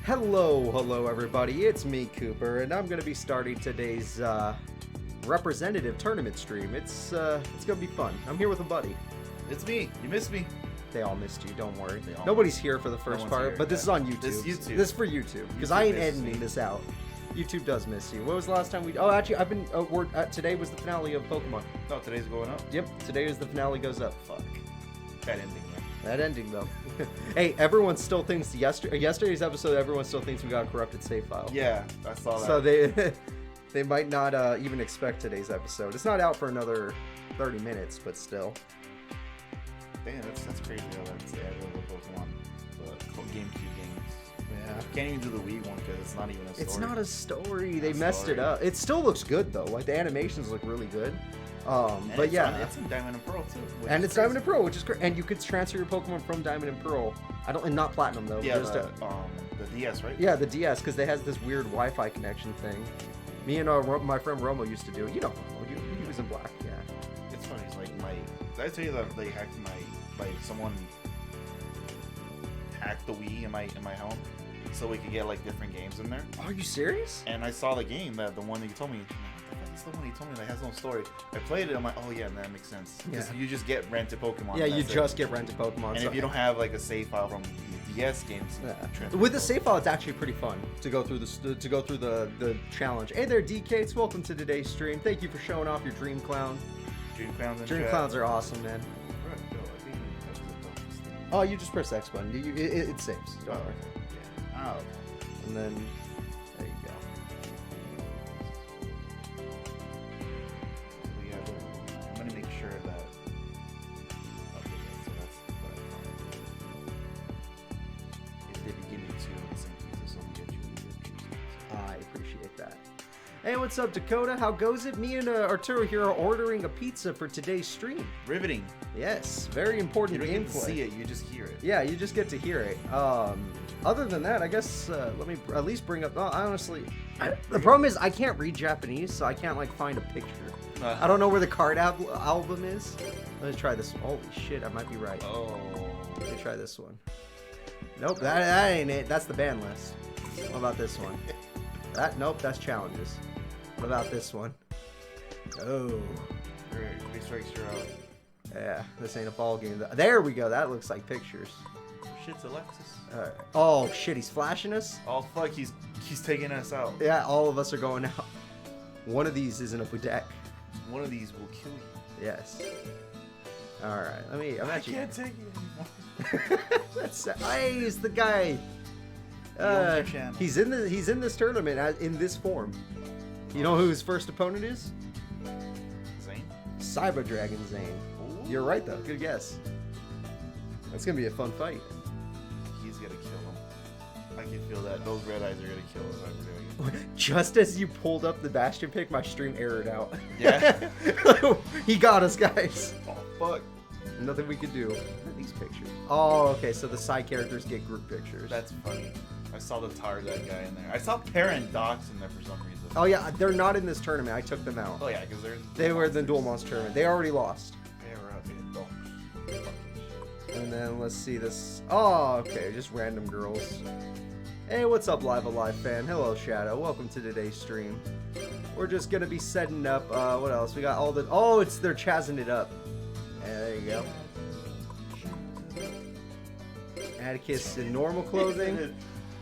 Hello everybody, it's me, Cooper, and I'm going to be starting today's representative tournament stream. It's going to be fun. I'm here with a buddy. It's me. You missed me. They all missed you, don't worry. Nobody's here for the first part, here, but this is on YouTube. This is YouTube. This is for YouTube, because I ain't editing this out. YouTube does miss you. What was the last time we... Oh, actually, I've been... today was the finale of Pokemon. Oh, today's going up? Yep, today is the finale goes up. Fuck. That ending, man. That ending, though. Hey, everyone still thinks... Yesterday's episode, everyone still thinks we got a corrupted save file. Yeah, I saw that. So they might not even expect today's episode. It's not out for another 30 minutes, but still. Damn, that's crazy how that's the end of Pokemon. The GameCube games. Yeah. Can't even do the Wii one because it's not even a story. It's not a story. They messed it up. It still looks good, though. Like, the animations look really good. But yeah, it's in Diamond and Pearl too. And it's Diamond and Pearl, which is great. And you could transfer your Pokemon from Diamond and Pearl. And not Platinum though. Yeah, the DS, right? Yeah, the DS, because they has this weird Wi-Fi connection thing. Me and my friend Romo used to do it. You know, he was in black. Yeah. It's funny. It's like did I tell you that they hacked someone hacked the Wii in my home, so we could get like different games in there. Are you serious? And I saw the game, the one that you told me. It's the one he told me that has no story. I played it. I'm like, oh yeah, that makes sense. Yeah. You just get rented Pokemon. Yeah, you just get rented Pokemon. And if you don't have like a save file from the DS games, with the save file, it's actually pretty fun to go through the challenge. Hey there, DKs. Welcome to today's stream. Thank you for showing off your Dream Clown. Dream Clowns are awesome, man. Oh, you just press X button. It saves. Don't worry. Yeah. Oh. And then there you go. I'm gonna make sure that. Okay, so that's if they begin to the same pieces, so we get you. I appreciate that. Hey, what's up, Dakota? How goes it? Me and Arturo here are ordering a pizza for today's stream. Riveting. Yes, very important gameplay. You don't get to see it, you just hear it. Yeah, you just get to hear it. Other than that, I guess let me at least bring up. Honestly, the problem is I can't read Japanese, so I can't like find a picture. I don't know where the card album is. Let's try this. Holy shit, I might be right. Oh. Let me try this one. Nope, that ain't it. That's the ban list. What about this one? Nope, that's challenges. What about this one? Oh. Three strikes, you're out. Yeah, this ain't a ball game. There we go. That looks like pictures. Shit's Alexis. Alright. Oh shit, he's flashing us? Oh fuck, he's taking us out. Yeah, all of us are going out. One of these isn't up with deck. One of these will kill you. Yes. Alright, I can't take it anymore. Hey, he's the guy. He's in this tournament in this form. You know who his first opponent is? Zane? Cyber Dragon Zane. Ooh. You're right though. Good guess. That's gonna be a fun fight. He's gonna kill him. I can feel that. Those red eyes are gonna kill Cyber Dragon. Just as you pulled up the Bastian pick, my stream errored out. Yeah. He got us, guys. Oh fuck. Nothing we could do. Look at these pictures. Oh, okay. So the side characters get group pictures. That's funny. I saw the Tarzan guy in there. I saw Parent Docs in there for some reason. Oh yeah, they're not in this tournament. I took them out. Oh yeah, because they were in the Duel Monster tournament. They already lost. They were out in And then let's see this. Oh, okay, just random girls. Hey, what's up, Live Alive fan? Hello, Shadow. Welcome to today's stream. We're just gonna be setting up. What else? We got all the. Oh, they're chazzing it up. Yeah, there you go. Atticus in normal clothing.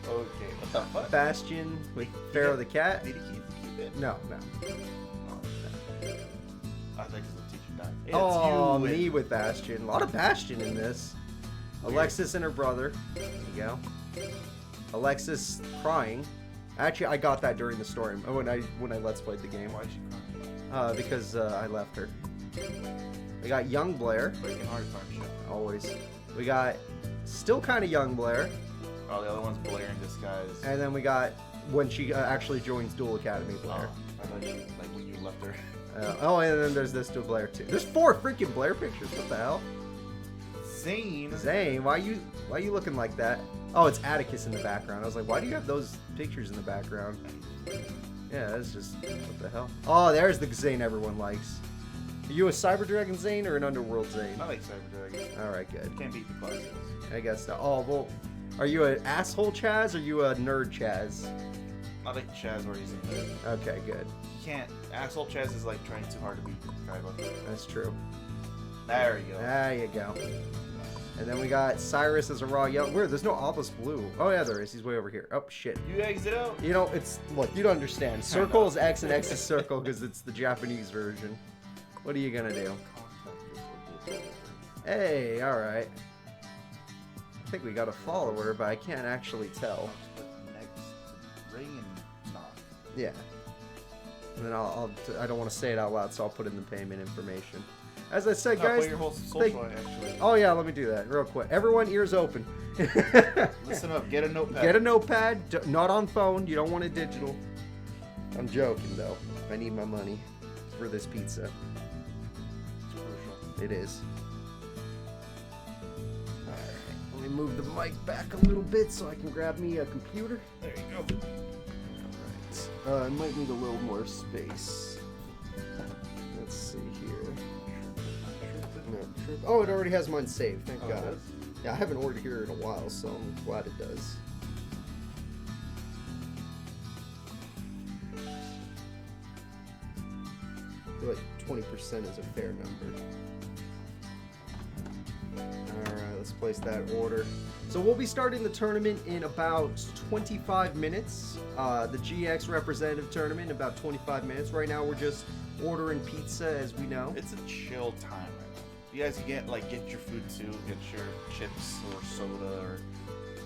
Okay, what the fuck? Bastian with Pharaoh the cat. Did he keep it? No. Oh, no. I think the teacher died. Hey, oh, me with Bastian. A lot of Bastian in this. Weird. Alexis and her brother. There you go. Alexis crying. Actually, I got that during the story when I let's played the game. Why is she crying? Because I left her. We got young Blair. Breaking hard farm shit. Always. We got still kind of young Blair. Oh, the other one's Blair in disguise. And then we got when she actually joins Duel Academy, Blair. Oh, I thought you, like when you left her. And then there's this to Blair too. There's 4 freaking Blair pictures. What the hell? Zane, why you looking like that? Oh, it's Atticus in the background. I was like, why do you have those pictures in the background? Yeah, that's just what the hell. Oh, there's the Zane everyone likes. Are you a Cyber Dragon Zane or an Underworld Zane? I like Cyber Dragon. All right, good. Can't beat the classics. I guess so. Oh well. Are you an asshole Chazz or are you a nerd Chazz? I like Chazz where he's a nerd. Okay, good. You can't. Asshole Chazz is like trying too hard to be Kaiba. That's true. There you go. There you go. And then we got Cyrus as a raw yellow. Weird, there's no obelisk blue. Oh yeah, there is. He's way over here. Oh shit. You exit out. You know, it's look. You don't understand. Circle is X and X is circle because it's the Japanese version. What are you gonna do? Hey, all right. I think we got a follower, but I can't actually tell. Next ring and knock. Yeah. And then I don't want to say it out loud, so I'll put in the payment information. As I said, guys. Put your whole social actually. Oh yeah, let me do that real quick. Everyone, ears open. Listen up. Get a notepad. Get a notepad. Not on phone. You don't want it digital. I'm joking though. I need my money for this pizza. It's crucial. It is. All right. Let me move the mic back a little bit so I can grab me a computer. There you go. All right. I might need a little more space. Let's see here. No, oh, it already has mine saved. Thank God. It does? Yeah, I haven't ordered here in a while, so I'm glad it does. I feel like 20% is a fair number. Alright, let's place that order. So we'll be starting the tournament in about 25 minutes. The GX representative tournament in about 25 minutes. Right now we're just ordering pizza, as we know. It's a chill time right now. You guys can get your food too. Get your chips or soda or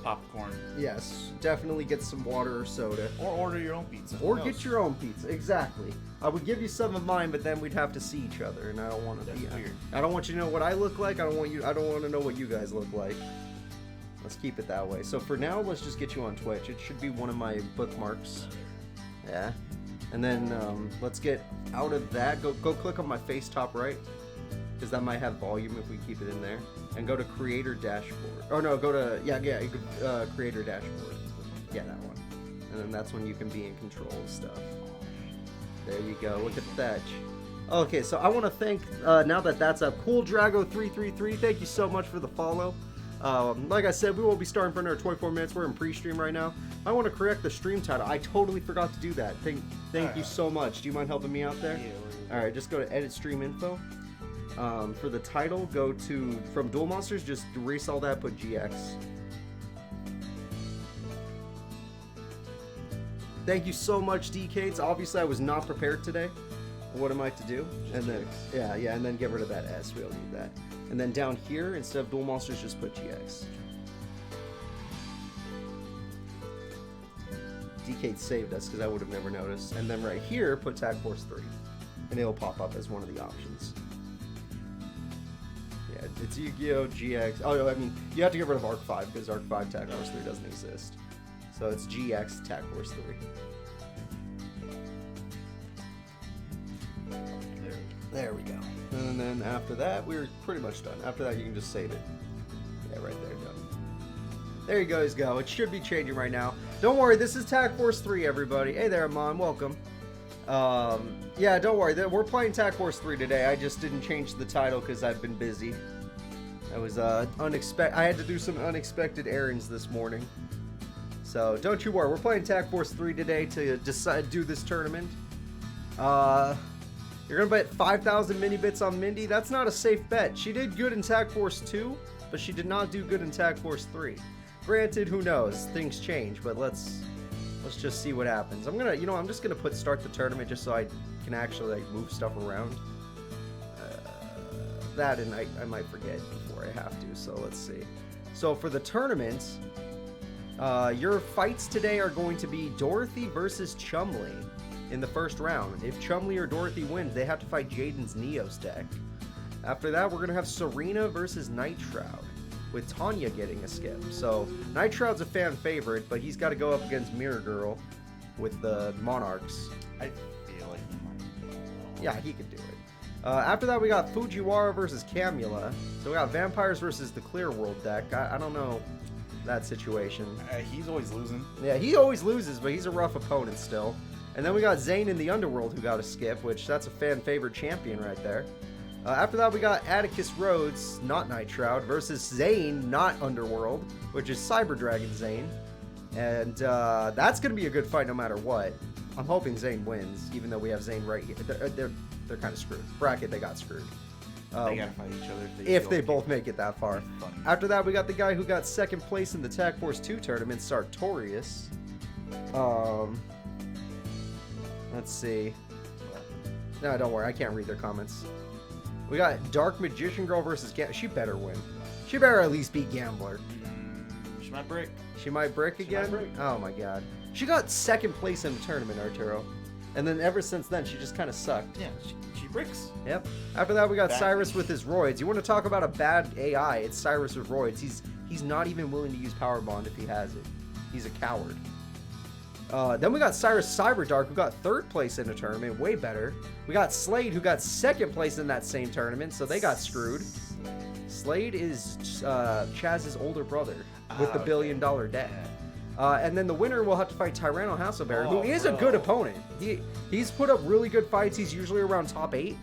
popcorn. Yes, definitely get some water or soda. Or order your own pizza. Or get your own pizza, exactly. I would give you some of mine, but then we'd have to see each other, and I don't want to be weird. I don't want you to know what I look like. I don't want to know what you guys look like. Let's keep it that way. So for now, let's just get you on Twitch. It should be one of my bookmarks. Yeah. And then let's get out of that. Go click on my face top right, because that might have volume if we keep it in there. And go to creator dashboard. Oh no, go to creator dashboard. Yeah, that one. And then that's when you can be in control of stuff. There you go. Look at that. Okay, so I want to thank now that that's up, Cool Drago 333. Thank you so much for the follow. Like I said, we won't be starting for another 24 minutes. We're in pre-stream right now. I want to correct the stream title. I totally forgot to do that. Thank you so much. Do you mind helping me out there? Yeah. All right, just go to edit stream info. For the title, go to from Duel Monsters. Just erase all that. Put GX. Thank you so much, DKs. Obviously, I was not prepared today. What am I to do? Just and then GX. and then get rid of that S. We don't need that. And then down here, instead of Duel Monsters, just put GX. DK saved us because I would have never noticed. And then right here, put Tag Force 3. And it'll pop up as one of the options. Yeah, it's Yugioh, GX. Oh, I mean, you have to get rid of Arc 5 because Arc 5 Tag Force 3 doesn't exist. So it's GX Tag Force 3. There we go. And then after that, we're pretty much done. After that, you can just save it. Yeah, right there, done. There you guys go. It should be changing right now. Don't worry, this is Tag Force 3, everybody. Hey there, Mom. Welcome. Yeah, don't worry. We're playing Tag Force 3 today. I just didn't change the title because I've been busy. I was unexpected. I had to do some unexpected errands this morning. So don't you worry. We're playing Tag Force 3 today to do this tournament. You're gonna bet 5,000 mini bits on Mindy. That's not a safe bet. She did good in Tag Force 2, but she did not do good in Tag Force 3. Granted, who knows? Things change, but let's just see what happens. I'm just gonna start the tournament just so I can actually move stuff around. That and I might forget before I have to. So let's see. So for the tournament, your fights today are going to be Dorothy versus Chumley in the first round. If Chumley or Dorothy wins, they have to fight Jaden's Neos deck. After that, we're gonna have Serena versus Night Shroud, with Tanya getting a skip. So Night Shroud's a fan favorite, but he's got to go up against Mirror Girl with the Monarchs. I feel like he might. Yeah, he could do it. After that, we got Fujiwara versus Camula. So we got Vampires versus the Clear World deck. I don't know that situation. He's always losing. Yeah, he always loses, but he's a rough opponent still. And then we got Zane in the Underworld who got a skip, which that's a fan favorite champion right there. After that, we got Atticus Rhodes, not Night Shroud, versus Zane, not Underworld, which is Cyber Dragon Zane. And that's going to be a good fight no matter what. I'm hoping Zane wins, even though we have Zane right here. They're kind of screwed. Bracket, they got screwed. They gotta fight each other if they both make it that far. After that, we got the guy who got second place in the Tag Force 2 tournament, Sartorius. Let's see. No, don't worry. I can't read their comments. We got Dark Magician Girl versus She better win. She better at least beat Gambler. She might brick. She might brick again? Oh my god. She got second place in the tournament, Arturo. And then ever since then, she just kind of sucked. Yeah, she bricks. Yep. After that, we got Cyrus with his roids. You want to talk about a bad AI? It's Cyrus with roids. He's not even willing to use Power Bond if he has it. He's a coward. Then we got Cyrus Cyberdark, who got third place in the tournament, way better. We got Slade, who got second place in that same tournament, so they got screwed. Slade is Chazz's older brother with the $1 billion debt. And then the winner will have to fight Tyranno Hasselbear, who is a good opponent. He's put up really good fights. He's usually around top 8,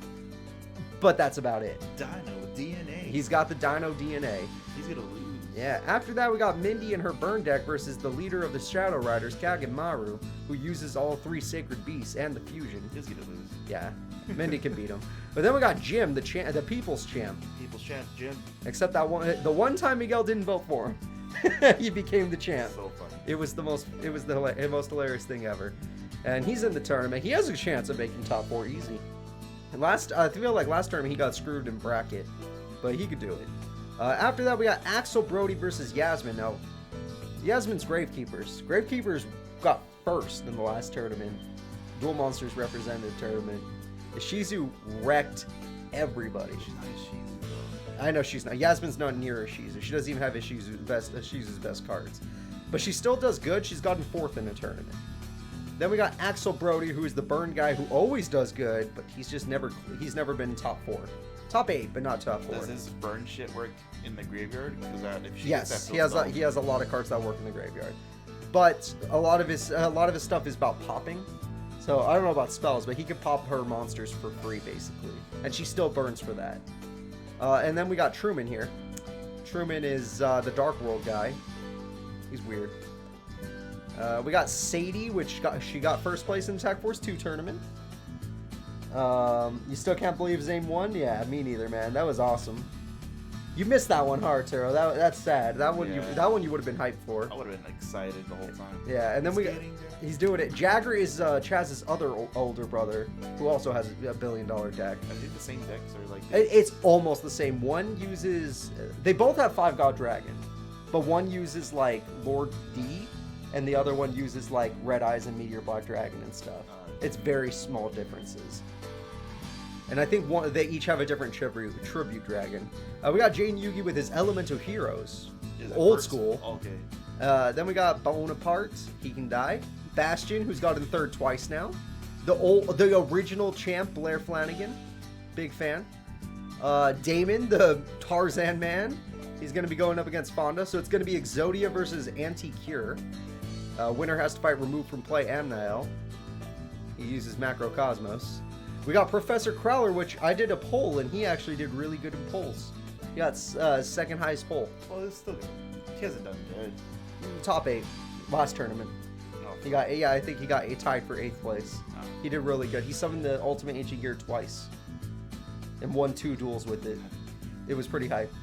but that's about it. Dino DNA. He's got the Dino DNA. He's gonna lose. Yeah, after that we got Mindy and her burn deck versus the leader of the Shadow Riders, Kagamaru, who uses all 3 Sacred Beasts and the Fusion. He's gonna lose. Yeah, Mindy can beat him. But then we got Jim, the People's Champ. People's Champ, Jim. Except that the one time Miguel didn't vote for him, he became the champ. So funny. It was the most hilarious thing ever. And he's in the tournament. He has a chance of making top 4 easy. And I feel like last tournament he got screwed in bracket, but he could do it. After that, we got Axel Brody versus Yasmin. Now, Yasmin's Gravekeepers. Gravekeepers got first in the last tournament. Dual Monsters represented the tournament. Ishizu wrecked everybody. She's not Ishizu, though. I know she's not. Yasmin's not near Ishizu. She doesn't even have Ishizu's best cards. But she still does good. She's gotten 4th in the tournament. Then we got Axel Brody, who is the burn guy who always does good, but he's never been top 4. Top 8, but not top 4. Does his burn shit work in the graveyard? Yes, he has a lot of cards that work in the graveyard. But a lot of his stuff is about popping. So I don't know about spells, but he can pop her monsters for free basically, and she still burns for that. And then we got Truman here. Truman is the Dark World guy. He's weird. We got Sadie, she got first place in the Tag Force 2 tournament. You still can't believe Zane won? Yeah, me neither, man. That was awesome. You missed that one hard, Taro. That's sad. That one you would have been hyped for. I would have been excited the whole time. Yeah, and then he's doing it. Jagger is Chazz's other older brother, who also has a $1 billion deck. I think the same decks are like. It's almost the same. One uses. They both have 5 God Dragon, but one uses like Lord D, and the other one uses like Red Eyes and Meteor Black Dragon and stuff. It's very small differences. And I think they each have a different tribute dragon. We got Jaden Yugi with his Elemental Heroes. Old school. Okay. Then we got Bonaparte. He can die. Bastian, who's gotten 3rd twice now. The original champ, Blair Flanagan. Big fan. Damon, the Tarzan man. He's going to be going up against Fonda. So it's going to be Exodia versus Anti-Cure. Winner has to fight Remove from Play Amniel. He uses Macrocosmos. We got Professor Crowler, which I did a poll, and he actually did really good in polls. He got 2nd highest poll. Well, it's still good. He hasn't done good. Top 8 last tournament. No. I think he got tied for 8th place. Oh. He did really good. He summoned the Ultimate Ancient Gear twice and won 2 duels with it. It was pretty hype.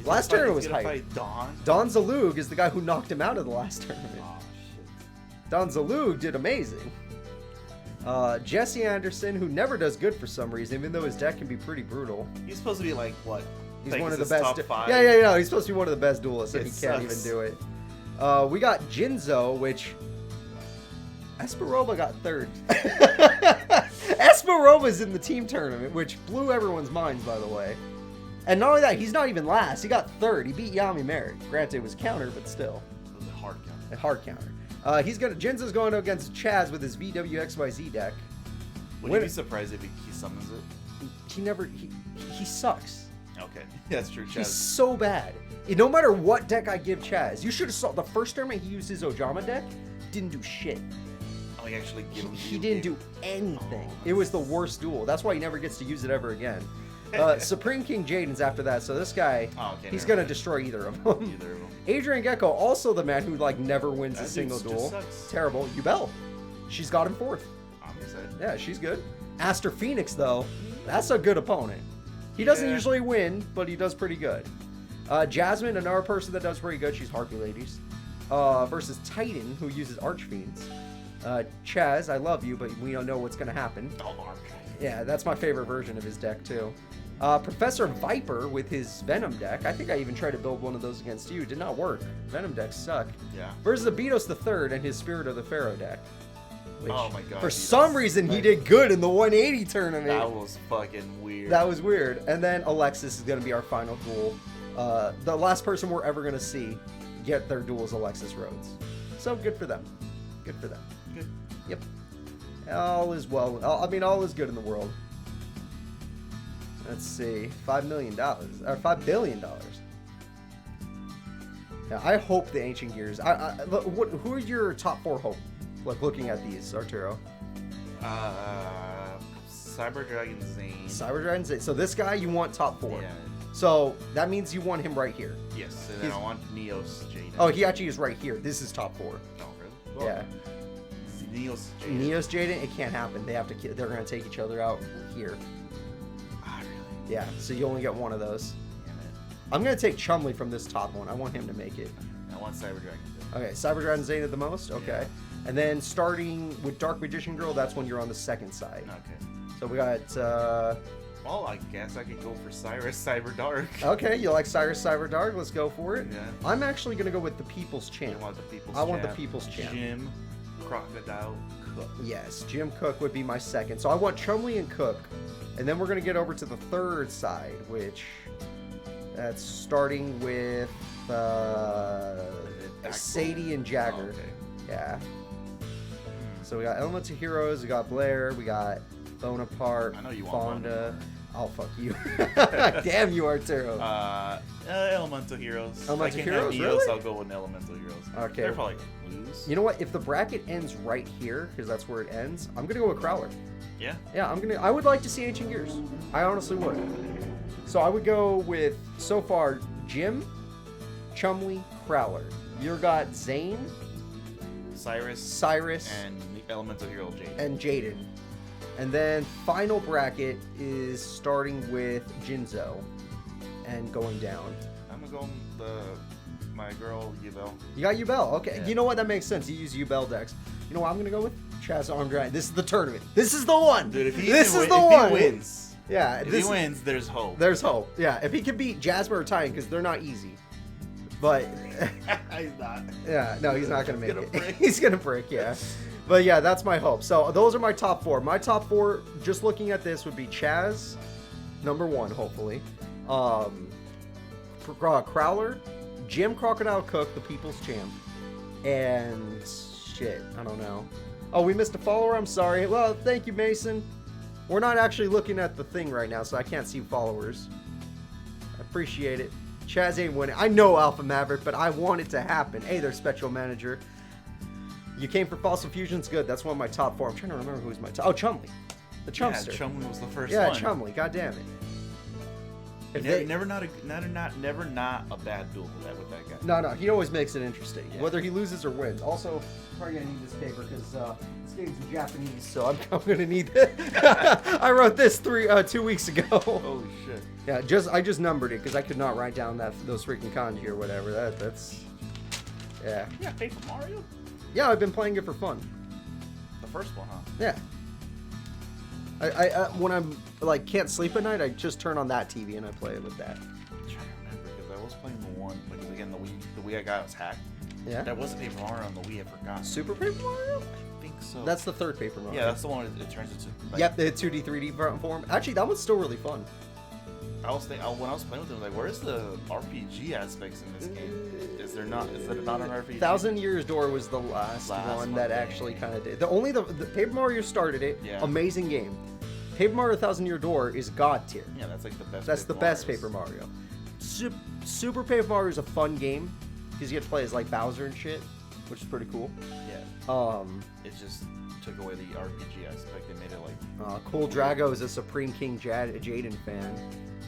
Last tournament was hype. Don Zaloog is the guy who knocked him out of the last tournament. Oh, shit. Don Zaloog did amazing. Jesse Anderson, who never does good for some reason, even though his deck can be pretty brutal. He's supposed to be like, what? He's like one of the best. Top 5? Yeah. He's supposed to be one of the best duelists, and he can't sucks. even do it. We got Jinzo, which Esperoba got 3rd. Esperoba's in the team tournament, which blew everyone's minds, by the way. And not only that, he's not even last. He got 3rd. He beat Yami Merrick. Granted, it was counter, but still. It was a hard counter. A hard counter. Jinzo's going against Chazz with his VWXYZ deck. Would you be surprised if he summons it? He sucks. Okay, that's true. Chazz. He's so bad. No matter what deck I give Chazz, you should have saw the first tournament he used his Ojama deck. Didn't do shit. Oh, he actually gave him. He didn't do anything. It was the worst duel. That's why he never gets to use it ever again. Supreme King Jaden's after that, so this guy, he's gonna destroy either of them. Either of them. Adrian Gekko, also the man who like never wins That a single dude duel. just sucks. Terrible. Yubel, she's got him fourth. I'm excited. Yeah, she's good. Aster Phoenix though, that's a good opponent. He doesn't usually win, but he does pretty good. Jasmine, another person that does pretty good. She's Harpy Ladies. Versus Titan, who uses Archfiends. Chazz, I love you, but we don't know what's gonna happen. Yeah, that's my favorite version of his deck too. Professor Viper with his Venom deck. I think I even tried to build one of those against you. Did not work. Venom decks suck. Yeah. Versus Abidos the Third and his Spirit of the Pharaoh deck. Which, oh my god. for some reason, he did good in the 180 tournament. That was fucking weird. That was weird. And then Alexis is going to be our final duel. The last person we're ever going to see get their duel is Alexis Rhodes. So good for them. Good for them. Good. Yep. All is well. I mean, all is good in the world. Let's see. $5 million. Or $5 billion. Yeah, I hope the Ancient Gears. Who are your top 4 hope? Like looking at these, Arturo. Cyber Dragon Zane. Cyber Dragon Zane. So this guy you want top 4. Yeah. So that means you want him right here. Yes, and then I want Neos Jaden. Oh, he actually is right here. This is top 4. Oh, really? Well, Yeah. Neos Jaden. Neos Jaden, it can't happen. They have to. They're gonna take each other out here. Ah, really? Yeah. So you only get one of those. Damn it. I'm gonna take Chumley from this top one. I want him to make it. I want Cyber Dragon. Okay, Cyber Dragon Zane at the most. Okay. Yeah. And then starting with Dark Magician Girl, that's when you're on the second side. Okay. So we got. Well, I guess I could go for Cyrus Cyber Dark. Okay, you like Cyrus Cyber Dark? Let's go for it. Yeah. I'm actually gonna go with the People's Champ. I want the People's I want the Champ. People's Champ. Jim, Crocodile, Cook. Yes, Jim Cook would be my second. So I want Chumley and Cook. And then we're going to get over to the third side, which that's starting with Sadie and Jagger. Oh, okay. Yeah. So we got Elemental Heroes, we got Blair, we got Bonaparte, I know you want Fonda. Oh, fuck you. Damn you, Arturo. Elemental Heroes. Elemental I can Heroes, have Neos, really? I'll go with Elemental Heroes. Okay. They're probably going to lose. You know what? If the bracket ends right here, because that's where it ends, I'm going to go with Crowler. Yeah? Yeah, I would like to see Ancient Gears. I honestly would. So I would go with, so far, Jim, Chumley, Crowler. You got Zane, Cyrus, and Elemental Hero Jaden. And Jaden. And then final bracket is starting with Jinzo and going down. I'm going to go with my girl, Yubel. You got Yubel. Okay. Yeah. You know what? That makes sense. You use Yubel decks. You know what I'm going to go with? Chazz Arm Dragon. This is the tournament. This is the one. Dude, if he wins. Yeah. If he wins, there's hope. There's hope. Yeah. If he can beat Jasmine or Titan, because they're not easy. But He's not. yeah, no, he's not gonna make gonna it. break. He's gonna break, yeah. But yeah, that's my hope. So those are my top 4. My top 4, just looking at this, would be Chazz, number 1, hopefully. Crowler, Jim Crocodile Cook, the People's Champ, and shit, I don't know. Oh, we missed a follower. I'm sorry. Well, thank you, Mason. We're not actually looking at the thing right now, so I can't see followers. I appreciate it. Chazz ain't winning. I know Alpha Maverick, but I want it to happen. Hey there, Special Manager. You came for Fossil Fusion's good. That's one of my top 4. I'm trying to remember who's my top. Oh, Chumley. The Chumster. Yeah, Chumley was the first yeah, one. Chumley. God damn it. If Never not a bad duel with that guy. No, he always makes it interesting, Yeah. whether he loses or wins. Also, probably gonna need this paper because this game's in Japanese, so I'm gonna need it. I wrote this 2 weeks ago. Holy shit. Yeah, I just numbered it because I could not write down those freaking kanji or whatever. That's yeah. Yeah, Paper Mario? Yeah, I've been playing it for fun. The first one, huh? Yeah. I when I'm like can't sleep at night, I just turn on that TV and I play it with that. I'm trying to remember because I was playing the one because again the Wii I got was hacked. Yeah. There was a Paper Mario on the Wii. I forgot. Super Paper Mario? I think so. That's the third Paper Mario. Yeah, that's the one it turns into. Like, Yep, the 2D, 3D form. Actually, that one's still really fun. I was thinking when I was playing with them, like, where's the RPG aspects in this game? Is there not an RPG? Thousand Years Door was the last one that actually kind of did. The Paper Mario started it. Yeah. Amazing game. Paper Mario Thousand Year Door is god tier. Yeah, that's like the best. That's the best Paper Mario. Super Paper Mario is a fun game because you get to play as like Bowser and shit. which is pretty cool. Yeah. It just took away the RPG aspect. They made it like... Cool Drago is a Supreme King Jaden fan.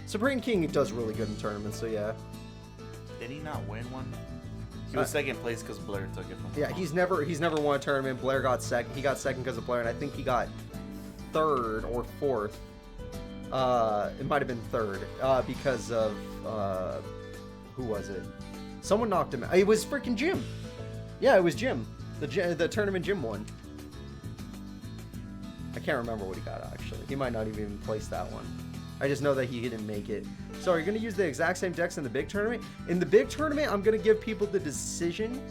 Supreme King does really good in tournaments, so yeah. Did he not win one? He was second place because Blair took it from him. Yeah, he's never won a tournament. Blair got second. He got second because of Blair, and I think he got third or fourth. It might have been third because of who was it? Someone knocked him out. It was freaking Jim. Yeah, it was Jim. The tournament Jim won. I can't remember what he got actually. He might not even place that one. I just know that he didn't make it. So are you going to use the exact same decks in the big tournament? In the big tournament, I'm going to give people the decision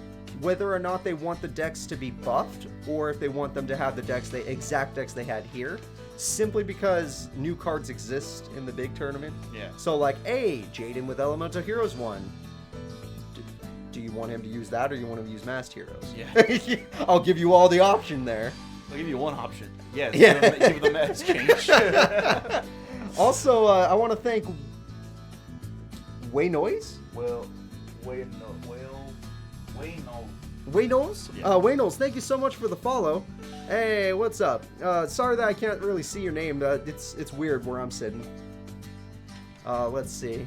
whether or not they want the decks to be buffed or if they want them to have the exact decks they had here. Simply because new cards exist in the big tournament. Yeah. So like, hey, Jaden with Elemental Heroes won. Do you want him to use that or you want him to use Masked Heroes? Yeah. I'll give you all the option there. I'll give you one option. Yes. Yeah. Give them that exchange. Also, I want to thank Waynoise. Waynoise? Yeah. Waynoise, thank you so much for the follow. Hey, what's up? Sorry that I can't really see your name. It's weird where I'm sitting. Let's see.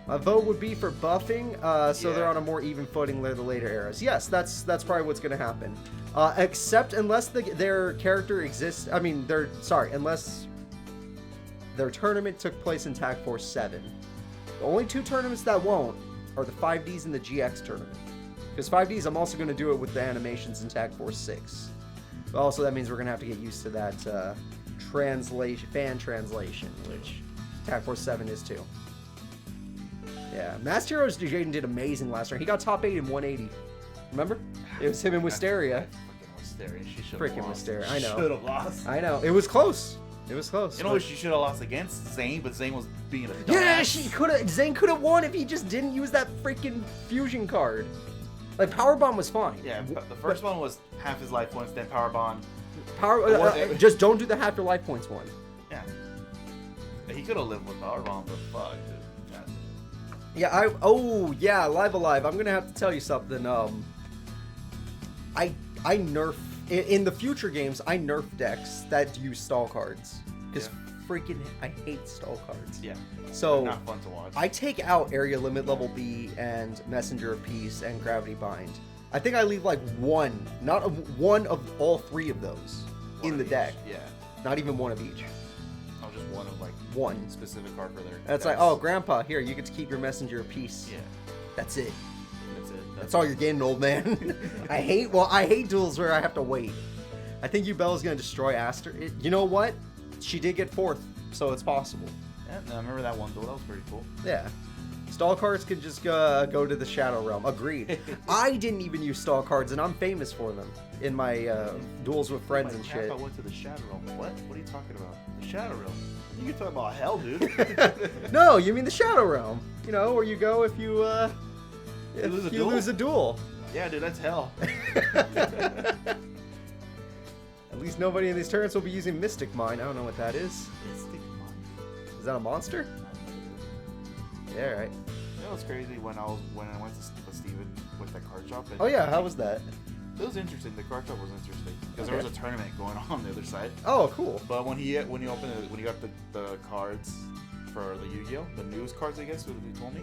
My vote would be for buffing, so they're on a more even footing than the later eras. Yes, that's probably what's going to happen. Except unless their character exists. I mean, unless their tournament took place in Tag Force 7. The only two tournaments that won't are the 5Ds and the GX tournament. Because 5Ds, I'm also going to do it with the animations in Tag Force 6. But also, that means we're going to have to get used to that fan translation, which Tag Force 7 is too. Yeah, Master Heroes Jaden did amazing last round. He got top 8 in 180. Remember? It was him and Wisteria. Freaking Wisteria. She should have Freaking lost. Wisteria. I know. Should have lost. I know. It was close. It was close. You know what she should have lost against? Zane, but Zane was being a dumbass. Yeah, Zane could have won if he just didn't use that freaking fusion card. Like, Power Bomb was fine. Yeah, the first one was half his life points, then Power Bomb. Just don't do the half your life points one. Yeah. He could have lived with Power Bomb, but fuck, dude. Yeah, Live Alive. I'm gonna have to tell you something. I nerf in the future games. I nerf decks that use stall cards because freaking I hate stall cards. Yeah. So they're not fun to watch. I take out Area Limit Level B and Messenger of Peace and Gravity Bind. I think I leave like one of all three of those in the deck. Yeah. Not even one of each. Oh, just one of like one specific card for their. That's like, oh, Grandpa, here you get to keep your Messenger of Peace. Yeah. That's it. That's all you're getting, old man. I hate duels where I have to wait. I think Yubel is going to destroy Aster. You know what? She did get 4th, so it's possible. Yeah, no, I remember that one duel. That was pretty cool. Yeah. Stall cards could just go to the Shadow Realm. Agreed. I didn't even use stall cards, and I'm famous for them in my duels with friends and shit. I went to the Shadow Realm. What? What are you talking about? The Shadow Realm? You're talking about hell, dude. No, you mean the Shadow Realm. You know, where you go if you lose a duel. Yeah, dude, that's hell. At least nobody in these tournaments will be using Mystic Mine. I don't know what that is. Mystic Mine. Is that a monster? Yeah, right. You know what's crazy? When I went to Steven with that card shop. Oh yeah, how was that? It was interesting. The card shop was interesting because there was a tournament going on the other side. Oh, cool. But when you got the cards for the Yu-Gi-Oh, the news cards, I guess, what he told me,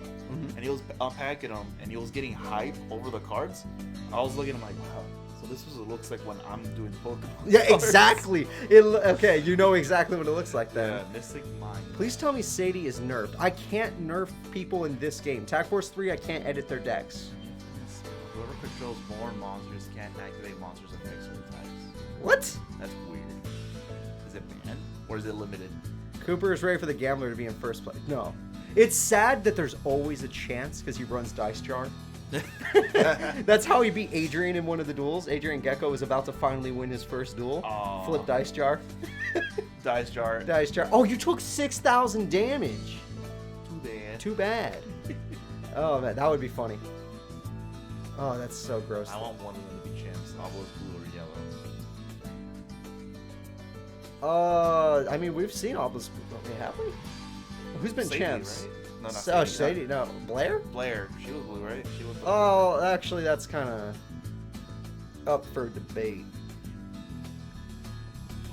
and he was unpacking them and he was getting hype over the cards. I was looking at him like, wow. So this is what it looks like when I'm doing Pokemon. Yeah, cards. exactly. Okay, you know exactly what it looks like then. Yeah, Mystic Mine. Please tell me Sadie is nerfed. I can't nerf people in this game. Tag Force 3, I can't edit their decks. Whoever controls more monsters can't activate monsters' effects or attacks. What? That's weird. Is it banned or is it limited? Cooper is ready for the Gambler to be in first place. No. It's sad that there's always a chance because he runs Dice Jar. That's how he beat Adrian in one of the duels. Adrian Gekko was about to finally win his first duel. Aww. Flip Dice Jar. Dice Jar. Dice Jar. Oh, you took 6,000 damage. Too bad. Too bad. Oh, man, that would be funny. Oh, that's so gross. I want one of them to be champs. Almost blue or yellow. I mean, we've seen Obelisk. Have we? Who's been Sadie, champs? Right? No, not Oh, Sadie. Sadie. No, Blair? Blair. She was blue, right? She was blue. Oh, actually, that's kind of up for debate.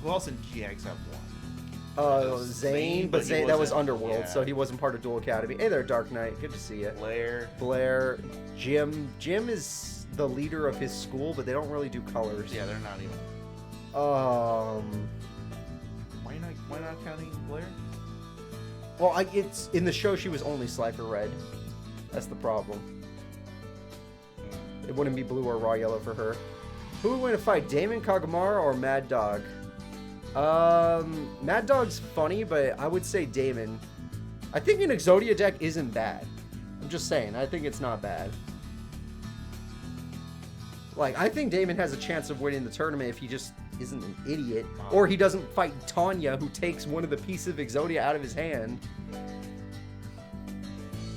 Who else in GX have one? Zane, but he Zane, that was wasn't- Underworld, yeah. so he wasn't part of Dual Academy. Hey there, Dark Knight. Good to see you. Blair. Jim. Jim is the leader of his school, but they don't really do colors. Yeah, they're not even. Why not counting Blair? Well, it's in the show she was only Slifer Red. That's the problem. It wouldn't be blue or raw yellow for her. Who would win a fight, Damon, Kagamaru, or Mad Dog? Mad Dog's funny, but I would say Damon. I think an Exodia deck isn't bad. I'm just saying, I think it's not bad. Like, I think Damon has a chance of winning the tournament if he just isn't an idiot. Or he doesn't fight Tanya, who takes one of the pieces of Exodia out of his hand.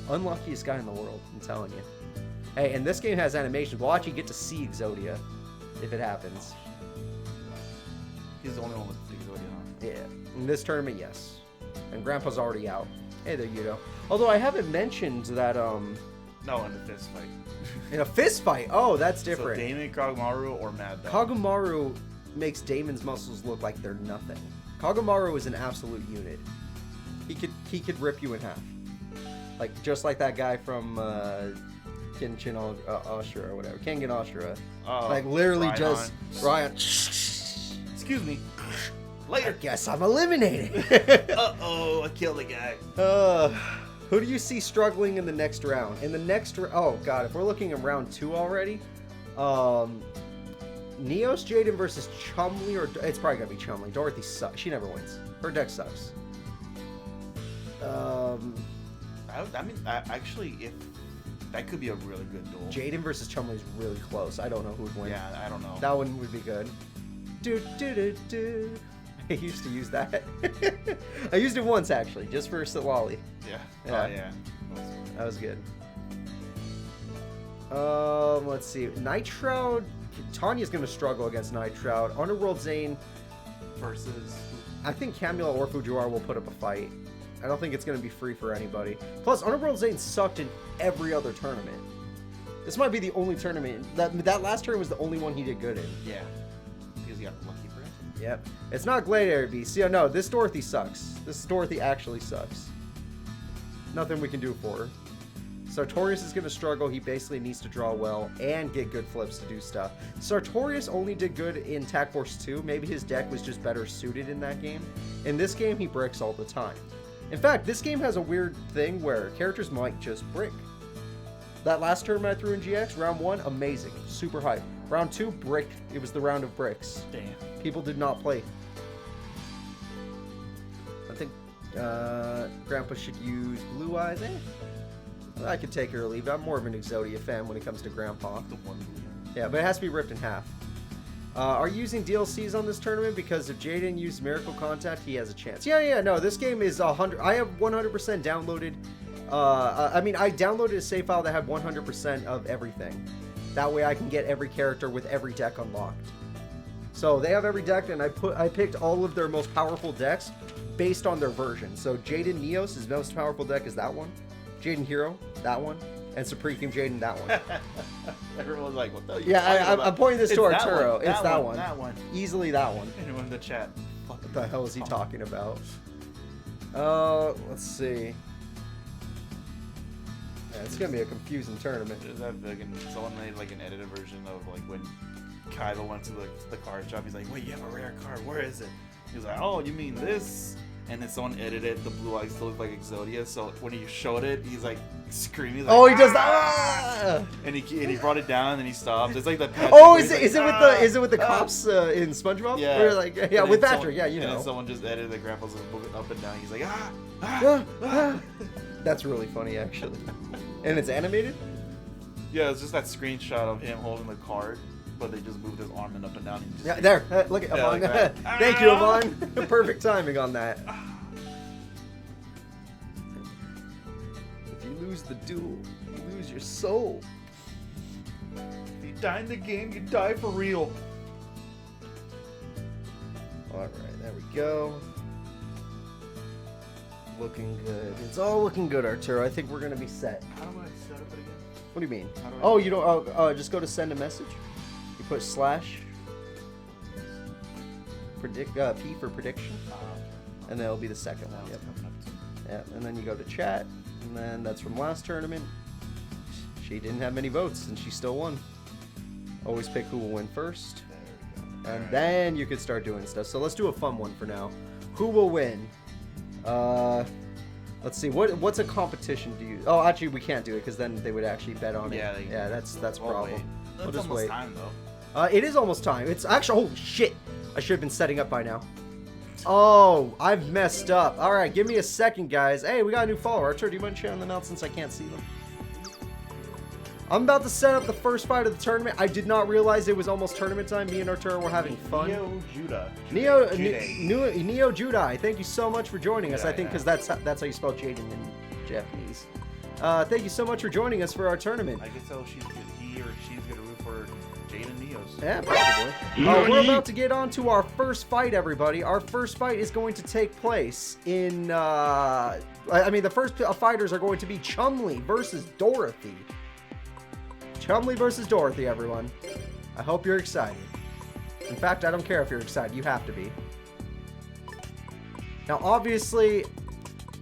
Unluckiest guy in the world, I'm telling you. Hey, and this game has animations. We'll actually get to see Exodia if it happens. He's the only one with Exodia, huh? Yeah. In this tournament, yes. And Grandpa's already out. Hey there, Yugioh. Although I haven't mentioned that, No, in the fist fight. in a fist fight. Oh, that's different. So Damon, Kagamaru, or Mad Dog? Kagamaru makes Damon's muscles look like they're nothing. Kagamaru is an absolute unit. He could rip you in half. Like, just like that guy from, Kenshin Ashura or whatever. Kengan Ashura. Like, literally Ryan just... on. Ryan... Excuse me. I Later. guess I'm eliminated. Uh-oh, I killed the guy. Who do you see struggling in the next round? In the next oh god, if we're looking at round 2 already, Neos Jaden versus Chumley, or it's probably gonna be Chumley. Dorothy sucks. She never wins. Her deck sucks. Actually, if that could be a really good duel. Jaden versus Chumley is really close. I don't know who would win. Yeah, I don't know. That one would be good. I used to use that. I used it once actually, just for Sitlali. Yeah. Yeah. Oh, yeah. That was good. Let's see. Night Shroud. Tanya's gonna struggle against Night Shroud. Underworld Zane Versus. I think Camula or Fujiwara will put up a fight. I don't think it's gonna be free for anybody. Plus, Underworld Zane sucked in every other tournament. This might be the only tournament that last tournament was the only one he did good in. Yeah. Because he got lucky for it. Yep. It's not Gladiator Beast. See, no, this Dorothy sucks. This Dorothy actually sucks. Nothing we can do for her. Sartorius is going to struggle. He basically needs to draw well and get good flips to do stuff. Sartorius only did good in Tac Force 2. Maybe his deck was just better suited in that game. In this game, he bricks all the time. In fact, this game has a weird thing where characters might just brick. That last tournament I threw in GX, round 1, amazing. Super hype. Round 2, brick. It was the round of bricks. Damn. People did not play. I think Grandpa should use Blue Eyes. I could take her or leave. I'm more of an Exodia fan when it comes to Grandpa. The one. Yeah, but it has to be ripped in half. Are you using DLCs on this tournament? Because if Jaden used Miracle Contact, he has a chance. Yeah, no, this game is 100. I have 100% downloaded. I downloaded a save file that had 100% of everything. That way I can get every character with every deck unlocked. So they have every deck, and I picked all of their most powerful decks based on their version. So Jaden Neos, his most powerful deck is that one. Jaden Hero, that one. And Supreme Team Jaden, that one. Everyone's like, what the hell? Yeah, I'm pointing this to Arturo. It's that one. That one. Easily that one. Anyone in the chat. What the hell is he talking about? Let's see. Yeah, it's gonna be a confusing tournament. There's that someone made like an edited version of like when Kaiba went to the card shop. He's like, wait, you have a rare card. Where is it? He was like, oh, you mean this? And then someone edited the blue eyes to look like Exodia. So when he showed it, he's like screaming. Like, Oh, he does that. Ah! And he brought it down, and then he stopped. It's like the. Oh, is it with the cops in SpongeBob? Yeah. Where like And with then Patrick. Yeah, you and know. then someone just edited the graphics and moved it up and down. He's like That's really funny, actually. And it's animated. Yeah, it's just that screenshot of him holding the card, but they just moved his arm and up and down. And just Yeah, there. Look at Yeah, Amon. like that. Thank you, Amon. Perfect timing on that. If you lose the duel, you lose your soul. If you die in the game, you die for real. All right, there we go. Looking good. It's all looking good, Arturo. I think we're gonna be set. How do I set up it again? What do you mean? How do I Oh, you don't. Just go to send a message. You put slash. Predict P for prediction, and then it'll be the second one. Yep. Yep. And then you go to chat, and then that's from last tournament. She didn't have many votes, and she still won. Always pick who will win first, and then you can start doing stuff. So let's do a fun one for now. Who will win? Let's see. What's a competition do you? Oh, actually, we can't do it because then they would actually bet on it. Yeah, that's a problem. We'll just wait. Time though. It is almost time. It's actually holy shit. I should have been setting up by now. Oh, I've messed up. All right, give me a second, guys. Hey, we got a new follower. Archer, do you mind sharing them out since I can't see them? I'm about to set up the first fight of the tournament. I did not realize it was almost tournament time. Me and Arturo were having fun. Neo Judai. Thank you so much for joining us. I think because that's how you spell Jaden in Japanese. Thank you so much for joining us for our tournament. I guess he or she's gonna root for Jaden Neos. Yeah, probably. We're about to get on to our first fight, everybody. Our first fight is going to take place in. The first fighters are going to be Chumley versus Dorothy. Chumley versus Dorothy, everyone. I hope you're excited. In fact, I don't care if you're excited. You have to be. Now, obviously,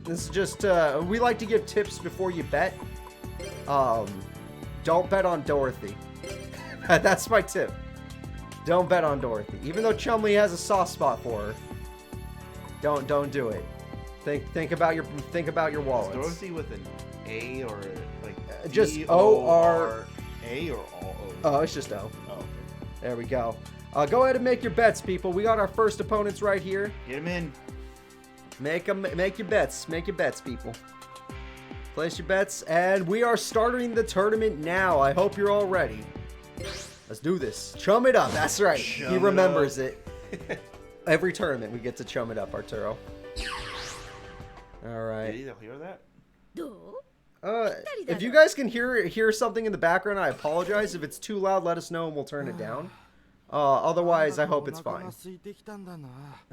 this is just... we like to give tips before you bet. Don't bet on Dorothy. That's my tip. Don't bet on Dorothy. Even though Chumley has a soft spot for her. Don't do it. Think about your wallets. Is Dorothy with an A or like just O-R... A or O? Oh, it's just O. Oh, okay. There we go. Go ahead and make your bets, people. We got our first opponents right here. Get them in. Make your bets. Make your bets, people. Place your bets, and we are starting the tournament now. I hope you're all ready. Let's do this. Chum it up. That's right. He remembers it. Every tournament we get to chum it up, Arturo. All right. Did you hear that? If you guys can hear something in the background, I apologize. If it's too loud, let us know and we'll turn it down. Otherwise, I hope it's fine. I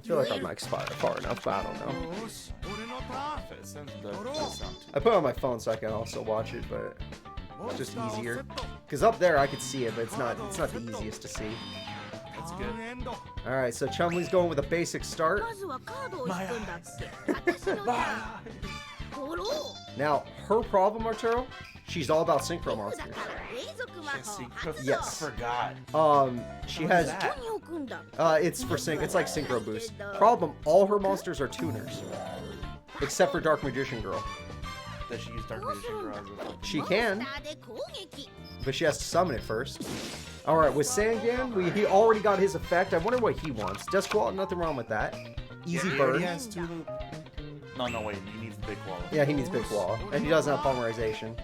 feel like I'm far enough, but I don't know. I put it on my phone so I can also watch it, but it's just easier. Because up there I could see it, but it's not the easiest to see. That's good. All right, so Chumley's going with a basic start. Now, her problem, Arturo, she's all about synchro monsters. Yes. I forgot. She has. It's for sync. It's like synchro boost. Problem: all her monsters are tuners, except for Dark Magician Girl. Does she use Dark Magician Girl as a... She can, but she has to summon it first. All right, with Sangan, he already got his effect. I wonder what he wants. Duskwall, nothing wrong with that. Easy burn. He has two. No, wait. He needs Big Wall. Yeah, he needs Big Wall. And he doesn't have Polymerization.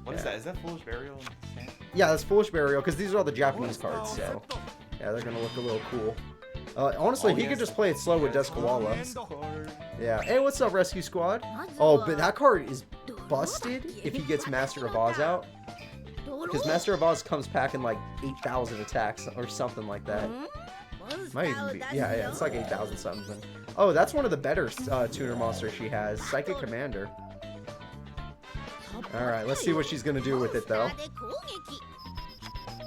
What is that? Is that Foolish Burial? Yeah, that's Foolish Burial, because these are all the Japanese cards, so... Yeah, they're going to look a little cool. Honestly, he could just play it slow with Duskwall. Yeah. Hey, what's up, Rescue Squad? Oh, but that card is busted if he gets Master of Oz out. Because Master of Oz comes packing like 8,000 attacks or something like that. Might even be. Yeah, it's like 8,000 something. Oh, that's one of the better tuner monsters she has. Psychic Commander. Alright, let's see what she's going to do with it, though.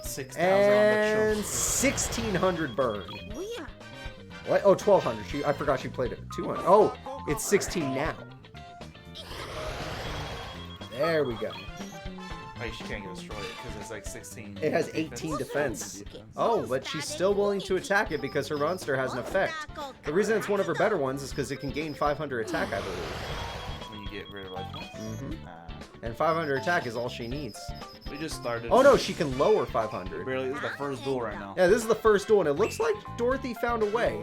6,000 and 1,600 burn. What? Oh, 1,200. I forgot she played it. 200. Oh, it's 16 now. There we go. Wait, she can't get destroyed because it's like 16. It has 18 defense. Oh, but she's still willing to attack it because her monster has an effect. The reason it's one of her better ones is because it can gain 500 attack, I believe. When you get rid of life points? And 500 attack is all she needs. We just started. Oh no, she can lower 500. Really, this is the first duel right now. Yeah, this is the first duel, and it looks like Dorothy found a way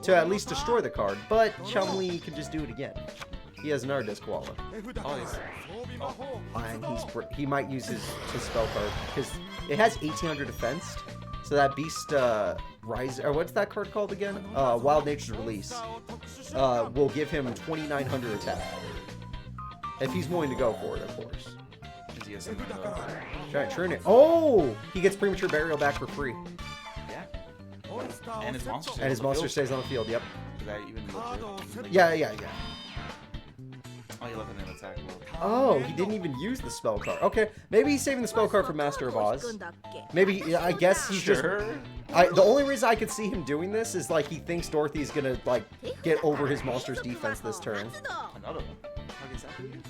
to at least destroy the card. But Chumley can just do it again. He has another Disquala. Oh, yes. And he might use his spell card because it has 1,800 defense. So that Beast Rise, or what's that card called again? Wild Nature's Release will give him 2,900 attack if he's willing to go for it, of course. Giant Tourney. Oh, he gets Premature Burial back for free. Yeah. And his monster. And his monster stays on the field. Yep. Is that even legit? Yeah. he left it in attack mode. Oh, he didn't even use the spell card. Okay, maybe he's saving the spell card for Master of Oz. Maybe, I guess he's just... the only reason I could see him doing this is like he thinks Dorothy's gonna like get over his monster's defense this turn. Another one. What is that again?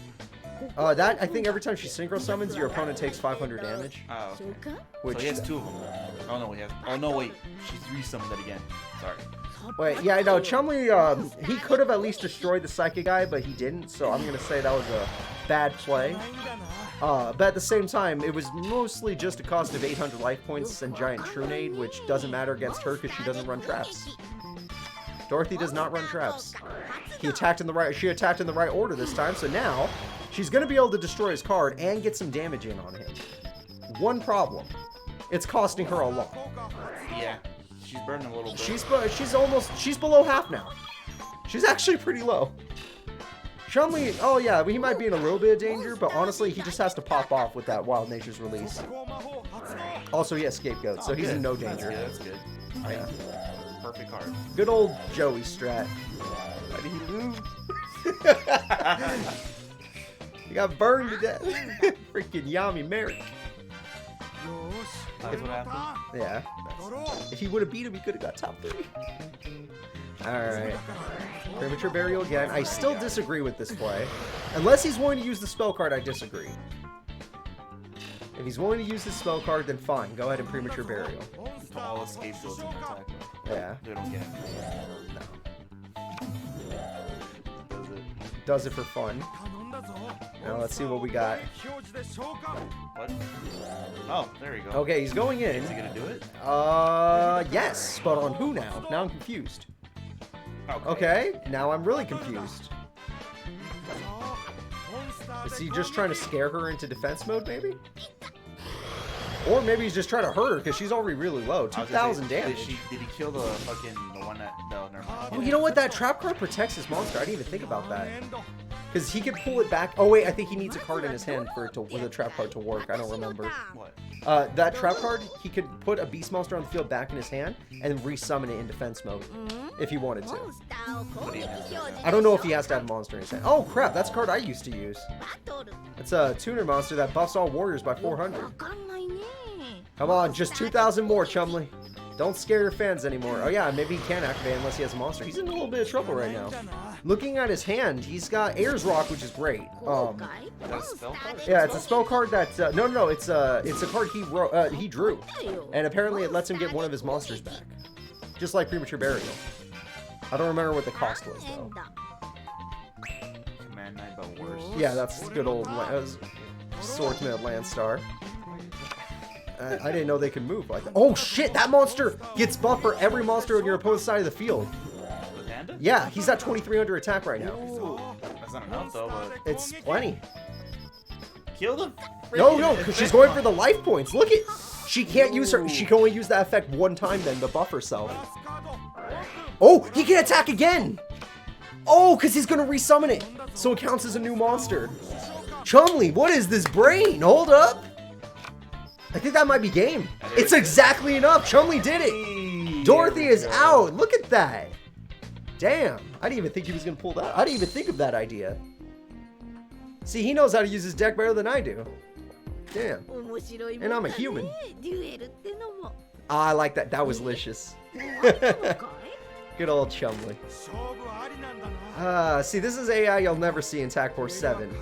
That, I think every time she synchro summons, your opponent takes 500 damage. Oh, okay. Which, so he has 2 of them. Oh no, he has... Oh no, wait. She's resummoned it again. Sorry. Wait, yeah, I know. Chumley, he could have at least destroyed the Psychic guy, but he didn't, so I'm gonna say that was a bad play. But at the same time, it was mostly just a cost of 800 life points and Giant Trunade, which doesn't matter against her because she doesn't run traps. Dorothy does not run traps. She attacked in the right order this time, so now she's gonna be able to destroy his card and get some damage in on him. One problem. It's costing her a lot. Yeah. She's burning a little bit. She's below half now. She's actually pretty low. Chumley, oh yeah, he might be in a little bit of danger, but honestly, he just has to pop off with that Wild Nature's release. Also, he has Scapegoat, so he's in no danger. That's good. Yeah. Perfect card. Good old Joey strat. Why did he move? He got burned to death. Freaking Yami Merrick. That's what happened. Yeah. If he would have beat him, he could have got top 3. Alright. Premature Burial again. I still disagree with this play. Unless he's willing to use the spell card, I disagree. If he's willing to use the spell card, then fine. Go ahead and Premature Burial. All escape fields in attack mode. Yeah. They don't get it. No. Does it for fun. Now let's see what we got. What? Oh, there you go. Okay, he's going in. Is he gonna do it? Yes, but on who now? Now I'm confused. Okay, now I'm really confused. Is he just trying to scare her into defense mode, maybe? Or maybe he's just trying to hurt her because she's already really low. 2,000 damage. Did he kill the one that... No, never mind. Oh, you know what? That trap card protects his monster. I didn't even think about that. Because he could pull it back. Oh, wait. I think he needs a card in his hand for the trap card to work. I don't remember. What? That trap card, he could put a beast monster on the field back in his hand and resummon it in defense mode if he wanted to. I don't know if he has to have a monster in his hand. Oh, crap. That's a card I used to use. It's a tuner monster that buffs all warriors by 400. Come on, just 2,000 more, Chumley. Don't scare your fans anymore. Oh yeah, maybe he can't activate unless he has a monster. He's in a little bit of trouble right now. Looking at his hand, he's got Air's Rock, which is great. That's a spell card? Yeah, it's a spell card that no, it's a card he drew, and apparently it lets him get one of his monsters back, just like Premature Burial. I don't remember what the cost was though. Command 9, but worse. Yeah, that's good old Swordsman of Landstar. I didn't know they could move like that. Oh shit, that monster gets buff for every monster on your opponent's side of the field. The panda? Yeah, he's at 2,300 attack right now. Ooh, that's not enough though, but... It's plenty. Kill them. No, because she's going for the life points. Look at... She can't use her... She can only use that effect one time then to buff herself. Oh, he can attack again! Oh, because he's going to resummon it. So it counts as a new monster. Chumley, what is this brain? Hold up. I think that might be game. It's exactly enough. Chumley did it. Dorothy is out. Look at that. Damn. I didn't even think he was going to pull that. I didn't even think of that idea. See, he knows how to use his deck better than I do. Damn. And I'm a human. I like that. That was licious. Good old Chumley. See, this is AI you'll never see in TAC Force 7.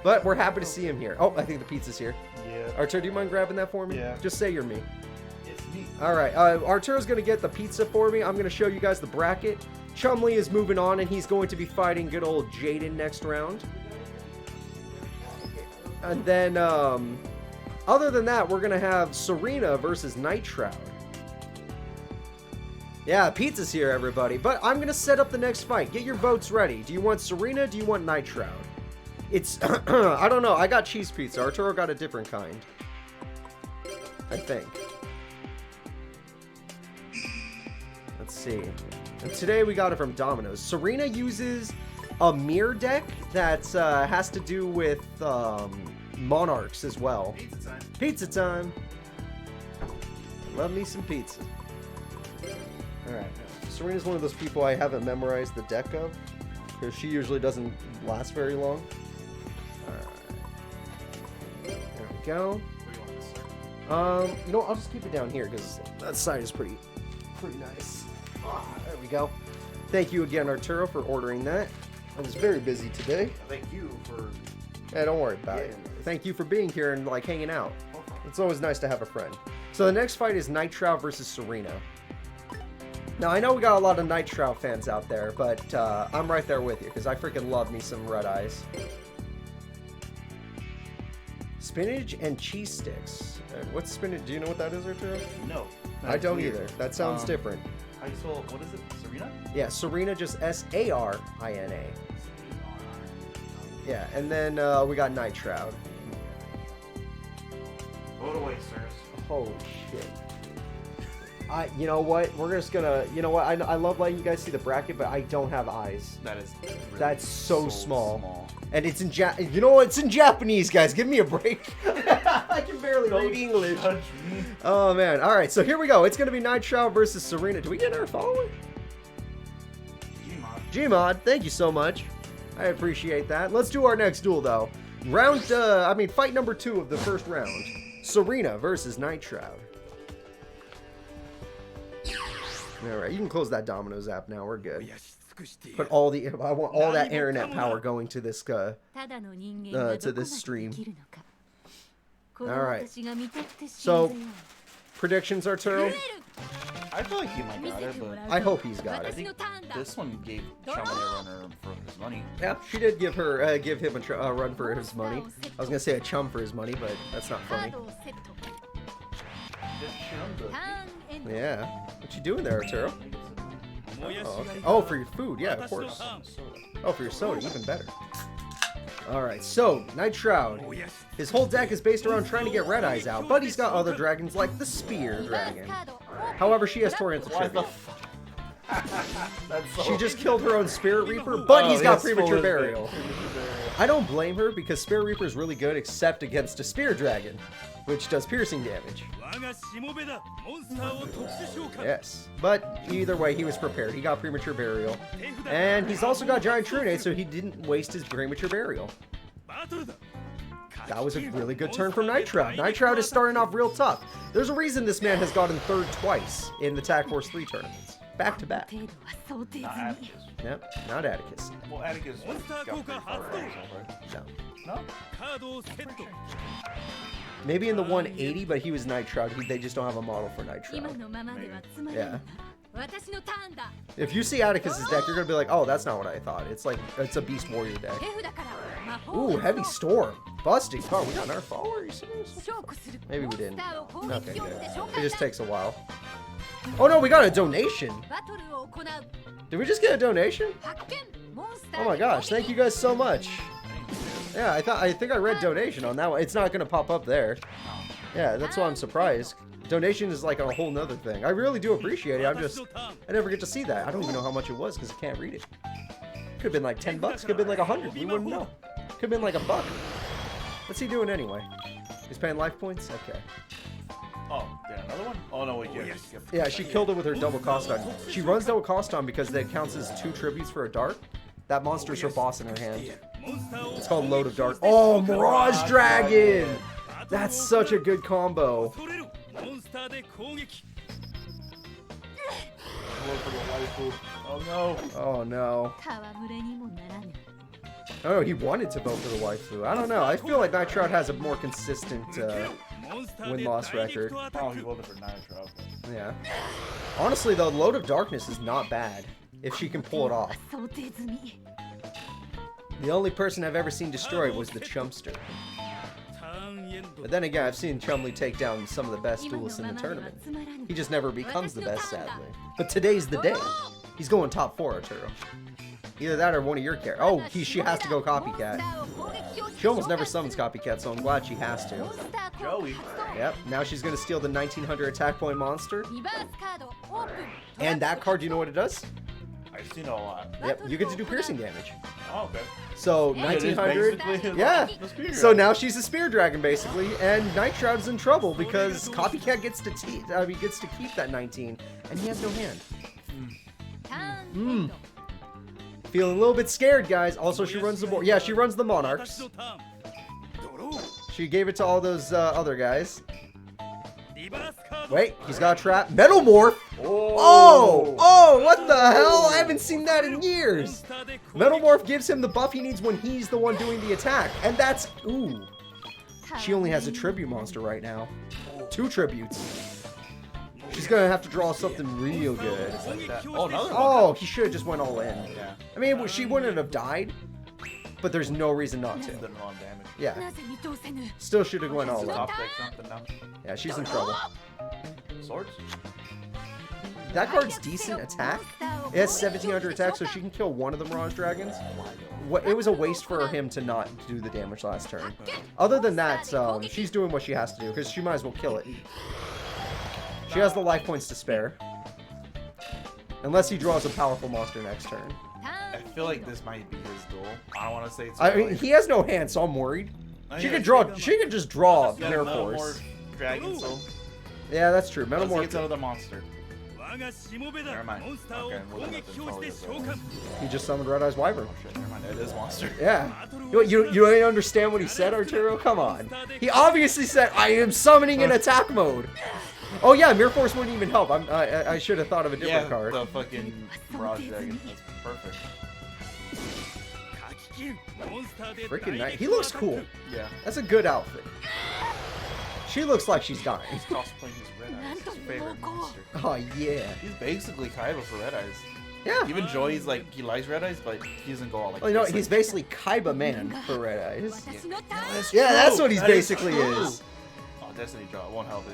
But we're happy to see him here. Oh, I think the pizza's here. Yeah. Artur, do you mind grabbing that for me? Yeah. Just say you're me. It's me. Alright, Artur's going to get the pizza for me. I'm going to show you guys the bracket. Chumley is moving on, and he's going to be fighting good old Jaden next round. And then, other than that, we're going to have Serena versus Night Shroud. Yeah, pizza's here, everybody. But I'm going to set up the next fight. Get your votes ready. Do you want Serena? Do you want Night Shroud? It's... I don't know. I got cheese pizza. Arturo got a different kind. I think. Let's see. And today we got it from Domino's. Serena uses a mirror deck that has to do with monarchs as well. Pizza time. Pizza time. Love me some pizza. Alright. Serena's one of those people I haven't memorized the deck of. because she usually doesn't last very long. Alright. There we go. Where do you want this, sir? You know, I'll just keep it down here because that side is pretty nice. There we go. Thank you again, Arturo, for ordering that. I was very busy today. Thank you for... Yeah, don't worry about it. Thank you for being here and like hanging out. It's always nice to have a friend. So the next fight is Night Shroud versus Serena. Now, I know we got a lot of Night Shroud fans out there, but I'm right there with you because I freaking love me some red eyes. Spinach and cheese sticks. What's spinach? Do you know what that is, Arturo? No. I don't either. That sounds different. How you spell, what is it? Serena? Yeah, Serena, just S-A-R-I-N-A. Yeah, and then we got Night Shroud. Hold away, sirs. Holy shit. You know what? We're just gonna, you know what? I love letting you guys see the bracket, but I don't have eyes. That is really That's so small. And it's in you know what? It's in Japanese, guys. Give me a break. I can barely read English. Oh, man. All right, so here we go. It's gonna be Night Shroud versus Serena. Do we get our follower? Gmod, thank you so much. I appreciate that. Let's do our next duel, though. Fight number 2 of the first round. Serena versus Night Shroud. Alright, you can close that Domino's app now. We're good. Put I want all that internet power going to this stream. Alright. So, predictions, Arturo? I feel like he might got it, but I hope he's got I it. think this one gave Chumley a runner for his money. Yeah, she did give him a run for his money. I was gonna say a chum for his money, but that's not funny. Yeah. What you doing there, Arturo? Oh, okay. Oh, for your food, yeah, of course. Oh, for your soda, even better. Alright, so, Night Shroud. His whole deck is based around trying to get Red Eyes out, but he's got other dragons like the Spear Dragon. However, she has Torrential Tribute. She just killed her own Spirit Reaper, but he's got Premature Burial. I don't blame her because Spirit Reaper is really good except against a Spear Dragon, which does piercing damage. Yes, but either way, he was prepared. He got Premature Burial, and he's also got Giant Trunade, so he didn't waste his Premature Burial. That was a really good turn from Night Shroud. Night Shroud is starting off real tough. There's a reason this man has gotten third twice in the Tag Force 3 tournaments. Back to back. Not Atticus. Nope, not Atticus. Well, Atticus got pretty far right? No. No? Maybe in the 180, but he was Night Shroud. They just don't have a model for Night Shroud. Yeah. If you see Atticus's deck, you're gonna be like, oh, that's not what I thought. It's like, it's a Beast Warrior deck. Ooh, Heavy Storm. Busting. Oh, we got another follower? Are you serious? Maybe we didn't. Okay, good. It just takes a while. Oh no, we got a donation. Did we just get a donation? Oh my gosh, thank you guys so much. Yeah, I think I read donation on that one. It's not gonna pop up there. Yeah, that's why I'm surprised. Donation is like a whole nother thing. I really do appreciate it. I never get to see that. I don't even know how much it was because I can't read it. Could have been like 10 bucks. Could have been like 100. We wouldn't know. Could have been like $1. What's he doing anyway? He's paying life points? Okay. Oh, yeah, another one? Oh, no, wait, yeah, she killed it with her double cost on. She runs double cost on because that counts as 2 tributes for a dart. That monster's her boss in her hand. It's called Load of Dart. Oh, Mirage Dragon! That's such a good combo. Oh no. Oh no. Oh, he wanted to vote for the waifu. I don't know. I feel like Night Shroud has a more consistent win-loss record. Oh, he voted for Night Shroud. Yeah. Honestly, though, Load of Darkness is not bad if she can pull it off. The only person I've ever seen destroyed was the Chumster. But then again, I've seen Chumley take down some of the best duelists in the tournament. He just never becomes the best, sadly. But today's the day. He's going top 4, Arturo. Either that or one of your characters. Oh, she has to go Copycat. She almost never summons Copycat, so I'm glad she has to. Joey. Yep, now she's going to steal the 1900 attack point monster. And that card, do you know what it does? I've seen it a lot. Yep, you get to do piercing damage. Oh, okay. So, 1900, yeah. So now she's a Spear Dragon, basically, and Night Shroud's in trouble because Copycat gets to keep that 19, and he has no hand. Feeling a little bit scared, guys. Also, she runs the board. Yeah, she runs the Monarchs. She gave it to all those other guys. Wait, he's got a trap. Metal Morph! Oh, what the hell? I haven't seen that in years. Metal Morph gives him the buff he needs when he's the one doing the attack. And that's... Ooh. She only has a tribute monster right now. 2 tributes. She's gonna have to draw something real good. Oh, another one. Oh, he should have just went all in. Yeah. I mean, she wouldn't have died, but there's no reason not to. Done a lot of damage. Yeah. Still should have went all in. Top deck something now. Yeah, she's in trouble. Swords? That card's decent attack. It has 1700 attack, so she can kill one of the Mirage Dragons. It was a waste for him to not do the damage last turn. Other than that, she's doing what she has to do, because she might as well kill it. She has the life points to spare. Unless he draws a powerful monster next turn. I feel like this might be his duel. I don't want to say it's. I mean, he has no hand, so I'm worried. She could draw. She could just draw Mirror Force. Dragon Soul. Yeah, that's true. Metal Morph. It's another monster. Never mind. Okay, He just summoned Red Eyes Wyvern. Oh shit, never mind. It is monster. Yeah. You don't understand what he said, Arturo? Come on. He obviously said, "I am summoning in attack mode." Oh yeah, Mirror Force wouldn't even help. I should have thought of a different card. The fucking Mirage Dragon. That's perfect. Freaking nice. He looks cool. Yeah. That's a good outfit. She looks like she's dying. He's cosplaying his Red Eyes. His favorite monster. Oh yeah. He's basically Kaiba for Red Eyes. Yeah. Even Joey's like, he likes Red Eyes, but he doesn't go all like. Well, you know, this. he's basically Kaiba Man for Red Eyes. Yeah, That's what he's basically is. Oh, Destiny draw. It won't help.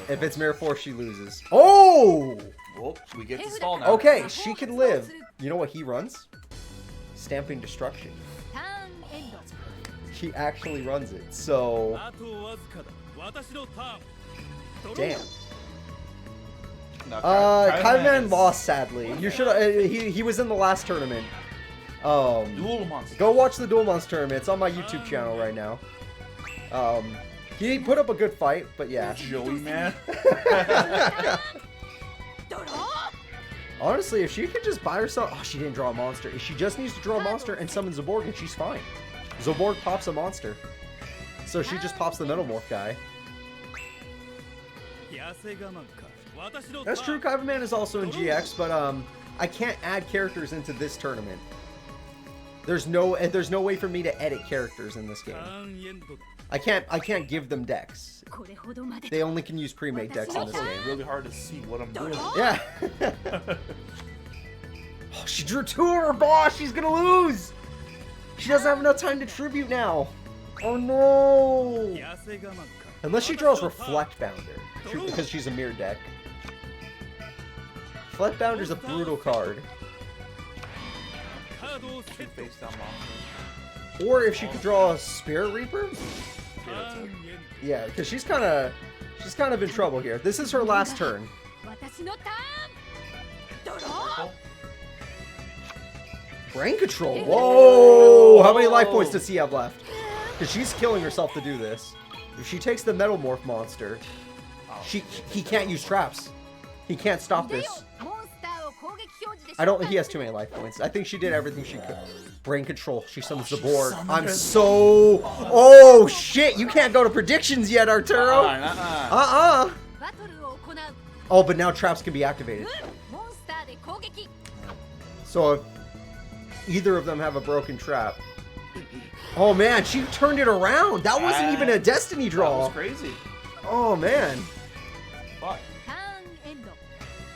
If it's Mirror Force, she loses. Oh! Well, we get to stall now. Okay, she can live. You know what he runs? Stamping Destruction. He actually runs it, so... Damn. No, Kaiba Man lost, sadly. You should. He was in the last tournament. Duel Monster. Go watch the Duel Monster tournament. It's on my YouTube channel right now. He put up a good fight, but yeah. Joey Man. Honestly, if she could just buy herself... Oh, she didn't draw a monster. She just needs to draw a monster and summon Zaborg, and she's fine. Zaborg pops a monster. So she just pops the Metal Morph guy. That's true, Kaiba Man is also in GX, but I can't add characters into this tournament. There's no way for me to edit characters in this game. I can't give them decks. They only can use pre-made decks in this game. It's really hard to see what I'm doing. Yeah. Oh, she drew 2 of her boss. She's gonna lose. She doesn't have enough time to tribute now. Oh no. Unless she draws Reflect Bounder, because she's a mirror deck. Reflect Bounder's a brutal card. Face down monster. Or if she could draw a Spirit Reaper. Yeah, because she's kind of in trouble here. This is her last turn. Brain Control. Whoa! How many life points does he have left? Because she's killing herself to do this. If she takes the Metal Morph monster, he can't use traps. He can't stop this. I don't think he has too many life points. I think she did everything she could. Brain Control. She summons the board. I'm so... Oh, shit. You can't go to predictions yet, Arturo. Oh, but now traps can be activated. So if either of them have a broken trap... Oh, man. She turned it around. That wasn't even a Destiny draw. That was crazy. Oh, man. Fuck.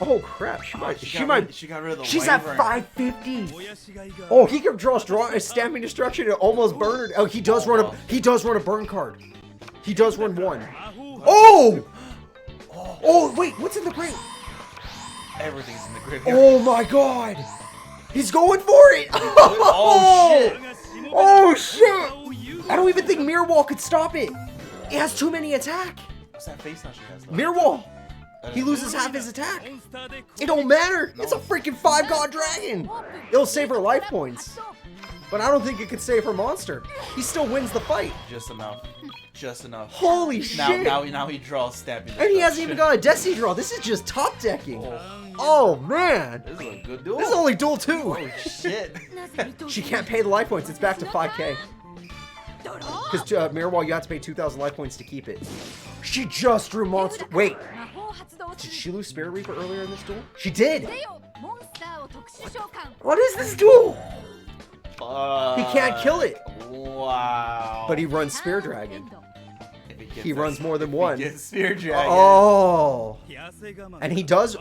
Oh crap! She might. She got rid of the. She's at 550. Oh, he can draw Stamping Destruction and almost burn her. Oh, he does run a burn card. He does run one. Oh! Oh wait, what's in the grave? Everything's in the graveyard. Oh my god! He's going for it! Oh shit! Oh shit! I don't even think Mirror Wall could stop it. It has too many attack. What's that face now she has? Mirror Wall. He loses half his attack. It don't matter. It's a freaking 5-god dragon. It'll save her life points. But I don't think it could save her monster. He still wins the fight. Just enough. Just enough. Holy shit. Now he draws stabbing. And he hasn't even got a Destiny draw. This is just top decking. Oh, man. This is a good duel. This is only duel 2. Oh, shit. She can't pay the life points. It's back to 5k. Because Mirror Wall, you have to pay 2,000 life points to keep it. She just drew monster. Wait. Did she lose Spirit Reaper earlier in this duel? She did. What is this duel? He can't kill it. Wow. But he runs Spear Dragon. He runs more than one. Spear Dragon. Oh. And he does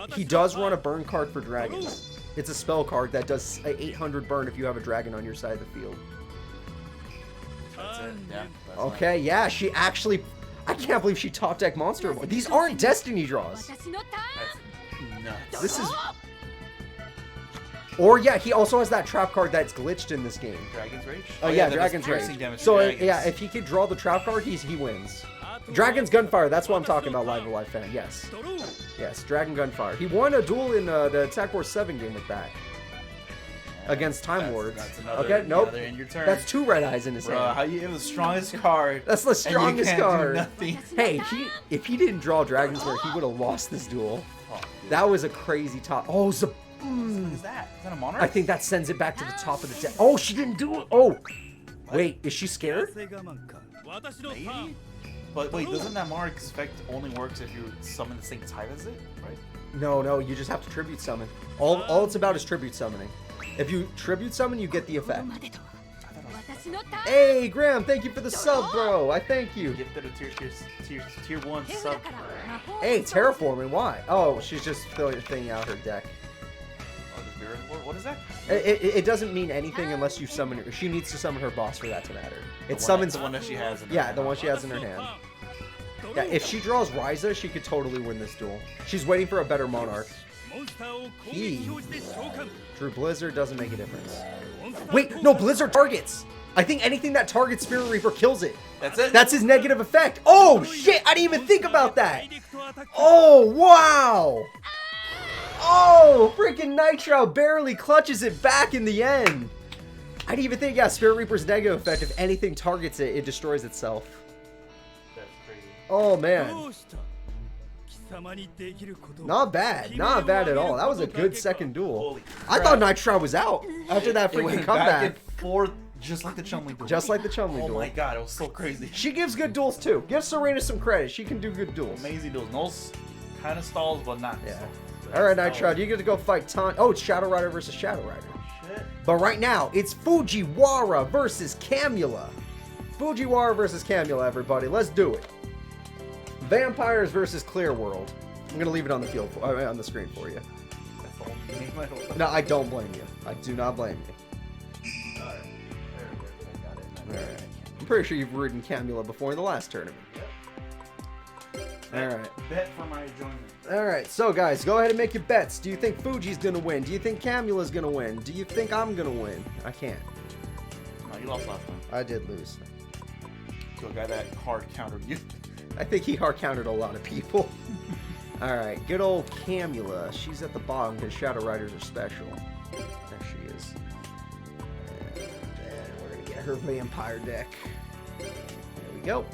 run a burn card for dragons. It's a spell card that does 800 burn if you have a dragon on your side of the field. That's it. Yeah. Okay, yeah, she actually... I can't believe she top deck monster. These aren't Destiny draws. That's nuts. This is... Or yeah, he also has that trap card that's glitched in this game. Dragon's Rage? Oh yeah, Dragon's Rage. So yeah, if he could draw the trap card, he wins. Dragon's Gunfire, that's what I'm talking about, Live Alive fan. Yes. Yes, Dragon Gunfire. He won a duel in the Attack Wars 7 game with that. Against Time Lords. Okay, nope. In your turn. That's 2 red eyes in his hand. How you have the strongest card? That's the strongest and you can't card. Do nothing. Hey, if he didn't draw Dragon's Rage, he would have lost this duel. Oh, that was a crazy top. Oh, What is that? Is that a monarch? I think that sends it back to the top of the deck. Oh, she didn't do it. Oh, wait, is she scared? Maybe? But wait, doesn't that monarch effect only works if you summon the same type as it, right? No, you just have to tribute summon. All it's about is tribute summoning. If you tribute summon, you get the effect. Hey, Graham, thank you for the sub, bro. I thank you. Gifted a tier 1 sub. Hey, terraforming, why? Oh, she's just filling out her deck. What is that? It doesn't mean anything unless you summon her. She needs to summon her boss for that to matter. It summons the one that she has in her hand. The one she has in her hand. Yeah, if she draws Ryza, she could totally win this duel. She's waiting for a better monarch. He drew Blizzard, doesn't make a difference. Wait, no, Blizzard targets. I think anything that targets Spirit Reaper kills it. That's it? That's his negative effect. Oh, shit, I didn't even think about that. Oh, wow. Oh, freaking Nitro barely clutches it back in the end. I didn't even think, yeah, Spirit Reaper's negative effect, if anything targets it, it destroys itself. That's crazy. Oh, man. Not bad. Not bad at all. That was a good second duel. I thought Nitro was out after that freaking comeback. Back and forth, just like the Chumley duel. Just like the Chumley duel. Oh my god, it was so crazy. She gives good duels too. Give Serena some credit. She can do good duels. Amazing duels. No kind of stalls, but not. Yeah. Alright, Nitro, you get to go fight Oh, it's Shadow Rider versus Shadow Rider. Shit. But right now, it's Fujiwara versus Camula. Fujiwara versus Camula, everybody. Let's do it. Vampires versus Clear World. I'm gonna leave it on the field, on the screen for you. That's the only game I don't. No, I don't blame you. I do not blame you. Alright. There we go. I got it. Alright. I'm pretty sure you've ridden Camula before in the last tournament. Alright. Bet for my enjoyment. Alright, so guys, go ahead and make your bets. Do you think Fuji's gonna win? Do you think Camula's gonna win? Do you think I'm gonna win? I can't. No, you lost last time. I did lose. To a guy that hard countered you. I think he hard countered a lot of people. Alright, good old Camula. She's at the bottom because Shadow Riders are special. There she is. And we're going to get her vampire deck. There we go.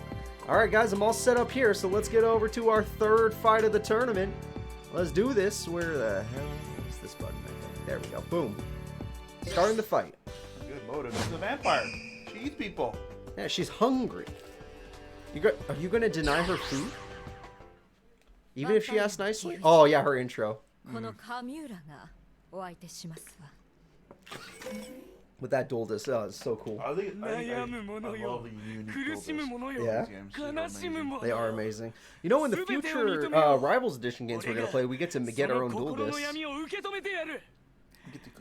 Alright guys, I'm all set up here, so let's get over to our third fight of the tournament. Let's do this. Where the hell is this button? There we go. Boom. Starting the fight. Good motive. She's a vampire. She eats people. Yeah, she's hungry. Are you going to deny her food? Even if she asks nicely? Oh, yeah, her intro. With that dual disc, oh, it's so cool. I love the unique dual discs. Yeah. They are amazing. You know, in the future Rivals Edition games we're going to play, we get to get our own dual discs.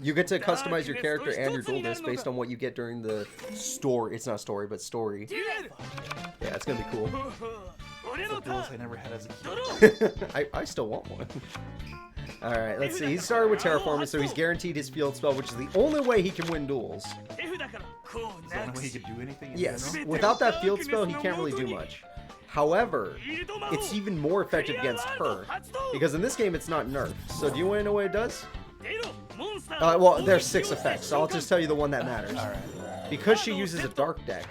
You get to customize your character and your dual disc based on what you get during the story. It's not story, but story. Yeah, it's going to be cool. The duels I never had as a kid. I still want one. Alright, let's see. He started with Terraforming, so he's guaranteed his field spell, which is the only way he can win duels. Is the only way he can do anything? Yes. Without that field spell, he can't really do much. However, it's even more effective against her. Because in this game, it's not nerfed. So do you want to know what it does? Well, there's 6 effects, so I'll just tell you the one that matters. Alright. because she uses a dark deck,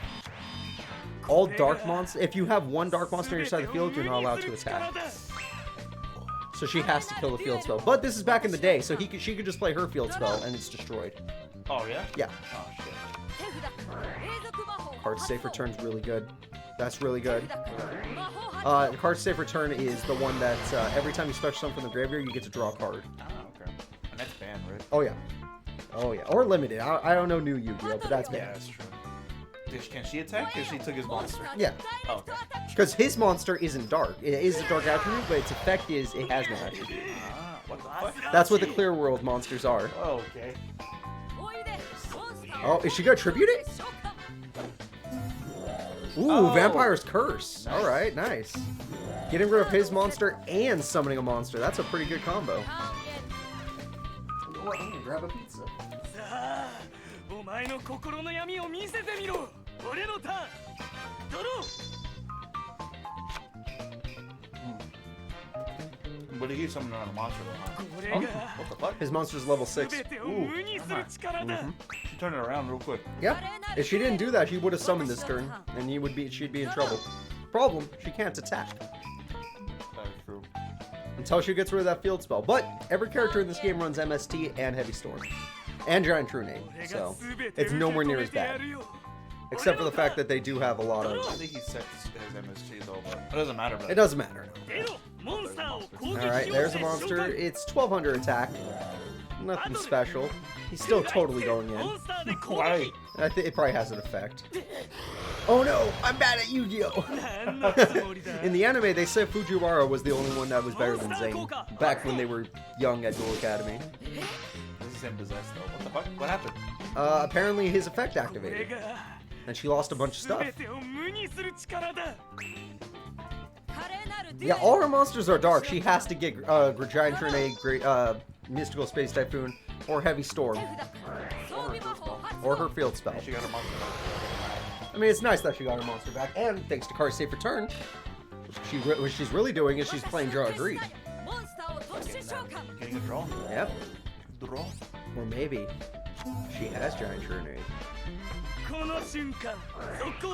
all dark monsters, if you have one dark monster on your side of the field, you're not allowed to attack. So she has to kill the field spell. But this is back in the day, so she could just play her field spell and it's destroyed. Oh, yeah? Yeah. Oh, shit. Card safe return's really good. That's really good. Card safe return is the one that every time you special summon from the graveyard, you get to draw a card. Oh, okay. And that's banned, right? Oh, yeah. Oh, yeah. Or limited. I don't know new Yu-Gi-Oh, but that's banned. Yeah, that's true. Can she attack? Because she took his monster. Yeah. Oh, okay. Because his monster isn't dark. It is a dark attribute, but its effect is it has no attribute. Ah, what the fuck? That's what the clear world monsters are. Oh, okay. Oh, is she gonna tribute it? Ooh, Oh. Vampire's Curse. Nice. Alright, nice. Getting rid of his monster and summoning a monster. That's a pretty good combo. What? I'm gonna grab a pizza. But he gave someone on a monster. Oh, What the fuck? his monster's level 6. Ooh, she turned it around real quick. Yep. If she didn't do that, he would have summoned this turn, and she'd be in trouble. Problem, she can't attack That is true. until she gets rid of that field spell. But every character in this game runs MST and Heavy Storm. And Giant Tourney, so it's nowhere near as bad. Except for the fact that they do have a lot I of... think he set his MSG though, but it doesn't matter. It doesn't matter. Alright, there's a monster. It's 1200 attack. Nothing special. He's still totally going in. Why? I think it probably has an effect. Oh no, I'm bad at Yu-Gi-Oh! In the anime, they said Fujiwara was the only one that was better than Zane. Back when they were young at Duel Academy. This is him possessed though. What the fuck? What happened? Apparently his effect activated. And she lost a bunch of stuff. Yeah, all her monsters are dark. She has to get Giant Tourney, Mystical Space Typhoon, or Heavy Storm. Or her field spell. She got her monster back. I mean, it's nice that she got her monster back. And thanks to Card Safe Return, what she's really doing is she's playing Draw Agreed. Getting a draw. Yep. Draw. Or maybe she has Giant Tourney.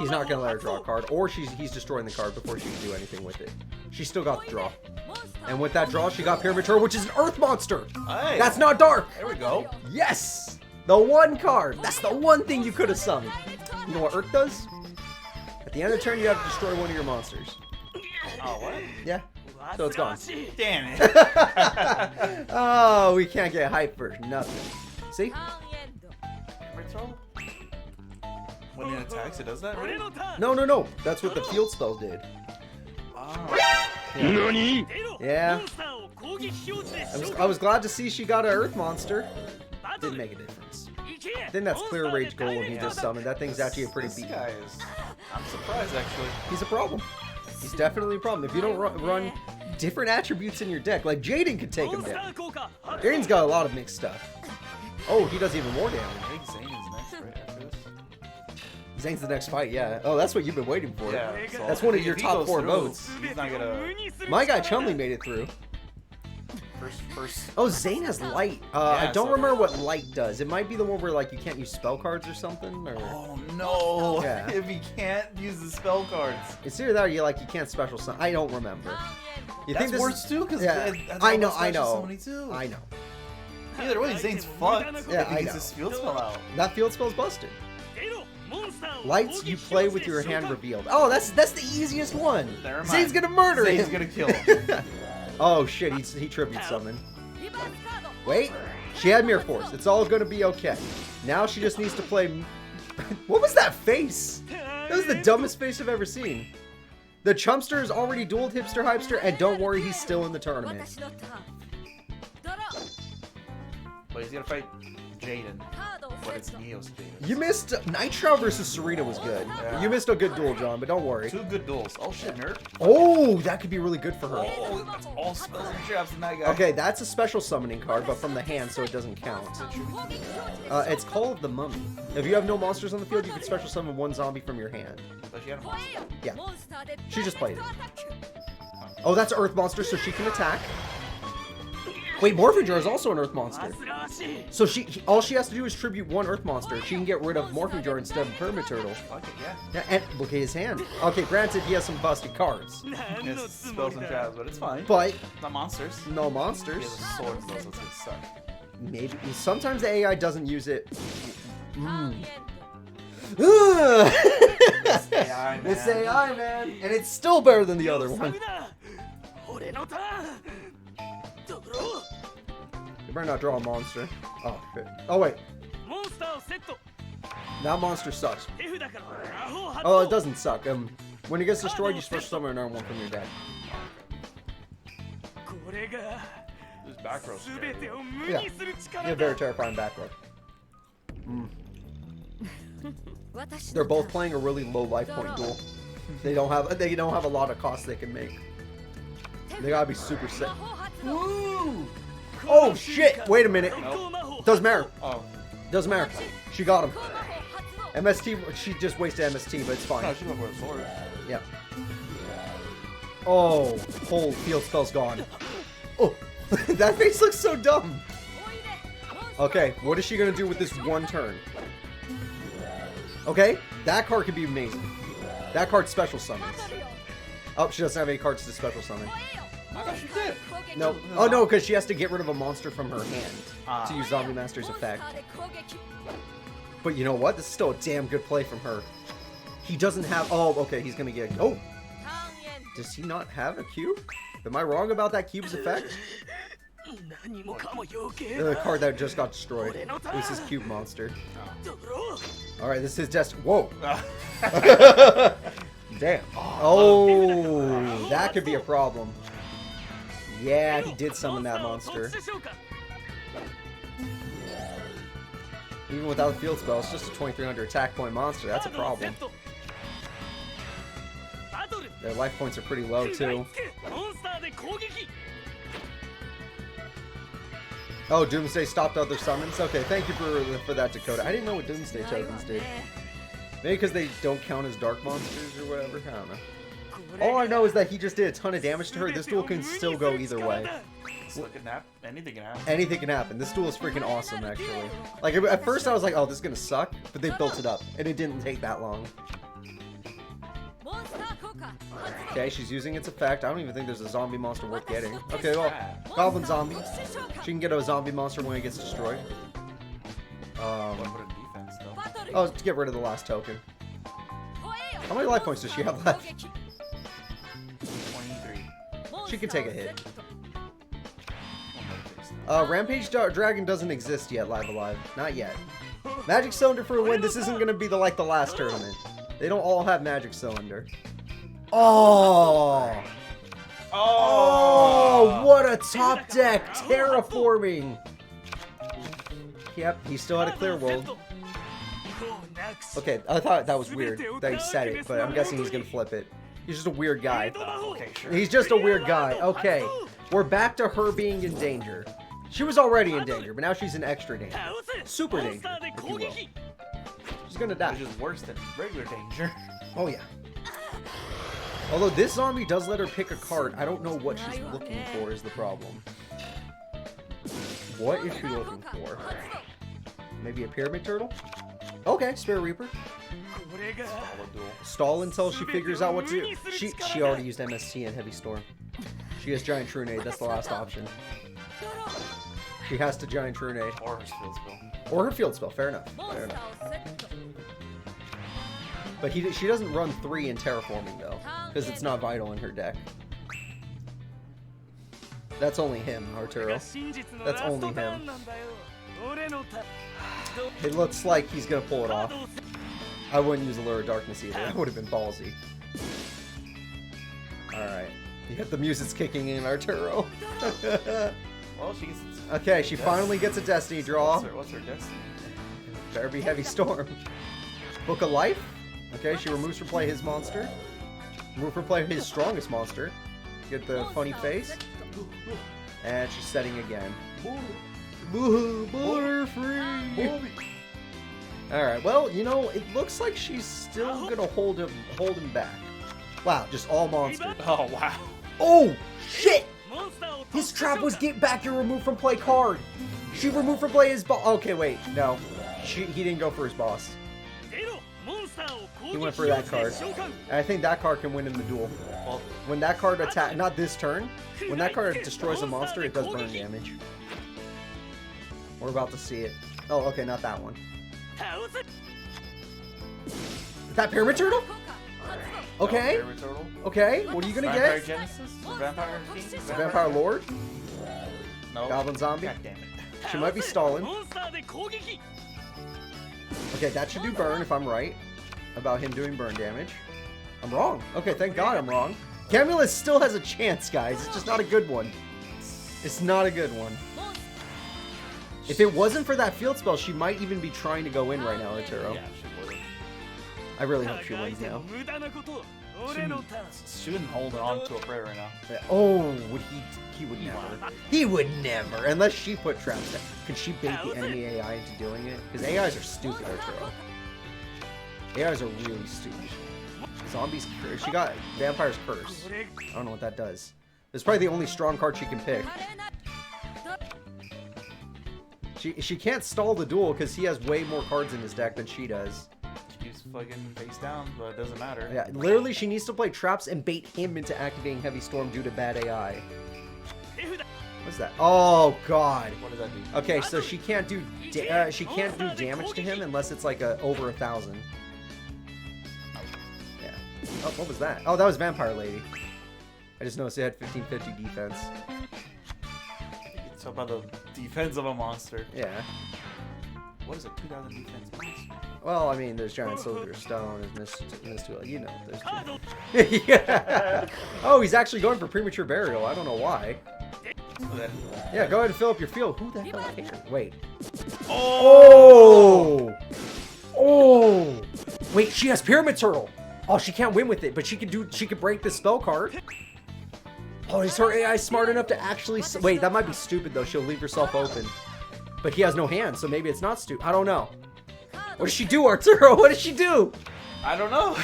He's not gonna let her draw a card, or he's destroying the card before she can do anything with it. She still got the draw. And with that draw, she got Pyramid Tour, which is an Earth monster! Hey. That's not dark! There we go. Yes! The one card! That's the one thing you could have summoned. You know what Earth does? At the end of the turn, you have to destroy one of your monsters. Oh, what? Yeah. So it's gone. Damn it. Oh, we can't get hype for nothing. See? When it attacks, it does that, right? No. That's what the field spell did. Oh. Yeah. I was glad to see she got an Earth monster. Didn't make a difference. Then that's Clear Rage Golem he just summoned. That thing's actually a pretty This beat. guy is... I'm surprised, actually. He's a problem. He's definitely a problem. If you don't run different attributes in your deck, like Jaden could take him down. Jaden's got a lot of mixed stuff. Oh, he does even more damage. I think Zane is next, right after this. Zane's the next fight, yeah. Oh, that's what you've been waiting for. Yeah. So That's one of your if he top goes 4 through, votes. He's not gonna... My guy Chumley made it through. First. Oh, Zane has light. I Yeah, don't so- remember what light does. It might be the one where like you can't use spell cards or something. Or Oh no! Yeah. If he can't use the spell cards. it's either that or you can't special summon. I don't remember. You That's think this worse too, because Yeah. I know. I know. Either way, Zane's fucked. Yeah, if he I gets know. his field spell out. That field spell's busted. Lights you play with your hand revealed. Oh, that's the easiest one. Never mind. Zane's gonna murder Zane's him. gonna kill him. Oh shit, he tribute summon. Wait, she had Mirror Force. It's all gonna be okay. Now she just needs to play. What was that face? That was the dumbest face I've ever seen. The Chumpster has already dueled Hipster Hypester, and don't worry, he's still in the tournament. But he's gonna fight Jaden. But it's Neo's Jaden. You missed Nitro versus Serena was good. Yeah. You missed a good duel, John, but don't worry. 2 good duels. Oh shit, nerd. Oh, that could be really good for her. Oh, that's all spells and traps in that guy. Okay, that's a special summoning card, but from the hand, so it doesn't count. It's called the Mummy. If you have no monsters on the field, you can special summon 1 zombie from your hand. But she had a monster. Yeah. She just played it. Oh, that's an Earth monster, so she can attack. Wait, Morphin Jar is also an Earth monster. So all she has to do is tribute one Earth monster. She can get rid of Morphin Jar instead of Perma Turtle. Okay, yeah. Yeah, and look at his hand. Okay, granted, he has some busted cards. Yes, spells and jabs, but it's fine. But not monsters. no monsters. He has a sword, though, so it's gonna suck. Maybe. Sometimes the AI doesn't use it. This AI, man. This AI, man. And it's still better than the other one. You better not draw a monster. Oh, shit. Oh, wait. That monster sucks. Oh, it doesn't suck. When it gets destroyed, you special summon another one from your deck. This back row's scary. Yeah. You have very terrifying back row. They're both playing a really low life point duel. They don't have a lot of costs they can make. They gotta be super sick. Woo! Oh shit! Wait a minute. Nope. Doesn't matter. Oh. Doesn't matter. She got him. MST. She just wasted MST, but it's fine. No, she went for a sword. Yeah. Oh, whole field spell's gone. Oh, that face looks so dumb. Okay, what is she gonna do with this one turn? Okay, that card could be amazing. That card special summons. Oh, she doesn't have any cards to special summon. I thought she did. No. Oh no, because she has to get rid of a monster from her hand to use Zombie Master's effect. But you know what? This is still a damn good play from her. He doesn't have... Oh, okay, he's gonna get... Oh! Does he not have a cube? Am I wrong about that cube's effect? The card that just got destroyed. It was his cube monster. Alright, this is just... Whoa! Damn. Oh, that could be a problem. Yeah, he did summon that monster. Even without the field spell, it's just a 2300 attack point monster. That's a problem. Their life points are pretty low, too. Oh, Doomsday stopped other summons? Okay, thank you for that, Dakota. I didn't know what Doomsday tokens did. Maybe because they don't count as dark monsters or whatever? I don't know. All I know is that he just did a ton of damage to her. This duel can still go either way. Anything can happen. Anything can happen. This duel is freaking awesome, actually. Like, at first I was like, oh, this is gonna suck. But they built it up. And it didn't take that long. Okay, she's using its effect. I don't even think there's a zombie monster worth getting. Okay, well, Goblin Zombie. She can get a zombie monster when it gets destroyed. Oh, to get rid of the last token. How many life points does she have left? 23. She can take a hit. Rampage Dragon doesn't exist yet, Live Alive. Not yet. Magic Cylinder for a win. This isn't going to be the last tournament. They don't all have Magic Cylinder. Oh! Oh! What a top deck! Terraforming! Yep, he still had a clear world. Okay, I thought that was weird that he said it, but I'm guessing he's gonna flip it. He's just a weird guy. Okay, sure. He's just a weird guy. Okay, we're back to her being in danger. She was already in danger, but now she's in extra danger. Super danger, if you will. She's gonna die. Which is worse than regular danger. Oh yeah. Although this zombie does let her pick a card, I don't know what she's looking for is the problem. What is she looking for? Maybe a Pyramid Turtle? Okay, Spirit Reaper. Stall until she figures out what to do. She already used MST and Heavy Storm. She has Giant Trunade, that's the last option. She has to Giant Trunade. Or her field spell. Or her field spell, fair enough. Fair enough. But she doesn't run 3 in Terraforming though, because it's not vital in her deck. That's only him, Arturo. That's only him. It looks like he's gonna pull it off. I wouldn't use Allure of Darkness either. That would have been ballsy. Alright. You got the music's kicking in, Arturo. Well, she gets... Okay, she finally gets a Destiny draw. What's her Destiny? Better be Heavy Storm. Book of Life. Okay, she removes from play his monster. Remove from play his strongest monster. Get the funny face. And she's setting again. Boo! Butterfree! Alright, well, you know, it looks like she's still gonna hold him back. Wow, just all monsters. Oh, wow. Oh, shit! His trap was get back your removed from play card. She removed from play his boss. Okay, wait, no. He didn't go for his boss. He went for that card. And I think that card can win in the duel. Well, When that card attack, not this turn, when that card destroys a monster, it does burn damage. We're about to see it. Oh, okay, not that one. Is that Pyramid Turtle? Okay. Pyramid Turtle. Okay, what are you gonna Vampire get? Genesis? Or Vampire King? Vampire Lord? No. Goblin Zombie? God damn it. She might be stalling. Okay, that should do burn if I'm right about him doing burn damage. I'm wrong. Okay, thank God I'm wrong. Camula still has a chance, guys. It's just not a good one. It's not a good one. If it wasn't for that field spell, she might even be trying to go in right now, Arturo. Yeah, she would. I really hope she wins now. She wouldn't hold on to a prayer right now. Oh, would he would never. He would never, unless she put traps down. Could she bait the enemy AI into doing it? Because AIs are stupid, Arturo. AIs are really stupid. Zombies curse. She got Vampire's Curse. I don't know what that does. It's probably the only strong card she can pick. She can't stall the duel because he has way more cards in his deck than she does. She's fucking face down, but it doesn't matter. Yeah, literally she needs to play traps and bait him into activating Heavy Storm due to bad AI. What's that? Oh God. What does that do? Okay, so she can't do damage to him unless it's like over 1,000. Yeah. Oh, what was that? Oh, that was Vampire Lady. I just noticed it had 1550 defense. It's about the defense of a monster. Yeah. What is it? 2,000 defense monster? Well, I mean, there's Giant Soldier of Stone, there's Mist, you know, there's two. Yeah. Oh, he's actually going for premature burial. I don't know why. Yeah, go ahead and fill up your field. Who the hell cares? Wait. Oh! Oh! Wait, she has Pyramid Turtle. Oh, she can't win with it, but she could break the spell card. Oh, is her AI smart enough to actually... Wait, that might be stupid, though. She'll leave herself open. But he has no hands, so maybe it's not stupid. I don't know. What does she do, Arturo? What does she do? I don't know.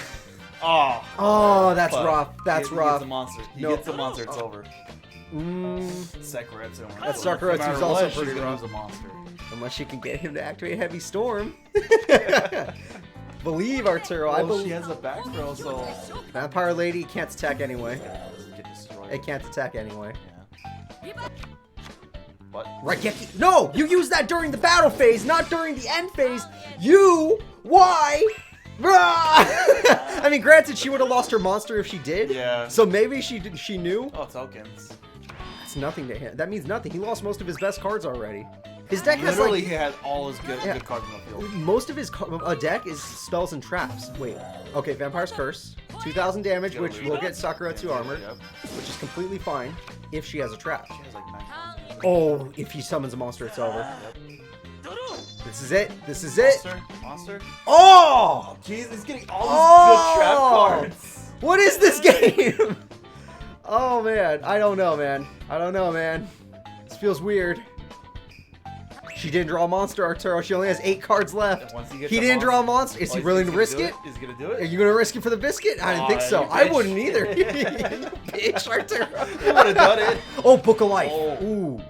Oh. Oh, that's rough. That's rough. He gets a monster. He No. gets a monster. It's over. That That's Sakaretsu's also pretty rough. rough. A monster. Unless she can get him to activate Heavy Storm. Believe, Arturo. I Well, believe. she has a back throw, so... Vampire Lady can't attack anyway. Get destroyed. It can't attack anyway. Yeah. What? Right, Gekko. No! You use that during the battle phase, not during the end phase. Why? I mean, granted, she would have lost her monster if she did. Yeah. So maybe she knew. Oh, tokens. That's nothing to him. That means nothing. He lost most of his best cards already. His deck has Literally, like... he had all his good cards in the field. Most of his deck is spells and traps. Wait. Okay, Vampire's Curse. 2,000 damage, which will get Sakaretsu armor. Yep. Which is completely fine if she has a trap. She has like 9 cards. Oh, if he summons a monster, it's over. Yep. This is it. This is it. Monster? Oh! Jeez, he's getting all these good trap cards. What is this game? Oh, man. I don't know, man. I don't know, man. This feels weird. She didn't draw a monster, Arturo. She only has 8 cards left. He didn't draw a monster. Is he willing to risk it? Is he gonna do it? Are you gonna risk it for the biscuit? I didn't think so. I wouldn't either. You bitch, Arturo. He would have done it. Oh, Book of Life. Oh. Ooh.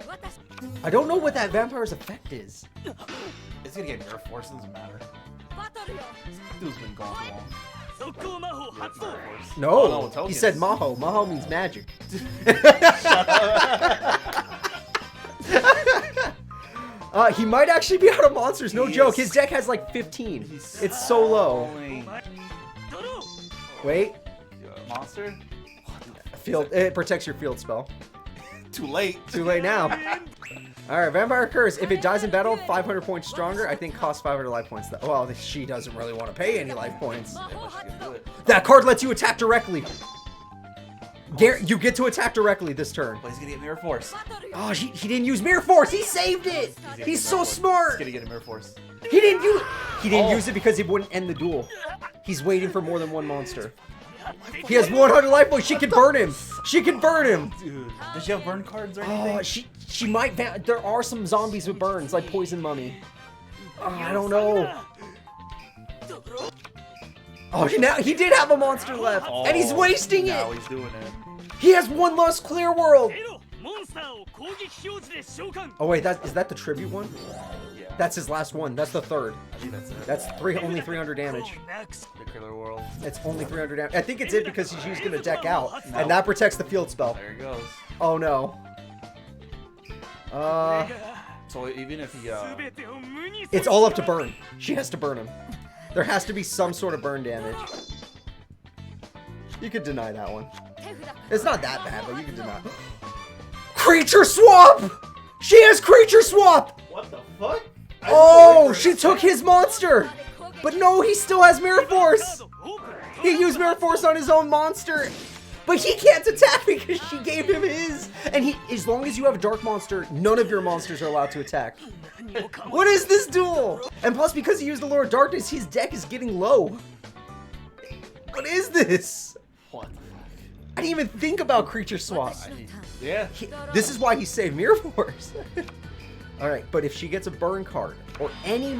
I don't know what that vampire's effect is. It's gonna get nerf force. Doesn't matter. Dude's been gone too long. No, Oh, no, he tokens. said Maho. Maho means magic. He might actually be out of monsters. No joke. His deck has like 15. It's so low. Wait. Monster? Field. It protects your field spell. Too late. Too late now. Alright, Vampire Curse. If it dies in battle, 500 points stronger. I think costs 500 life points. Well, she doesn't really want to pay any life points. That card lets you attack directly. You get to attack directly this turn. But he's gonna get mirror force. Oh, he didn't use Mirror Force. He saved it. He's so smart. He's gonna get a mirror force. He didn't use it because he wouldn't end the duel. He's waiting for more than one monster. He has 100 life points. She can burn him. She can burn him. Dude, does she have burn cards or anything? Oh, she might. There are some zombies with burns, like Poison Mummy. I don't know. Oh, now he did have a monster left, and he's wasting it. Now he's doing it. He has one less clear world. Oh wait, is that the tribute one? Yeah. That's his last one. That's the third. I think that's it. That's only 300 damage. The Killer World. It's only 300 damage. I think it's it because he's using a deck out, and that protects the field spell. There he goes. Oh no. So even if he It's all up to burn. She has to burn him. There has to be some sort of burn damage. You could deny that one. It's not that bad, but you can deny. Creature swap! She has creature swap! What the fuck? Oh, she took his monster! But no, he still has Mirror Force! He used Mirror Force on his own monster! But he can't attack because she gave him his! And as long as you have a dark monster, none of your monsters are allowed to attack. What is this duel? And plus, because he used the Lure of Darkness, his deck is getting low. What is this? What the fuck? I didn't even think about creature swap. Yeah. This is why he saved Mirror Force. Alright, but if she gets a burn card, or any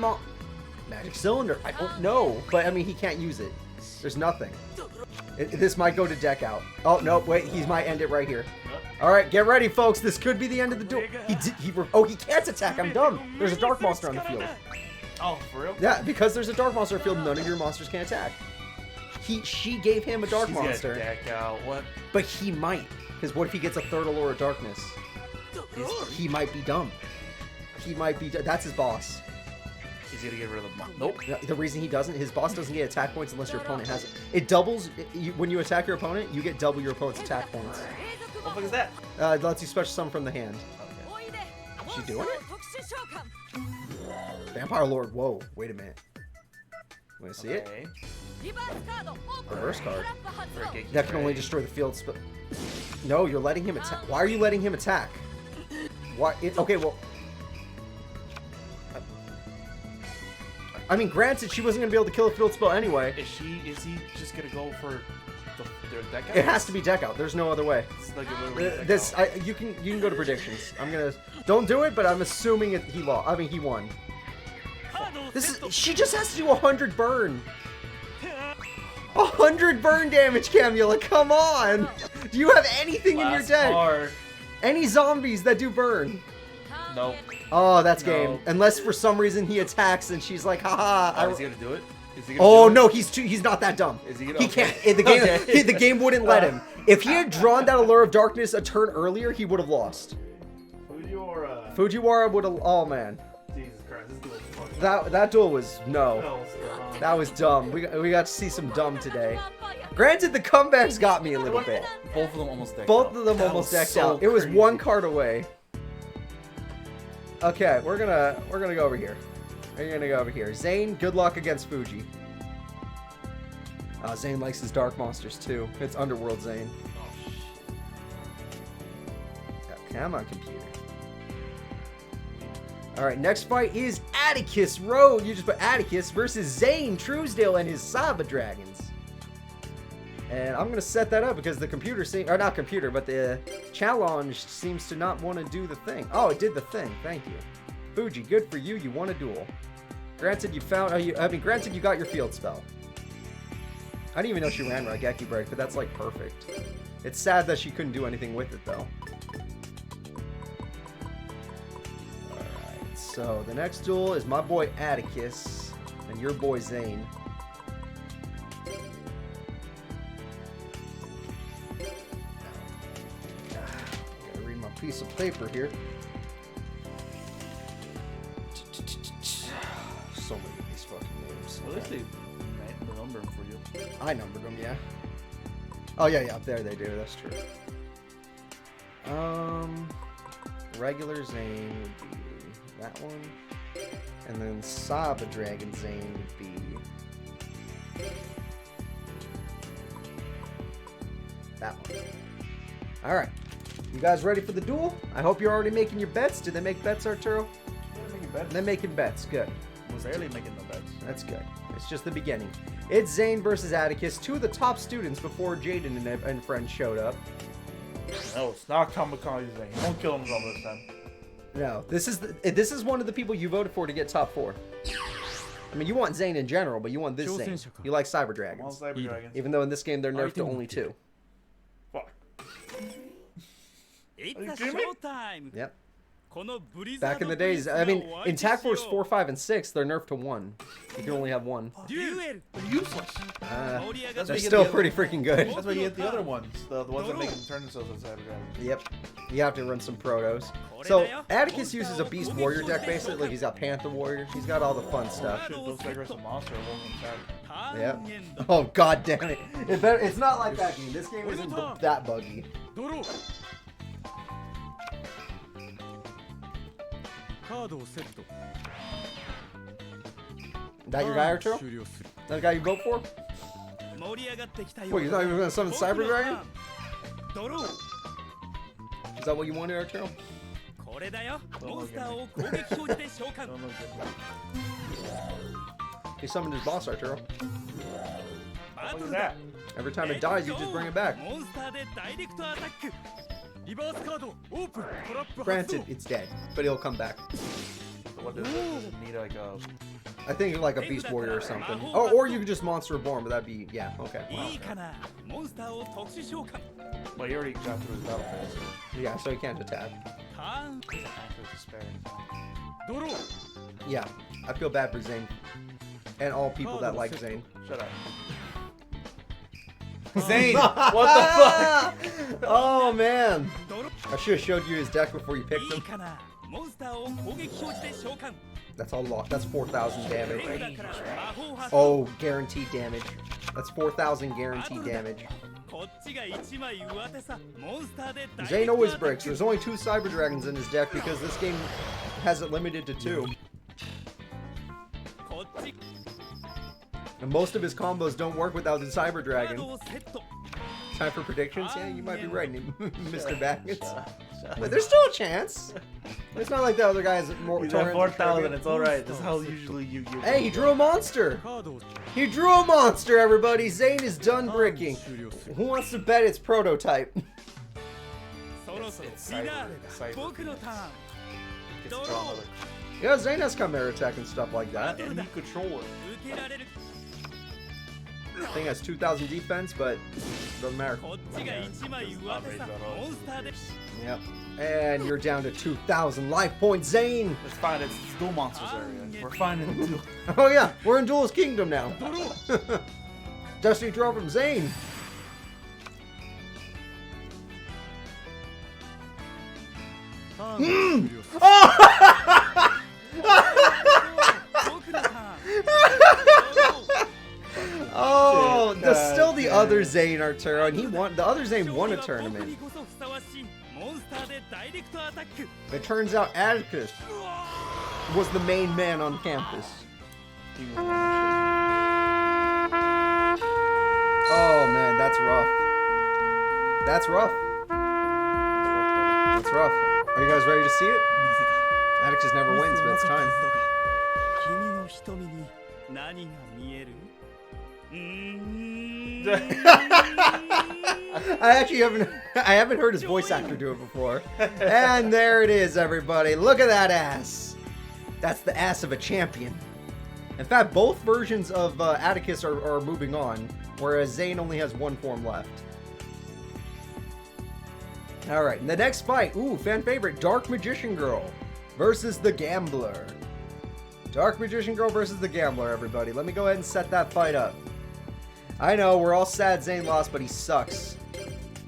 magic cylinder, I don't know. But, I mean, he can't use it. There's nothing. This might go to deck out. Oh, no, wait, he might end it right here. Alright, get ready, folks. This could be the end of the duel. He can't attack. I'm dumb. There's a dark monster on the field. Oh, for real? Yeah, because there's a dark monster on the field, none of your monsters can attack. She gave him a dark monster. Deck out. What? But he might. Because what if he gets a third Allure of Darkness? He might be dumb. He might be. That's his boss. He's gonna get rid of the. Nope. The reason he doesn't, his boss doesn't get attack points unless your opponent has it. It doubles when you attack your opponent. You get double your opponent's attack points. What the fuck is that? It lets you special summon from the hand. Okay. Is she doing it? Vampire Lord. Whoa. Wait a minute. Want to see it? Reverse card. That can only destroy the field. No, you're letting him attack. Why are you letting him attack? Why? Okay, well. I mean, granted, she wasn't gonna be able to kill a field spell anyway. Is he just gonna go for their deck out? It has to be deck out. There's no other way. It's like a you can go to predictions. I'm gonna don't do it, but I'm assuming he lost. I mean, he won. She just has to do 100 burn. 100 burn damage, Camula. Come on. Do you have anything in your deck? Card. Any zombies that do burn? Nope. Oh, that's game. Unless for some reason he attacks and she's like, haha. Oh, is he gonna do it? Is he gonna do it? No, he's not that dumb. Is he gonna? He can't. The game, the game wouldn't let him. If he had drawn that Allure of Darkness a turn earlier, he would have lost. Fujiwara would have. Oh man. Jesus Christ, this duel was fucking. That duel was no. That was dumb. We got to see some dumb today. Granted, the comebacks got me a little bit. Both of them almost decked out. Both of them almost decked out. It was one card away. Okay, we're gonna go over here. We're gonna go over here. Zane, good luck against Fuji. Zane likes his dark monsters too. It's Underworld Zane. Come on, computer. Alright, next fight is Atticus Road. You just put Atticus versus Zane Truesdale and his Saba Dragons. And I'm going to set that up because the computer or not computer, but the challenge seems to not want to do the thing. Oh, it did the thing. Thank you. Fuji, good for you. You won a duel. Granted, you found, granted you got your field spell. I didn't even know she ran Raigeki Break, but that's like perfect. It's sad that she couldn't do anything with it though. Alright, so the next duel is my boy Atticus and your boy Zane. Gotta read my piece of paper here. So many of these fucking names. Well, they number them for you. I numbered them, yeah. Oh yeah, up there they do. That's true. Regular Zane would be that one, and then Saba Dragon Zane would be that one. All right, you guys ready for the duel? I hope you're already making your bets. Did they make bets, Arturo? They're making bets. Good. Was barely making no bets. That's good. It's just the beginning. It's Zane versus Atticus, two of the top students before Jaden and friends showed up. No, it's not Kamikaze Zane. Don't kill him all this time. No, this is one of the people you voted for to get top 4. I mean, you want Zane in general, but you want this Zane. You like Cyber Dragons. Cyber Dragons. Even though in this game they're nerfed to only 2. Fuck. Yep. Back in the days, I mean, in Tag Force 4, 5, and 6, they're nerfed to 1. You can only have 1. They're useless. They're still pretty freaking good. That's why you get the other ones. The ones that make them turn themselves into Cyber Dragons. Yep. You have to run some protos. So, Atticus uses a Beast Warrior deck, basically. Like, he's got Panther Warrior. He's got all the fun stuff. Those figures are monster Yep. Oh, god damn it. It's not like that game. This game isn't that buggy. That your guy, Arturo? That the guy you vote for? Wait, you thought you were going to summon Cyber Dragon? Is that what you wanted, Arturo? He summoned his boss, Arturo. What is that? Every time it dies, you just bring it back. Granted, it's dead, but it'll come back. So what does it need, like a... I think like a Beast Warrior or something. Oh, or you could just Monster Reborn, but that'd be... Yeah, okay. Well, you already got through the battle phase. Yeah, so you can't attack. Yeah, I feel bad for Zane. And all people that like Zane. Shut up. Zane! What the fuck? Oh, man. I should have showed you his deck before you picked him. That's all locked. That's 4,000 damage. Oh, guaranteed damage. That's 4,000 guaranteed damage. Zane always breaks. There's only 2 Cyber Dragons in his deck because this game has it limited to 2. And most of his combos don't work without the Cyber Dragon. Time for predictions? Yeah, you might be right, Mr. Baggins. But there's still a chance. It's not like the other guys more. He's at 4,000. It's all right. This is how usually you. Hey, he drew a monster. He drew a monster, everybody. Zane is done bricking. Who wants to bet it's prototype? It's Cyber. Yeah, Zane has Chimera attack and stuff like that. Enemy controller. Thing has 2,000 defense, but doesn't matter. Yep. And you're down to 2,000 life points, Zane. It's fine. It's Duel Monsters area. We're fine in the Duel. Oh yeah, we're in Duel's Kingdom now. Destiny draw from Zane. Oh, there's still the other Zane, Arturo, and the other Zane won a tournament. It turns out Atticus was the main man on campus. Oh man, that's rough. That's rough. That's rough. Are you guys ready to see it? Atticus never wins, but it's time. I haven't heard his voice actor do it before. And there it is, everybody. Look at that ass. That's the ass of a champion. In fact, both versions of Atticus are moving on, whereas Zane only has 1 form left. Alright, the next fight. Ooh, fan favorite, Dark Magician Girl versus the Gambler. Dark Magician Girl versus the Gambler, everybody. Let me go ahead and set that fight up. I know, we're all sad Zane lost, but he sucks.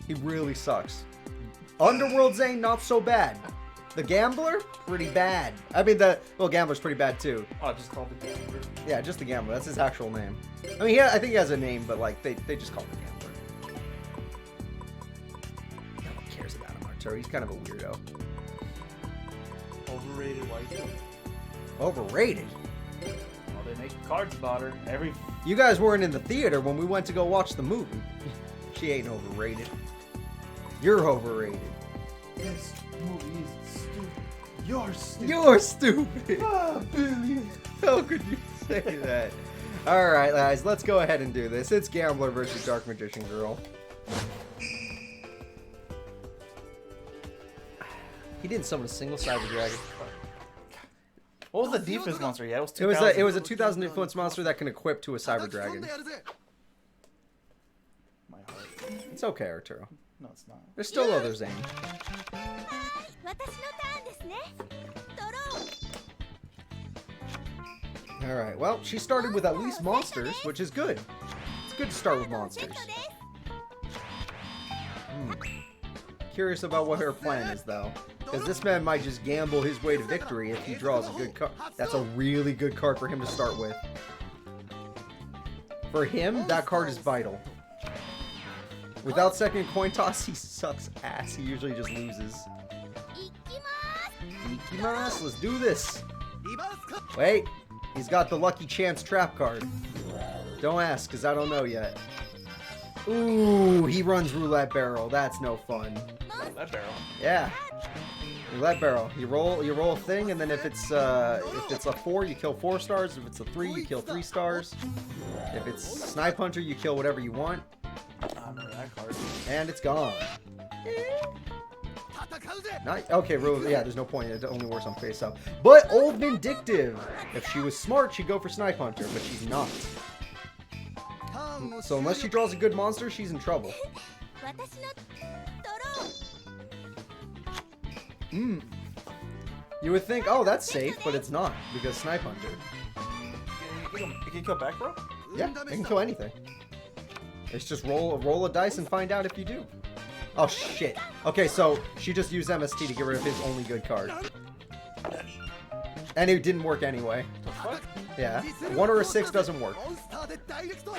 He really sucks. Underworld Zane, not so bad. The Gambler, pretty bad. I mean, Gambler's pretty bad too. Oh, just call the Gambler. Yeah, just the Gambler. That's his actual name. I mean, I think he has a name, but like, they just call him the Gambler. No one cares about him, Arturo. He's kind of a weirdo. Overrated white. Overrated? Well, they make cards about her. You guys weren't in the theater when we went to go watch the movie. She ain't overrated. You're overrated. This movie is stupid. You're stupid. You're stupid. Ah, Billy. How could you say that? Alright, guys, let's go ahead and do this. It's Gambler versus Dark Magician Girl. He didn't summon a single Cyber Dragon. What was the defense monster? Yeah, it was 2,000. It was a 2,000 influence monster that can equip to a Cyber Dragon. My heart. It's okay, Arturo. No, it's not. There's still other Zane. Alright, well, she started with at least monsters, which is good. It's good to start with monsters. Curious about what her plan is, though. Because this man might just gamble his way to victory if he draws a good card. That's a really good card for him to start with. For him, that card is vital. Without second coin toss, he sucks ass. He usually just loses. Ikimasu, let's do this. Wait, he's got the lucky chance trap card. Don't ask, because I don't know yet. Ooh, he runs roulette barrel. That's no fun. Roulette barrel? Yeah. Roulette barrel. You roll a thing, and then if it's a 4, you kill 4 stars. If it's a 3, you kill 3 stars. If it's Snipe Hunter, you kill whatever you want. I remember that card. And it's gone. Okay, really, yeah, there's no point. It only works on face up. But Old Vindictive. If she was smart, she'd go for Snipe Hunter, but she's not. So unless she draws a good monster, she's in trouble. You would think, oh, that's safe, but it's not, because Snipe Hunter. You can kill back row? Yeah, it can kill anything. It's just roll a dice and find out if you do. Oh, shit. Okay, so she just used MST to get rid of his only good card. And it didn't work anyway. What? Yeah. 1 or a 6 doesn't work.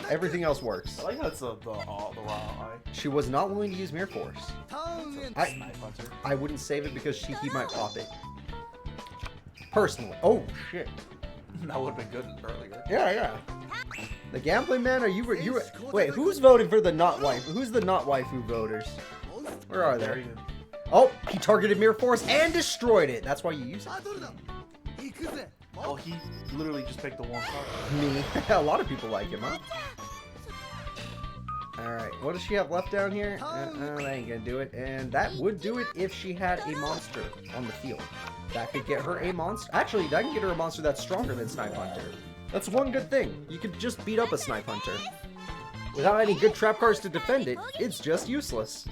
Everything else works. I like how it's the raw eye. She was not willing to use Mirror Force. Snipe Hunter. I wouldn't save it because he might pop it. Personally. Oh, shit. That would have been good earlier. Yeah. The gambling man, wait, who's voting for the not wife? Who's the not waifu voters? Where are they? Oh, he targeted Mirror Force and destroyed it. That's why you use it. Oh, he literally just picked the one card. Me. A lot of people like him, huh? Alright, what does she have left down here? That ain't gonna do it. And that would do it if she had a monster on the field. That could get her a monster. Actually, that can get her a monster that's stronger than Snipe Hunter. That's one good thing. You could just beat up a Snipe Hunter. Without any good trap cards to defend it, it's just useless.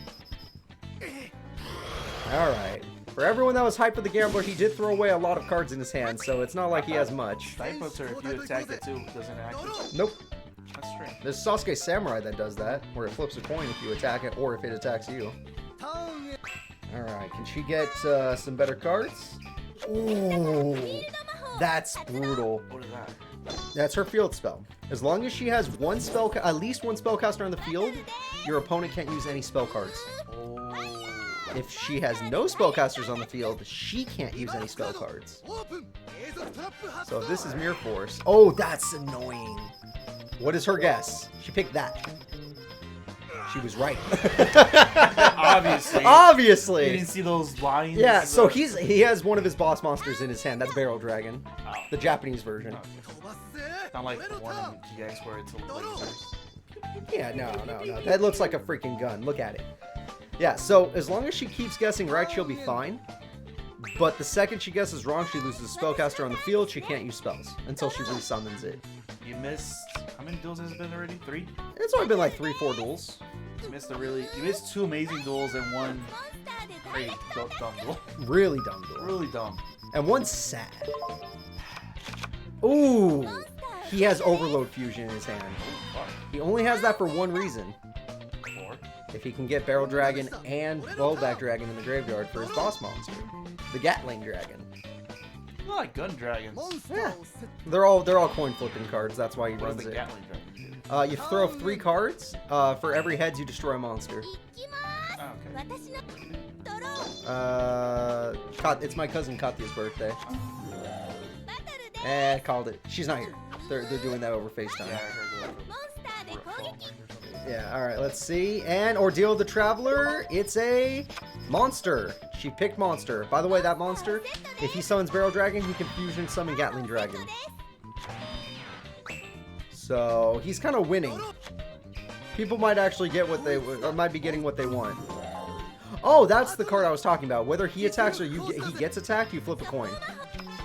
Alright. For everyone that was hyped for the Gambler, he did throw away a lot of cards in his hand, so it's not like he has much. Snipe Hunter, if you attack it too, doesn't activate. Nope. That's strange. There's Sasuke Samurai that does that, where it flips a coin if you attack it, or if it attacks you. Alright, can she get some better cards? Ooh, that's brutal. What is that? That's her field spell. As long as she has one spell, at least one spellcaster on the field, your opponent can't use any spell cards. Oh. If she has no spellcasters on the field, she can't use any spell cards. So if this is Mirror Force, oh, that's annoying. What is her guess? She picked that. She was right. Obviously. Obviously. You didn't see those lines? Yeah, so he has one of his boss monsters in his hand. That's Barrel Dragon. Oh. The Japanese version. Not like the one in GX where it's a lasers. Yeah, no. That looks like a freaking gun. Look at it. Yeah, so as long as she keeps guessing right, she'll be fine. But the second she guesses wrong, she loses a spellcaster on the field. She can't use spells until she resummons it. You missed... How many duels has it been already? 3? It's only been like 3-4 duels. You missed 2 amazing duels and 1 very dumb duel. Really dumb duel. Really dumb. And 1 sad. Ooh! He has Overload Fusion in his hand. He only has that for one reason. If he can get Barrel Dragon and Blowback Dragon in the graveyard for his boss monster. The Gatling Dragon. I like gun dragons. Yeah. They're all coin flipping cards, that's why he What runs does the it. Gatling dragon do? You throw 3 cards. For every heads, you destroy a monster. Oh, okay. It's my cousin Katya's birthday. Called it. She's not here. They're doing that over FaceTime. Yeah, I heard that. Yeah, alright, let's see. And Ordeal of the Traveler, it's a monster. She picked monster. By the way, that monster, if he summons Barrel Dragon, he can fusion summon Gatling Dragon. So, he's kind of winning. People might actually get what they, or might be getting what they want. Oh, that's the card I was talking about. Whether he attacks or he gets attacked, you flip a coin.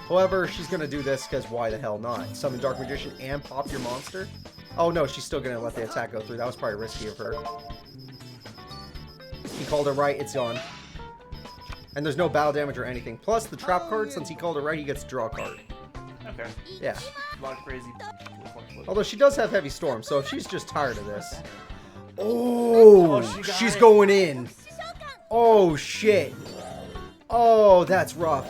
However, she's going to do this because why the hell not? Summon Dark Magician and pop your monster? Oh no, she's still going to let the attack go through. That was probably risky of her. He called it right, it's gone. And there's no battle damage or anything. Plus, the trap card, since he called it right, he gets to draw a card. Okay. Yeah. A lot of crazy. Although she does have Heavy Storm, so if she's just tired of this. Oh, she's going in. Oh, shit. Oh, that's rough.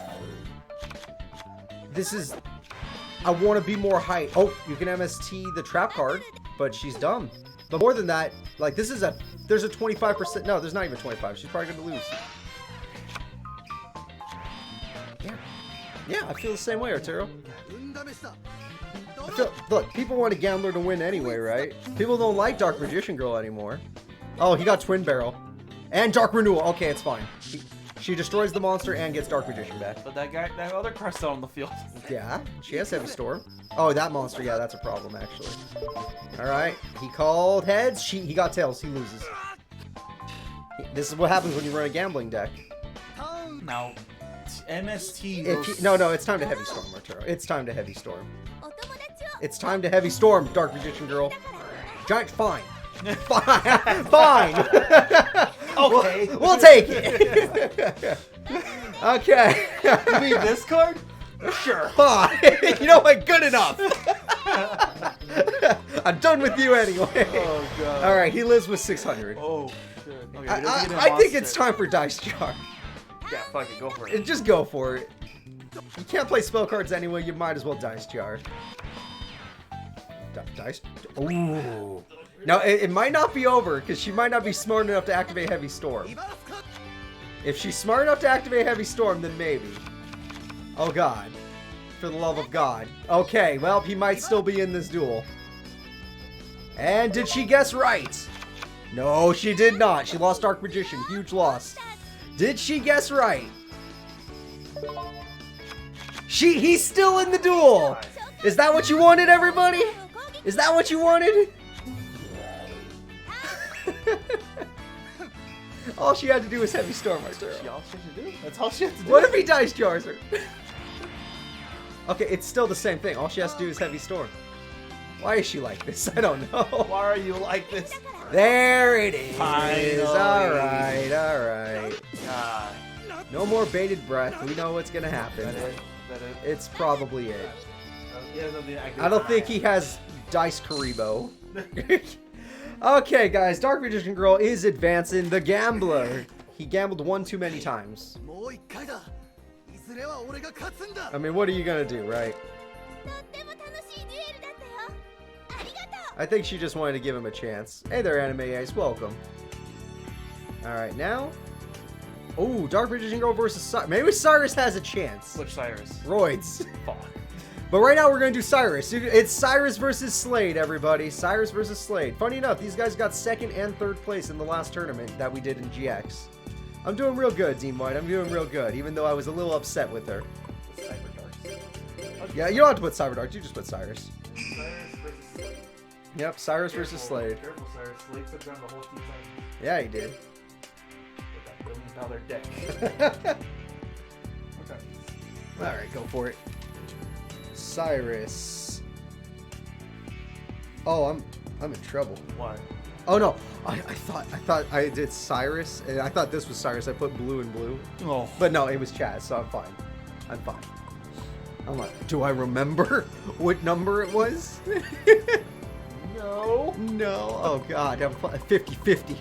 This is... I want to be more height. Oh, you can MST the trap card, but she's dumb. But more than that, like, this is a... There's a 25%... No, there's not even 25. She's probably going to lose. Yeah, I feel the same way, Arturo. Look, people want a gambler to win anyway, right? People don't like Dark Magician Girl anymore. Oh, he got Twin Barrel. And Dark Renewal. Okay, it's fine. She destroys the monster and gets Dark Magician back. But that other card's still on the field. Yeah, she has Heavy Storm. Oh, that monster, yeah, that's a problem, actually. Alright, he called heads. He got tails. He loses. This is what happens when you run a gambling deck. Now, MST... No, it's time to Heavy Storm, Arturo. It's time to Heavy Storm. It's time to Heavy Storm, Dark Magician Girl. Giant, fine. Fine. Okay. We'll take it. Okay. You mean this card? Sure. Fine. You know what? Good enough. I'm done with you anyway. Oh, God. All right, he lives with 600. Oh, shit. Okay, I think it's time for Dice Jar. Yeah, fuck it. Go for it. Just go for it. You can't play spell cards anyway. You might as well Dice Jar. Dice. Ooh. Now, it might not be over, because she might not be smart enough to activate Heavy Storm. If she's smart enough to activate Heavy Storm, then maybe. Oh, God. For the love of God. Okay, well, he might still be in this duel. And did she guess right? No, she did not. She lost Dark Magician. Huge loss. Did she guess right? He's still in the duel. Is that what you wanted, everybody? Is that what you wanted? All she had to do was Heavy Storm, Arturo. That's all she had to do. What if he Dice Jars her? Okay, it's still the same thing. All she has to do is Heavy Storm. Why is she like this? I don't know. Why are you like this? There it is. Finally. Alright, alright. God. No more bated breath. We know what's gonna happen. That it? It's probably it. Yeah, I don't think he has Dice Karibo. Okay, guys, Dark Magician Girl is advancing. The Gambler. He gambled one too many times. I mean, what are you gonna do, right? I think she just wanted to give him a chance. Hey there, Anime Ace. Welcome. Alright, now... Oh, Dark Magician Girl versus Cyrus. Maybe Cyrus has a chance. Which Cyrus? Roids. Fuck. But right now we're going to do Cyrus. It's Cyrus versus Slade, everybody. Cyrus versus Slade. Funny enough, these guys got 2nd and 3rd place in the last tournament that we did in GX. I'm doing real good, Dean White. I'm doing real good, even though I was a little upset with her. Yeah, you don't have to put Cyber Darks. You just put Cyrus. Yep, Cyrus versus Slade. Careful, Cyrus. Slade took down the whole team. Yeah, he did. With that $1 billion deck. Okay. Alright, go for it. Cyrus. Oh, I'm in trouble. Why? Oh no, I thought I did Cyrus, and I thought this was Cyrus. I put blue and blue. Oh. But no, it was Chazz, so I'm fine. I'm fine. I'm like, do I remember what number it was? No. No. Oh god, I'm 50-50.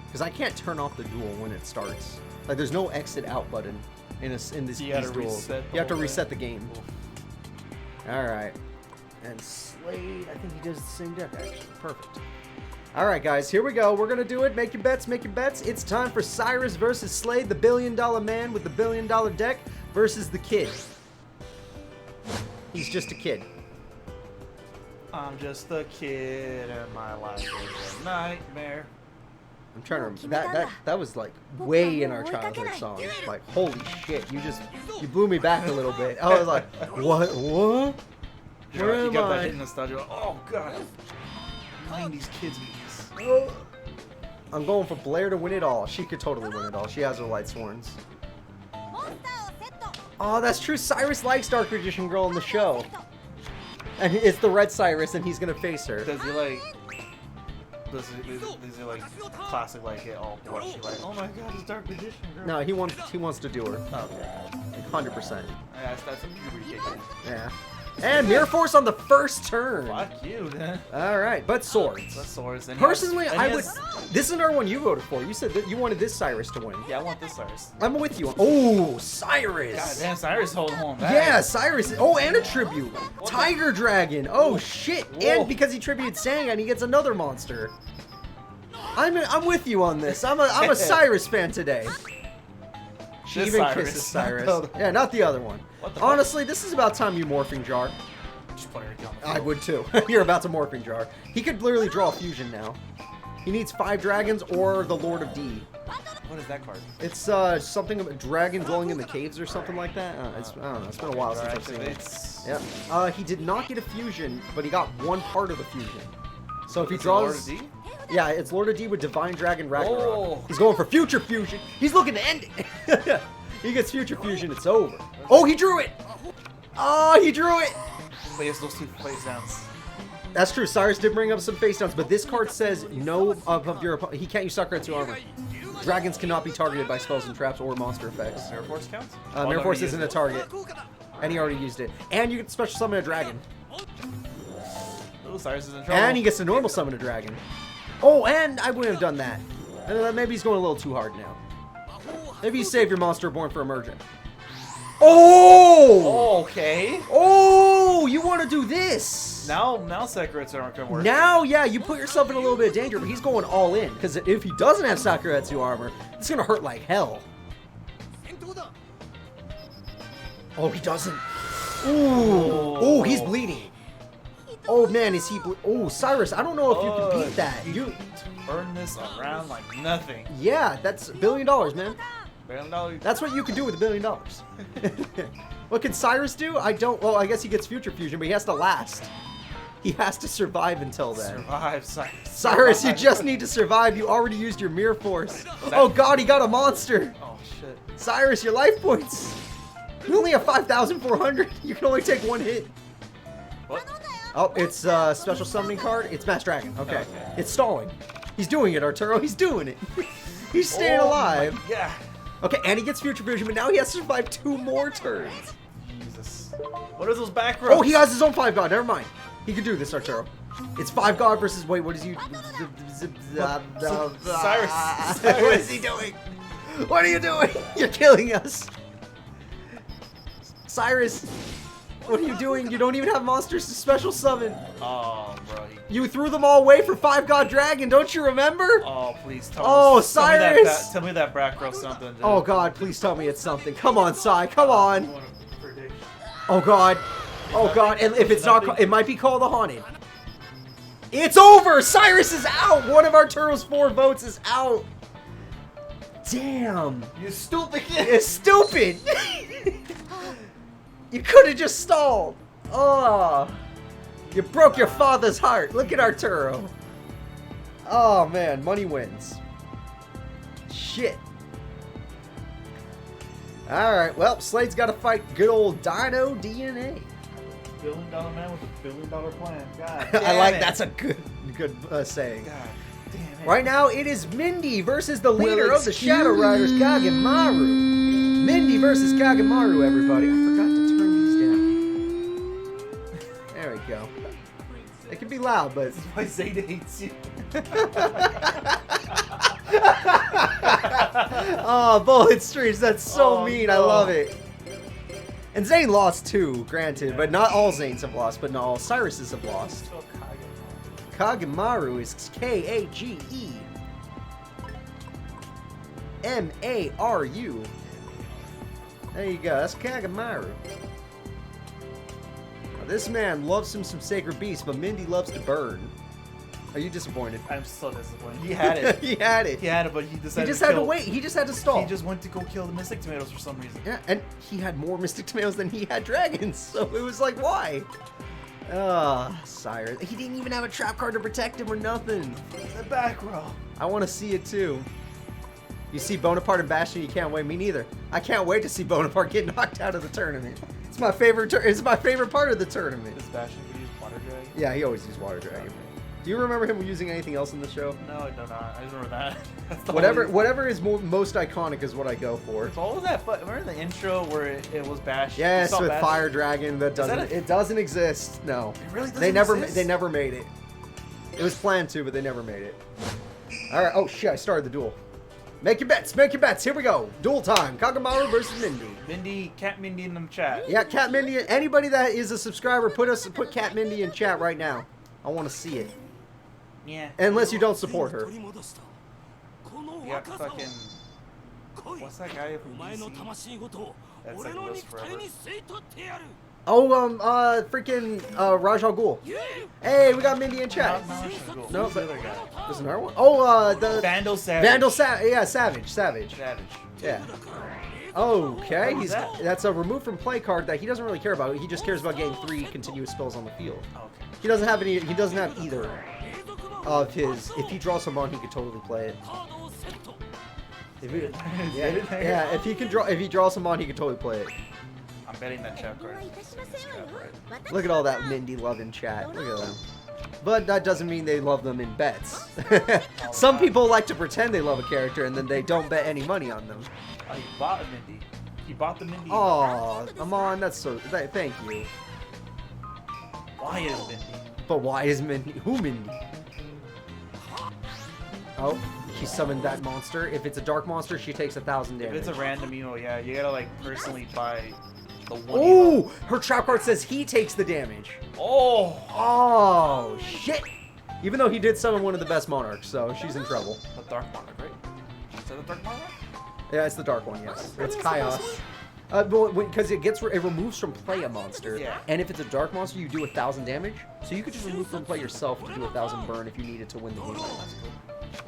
Because I can't turn off the duel when it starts. Like, there's no exit out button in these duels. You have to reset the game. Alright. And Slade, I think he does the same deck, actually. Perfect. Alright, guys, here we go. We're going to do it. Make your bets, make your bets. It's time for Cyrus versus Slade, the $1 billion man with the $1 billion deck, versus the kid. He's just a kid. I'm just a kid and my life is a nightmare. I'm trying to remember. That was like way in our childhood song. Like, holy shit, you blew me back a little bit. I was like, what? Where You am got that I? hit nostalgia. Oh god. Playing these kids movies. I'm going for Blair to win it all. She could totally win it all. She has her light sworns. Oh, that's true. Cyrus likes Dark Magician Girl in the show. And it's the red Cyrus, and he's gonna face her. Does he like... These are like classic, like get all blushy, like oh my god, it's Dark Magician girl. No, he wants to do her. Okay. 100%. Yeah, that's a puberty kick. Yeah. And Mirror Force on the first turn. Fuck you, then. All right, but swords. That's swords. And Personally, I would. This is another one you voted for. You said that you wanted this Cyrus to win. Yeah, I want this Cyrus. I'm with you. Oh, Cyrus. God damn, Cyrus holding home. Yeah, Cyrus. Oh, and a tribute. Tiger Dragon. Oh shit. Whoa. And because he tributed Sangan, he gets another monster. I'm with you on this. I'm a Cyrus fan today. She This even Cyrus. kisses Cyrus. Yeah, not the other one. Honestly, this is about time you morphing jar. Just put everything on the I field. would too. You're about to morphing jar. He could literally draw a fusion now. He needs 5 dragons or the Lord of D. What is that card? It's something of a dragon dwelling in the caves or something like that. I don't know. It's been a while since I've seen it. Yeah. He did not get a fusion, but he got one part of the fusion. So if he draws, Lord of D? yeah, it's Lord of D with Divine Dragon Ragnarok. Oh. He's going for future fusion. He's looking to end it. He gets future fusion. It's over. Oh, he drew it. Oh, he drew it. But he has those 2 face downs. That's true. Cyrus did bring up some face downs, but this card says no of your opponent. He can't use Sakuretsu armor. Dragons cannot be targeted by spells and traps or monster effects. Mirror Force counts? Mirror Force isn't a target. And he already used it. And you can special summon a dragon. Oh, Cyrus is in trouble. And he gets to normal summon a dragon. Oh, and I wouldn't have done that. Maybe he's going a little too hard now. Maybe you save your monster born for emergent. Oh! Okay. Oh, you want to do this? Now Sakuretsu armor can work. Now, yeah, you put yourself in a little bit of danger, but he's going all in. Because if he doesn't have Sakuretsu armor, it's going to hurt like hell. Oh, he doesn't. Ooh. Oh, he's bleeding. Oh, man, is he oh, Cyrus, I don't know if you can beat that. You turn this around like nothing. Yeah, that's $1 billion, man. $1 billion? That's what you could do with $1 billion. What can Cyrus do? Well, I guess he gets future fusion, but he has to last. He has to survive until then. Survive, Cyrus. Cyrus, you just need to survive. You already used your Mirror Force. Oh, God, he got a monster. Oh, shit. Cyrus, your life points. You only have 5,400. You can only take 1 hit. What? Oh, it's a special summoning card. It's Mass Dragon. Okay. It's stalling. He's doing it, Arturo. He's doing it. He's staying alive. Yeah. Okay, and he gets future fusion, but now he has to survive 2 more turns. Jesus. What are those back rows? Oh, he has his own 5 god. Never mind. He can do this, Arturo. It's 5 god versus, wait, what is you? Cyrus. What is he doing? What are you doing? You're killing us. Cyrus, what are you doing? You don't even have monsters to special summon. Oh, bro. You threw them all away for 5 god dragon. Don't you remember? Oh, please tell Oh, me. Cyrus. Tell me that back row something. Dude. Oh, God, please tell me it's something. Come on, Cy. Come on. Oh, God. Oh, God. And if it's not, it might be called the Haunted. It's over. Cyrus is out. One of Arturo's 4 votes is out. Damn. You stupid kid. It's stupid. You could have just stalled. Oh. You broke your father's heart. Look at Arturo. Oh, man. Money wins. Shit. Alright, well, Slade's got to fight good old Dino DNA. $1 billion man with a $1 billion plan. God I like that's a good saying. God damn it. Right now, it is Mindy versus the leader of the Shadow Riders, Kagamaru. Mindy versus Kagamaru, everybody. I forgot to turn these down. There we go. It can be loud, but... This is why Zane hates you. Oh, bullet streaks. That's so mean. No. I love it. And Zane lost too, granted, but not all Zanes have lost, but not all Cyruses have lost. Kagamaru is K-A-G-E M-A-R-U. There you go. That's Kagamaru. Now, this man loves him some Sacred Beast, but Mindy loves to burn. Are you disappointed? I'm so disappointed. He had it. He had it. He had it, but he decided He just had to wait. He just had to stall. He just went to go kill the Mystic Tomatoes for some reason. Yeah, and he had more Mystic Tomatoes than he had dragons, so it was like, why? Cyrus. He didn't even have a trap card to protect him or nothing. The back row. I want to see it too. You see Bonaparte and Bastian, you can't wait. Me neither. I can't wait to see Bonaparte get knocked out of the tournament. It's my favorite. It's my favorite part of the tournament. Does Bastian use Water Dragon? Yeah, he always uses Water Dragon. Do you remember him using anything else in the show? No, I do not. I just remember that. That's the Whatever is most iconic is what I go for. So what was that? Remember the intro where it was Bastian? Yes, with Bastian? Fire Dragon. It doesn't exist. No. It really doesn't exist? They never made it. It was planned to, but they never made it. All right. Oh shit! I started the duel. Make your bets. Make your bets. Here we go. Duel time. Kagamaru versus Mindy. Cat Mindy in the chat. Yeah, Cat Mindy. Anybody that is a subscriber, put Cat Mindy in chat right now. I want to see it. Yeah. Unless you don't support her. You got fucking... What's that guy from DC? That's like lives forever. Oh, freaking Raj Al Ghul. Hey, we got Mindy in chat. No, but the other guy. There's another one. Oh, the Vandal Savage. Yeah, Savage. Yeah. Okay, that's a remove from play card that he doesn't really care about. He just cares about getting 3 continuous spells on the field. Okay. He doesn't have any. He doesn't have either of his. If he draws someone, he could totally play it. If he draws someone, he could totally play it. I'm betting that chat card. Look at all that Mindy love in chat. Look at them. But that doesn't mean they love them in bets. Some people like to pretend they love a character and then they don't bet any money on them. Oh, he bought a Mindy. He bought the Mindy. Oh, Amon, that's so. Thank you. Why is Mindy? But why is Mindy? Who Mindy? Oh, he summoned that monster. If it's a dark monster, she takes 1,000 damage. If it's a random emo, yeah, you gotta like personally buy the one. Ooh, her trap card says he takes the damage. Oh, shit. Even though he did summon one of the best monarchs, so she's in trouble. The dark monarch, right? Is that the dark monarch? Yeah, it's the dark one, yes. It's Chaos. Because it removes from play a monster. Yeah. And if it's a dark monster, you do 1,000 damage. So you could just remove from play yourself to do 1,000 burn if you needed to win the game.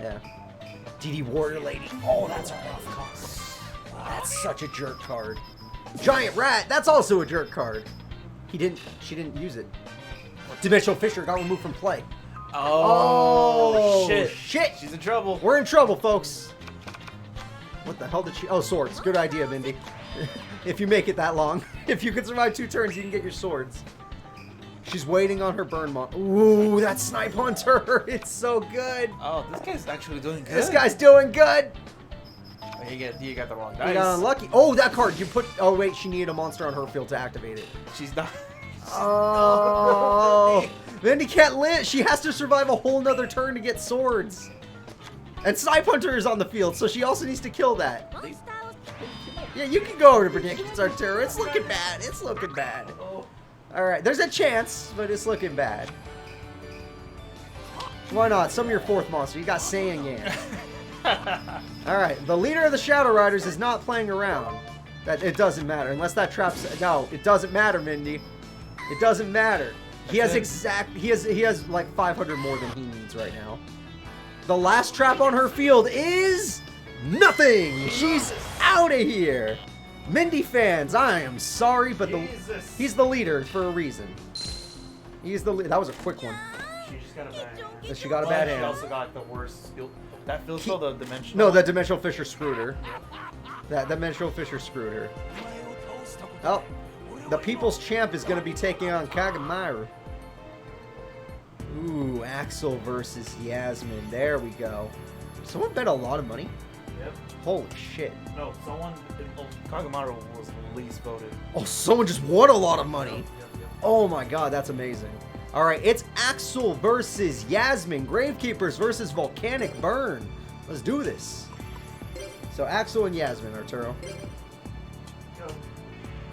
Yeah. DD Warrior Lady. Oh, that's a rough card. That's such a jerk card. Giant Rat. That's also a jerk card. She didn't use it. Dimensional Fisher got removed from play. Oh, shit. She's in trouble. We're in trouble, folks. What the hell did she... Oh, swords. Good idea, Mindy. If you make it that long. If you can survive 2 turns, you can get your swords. She's waiting on her burn mon... Ooh, that Snipe Hunter. It's so good. Oh, this guy's actually doing good. This guy's doing good. Oh, you got the wrong dice. You got unlucky. Oh, that card. You put... Oh, wait. She needed a monster on her field to activate it. She's not... Oh. Mindy can't live. She has to survive a whole nother turn to get swords. And Snipe Hunter is on the field, so she also needs to kill that. Yeah, you can go over to predictions, Arturo. It's looking bad. It's looking bad. Alright, there's a chance, but it's looking bad. Why not? Some of your 4th monster. You got Saiyan. Alright, the leader of the Shadow Riders is not playing around. It doesn't matter. Unless that trap's... No, it doesn't matter, Mindy. It doesn't matter. He has like 500 more than he needs right now. The last trap on her field is nothing. She's out of here. Mindy fans, I am sorry, but he's the leader for a reason. He's the leader. That was a quick one. She just got a bad hand. She got a bad hand. She also got the worst. That field spell, the dimensional. No, the Dimensional Fisher screwed her. That Dimensional Fisher screwed her. Oh, the People's Champ is going to be taking on Kagamaru. Ooh, Axel versus Yasmin. There we go. Someone bet a lot of money? Yep. Holy shit. No, Kagamaru was least voted. Oh, someone just won a lot of money. Yep. Oh my god, that's amazing. Alright, it's Axel versus Yasmin. Gravekeepers versus Volcanic Burn. Let's do this. So Axel and Yasmin, Arturo. Go.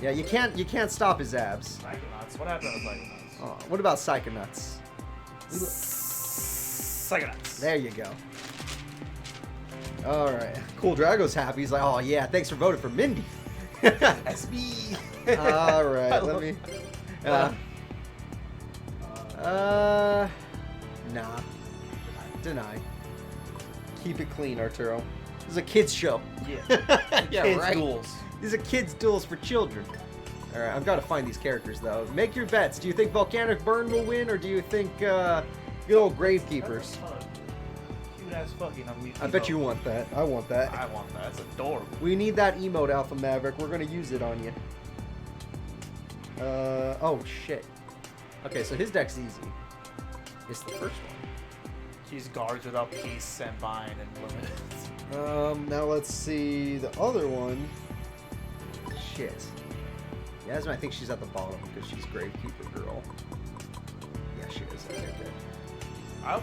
Yeah, you can't stop his abs. Psychonauts. What happened with Psychonauts? Oh, what about Psychonauts? Psychonauts. There you go. Alright. Cool Drago's happy. He's like, oh yeah, thanks for voting for Mindy. SB. Alright, let me... Nah. Deny. Keep it clean, Arturo. This is a kids show. Yeah. Yeah, Kids right. duels. These are kids duels for children. Alright, I've got to find these characters though. Make your bets. Do you think Volcanic Burn will win, or do you think good old Gravekeepers? Cute ass fucking ugly. I bet you want that. I want that. I want that. That's adorable. We need that emote, Alpha Maverick. We're gonna use it on you. Oh shit. Okay, so his deck's easy. It's the first one. She's guards without peace and bind and limit. Now let's see the other one. Shit. Yasmin, I think she's at the bottom because she's Gravekeeper girl. Yeah, she is. Okay, good.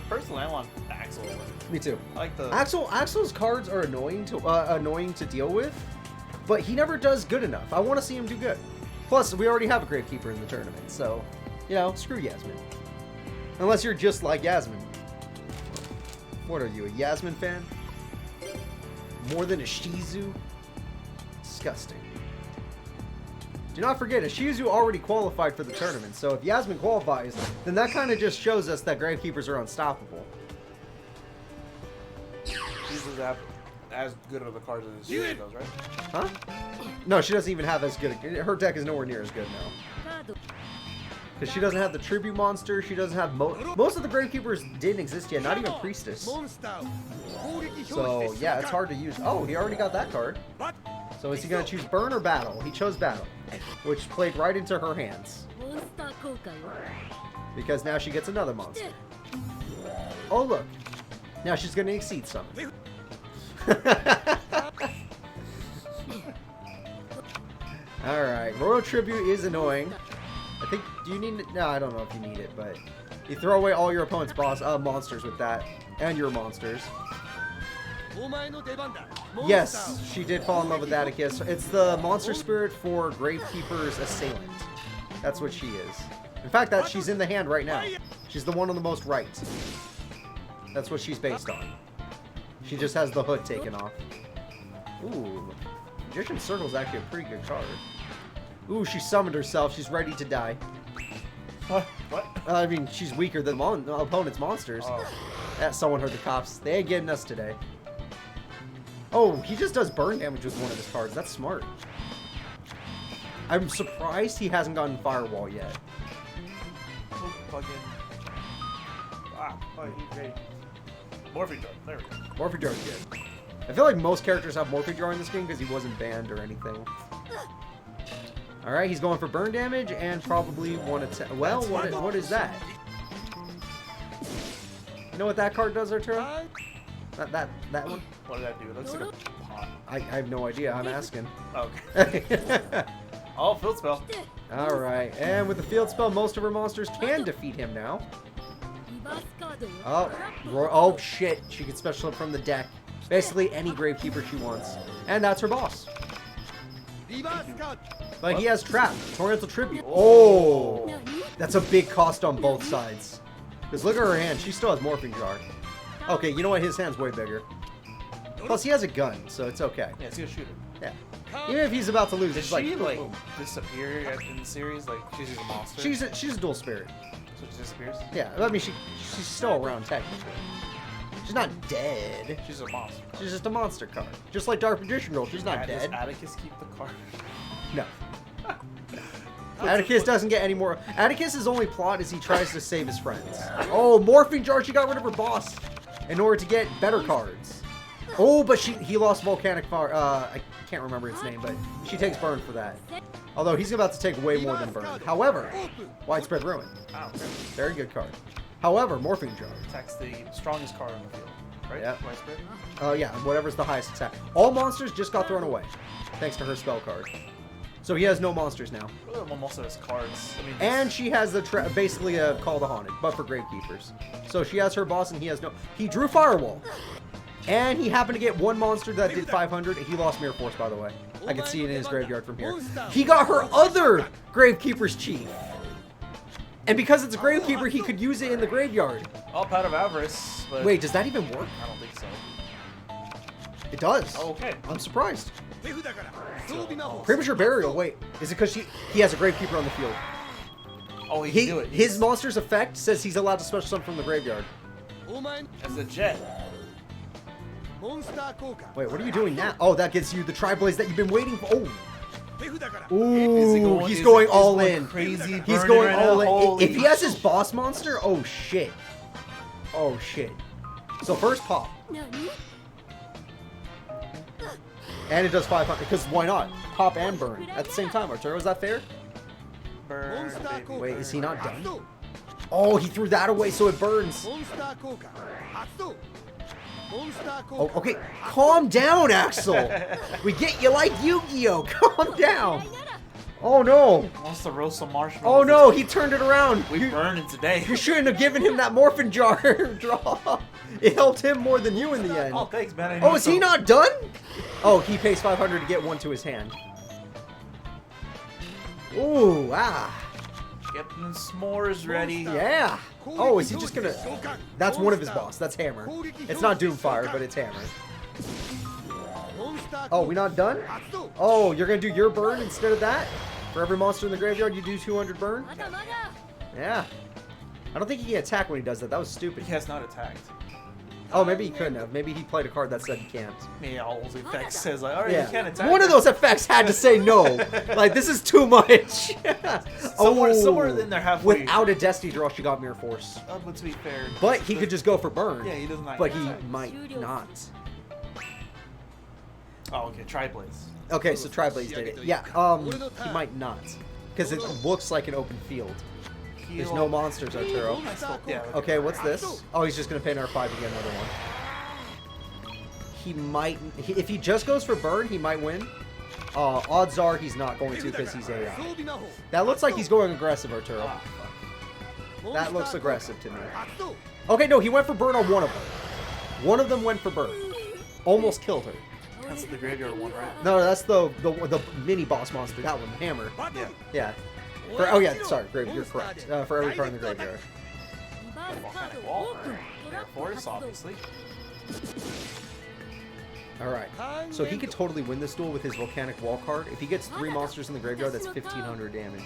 Personally, I want Axel. Me too. I like the Axel's cards are annoying to deal with, but he never does good enough. I want to see him do good. Plus, we already have a Gravekeeper in the tournament, so you know, screw Yasmin. Unless you're just like Yasmin. What are you, a Yasmin fan? More than a Shizu? Disgusting. Do not forget, a Shizu already qualified for the tournament, so if Yasmin qualifies, then that kind of just shows us that Gravekeepers are unstoppable. Shizu's have as good of the cards as she does, right? Huh? No, she doesn't even have as good. Her deck is nowhere near as good now. Because she doesn't have the Tribute Monster, she doesn't have most of the Gravekeepers didn't exist yet, not even Priestess. So, yeah, it's hard to use. Oh, he already got that card. So is he going to choose Burn or Battle? He chose Battle, which played right into her hands. Because now she gets another monster. Oh, look. Now she's going to Exceed Summon. Alright, Royal Tribute is annoying. I think, do you need it? No, I don't know if you need it, but you throw away all your opponent's monsters with that, and your monsters. Yes, she did fall in love with Atticus. It's the monster spirit for Gravekeeper's assailant. That's what she is. In fact, she's in the hand right now. She's the one on the most right. That's what she's based on. She just has the hood taken off. Ooh, Magician's Circle is actually a pretty good card. Ooh, she summoned herself. She's ready to die. What? I mean, she's weaker than the opponent's monsters. Someone heard the cops. They ain't getting us today. Oh, he just does burn damage with one of his cards. That's smart. I'm surprised he hasn't gotten Firewall yet. Morphe Jar. There we go. Morphe Jar is good. I feel like most characters have Morphe Jar in this game because he wasn't banned or anything. Alright, he's going for burn damage and probably one attack. Well, what is that? You know what that card does, Arturo? That one? What did that do? It looks like a pot. I have no idea. I'm asking. Okay. Oh, field spell. Alright, and with the field spell, most of her monsters can defeat him now. Oh shit. She can special up from the deck. Basically any Gravekeeper she wants. And that's her boss. But he has Trap. Torrential Tribute. Oh! That's a big cost on both sides. Because look at her hand. She still has Morphing Jar. Okay, you know what? His hand's way bigger. Plus, he has a gun, so it's okay. Yeah, it's a shooter. Yeah. Even if he's about to lose, Did it's she, like disappear in the series? Like, she's just a monster? She's a dual spirit. So she disappears? Yeah, I mean, she's still around technically. She's not dead. She's a monster. She's just a monster card. Just like Dark Magician Girl, she's not dead. Does Atticus keep the card? No. Atticus doesn't get any more. Atticus's only plot is he tries to save his friends. Oh, Morphing Jar, she got rid of her boss in order to get better cards. Oh, but he lost Volcanic Fire. I can't remember its name, but she takes Burn for that. Although he's about to take way more than Burn. However, Widespread Ruin. Oh, okay. Very good card. However, Morphing Jar. Attacks the strongest card on the field, right? Yeah. Widespread? Yeah, whatever's the highest attack. All monsters just got thrown away, thanks to her spell card. So he has no monsters now. Well, most of his cards. I mean, and she has the basically a Call the Haunted, but for Gravekeepers. So she has her boss, and he has no. He drew Firewall, and he happened to get one monster that did 500. He lost Mirror Force, by the way. I can see it in his graveyard from here. He got her other Gravekeeper's Chief, and because it's a Gravekeeper, he could use it in the graveyard. All out of avarice. But wait, does that even work? I don't think so. It does. Oh, okay. I'm surprised. Premature Burial. Wait, is it because he has a Gravekeeper on the field? Oh, he can do it. His monster's effect says he's allowed to special summon from the graveyard. As a jet. Wait, what are you doing now? Oh, that gets you the Tri-Blaze that you've been waiting for. Oh. Ooh, he's going all in. Crazy. He's going all in. Holy If he has his boss monster, oh shit. Oh shit. So first pop. And it does 500, because why not? Pop and burn at the same time, Arturo. Is that fair? Burn, baby, Wait, is he not done? Oh, he threw that away so it burns. Oh, okay. Calm down, Axel. We get you like Yugioh. Calm down. Oh, no. Wants to roast some marshmallows. Oh, no. He turned it around. We burned it today. You shouldn't have given him that morphin jar draw. It helped him more than you in the end. Oh, thanks, man. Oh, is he not done? Oh, he pays 500 to get one to his hand. Ooh, ah. Getting the s'mores ready. Yeah. Oh, is he just gonna... That's one of his boss. That's Hammer. It's not Doomfire, but it's Hammer. Oh, we not done? Oh, you're gonna do your burn instead of that? For every monster in the graveyard, you do 200 burn? Yeah. I don't think he can attack when he does that. That was stupid. He has not attacked. Oh, maybe he couldn't have. Maybe he played a card that said he can't. Yeah, all those effects says like, alright, Yeah. you can't attack. One of those effects had to say no. Like, this is too much. Somewhere in there halfway. Without a Destiny draw, she got Mirror Force. But to be fair. But he could just go for burn. Yeah, he does not. But he might not. Oh, okay, Tri-Blaze. Okay, so Tri-Blaze did it. Yeah, he might not. Because it looks like an open field. There's no monsters, Arturo. Yeah, Okay, what's this? Oh, he's just going to pay another 5 to get another one. He might... if he just goes for burn, he might win. Odds are he's not going to because he's AI. That looks like he's going aggressive, Arturo. That looks aggressive to me. Okay, no, he went for burn on one of them. One of them went for burn. Almost killed her. That's the graveyard one, right? No, that's the mini boss monster. That one, Hammer. Yeah. Yeah. Oh yeah, sorry, grave. You're correct. For every card in the graveyard. Volcanic wall. Air Force, obviously. All right. So he could totally win this duel with his volcanic wall card. If he gets 3 monsters in the graveyard, that's 1,500 damage.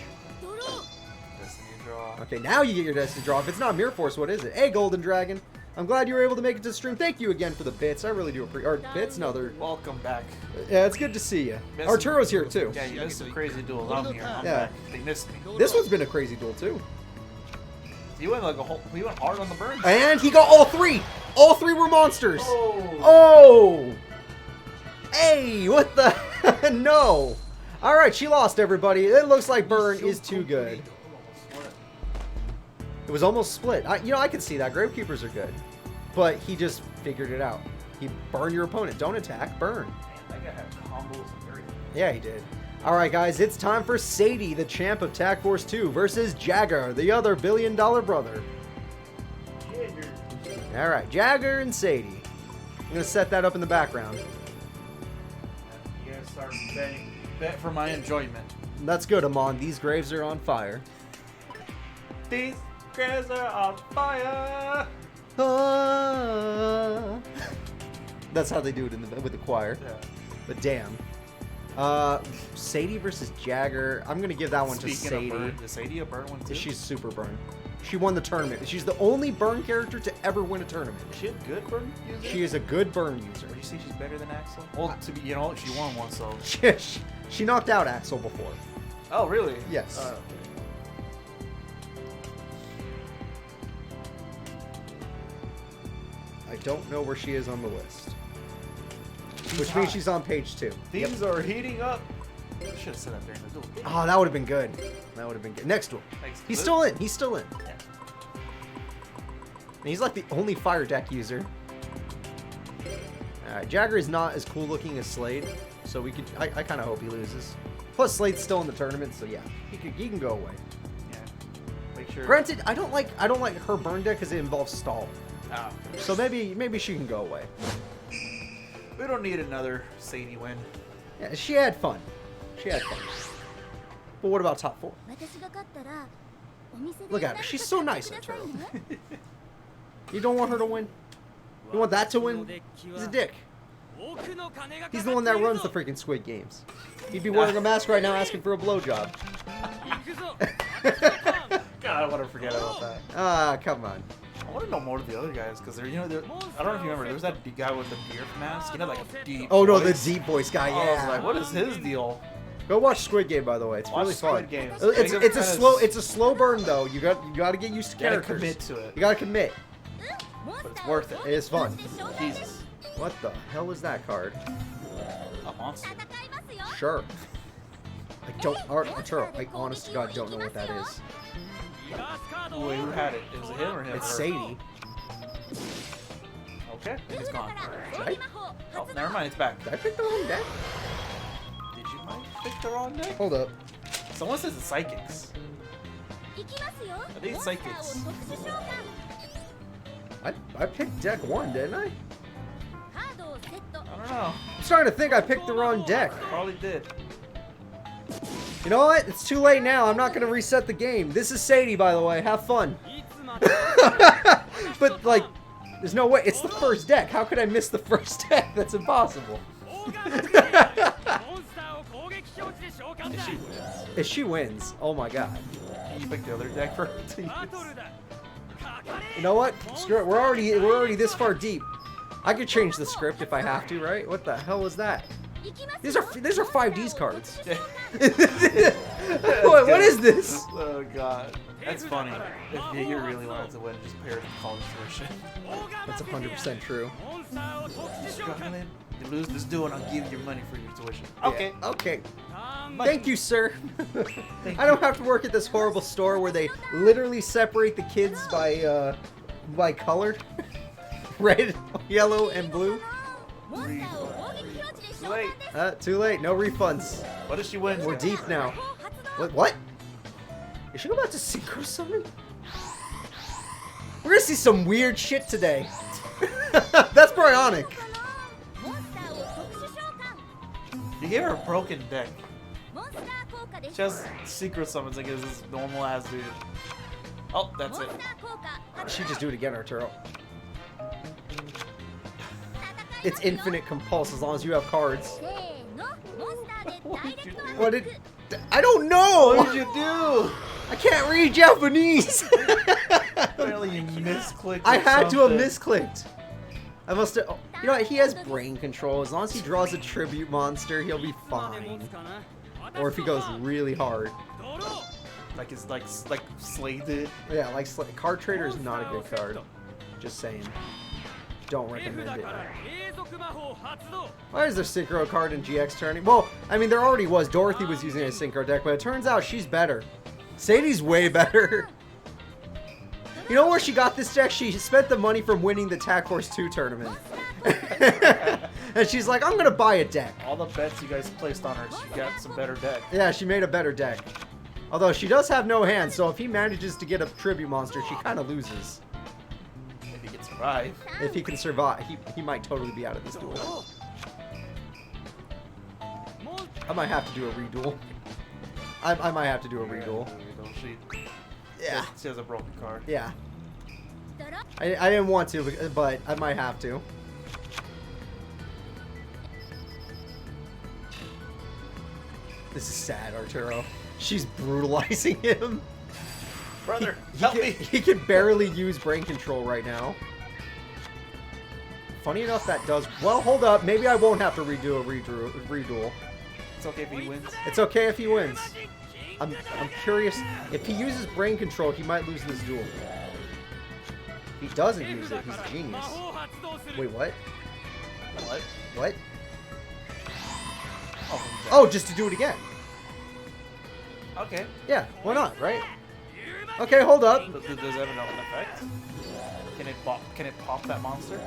Destiny draw. Okay, now you get your Destiny draw. If it's not Mirror Force, what is it? Hey, Golden Dragon. I'm glad you were able to make it to the stream. Thank you again for the bits. I really do appreciate. Or bits? No, they're. Welcome back. Yeah, it's good to see you. Arturo's here too. Yeah, you missed some crazy duels. I'm here. I'm Yeah. back. They missed me. This one's been a crazy duel too. He went like a whole. He went hard on the burn. And he got all 3. All 3 were monsters. Oh. Oh! Hey, what the? No. All right, she lost, everybody. It looks like burn is too good. It was almost split. I can see that. Gravekeepers are good. But he just figured it out. He burned your opponent. Don't attack, burn. Man, that guy had combos and everything. Yeah, he did. All right, guys, it's time for Sadie, the champ of Tag Force 2, versus Jagger, the other billion-dollar brother. Jagger. All right, Jagger and Sadie. I'm going to set that up in the background. You gotta start betting. Bet for my enjoyment. That's good, Amon. These graves are on fire. These graves are on fire. Ah. That's how they do it with the choir. Yeah. But damn. Sadie versus Jagger. I'm gonna give that one to Sadie. Of burn, is Sadie a burn one too? She's super burn. She won the tournament. She's the only burn character to ever win a tournament. Is she a good burn user? She is a good burn user. Would you say she's better than Axel? Well, to be, she won one, so. She knocked out Axel before. Oh, really? Yes. I don't know where she is on the list. Which means she's on page 2. Things are heating up. I should have said that during the duel. Oh, that would have been good. That would have been good. Next duel. He's still in. He's still in. Yeah. And he's like the only fire deck user. Alright, Jagger is not as cool looking as Slade, so we could. I kind of hope he loses. Plus, Slade's still in the tournament, so yeah, he can go away. Yeah. Make sure. Granted, I don't like her burn deck because it involves stall. Ah. So maybe she can go away. We don't need another Sadie win. Yeah, she had fun. She had fun. But what about top 4? Look at her. She's so nice, Arturo. You don't want her to win? You want that to win? He's a dick. He's the one that runs the freaking Squid Games. He'd be wearing a mask right now asking for a blowjob. God, I want to forget about that. Ah, come on. I want to know more of the other guys because they're, I don't know if you remember, there was that guy with the deer mask. Like a deep. Oh no, voice. the deep voice guy. Yeah. I was like, what is his deal? Go watch Squid Game, by the way. It's Watch really fun. Squid Game. It's a slow burn though. You got to get used to You gotta characters. commit to it. You got to commit. But it's worth it. It is fun. Jesus. What the hell is that card? A monster. Sure. I don't. Arturo, I honest to God don't know what that is. Wait, who had it? It was him or him? It's Her? Sadie. Okay, it's gone. Right? Oh, never mind, it's back. Did I pick the wrong deck? Did you pick the wrong deck? Hold up. Someone says it's psychics. I think it's psychics. I picked deck 1, didn't I? I don't know. I'm starting to think I picked the wrong deck. Probably did. You know what? It's too late now. I'm not going to reset the game. This is Sadie, by the way. Have fun. But, like, there's no way. It's the first deck. How could I miss the first deck? That's impossible. If she wins, oh my god. You picked the other deck for her to use. You know what? Screw it. We're already this far deep. I could change the script if I have to, right? What the hell was that? These are 5D's cards. What is this? Oh god, that's funny. If you really wanted to win, just pair it with college tuition. That's 100% true. Struggling, you lose this duel, and I'll give you money for your tuition. Okay. Okay. Okay. Thank you, sir. I don't have to work at this horrible store where they literally separate the kids by color. Red, yellow, and blue. Too late. Too late. No refunds. What if she wins? We're deep now. What? Is she about to synchro summon? We're gonna see some weird shit today. That's Bionic. You gave her a broken deck. She has secret summons like it's this normal ass dude. Oh, that's it. She just do it again, Arturo. It's infinite compulse as long as you have cards. What did... I don't know! What did you do? I can't read Japanese! Apparently you misclicked. I had to have misclicked. I must have... You know what? He has brain control. As long as he draws a tribute monster, he'll be fine. Or if he goes really hard. Like it's like Slade did. Yeah, like Card Trader is not a good card. Just saying. Don't recommend it. Why is there Synchro card in GX Tourney? Well, I mean, there already was. Dorothy was using a Synchro deck, but it turns out she's better. Sadie's way better. You know where she got this deck? She spent the money from winning the Tag Force 2 tournament. And she's like, I'm going to buy a deck. All the bets you guys placed on her, she got some better deck. Yeah, she made a better deck. Although she does have no hand, so if he manages to get a tribute monster, she kind of loses. If he can survive. If he can survive, he might totally be out of this duel. I might have to do a reduel. I might have to do a reduel. Yeah. She has a broken card. Yeah. I didn't want to, but I might have to. This is sad, Arturo. She's brutalizing him. Brother, help me. He can barely use brain control right now. Funny enough, that does... Well, hold up. Maybe I won't have to redo a reduel. It's okay if he wins. It's okay if he wins. I'm curious. If he uses brain control, he might lose this duel. If he doesn't use it, he's a genius. Wait, what? What? What? Oh, just to do it again. okay. Yeah, why not, right? Okay, hold up. Does it have an effect? Can it pop that monster?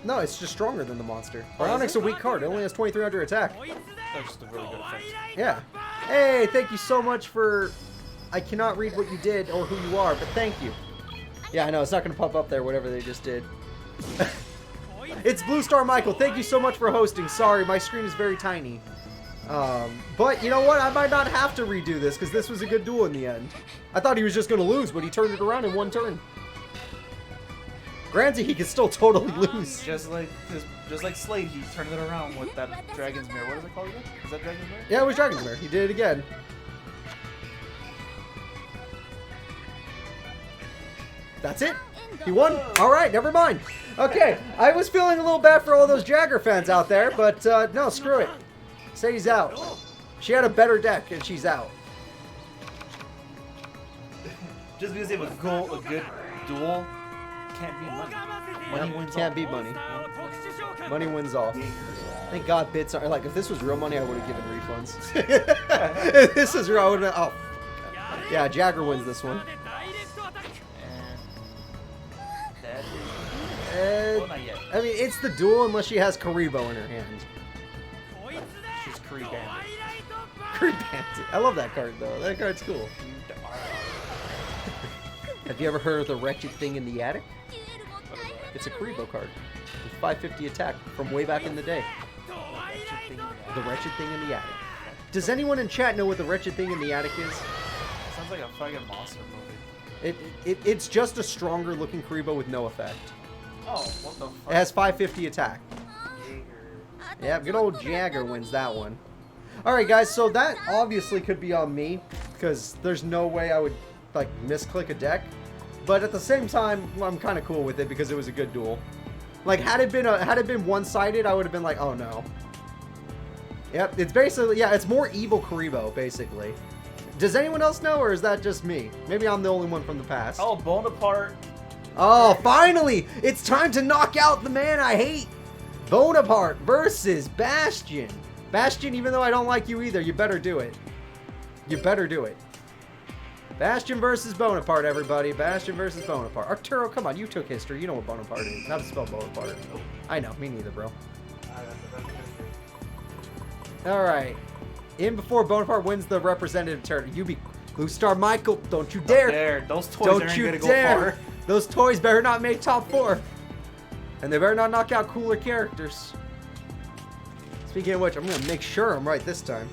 No, it's just stronger than the monster. Bionic's a weak card. It only has 2300 attack. That's just a really good effect. Yeah. Hey, thank you so much for... I cannot read what you did or who you are, but thank you. Yeah, I know. It's not going to pop up there, whatever they just did. It's Blue Star Michael. Thank you so much for hosting. Sorry, my screen is very tiny. But you know what? I might not have to redo this because this was a good duel in the end. I thought he was just going to lose, but he turned it around in one turn. Granted, he could still totally lose. Just like Slade, he turned it around with that Dragon's Mirror. What is it called again? Is that Dragon's Mirror? Yeah, it was Dragon's Mirror. He did it again. That's it? He won? Alright, never mind. Okay, I was feeling a little bad for all those Jagger fans out there, but no, screw it. Sadie's out. She had a better deck, and she's out. Just because they have a good duel, can't be money. Money wins all. Can't beat money. Money wins all. Thank God bits are... Like, if this was real money, I would have given refunds. If this is real, I would have... Oh. Yeah, Jagger wins this one. Well, not yet. I mean, it's the duel unless she has Karibo in her hand. She's Kree Bandit. Kree Bandit. I love that card, though. That card's cool. Have you ever heard of the Wretched Thing in the Attic? It's a Karibo card with 550 attack from way back in the day. The Wretched Thing in the Attic. Does anyone in chat know what the Wretched Thing in the Attic is? Sounds like a fucking monster movie. It's just a stronger looking Karibo with no effect. Oh, what the fuck? It has 550 attack. Jagger. Yeah, good old Jagger wins that one. Alright guys, so that obviously could be on me, because there's no way I would like misclick a deck. But at the same time, I'm kind of cool with it because it was a good duel. Like had it been one-sided, I would have been like, oh no. Yep, it's basically, yeah, it's more evil Karibo, basically. Does anyone else know, or is that just me? Maybe I'm the only one from the past. Oh, Bonaparte. Oh, finally! It's time to knock out the man I hate! Bonaparte versus Bastian. Bastian, even though I don't like you either, you better do it. You better do it. Bastion versus Bonaparte, everybody. Bastion versus Bonaparte. Arturo, come on, you took history. You know what Bonaparte is. Not to spell Bonaparte. I know, me neither, bro. Alright. In before Bonaparte wins the representative turn. You be Blue Star Michael. Don't you dare. Those toys Don't aren't you gonna go dare. far. Those toys better not make top 4. And they better not knock out cooler characters. Speaking of which, I'm going to make sure I'm right this time.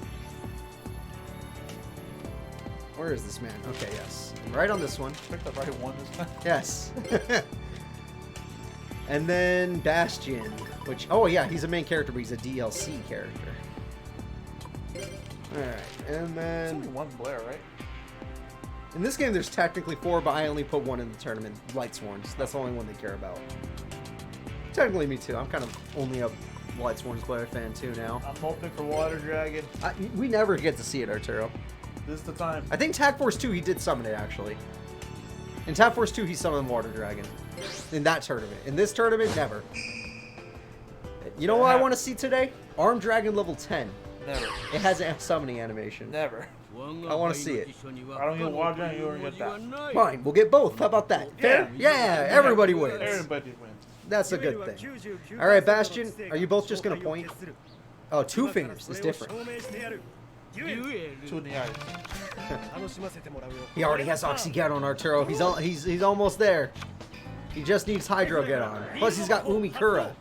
Where is this man? Okay, yes. I'm right on this one. Pick the right one this time. Yes. And then Bastian, which, oh yeah, he's a main character, but he's a DLC character. Alright, and There's only then... one Blair, right? In this game, there's technically 4, but I only put 1 in the tournament. Lightsworns. That's the only one they care about. Technically, me too. I'm kind of only a Lightsworns player fan too now. I'm hoping for Water Dragon. We never get to see it, Arturo. This is the time. I think Tag Force 2, he did summon it, actually. In Tag Force 2, he summoned Water Dragon. In that tournament. In this tournament, never. You know what I want to see today? Armed Dragon level 10. Never. It has a summoning animation. Never. I want to see it. I don't get Water Dragon, you don't get that. Fine, we'll get both. How about that? Fair? Yeah, everybody wins. Everybody wins. That's a good thing. Alright, Bastian, are you both just going to point? Oh, 2 fingers is different. 2 in the eye. He already has Oxygeddon, Arturo. He's almost there. He just needs Hydrogeddon. Plus, he's got Umikura.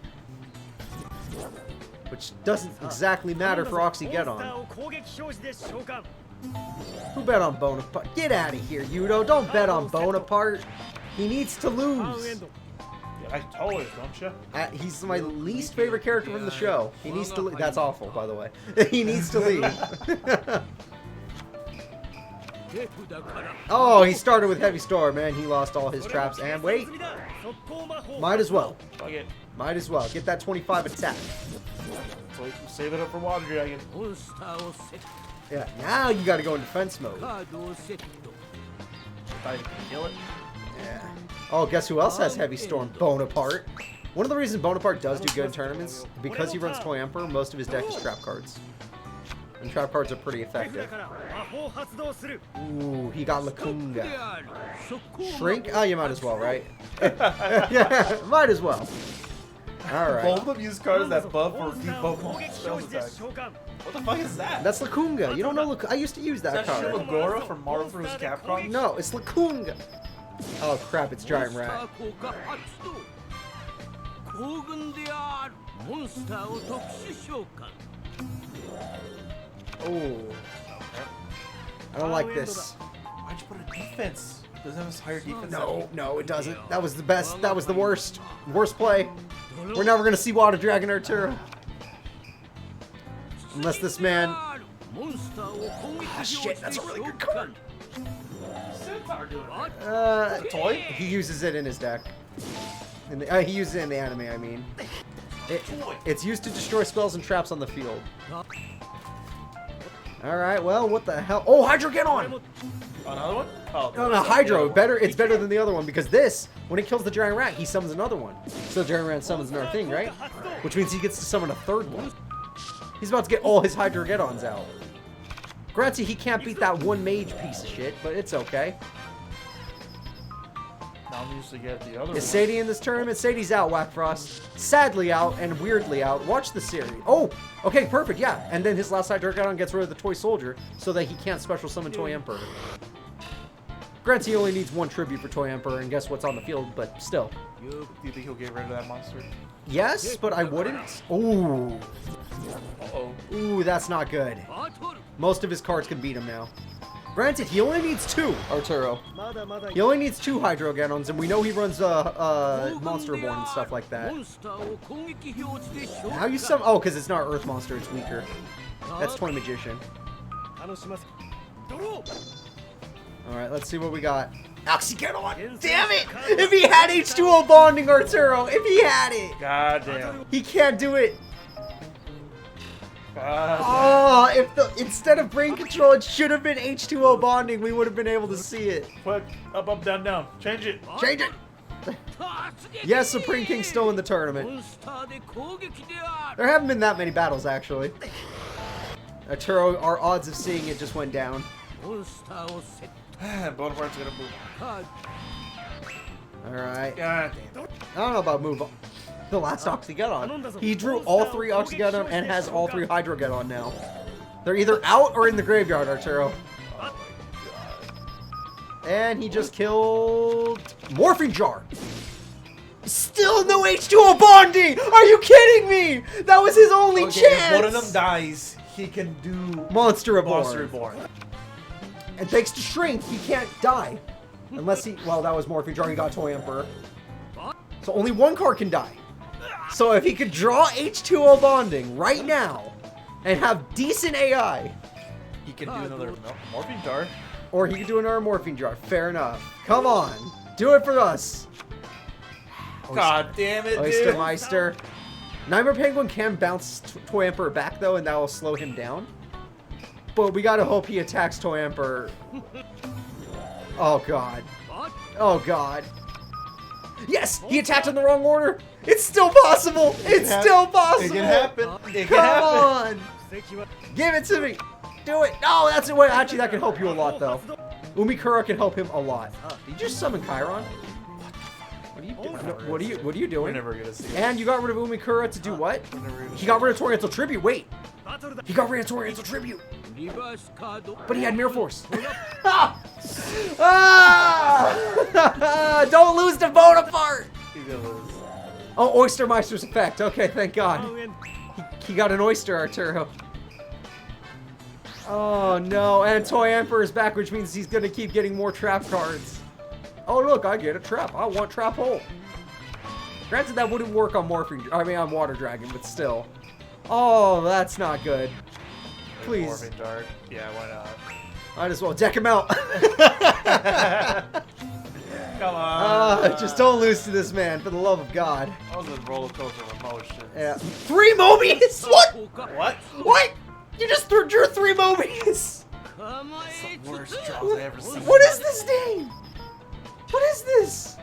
Which doesn't exactly matter for Oxygeddon. Who bet on Bonaparte? Get out of here, Yugioh. Don't bet on Bonaparte. He needs to lose. I told you, don't you? He's my least favorite character from the show. He needs to leave. That's awful, by the way. He needs to leave. Oh, he started with Heavy Storm, man. He lost all his traps. And wait. Might as well. Fuck it. Might as well. Get that 25 attack. So you can save it up for Water Dragon. Yeah, now you gotta go in defense mode. Thought you could kill it. Yeah. Oh, guess who else has Heavy Storm? Bonaparte. One of the reasons Bonaparte does do good in tournaments, because he runs Toy Emperor, most of his deck is trap cards. And trap cards are pretty effective. Ooh, he got Lakunga. Shrink? Oh, you might as well, right? Yeah, might as well. Alright. Both of them use cards that buff or debuff spell attacks. What the fuck is that? That's Lakunga. You don't know I used to use that Is that card. Shilagora from Marvel vs. Capcom? No, it's Lakunga. Oh crap, it's Giant Rat. Oh. I don't like this. Why'd you put a defense? Does it have a higher defense? No, it doesn't. That was the best. That was the worst. Worst play. We're never gonna see Water Dragon Arturo. Unless this man... Ah, shit, that's a really good card. Toy? He uses it in his deck. He uses it in the anime, I mean. It's used to destroy spells and traps on the field. Alright, well, what the hell? Oh, Hydrogeddon! Another one? Oh, No, Hydro. It's better than the other one, because this, when it kills the Giant Rat, he summons another one. So the Giant Rat summons another thing, right? Which means he gets to summon a third one. He's about to get all his Hydrogeddons out. Granted, he can't beat that one mage piece of shit, but it's okay. Now he needs to get the other Is one. Sadie in this tournament? Sadie's out, Whackfrost. Sadly out and weirdly out. Watch the series. Oh, okay, perfect, yeah. And then his last Hydro Geddon gets rid of the Toy Soldier so that he can't special summon Toy Emperor. Granted, he only needs one tribute for Toy Emperor, and guess what's on the field, but still. Do you think he'll get rid of that monster? Yes, but I wouldn't. Ooh. Uh-oh. Ooh, that's not good. Most of his cards can beat him now. Granted, he only needs 2, Arturo. He only needs 2 Hydro Geddons, and we know he runs Monster Born and stuff like that. How you some? Oh, because it's not Earth Monster, it's weaker. That's Toy Magician. Alright, let's see what we got. Oxygeddon! Damn it! If he had H2O bonding, Arturo! If he had it! God damn. He can't do it! God Oh, instead of brain control, it should have been H2O bonding. We would have been able to see it. Put up, up, down, down. Change it. Change it! Yes, Supreme King's still in the tournament. There haven't been that many battles, actually. Arturo, our odds of seeing it just went down. Bonaparte's gonna move. Alright. God damn. I don't know about move on. The last Oxygeddon. He drew all 3 Oxygeddon and has all 3 Hydrogeddon now. They're either out or in the graveyard, Arturo. Oh And he just killed Morphing Jar. Still no H2O bonding! Are you kidding me? That was his only chance! If one of them dies, he can do Monster Reborn. Monster Reborn. And thanks to Shrink, he can't die. Unless he, well, that was Morphing Jar, he got Toy Emperor. So only 1 card can die. So if he could draw H2O bonding right now and have decent AI, He can do another Morphing Jar. or he could do another Morphing Jar. Fair enough. Come on. Do it for us. God damn it, Oyster dude. Meister. Nightmare Penguin can bounce Toy Emperor back, though, and that will slow him down. But we gotta hope he attacks Toy Emperor. Oh, God. Oh, God. Yes! He attacked in the wrong order! It's still possible! It's still possible! It can happen. It can Come happen. on! Give it to me! Do it! No, that's the way. Actually, that can help you a lot, though. Umikura can help him a lot. Did you just summon Chiron? What are you doing? What are you We're doing? never gonna see it. And you got rid of Umikura to do what? We're never gonna He got rid of Toriental Tribute. Wait! He got rid of Toriental Tribute! But he had Mirror Force. Don't lose to Bonaparte! He's gonna lose. Oh, Oyster Meister's effect. Okay, thank God. He got an oyster, Arturo. Oh no, and Toy Emperor is back, which means he's gonna keep getting more trap cards. Oh look, I get a trap. I want Trap Hole. Granted, that wouldn't work on on Water Dragon, but still. Oh, that's not good. Please. Morphing Jar. Yeah, why not? Might as well deck him out. Come on. Just don't lose to this man, for the love of God. That was a roller coaster of emotions. Yeah. 3 Mobius? What? What? What? You just drew 3 Mobius. That's the worst draws I've ever seen. What is this thing? What is this?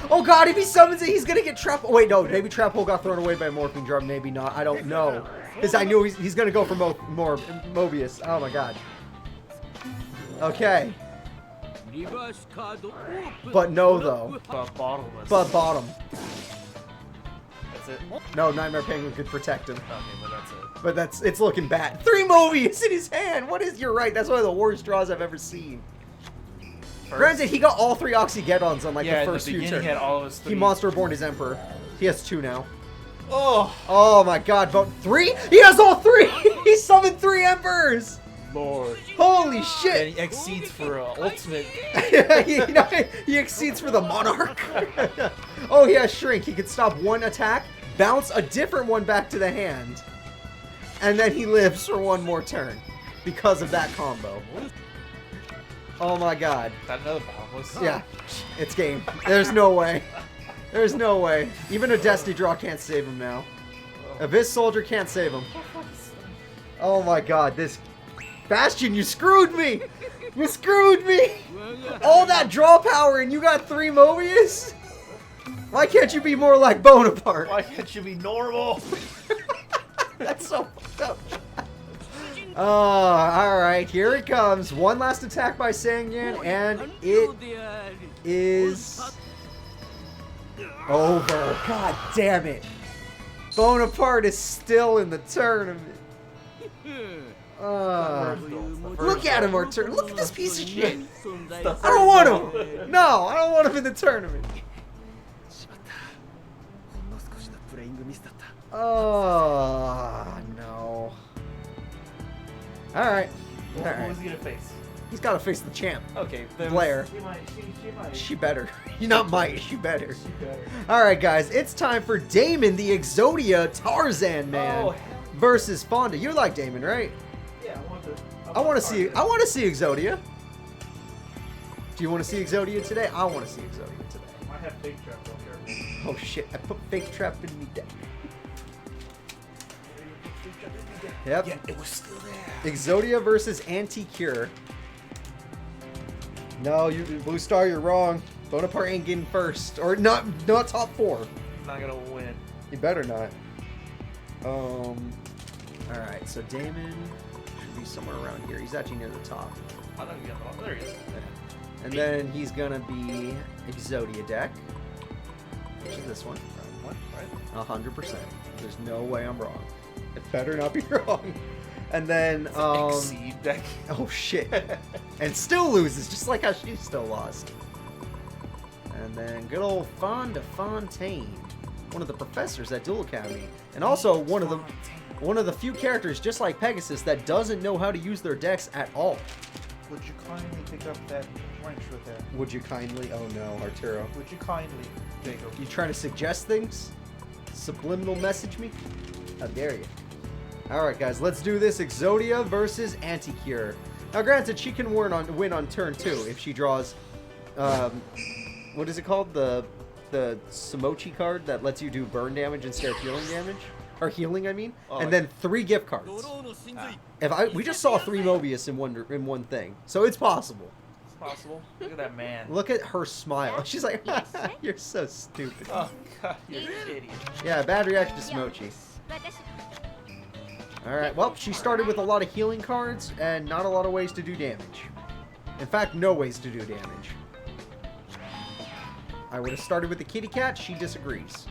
Oh God, if he summons it, he's gonna get Trap. Oh, wait, no, maybe Trap Hole got thrown away by Morphing Jar, maybe not. I don't know. Because I knew he's gonna go for more Mobius. Oh my God. Okay. But no, though. But bottomless. But bottom. That's it. No, Nightmare Penguin could protect him. Okay, but that's it. But it's looking bad. 3 Mobius in his hand. What is? You're right. That's one of the worst draws I've ever seen. Granted, he got all 3 Oxygeddons on like the first few turns. He had all of his 3. He Monster Reborn his Emperor. He has 2 now. Oh, Oh my God, but 3? He has all 3! He summoned 3 Emperors! Lord. Holy And shit! he exceeds for ultimate. he exceeds for the Monarch. Oh, he has Shrink. He can stop 1 attack, bounce a different one back to the hand, and then he lives for 1 more turn because of that combo. Oh my God. Got another bottomless. Yeah, it's game. There's no way. There's no way. Even a Destiny Draw can't save him now. Abyss Soldier can't save him. Oh my God, this... Bastian, you screwed me! You screwed me! All that draw power and you got 3 Mobius? Why can't you be more like Bonaparte? Why can't you be normal? That's so fucked up. Oh, alright, here it comes. One last attack by Sangyan, and it is over. God damn it. Bonaparte is still in the tournament. Look at him, Artur. Look at this piece of shit. I don't want him. No, I don't want him in the tournament. Oh, no. Alright. Who's he gonna face? He's got to face the champ. Okay, then Blair. She better. You not might. She better. Alright, guys. It's time for Damon, the Exodia Tarzan man, versus Fonda. You like Damon, right? Yeah, I want to see Exodia. Do you want to see Exodia today? I want to see Exodia today. I have fake trap on here. Oh shit! I put fake trap in me deck. Yep. Yeah, it was still there. Exodia versus Anti-Cure. No, you Blue Star, you're wrong. Bonaparte ain't getting first, or not top 4. Not gonna win. You better not. All right, so Damon should be somewhere around here. He's actually near the top. I don't get the there he is. Yeah. And then he's gonna be Exodia deck, which is this one. What? Right? 100%. There's no way I'm wrong. It better not be wrong. And then Exceed deck. oh shit. And still loses, just like how she still lost. And then good old Fonda Fontaine, one of the professors at Duel Academy, and also one of the few characters, just like Pegasus, that doesn't know how to use their decks at all. Would you kindly pick up that wrench with that? Would you kindly? Oh no, Arturo. Would you kindly? Gekko? You trying to suggest things? Subliminal message me? How dare you? Alright guys, let's do this. Exodia versus Anti-Cure. Now granted, she can win on turn 2 if she draws, what is it called? The Samochi card that lets you do burn damage instead of healing damage? Or healing, I mean. Oh, and then 3 gift cards. We just saw 3 Mobius in one thing. So it's possible. It's possible. Look at that man. Look at her smile. She's like, you're so stupid. Oh god, you're an idiot. Yeah, bad reaction to Samochi. Alright, well, she started with a lot of healing cards and not a lot of ways to do damage. In fact, no ways to do damage. I would have started with the kitty cat. She disagrees.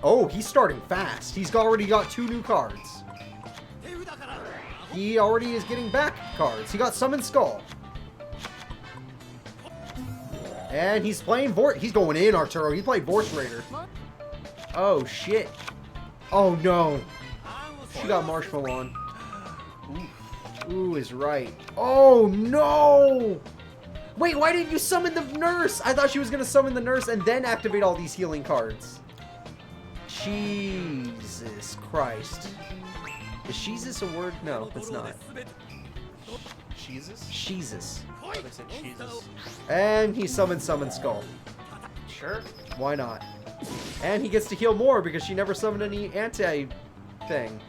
Oh, he's starting fast. He's already got 2 new cards. He already is getting back cards. He got Summon Skull. And he's playing He's going in, Arturo. He played Vorce Raider. Oh, shit. Oh, no. She got Marshmallow on. Ooh is right. Oh, no! Wait, why didn't you summon the nurse? I thought she was going to summon the nurse and then activate all these healing cards. Jesus Christ. Is Jesus a word? No, it's not. Jesus? Jesus. I thought they said Jesus. And he summons Summon Skull. Sure. Why not? And he gets to heal more because she never summoned any anti-thing.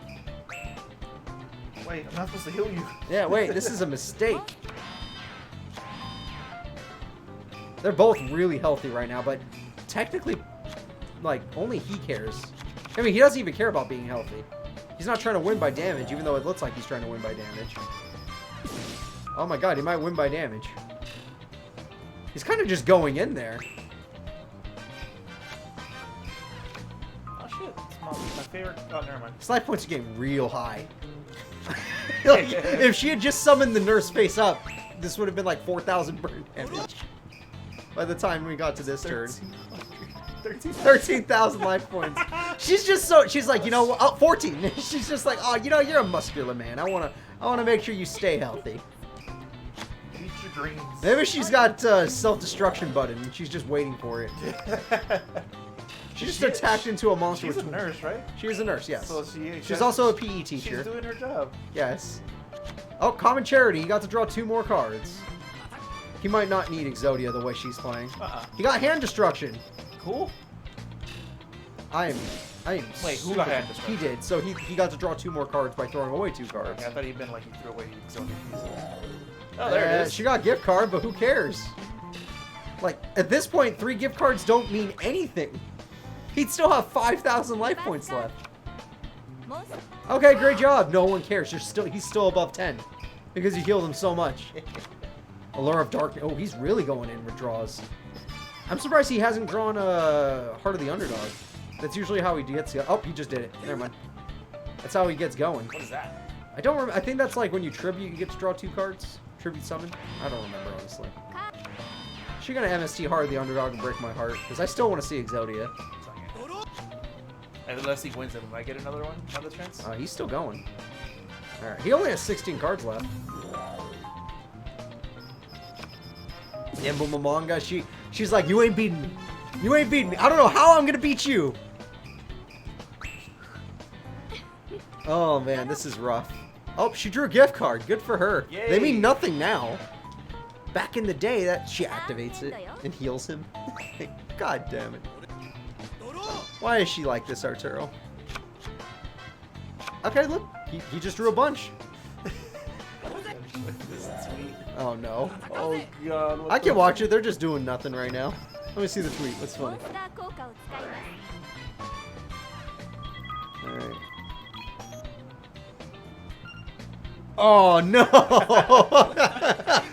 Wait, I'm not supposed to heal you. Yeah, wait, this is a mistake. They're both really healthy right now, but technically, like, only he cares. I mean, he doesn't even care about being healthy. He's not trying to win by damage, even though it looks like he's trying to win by damage. Oh my god, he might win by damage. He's kind of just going in there. Oh shit, it's my favorite. Oh, never mind. His life points are getting real high. Like, if she had just summoned the nurse face up, this would have been like 4,000 burn damage. By the time we got to this turn. 13,000 life points. She's like, you know, 14. She's just like, oh, you know, you're a muscular man. I wanna make sure you stay healthy. Reach your dreams. Maybe she's got self-destruction button and she's just waiting for it. She just attacked into a monster. She's a nurse, right? She is a nurse, yes. So she's also a PE teacher. She's doing her job. Yes. Oh, Common Charity. He got to draw 2 more cards. He might not need Exodia the way she's playing. He got Hand Destruction. Cool. I am. Wait, who got Hand Destruction? He did. So he got to draw 2 more cards by throwing away 2 cards. Okay, I thought he'd been like he threw away Exodia pieces. Oh, there it is. She got gift card, but who cares? Like, at this point, 3 gift cards don't mean anything. He'd still have 5,000 life points left. Okay, great job. No one cares. He's still above 10 because you healed him so much. Allure of Darkness. Oh, he's really going in with draws. I'm surprised he hasn't drawn a Heart of the Underdog. That's usually how he gets. Oh, he just did it. Never mind. That's how he gets going. What is that? I don't remember. I think that's like when you tribute, you get to draw 2 cards. Tribute summon. I don't remember honestly. She's gonna MST Heart of the Underdog and break my heart because I still want to see Exodia. And unless he wins it, will I get another one? Another chance? He's still going. All right, he only has 16 cards left. Yeah, but Mamanga, she's like, you ain't beating me. You ain't beating me. I don't know how I'm gonna beat you. Oh man, this is rough. Oh, she drew a gift card. Good for her. Yay. They mean nothing now. Back in the day, that she activates it and heals him. God damn it. Why is she like this, Arturo? Okay, look. He just drew a bunch. This is sweet. Oh no. Oh god. I can watch it. They're just doing nothing right now. Let me see the tweet. What's funny? Alright. Oh no!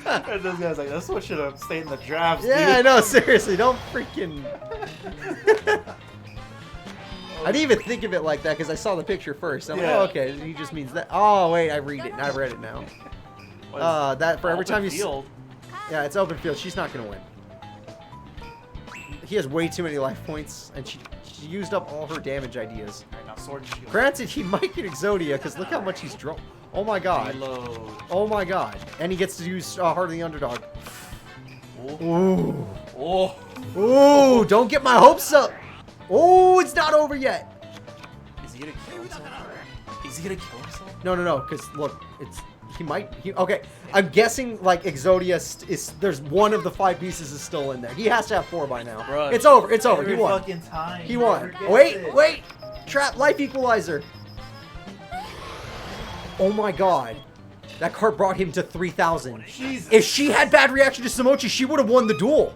And this guy's like, this one should have stayed in the drafts. Yeah, dude. I know. Seriously, don't freaking. I didn't even think of it like that because I saw the picture first. I'm like, oh, okay, he just means that. Oh wait, I read it. I read it now. That for every time you. Field. Yeah, it's open field. She's not gonna win. He has way too many life points, and she used up all her damage ideas. Alright, now sword and shield. Granted, he might get Exodia because look how much he's drawn. Oh my god. Reload. Oh my god. And he gets to use Heart of the Underdog. Ooh. Ooh. Oh. Ooh, don't get my hopes up. Oh, it's not over yet. Is he gonna kill himself? Is he gonna kill himself? No, because look, okay, I'm guessing like Exodia is there's one of the 5 pieces is still in there. He has to have 4 by now. Bruh, it's over. He won. Fucking time. He won. Wait. Trap life equalizer. Oh my god. That card brought him to 3,000. If she had bad reaction to Samochi, she would have won the duel.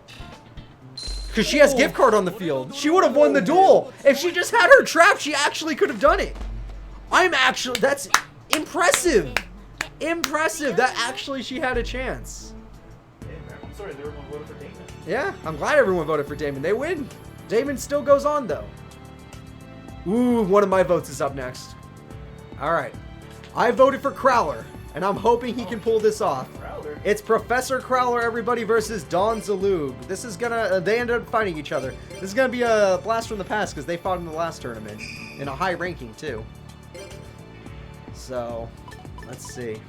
Because she has gift card on the field. She would have won the duel. If she just had her trap, she actually could have done it. That's impressive. Impressive that actually she had a chance. I'm sorry, everyone voted for Damon. Yeah, I'm glad everyone voted for Damon. They win. Damon still goes on, though. Ooh, one of my votes is up next. All right. I voted for Crowler, and I'm hoping he can pull this off. Crowler. It's Professor Crowler, everybody, versus Don Zaloog. This is gonna, they ended up fighting each other. This is gonna be a blast from the past because they fought in the last tournament. In a high ranking, too. So, let's see.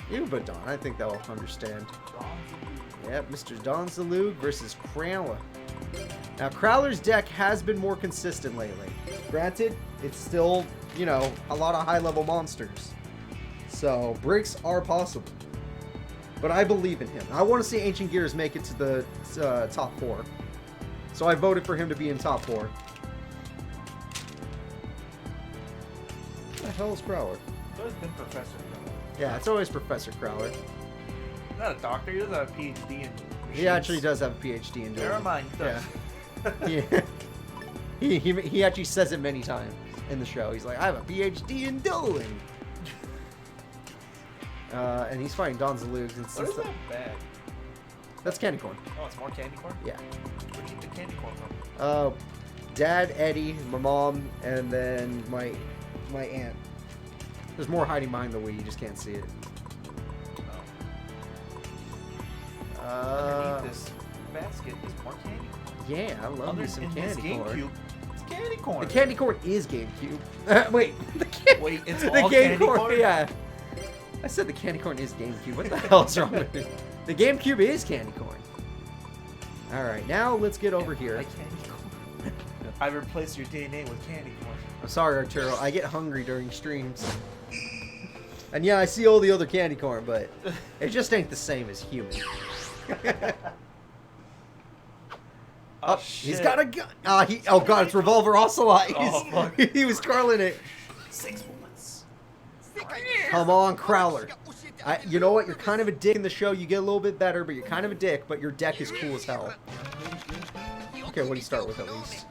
But Don, I think they'll understand. Yep, Mr. Don Zaloog versus Crowler. Now, Crowler's deck has been more consistent lately. Granted, it's still, you know, a lot of high-level monsters. So, breaks are possible. But I believe in him. I want to see Ancient Gears make it to the top 4. So I voted for him to be in top 4. What the hell is Crowler? It's always been Professor Crowler. Yeah, it's always Professor Crowler. He's not a doctor, he doesn't have a PhD in machines. He actually does have a PhD in dueling. Never mind, he does. Yeah. he actually says it many times in the show. He's like, I have a PhD in dueling. And he's fighting Don Zaloog. What is that bag? That's candy corn. Oh, it's more candy corn? Yeah. Where'd you get the candy corn from? Dad, Eddie, my mom, and then my aunt. There's more hiding behind the Wii, you just can't see it. Underneath this basket is more candy corn. Yeah, I love me some candy corn. It's candy corn. The candy corn is GameCube. Wait, Wait, it's the all game candy corn? Yeah. I said the candy corn is GameCube. What the hell is wrong with me? The GameCube is candy corn. Alright, now let's get over here. Like candy corn. I replaced your DNA with candy corn. I'm sorry, Arturo. I get hungry during streams. And yeah, I see all the other candy corn, but it just ain't the same as human. Oh, he's got a gun. Oh god, it's Revolver Ocelot. Oh, fuck. He was curling it. 6 bullets. Come on, Crowler. You know what? You're kind of a dick in the show. You get a little bit better, but you're kind of a dick, but your deck is cool as hell. Okay, what do you start with at least?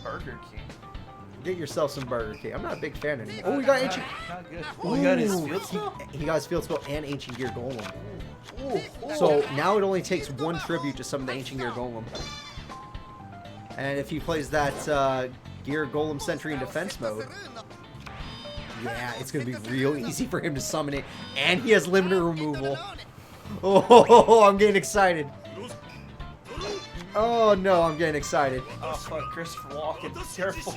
Burger King. Get yourself some Burger King. I'm not a big fan anymore. Oh, we got ancient. Not good. Oh, he got his field spell? He got his field spell and ancient gear golem. Ooh. So now it only takes 1 tribute to summon the ancient gear golem. And if he plays that gear golem sentry in defense mode, yeah, it's gonna be real easy for him to summon it. And he has limiter removal. Oh, I'm getting excited. Oh no, I'm getting excited. Oh fuck, Christopher Walken, careful.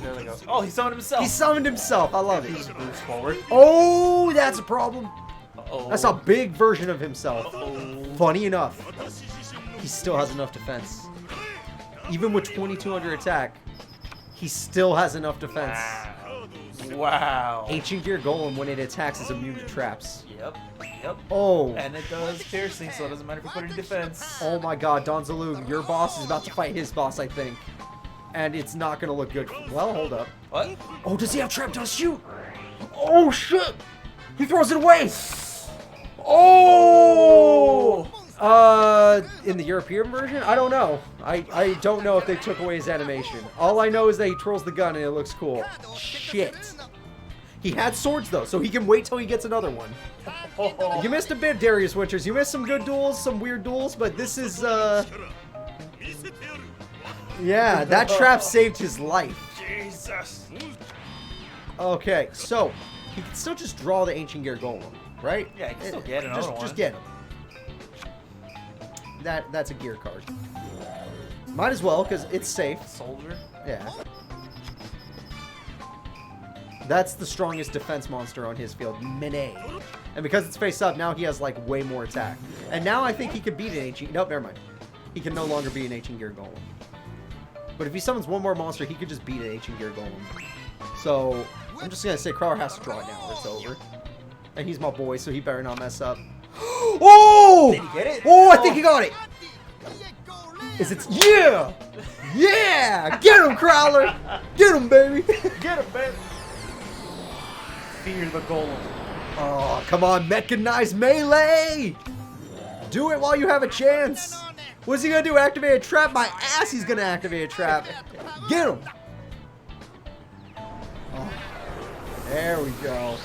There we go. Oh, he summoned himself. He summoned himself. I love it. He's boost forward. Oh, that's a problem. Uh-oh. That's a big version of himself. Uh-oh. Funny enough, he still has enough defense. Even with 2200 attack, he still has enough defense. Wow. Ancient Gear Golem, when it attacks, is immune to traps. Yep. Yep. Oh. And it does piercing, so it doesn't matter if you put it in defense. Oh my god, Don Zaloog, your boss is about to fight his boss, I think. And it's not going to look good. Well, hold up. What? Oh, does he have trap dust? Shoot! Oh, shit! He throws it away! Oh! In the European version? I don't know. I don't know if they took away his animation. All I know is that he twirls the gun and it looks cool. Shit. He had swords, though, so he can wait till he gets another one. You missed a bit, Darius Winters. You missed some good duels, some weird duels, but this is, yeah, that trap saved his life. Jesus. Okay, so he can still just draw the Ancient Gear Golem, right? Yeah, he can still get another one. Just get him. That's a gear card. Might as well, because it's safe. Soldier. Yeah. That's the strongest defense monster on his field, Mindy. And because it's face up, now he has like way more attack. And now I think he could beat an Ancient... Nope, never mind. He can no longer be an Ancient Gear Golem. But if he summons one more monster, he could just beat an Ancient Gear Golem. So, I'm just going to say Crowler has to draw it now or it's over. And he's my boy, so he better not mess up. Oh! Did he get it? Oh, I think he got it! Is it... Yeah! Yeah! Get him, Crowler! Get him, baby! Get him, baby! Fear the golem. Oh, come on, mechanized melee! Do it while you have a chance! What's he gonna do? Activate a trap? My ass, he's gonna activate a trap. Get him! Oh, there we go.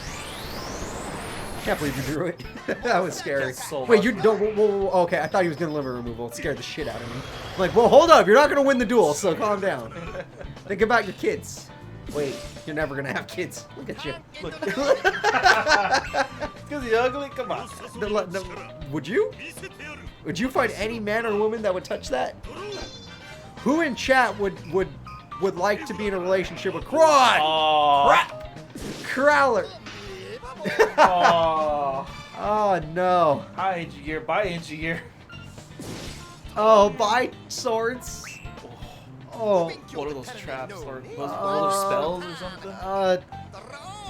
Can't believe you drew it. That was scary. So wait, you don't. Whoa, okay, I thought he was gonna limit removal. It scared the shit out of me. I'm like, well, hold up. You're not gonna win the duel, so calm down. Think about your kids. Wait, you're never gonna have kids. Look at you. Look. Because you're ugly? Come on. No, would you? Would you find any man or woman that would touch that? Who in chat would like to be in a relationship with Crowd? Crowler. Oh no. Hi, Engineer. Bye, Engineer. Oh, buy swords. Oh. What are those traps? Or those spells or something?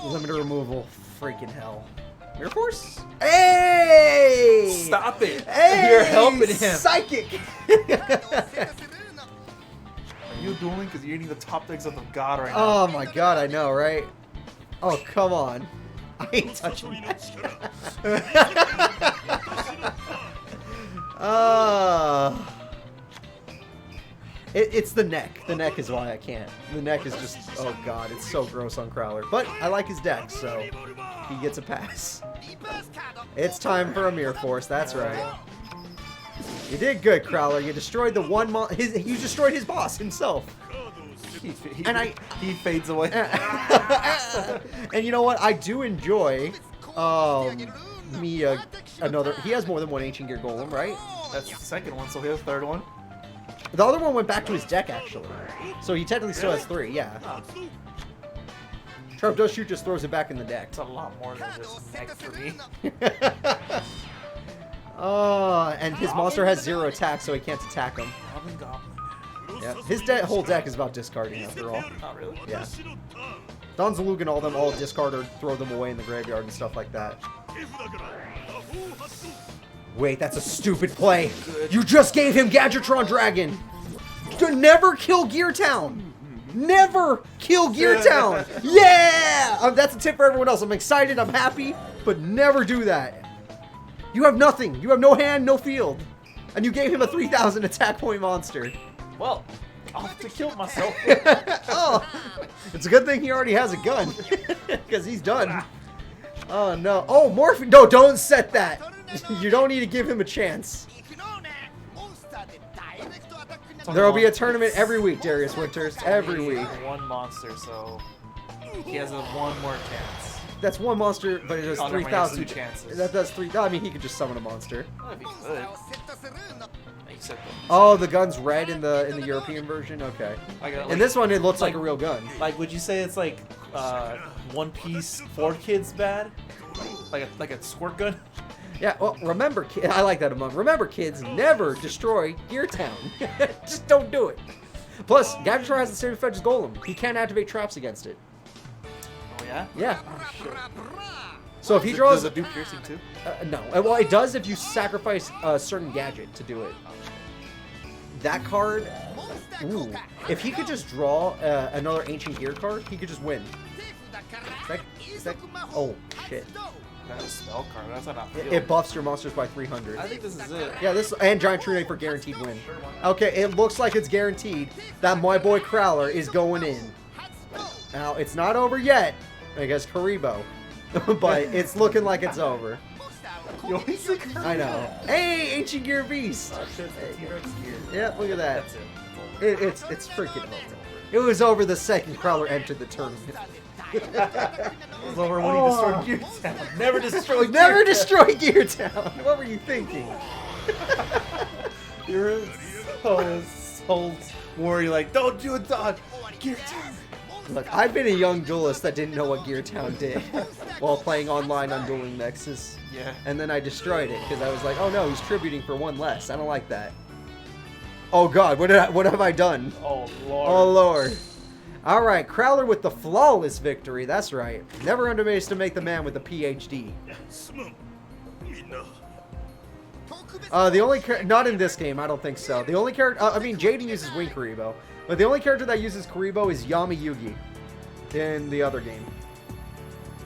Limiter removal. Freaking hell. Mirror Force? Hey! Stop it! Hey! You're helping him. Psychic! Are you dueling? Because you're eating the top decks of the god right now. Oh my god, I know, right? Oh, come on. I ain't touching that. It's the neck. The neck is why I can't. The neck is just, oh god, it's so gross on Crowler. But I like his deck, so he gets a pass. It's time for a Mirror Force, that's right. You did good, Crowler. You destroyed the one you destroyed his boss himself. He fades away. And you know what? I do enjoy another. He has more than one Ancient Gear Golem, right? That's the second one, so he has the third one. The other one went back to his deck, actually. So he technically still has 3, yeah. Sharp Dust Shoot just throws it back in the deck. It's a lot more than just neck for me. And his monster has 0 attack, so he can't attack him. Yeah, his whole deck is about discarding, after all. Not really. Yeah. Don Zaloog and all them all discard or throw them away in the graveyard and stuff like that. Wait, that's a stupid play. Good. You just gave him Gadgetron Dragon. Never kill Gear Town. Never kill Gear Town. Yeah! That's a tip for everyone else. I'm excited. I'm happy. But never do that. You have nothing. You have no hand, no field. And you gave him a 3,000 attack point monster. Well, off to kill myself. Oh, it's a good thing he already has a gun, because he's done. Oh no! Oh, morphine! No, don't set that. You don't need to give him a chance. There will be a tournament every week, Darius Winters. Every week. One monster, so he has one more chance. That's one monster, but it does 3,000 chances. That does 3. I mean, he could just summon a monster. That'd be good. Except Oh, the gun's red in the European version. Okay. In this one, it looks like a real gun. Like, would you say it's like One Piece 4 Kids bad? Like a squirt gun? Yeah. Well, remember, I like that among. Remember, kids, never destroy Gear Town. Just don't do it. Plus, Gadgetron has the same effect as Golem. He can't activate traps against it. Oh yeah. Yeah. Oh, shit. So if he draws, does it do piercing too? No. Well, it does if you sacrifice a certain gadget to do it. That card, ooh. If he could just draw another Ancient Gear card, he could just win. Oh, shit. That's a spell card. That's not It buffs your monsters by 300. I think this is it. Yeah, this and Giant Tourney for guaranteed win. Okay, it looks like it's guaranteed that my boy Crowler is going in. Now, it's not over yet, I guess Karibo, but it's looking like it's over. I know. Hey, Ancient Gear Beast! Yeah, look at that. It's freaking over. It was over the second Crowler entered the tournament. It was over when he destroyed Gear Town. Never destroyed Never destroy Gear Town. What were you thinking? You're so worried, like, don't do it, dog. Gear Town. Look, I've been a young duelist that didn't know what Gear Town did while playing online on Dueling Nexus. Yeah. And then I destroyed it because I was like, oh no, he's tributing for one less. I don't like that. Oh god, what have I done? Oh lord. Oh lord. Alright, Crowler with the flawless victory. That's right. Never underestimate the man with the PhD. The only not in this game, I don't think so. The only character, I mean, Jaden uses Wing Karibo, but the only character that uses Karibo is Yami Yugi in the other game.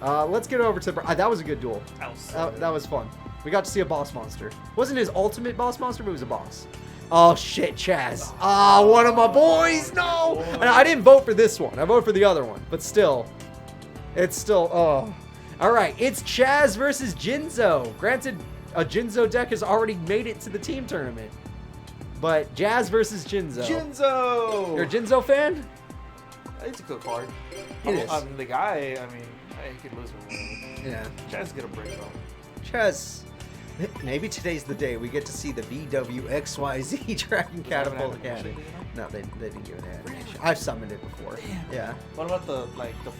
Let's get over to that was a good duel. That was fun. We got to see a boss monster. Wasn't his ultimate boss monster, but it was a boss. Oh shit, Chazz. Ah, one of my boys. No, and I didn't vote for this one. I voted for the other one, but still, it's still. Oh, all right. It's Chazz versus Jinzo. Granted, a Jinzo deck has already made it to the team tournament, but Chazz versus Jinzo. Jinzo. You're a Jinzo fan? It's a good card. It is. I mean, the guy. I mean, he could lose or whatever. Yeah. Chazz get a break though. Chazz. Maybe today's the day we get to see the VWXYZ Dragon Catapult Academy. No, they didn't give an animation. I've summoned it before. Damn. Yeah. What about the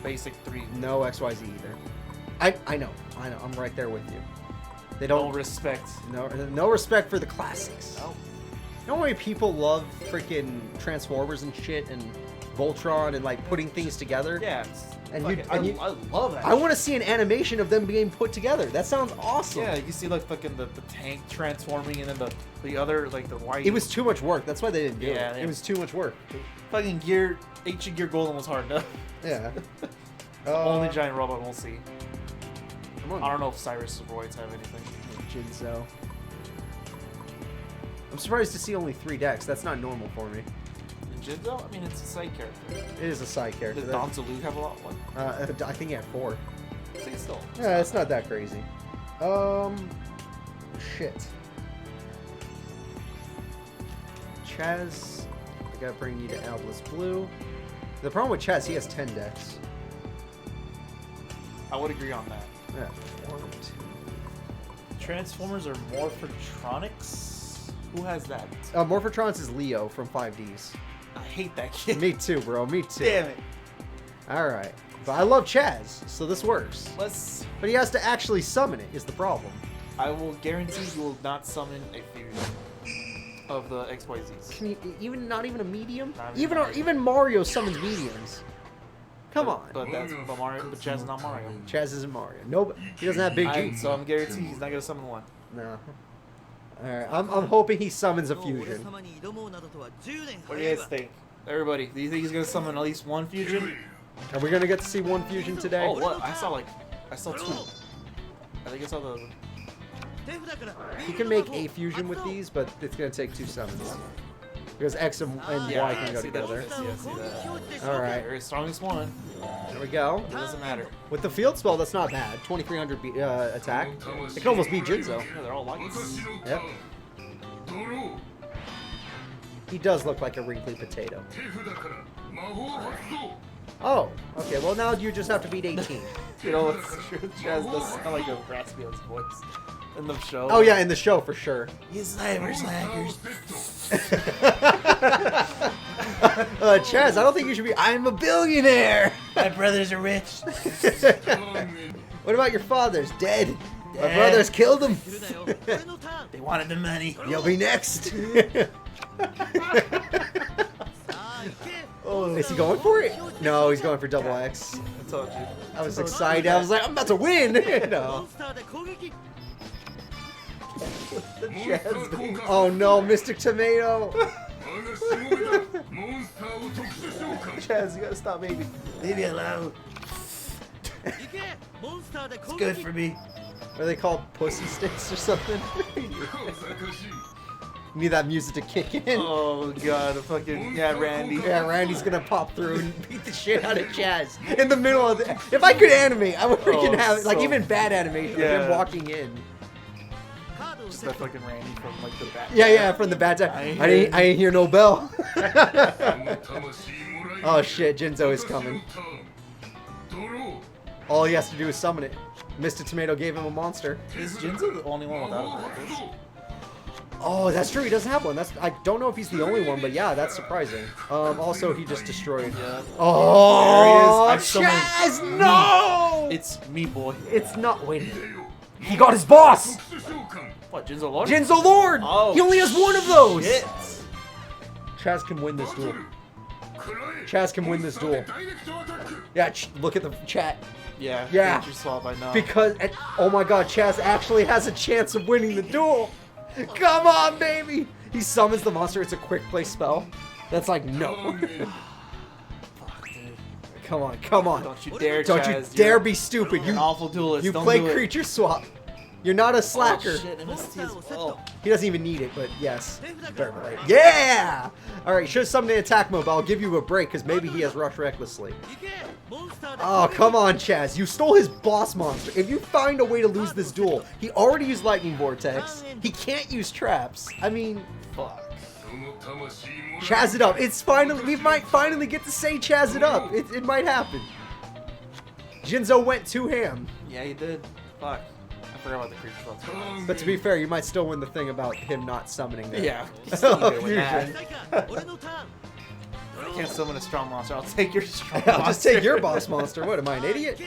basic 3? No XYZ either. I know. I'm right there with you. They don't respect. No respect for the classics. No. You know how many people love freaking Transformers and shit and Voltron and like putting things together? Yeah. And I love that. I want to see an animation of them being put together. That sounds awesome. Yeah, you see like fucking the tank transforming and then the other like the white. It was too much work. That's why they didn't do it. Yeah. It was too much work. Fucking Ancient Gear Golem was hard enough. Yeah. Only giant robot we'll see. Come on. I don't know if Cyrus or Royds have anything. Jinzo. I'm surprised to see only 3 decks. That's not normal for me. Jinzo? I mean, it's a side character. It is a side character. Does Zaloog have a lot? What? I think he had 4. See, still. Yeah, it's not that crazy. Shit. Chazz, I gotta bring you to Albless Blue. The problem with Chazz, he has 10 decks. I would agree on that. Yeah. 1, 2. Transformers are Morphotronics? Who has that? Morphotrons is Leo from 5Ds. I hate that kid. Me too, bro. Me too. Damn it. Alright. But I love Chazz, so this works. But he has to actually summon it, is the problem. I will guarantee you will not summon a fusion of the XYZs. Can you, not even a medium? Not Even Mario summons mediums. Come on. But Chazz is not Mario. Chazz isn't Mario. No, he doesn't have big G. So I'm guaranteed he's not gonna summon one. No. Alright, I'm hoping he summons a fusion. What do you guys think? Everybody, do you think he's gonna summon at least one fusion? Are we gonna get to see one fusion today? Oh, what? I saw 2. I think I saw the... He can make a fusion with these, but it's gonna take 2 summons. Because X and Y can go see that? together. Yeah, see that. All right, Very strongest one. there we go. It doesn't matter. With the field spell, that's not bad. 2300 attack. It can almost beat Jinzo. Yeah, they're all lights. Yep. He does look like a wrinkly potato. Oh, okay. Well, now you just have to beat 18. You know, Chazz does sound like a raspy on his voice in the show. Oh yeah, in the show for sure. You slackers. Chazz, I don't think you should be. I'm a billionaire. My brothers are rich. What about your fathers? Dead. My brothers killed them. They wanted the money. You'll be next. Oh, is he going for it? No, he's going for double X. I told you. I was excited. I was like, I'm about to win. No. Oh no, Mystic Tomato. Chazz, you gotta stop baby. Leave me alone. It's good for me. Are they called pussy sticks or something? Need that music to kick in. Oh god, Randy. Yeah, Randy's gonna pop through and beat the shit out of Chazz in the middle of the. If I could animate, I would freaking have like even bad animation of him walking in. Just that fucking Randy from like the bat. Yeah, from the bad time. I didn't hear no bell. Oh shit, Jinzo is coming. All he has to do is summon it. Mr. Tomato gave him a monster. Is Jinzo the only one without a purpose? Oh, that's true. He doesn't have one. I don't know if he's the only one, but yeah, that's surprising. Also, he just destroyed. Yeah. Oh, there he is. Chazz, no! It's me, boy. It's not. Wait. He got his boss. What, Jinzo Lord? Jinzo Lord. Oh, he only has one of those. Shit. Chazz can win this duel. Chazz can win this duel. Yeah, look at the chat. Yeah. Yeah. Swap, I know. Because, oh my god, Chazz actually has a chance of winning the duel. Come on, baby! He summons the monster. It's a quick play spell. That's like, no. Fuck, dude. Come on, come on. Don't you dare, Don't Chazz. you dare be stupid. You're an awful duelist. You Don't play do it. creature swap. You're not a slacker. Oh, shit, MST as well. He doesn't even need it, but yes. Yeah! Alright, should have summoned an attack mode, but I'll give you a break because maybe he has Rush Recklessly. Oh, come on, Chazz. You stole his boss monster. If you find a way to lose this duel, he already used Lightning Vortex. He can't use traps. I mean, Fuck. Chazz it up. It's finally, we might finally get to say Chazz it up. It might happen. Jinzo went too ham. Yeah, he did. Fuck. I forgot about the creature swaps. But to be fair, you might still win the thing about him not summoning that. Yeah. He's still gonna win Fusion. that. I can't summon a strong monster. I'll take your strong monster. I'll just take your boss monster. What, am I an idiot?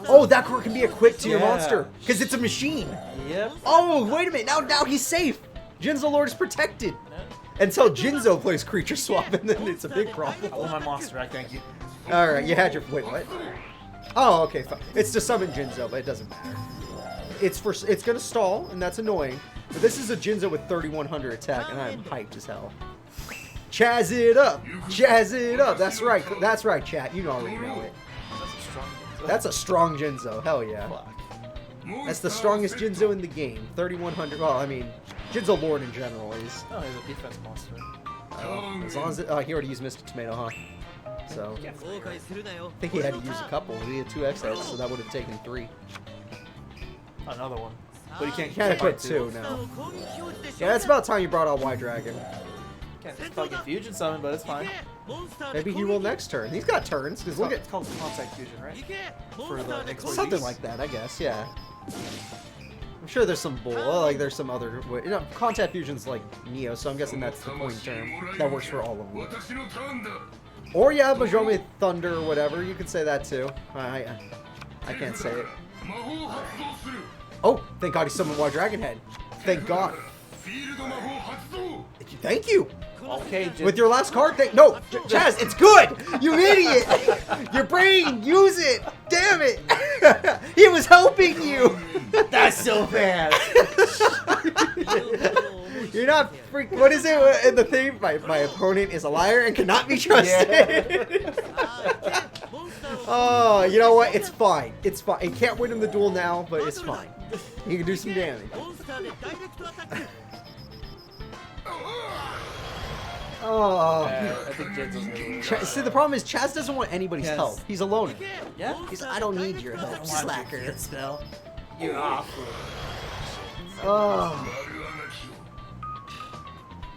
Oh, that card can be equipped to your monster. Because it's a machine. Yep. Oh, wait a minute. Now he's safe. Jinzo Lord is protected. Until Jinzo plays creature swap, and then it's a big problem. I want my monster back, thank you. Alright, you had your... Wait, what? Oh, okay, fine. It's to summon Jinzo, but it doesn't matter. It's gonna stall, and that's annoying. But this is a Jinzo with 3100 attack, and I'm hyped as hell. Chazz it up! Chazz it up! That's right, chat. You already know it. That's a strong Jinzo. Hell yeah. Fuck. That's the strongest Jinzo in the game. 3100. Well, I mean, Jinzo Lord in general is. Oh, he's a defense monster. As long as it, he already used Mr. Tomato, huh? So I think he had to use a couple. He had 2 XX, so that would have taken 3. Another one. But he can't. He can't put 2 now. Yeah, that's about time you brought out White Dragon. Can't just fucking fusion summon, but it's fine. Maybe he will next turn. He's got turns. Cause look at It's called contact fusion, right? For the next something like that, I guess. Yeah. I'm sure there's some bull. Like there's some other. You know, Contact Fusion's like Neo, so I'm guessing that's the point term that works for all of them. Or yeah, Bajome Thunder or whatever. You could say that too. I can't say it. Oh, thank God he summoned White Dragon Head. Thank God. Thank you. Okay, With your last card, no, Chazz, it's good. You idiot. Your brain, use it. Damn it. He was helping you. That's so bad. You're not freak. What is it in the theme? My opponent is a liar and cannot be trusted. Yeah. Oh, you know what? It's fine. It's fine. He can't win in the duel now, but it's fine. He can do some damage. Oh. I think Jinzo's gonna lose. See, the problem is Chazz doesn't want anybody's Yes. help. He's a loner. Yeah? He's I don't need your I help, don't want slacker. your spell. You're awful. Oh.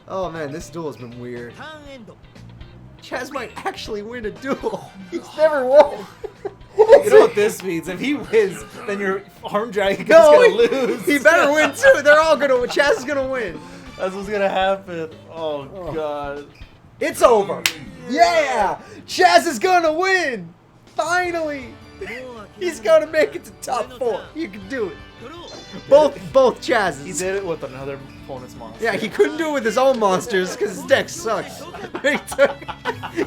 Oh man, this duel has been weird. Chazz might actually win a duel. He's never won. You know what this means? If he wins, then your arm dragon No, gonna lose. he better win too. They're all gonna win. Chazz is gonna win. That's what's gonna happen. Oh god. It's over. Yeah! Chazz is gonna win! Finally! He's gonna make it to top 4. You can do it. Both Chazzes. He did it with another opponent's monster. Yeah, he couldn't do it with his own monsters because his deck sucks.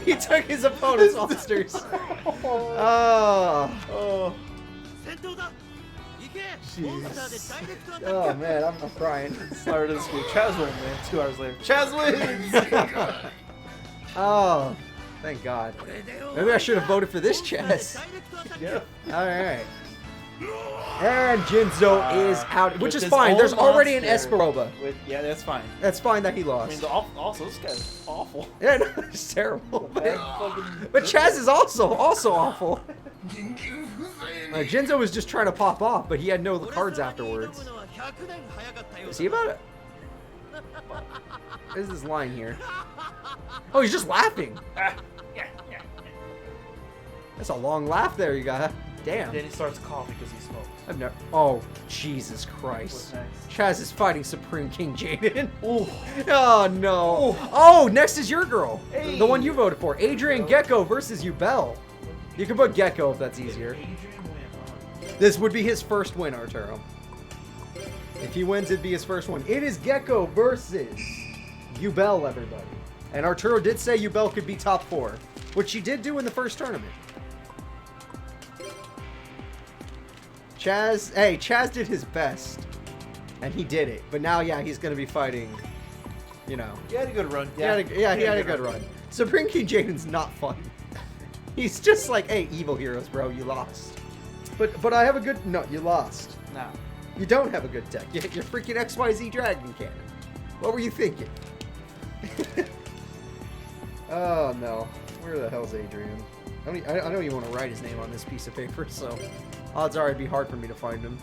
he took his opponent's monsters. Oh. Jeez. Oh man, I'm crying. Started this week. Chazz won, man. 2 hours later. Chazz wins! Oh, thank God. Maybe I should have voted for this Chazz. Yeah. Alright. And Jinzo is out, which With is his fine. own There's already an monster. Esperoba. Yeah, that's fine. That's fine that he I lost. mean, also, this guy's awful. Yeah, no, it's terrible. Bad fucking- But Chazz is also awful. Jinzo was just trying to pop off, but he had no cards afterwards. Is he about it? What is this line here? Oh, he's just laughing. That's a long laugh there, you got. Damn. Then he starts coughing because he smokes. I've never. Oh, Jesus Christ. What's next? Chazz is fighting Supreme King Jaden. Ooh. Oh no. Ooh. Oh, next is your girl. Hey. The one you voted for. Adrian Gekko versus Yubel. You can put Gekko if that's easier. Adrian win. This would be his first win, Arturo. If he wins, it'd be his first one. It is Gekko versus Yubel, everybody. And Arturo did say Yubel could be top 4, which she did do in the first tournament. Chazz did his best, and he did it. But now, yeah, he's going to be fighting, you know. He had a good run. He had a good run. Supreme King Jaden's not fun. He's just like, hey, evil heroes, bro, you lost. But I have a good... No, you lost. Nah. You don't have a good deck. You're freaking XYZ Dragon Cannon. What were you thinking? Oh, no. Where the hell's Adrian? I don't even want to write his name on this piece of paper, so odds are it'd be hard for me to find him.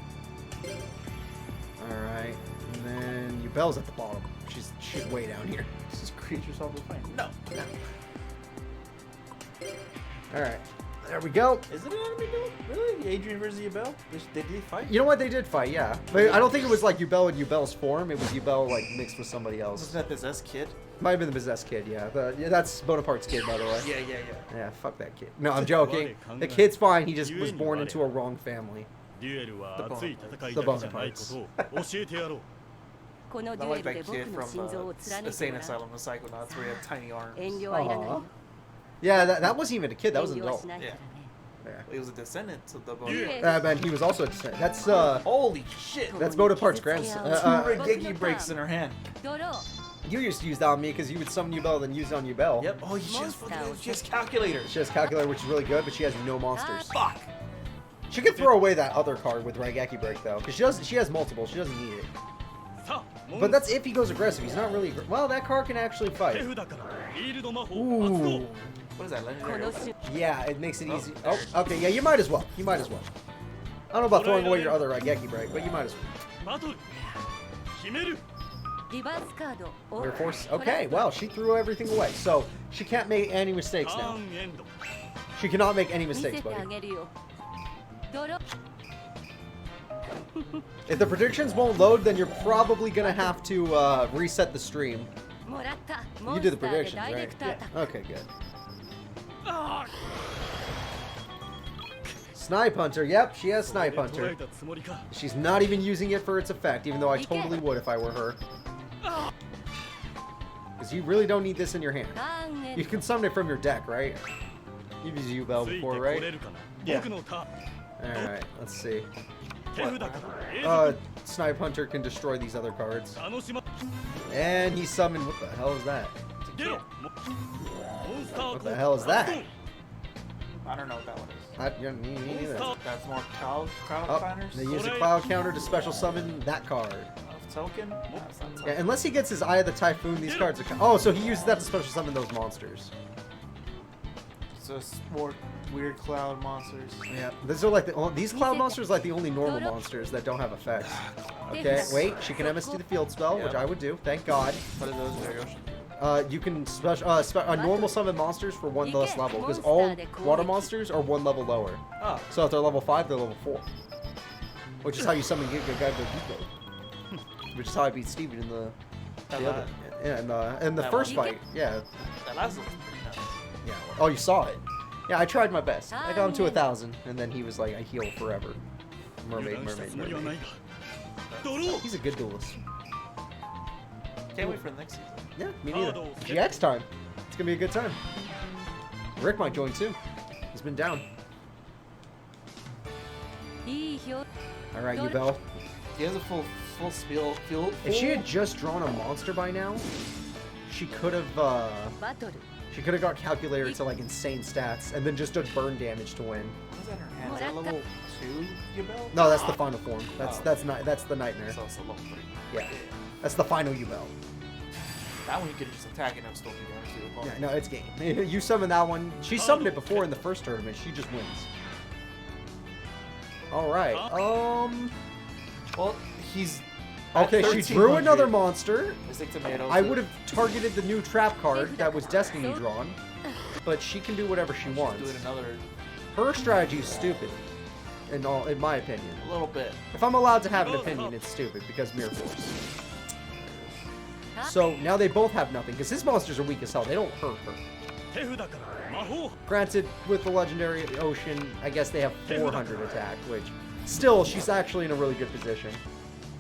Alright. And then Yubel's at the bottom. She's way down here. This is creatures off the plane. No. Alright. There we go. Is it an enemy duel? Really? Adrian versus Yubel? They did fight? You know what? They did fight, yeah. But I don't think it was like Yubel in Yubel's form. It was Yubel like mixed with somebody else. Wasn't that possessed kid? Might have been the possessed kid, yeah. Yeah, that's Bonaparte's kid, by the way. Yeah. Yeah, fuck that kid. No, I'm joking. The kid's fine. He just was born into a wrong family. The Bonapartes. Not like that kid from the insane asylum, the Psychonauts, where he had tiny arms. Aww. Yeah, that wasn't even a kid. That was an adult. Yeah. Yeah. He was a descendant of the Bonaparte. And he was also a descendant. That's Holy shit! that's Bonaparte's grandson. 2 Regeki breaks in her hand. You used to use that on me because you would summon Yubel, then use it on Yubel. Yep. Oh, she has calculator. She has Calculator, which is really good, but she has no monsters. Fuck. She could throw away that other card with Raigeki Break though, because she has multiple. She doesn't need it. But that's if he goes aggressive. He's not really. Well, that card can actually fight. Ooh. What is that, legendary? Yeah, it makes it easy. Oh, okay. Yeah, you might as well. You might as well. I don't know about throwing away your other Raigeki Break, but you might as well. Your force. Okay, well, she threw everything away, so she can't make any mistakes now. She cannot make any mistakes, buddy. If the predictions won't load, then you're probably gonna have to reset the stream. You do the predictions, right? Yeah. Okay, good. Snipe Hunter. Yep, she has Snipe Hunter. She's not even using it for its effect, even though I totally would if I were her. Because you really don't need this in your hand. You can summon it from your deck, right? You've used Yubel before, right? Yeah. Alright, let's see. Snipe Hunter can destroy these other cards. And he summoned... What the hell is that? What the hell is that? I don't know what that one is. Me neither. That's more cloud Oh, planners. they use a cloud counter to special summon that card. token? No, it's not a token. Yeah, unless he gets his Eye of the Typhoon, these cards are... Oh, so he uses that to special summon those monsters. It's just more weird cloud monsters. Yeah, these are like these cloud monsters are like the only normal monsters that don't have effects. Okay, wait, she can MST the field spell, which I would do, thank God. What are those variations? You can normal summon monsters for one less level, because all water monsters are one level lower. Oh. So if they're level 5, they're level 4. Which is how you summon Gekko. Which is how I beat Steven in the other. Yeah, in the first fight. Yeah. That last one was pretty nice. Yeah. Oh, you saw it. Yeah, I tried my best. I got him to 1,000, and then he was like, I heal forever. Mermaid. He's a good duelist. Can't wait for the next season. Yeah, me neither. GX time. It's gonna be a good time. Rick might join too. He's been down. All right, Yubel. He has a full spiel. If she had just drawn a monster by now, she could have got calculator to like insane stats and then just done burn damage to win. What is that in her hand? Is that level 2 Yubel? No, that's the final form. That's the nightmare. So it's a level 3. Yeah. That's the final Yubel. That one you could just attack and it would still do damage to the opponent. Yeah, no, it's game. You summon that one. She summoned it before in the first tournament. She just wins. All right. Well, he's... Okay, she drew another monster. Tomatoes. I would have targeted the new trap card that was Destiny drawn, but she can do whatever she wants. Do it another... Her strategy is stupid, in my opinion. A little bit. If I'm allowed to have an opinion, it's stupid because Mirror Force. So now they both have nothing because his monsters are weak as hell. They don't hurt her. Granted, with the legendary Ocean, I guess they have 400 attack, which still she's actually in a really good position.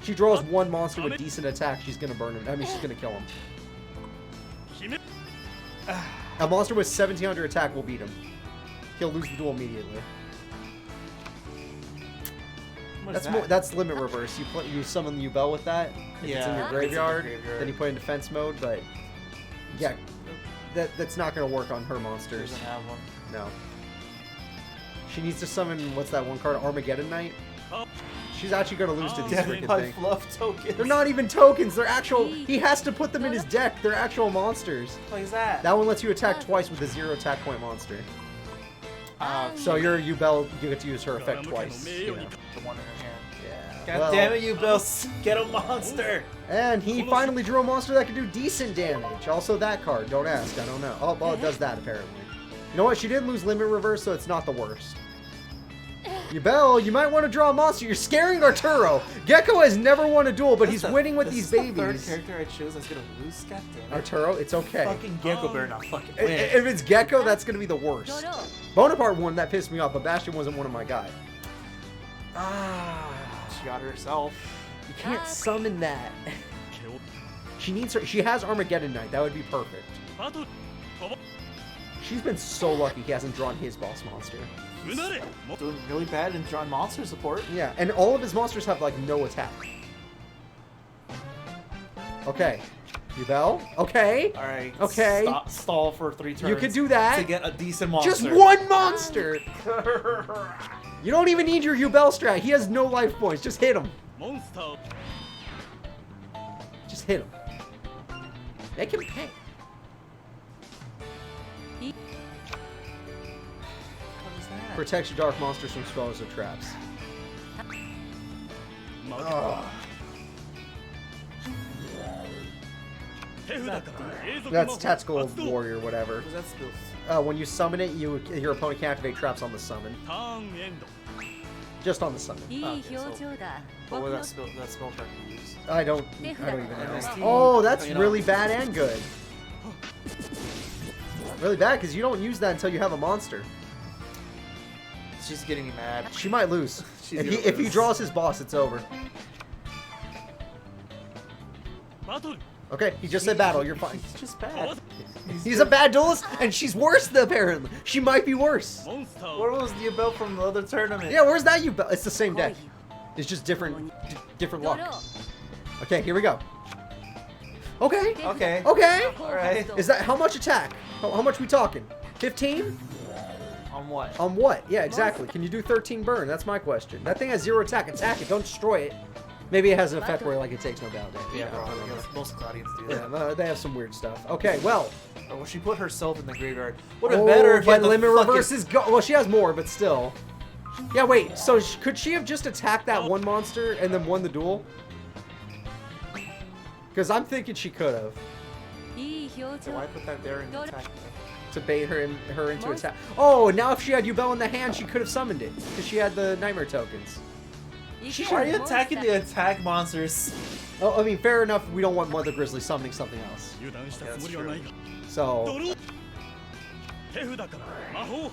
She draws one monster with decent attack, she's gonna burn him. I mean, she's gonna kill him. A monster with 1700 attack will beat him. He'll lose the duel immediately. That's limit reverse. You summon the Yubel with that. If it's in your graveyard, then you put it in defense mode. But yeah, that's not gonna work on her monsters. Doesn't have one. No. She needs to summon what's that one card? Armageddon Knight. She's actually gonna lose to these freaking things. Fluff tokens. They're not even tokens. They're actual. He has to put them in his deck. They're actual monsters. What is that? That one lets you attack twice with a 0 attack point monster. So your Yubel, you get to use her effect twice. You know. The one in her hand. Yeah. God damn it, Yubel! Get a monster! And he finally drew a monster that can do decent damage. Also that card. Don't ask. I don't know. Oh, well, it does that apparently. You know what? She did lose limit reverse, so it's not the worst. Yubel, you might want to draw a monster. You're scaring Arturo. Gekko has never won a duel, but he's winning with these babies. This is the third character I chose that's gonna lose. God damn it. Arturo, it's okay. Fucking Gekko better not fucking win. If it's Gekko, that's gonna be the worst. Bonaparte won, that pissed me off, but Bastian wasn't one of my guys. She got her herself. You can't summon that. She needs her. She has Armageddon Knight. That would be perfect. She's been so lucky he hasn't drawn his boss monster. Doing really bad in drawing monster support. Yeah, and all of his monsters have like no attack. Okay. Yubel? Okay. Alright. Okay. Stall for 3 turns. You could do that. To get a decent monster. Just one monster! You don't even need your Yubel strat. He has no life points. Just hit him. Just hit him. Make him pay. Protects your dark monsters from spells or traps. That's tactical warrior, whatever. When you summon it, your opponent can activate traps on the summon. Just on the summon. Okay, so what would that spell track use? I don't even know. Oh, that's really bad and good. Really bad because you don't use that until you have a monster. She's getting me mad. She might lose. If he draws his boss, it's over. Okay, he just said battle. You're fine. He's just bad. He's a bad duelist, and she's worse, apparently. She might be worse. Where was the Yubel from the other tournament? Yeah, where's that Yubel? It's the same deck. It's just different luck. Okay, here we go. Okay. Okay. Okay. Alright. Is that how much attack? How much we talking? 15? On what? On what? Yeah, exactly. Can you do 13 burn? That's my question. That thing has 0 attack. Attack it. Don't destroy it. Maybe it has an effect where like it takes no battle damage. Yeah, I don't probably. know. Most Claudians do that. Yeah, they have some weird stuff. Okay, well. Well, she put herself in the graveyard. Would have better if but the limit fucking... reverse is well, she has more, but still. Yeah, wait. So could she have just attacked that one monster and then won the duel? Because I'm thinking she could have. So why put that there and attack? To bait her into attack. Oh, now if she had Yubel in the hand, she could have summoned it because she had the nightmare tokens. Why are you attacking the attack monsters? Oh, I mean, fair enough. We don't want Mother Grizzly summoning something else. That's true. So.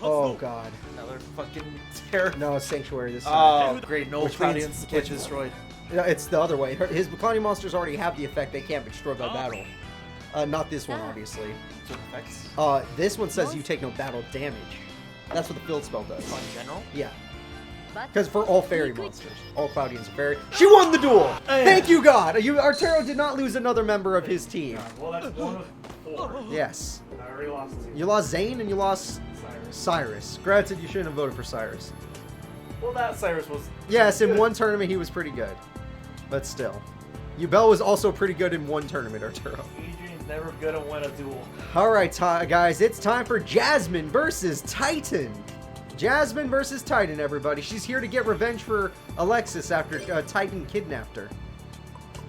Oh god. Another fucking terror. No, Sanctuary this time. Oh, great. No Which Claudians means- get destroyed. Yeah, it's the other way. His Clowney monsters already have the effect they can't be destroyed by battle. Not this one, obviously. Certain effects. This one says you take no battle damage. That's what the field spell does. In general? Yeah. Because for all fairy monsters, all Cloudians are fairy. She won the duel! Thank you, God! Arturo did not lose another member of his team. Well, that's one of 4. Yes. I already lost 2. You lost Zane and you lost Cyrus. Granted, you shouldn't have voted for Cyrus. Well, that Cyrus was... Yes, in one tournament he was pretty good. But still. Yubel was also pretty good in one tournament, Arturo. Adrian's never gonna win a duel. Alright, guys, it's time for Jasmine versus Titan. Jasmine versus Titan, everybody. She's here to get revenge for Alexis after Titan kidnapped her.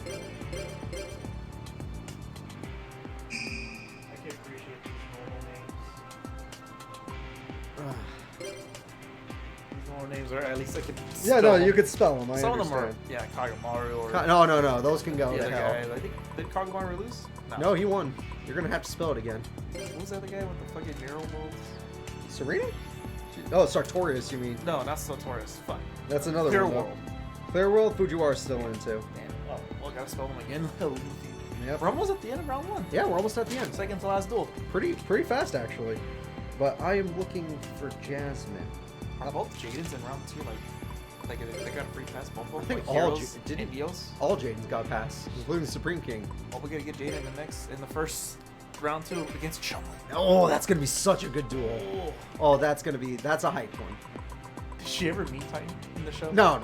I can appreciate these normal names. These normal names are at least I can Yeah, no, you could spell them. Some of them are, yeah, Kagamaru or... No, those can go the to other hell. guy. I think, did Kagamaru lose? No, he won. You're gonna have to spell it again. What was the other guy with the fucking mural moves? Serena? Oh, Sartorius, you mean? No, not Sartorius. Fuck. That's another Clear one. though. World. Clear World, Fujiwara's still in too. Damn. Oh, well, gotta spell them again. Yep. We're almost at the end of round 1. Yeah, we're almost at the end. Second to last duel. Pretty fast, actually. But I am looking for Jasmine. Are both Jadens in round 2 like they got a free pass? Both of them? I think like all heroes and Dios? All Jaden's got pass, including Supreme King. Oh, we're gonna get Jaden in the first round 2 against Chumley. Oh, that's gonna be such a good duel. Oh, that's a hype one. Did she ever meet Titan in the show? No,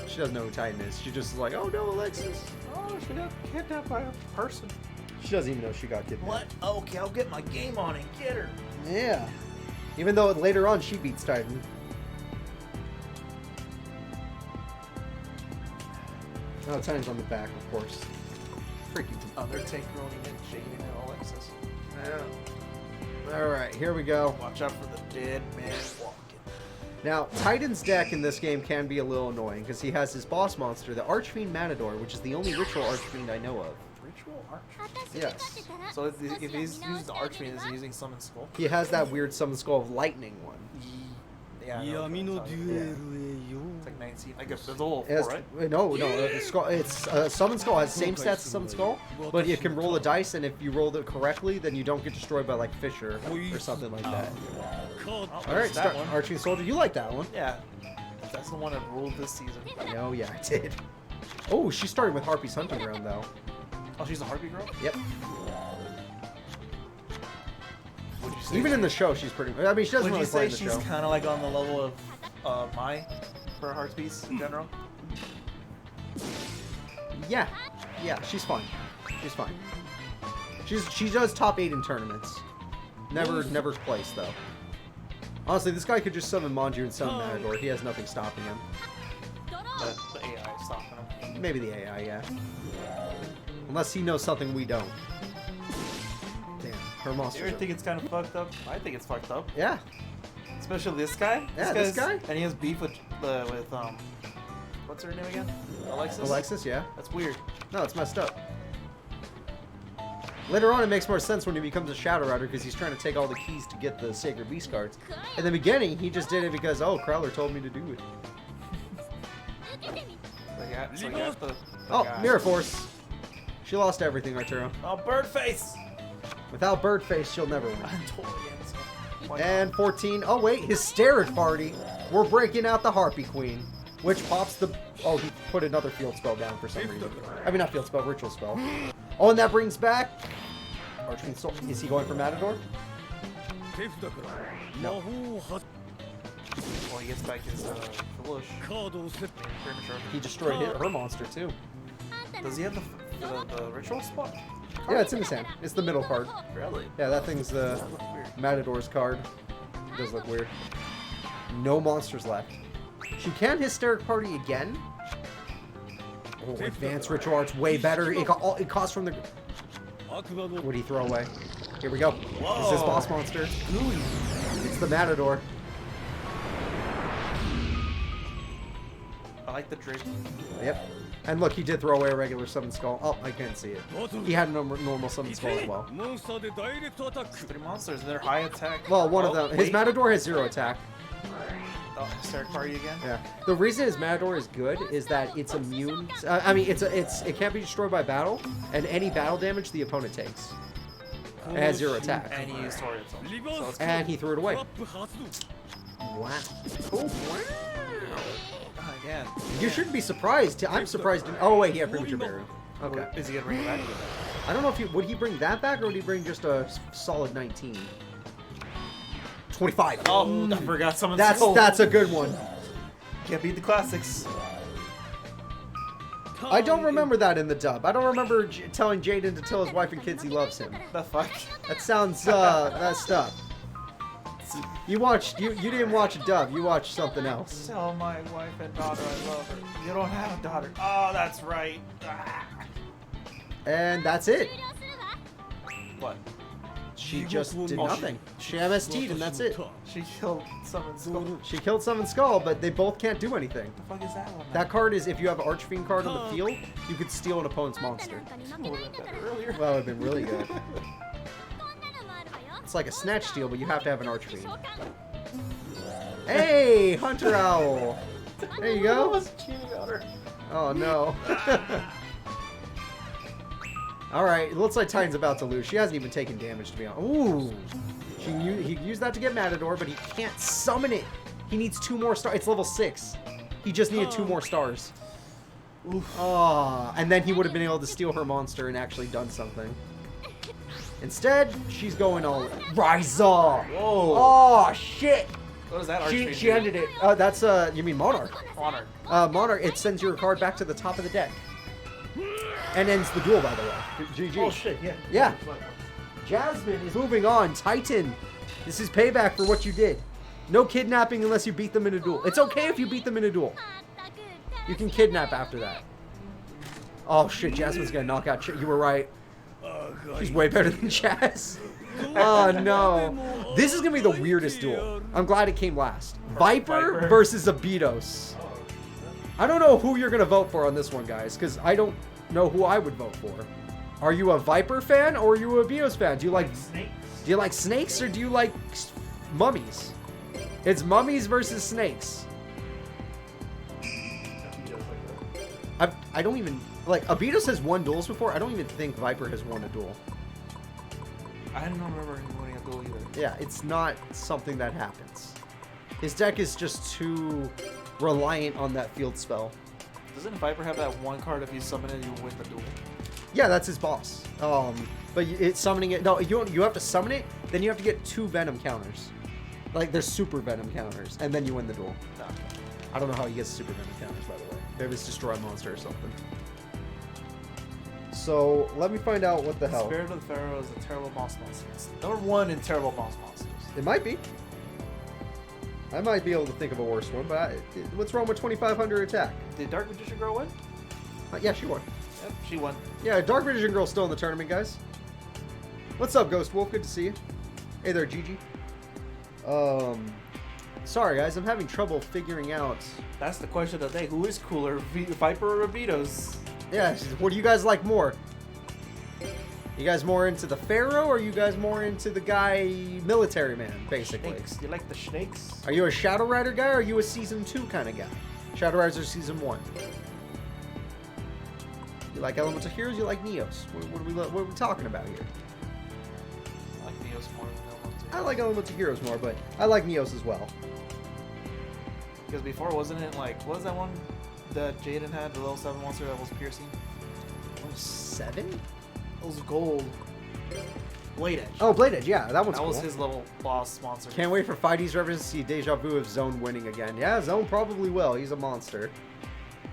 she doesn't know who Titan is. She just is like, oh no, Alexis. Oh, she got kidnapped by a person. She doesn't even know she got kidnapped. What? Okay, I'll get my game on and get her. Yeah. Even though later on she beats Titan. Oh, Titan's on the back, of course. Freaking. Oh, they're tank rolling in Jaden and Alexis. Yeah. Alright, here we go. Watch out for the dead man walking. Now, Titan's deck in this game can be a little annoying because he has his boss monster, the Archfiend Matador, which is the only ritual Archfiend I know of. Ritual Archfiend? Yes. So if he's using the Archfiend, is he using Summon Skull? He has that weird Summon Skull of Lightning one. Yeah, I know what you're talking about. It's like 19. I guess there's a whole 4, right? No, it's Summon Skull has same stats as Summon Skull, but you can roll a dice, and if you roll it correctly, then you don't get destroyed by like Fisher or something like that. Oh, Alright, that one. Archfiend Soldier, you like that one? Yeah. That's the one that ruled this season. Oh yeah, I did. Oh, she started with Harpy's Hunting Ground though. Oh, she's a Harpy girl? Yep. Would you say Even in the show, she's pretty. I mean, she doesn't Would really you play say in the she's show. kind of like on the level of Mai for heart piece in general? Yeah, she's fine. She's fine. She does top 8 in tournaments. Never placed though. Honestly, this guy could just summon Manju and summon Matador. He has nothing stopping him. The AI is stopping him. Maybe the AI, yeah. Unless he knows something we don't. Damn, her You monster. ever think it's kind of fucked up? I think it's fucked up. Yeah. Especially this guy. Yeah, this guy's- guy? And he has beef with what's her name again? Alexis? Alexis, yeah. That's weird. No, it's messed up. Later on, it makes more sense when he becomes a Shadow Rider because he's trying to take all the keys to get the Sacred Beast cards. In the beginning, he just did it because, oh, Crowler told me to do it. So you have the Oh, guy. Mirror Force. She lost everything, Arturo. Oh, Birdface! Without Birdface, she'll never win. I'm totally against him. Why And 14. Oh, wait. Hysteric Party. We're breaking out the Harpy Queen. Which pops the... Oh, he put another field spell down for some reason. I mean, not field spell, ritual spell. Oh, and that brings back... Archfiend Soul. Is he going for Matador? No. Well, he gets back his Foolish. Premature. He destroyed her monster too. Does he have the ritual spot? Yeah, it's in his hand. It's the middle card. Really? Yeah, that thing's the That looks weird. Matador's card. It does look weird. No monsters left. She can Hysteric Party again. Oh, Advanced Ritual Art's way better. It costs from the... What do you throw away? Here we go. Whoa. Is this boss monster? It's the Matador. I like the drape. Yep. And look, he did throw away a regular Summon Skull. Oh, I can't see it. He had a normal Summon Skull as well. 3 monsters, they're high attack. Well, one of them. His wait. Matador has 0 attack. Oh, Hysteric Party again? Yeah. The reason his Matador is good is that it's immune. I mean, it can't be destroyed by battle, and any battle damage the opponent takes. It has 0 attack. And he used Tori itself. So it's And he threw it away. Wow. Cool. again. You shouldn't be surprised. I'm surprised. Oh wait, he had premature burial. Okay. Is he gonna bring it back? I don't know if would he bring that back or would he bring just a solid 19? 25. Oh, I forgot someone. That's a good one. Can't beat the classics. I don't remember that in the dub. I don't remember telling Jaden to tell his wife and kids he loves him. The fuck? That sounds messed up. You didn't watch a dub. You watched something else. Tell my wife and daughter I love her. You don't have a daughter. Oh, that's right. Ah. And that's it. What? She just did nothing. She MST'd and that's it. She killed someone's skull. She killed Summon Skull, but they both can't do anything. The fuck is that one? That card is if you have an Archfiend card on the field, you could steal an opponent's monster. would have been better earlier. Well, it would have been really good. It's like a Snatch Steal, but you have to have an Archfiend. Hey, Hunter Owl! There you I go. was cheating on her. Oh no. Alright, it looks like Titan's about to lose. She hasn't even taken damage, to be honest. Ooh! He used that to get Matador, but he can't summon it. He needs 2 more stars. It's level 6. He just needed 2 more stars. Oof. Oh, and then he would have been able to steal her monster and actually done something. Instead, she's going all Rise Up! Whoa. Oh, shit! What is that? She ended it. That's, you mean Monarch. Honor. Monarch, it sends your card back to the top of the deck. And ends the duel, by the way. GG. Oh shit, yeah. Yeah. Jasmine is moving on. Titan, this is payback for what you did. No kidnapping unless you beat them in a duel. It's okay if you beat them in a duel. You can kidnap after that. Oh shit, Jasmine's gonna knock out. You were right. She's way better than Chazz. Oh no. This is gonna be the weirdest duel. I'm glad it came last. Viper versus Abydos. I don't know who you're gonna vote for on this one, guys, because I don't know who I would vote for. Are you a Viper fan or are you a Abydos fan? Do you like snakes? Do you like snakes or do you like mummies? It's mummies versus snakes. I don't even like Abydos has won duels before. I don't even think Viper has won a duel. I don't remember him winning a duel either. Yeah, it's not something that happens. His deck is just too reliant on that field spell. Doesn't Viper have that one card if you summon it, you win the duel? Yeah, that's his boss. But it's summoning it. No, you have to summon it. Then you have to get 2 Venom counters. Like there's super Venom counters, and then you win the duel. No. I don't know how he gets super Venom counters, by the way. Maybe it's destroy a monster or something. So let me find out what the hell. Spirit of the Pharaoh is a terrible boss monster. It's #1 in terrible boss monsters. It might be. I might be able to think of a worse one, but what's wrong with 2,500 attack? Did Dark Magician Girl win? Yeah, she won. Yep, she won. Yeah, Dark Magician Girl's still in the tournament, guys. What's up, Ghost Wolf? Good to see you. Hey there, Gigi. Sorry, guys. I'm having trouble figuring out. That's the question of the day. Who is cooler, Viper or Abydos? Yeah, what do you guys like more? You guys more into the Pharaoh, or you guys more into the guy military man, basically? Snakes. You like the snakes? Are you a Shadow Rider guy, or are you a Season 2 kind of guy? Shadow Riders are Season 1. You like Elemental Heroes, you like Neos. What are we talking about here? I like Neos more than Elemental. I like Elemental Heroes more, but I like Neos as well. Because before, wasn't it like, what was that one that Jaden had, the level 7 monster that was piercing? Oh, 7? It was gold. Blade Edge. Oh, Blade Edge, yeah, that one's That cool. was his little boss monster. Can't wait for Fidey's reference to see Deja Vu of Zone winning again. Yeah, Zone probably will. He's a monster.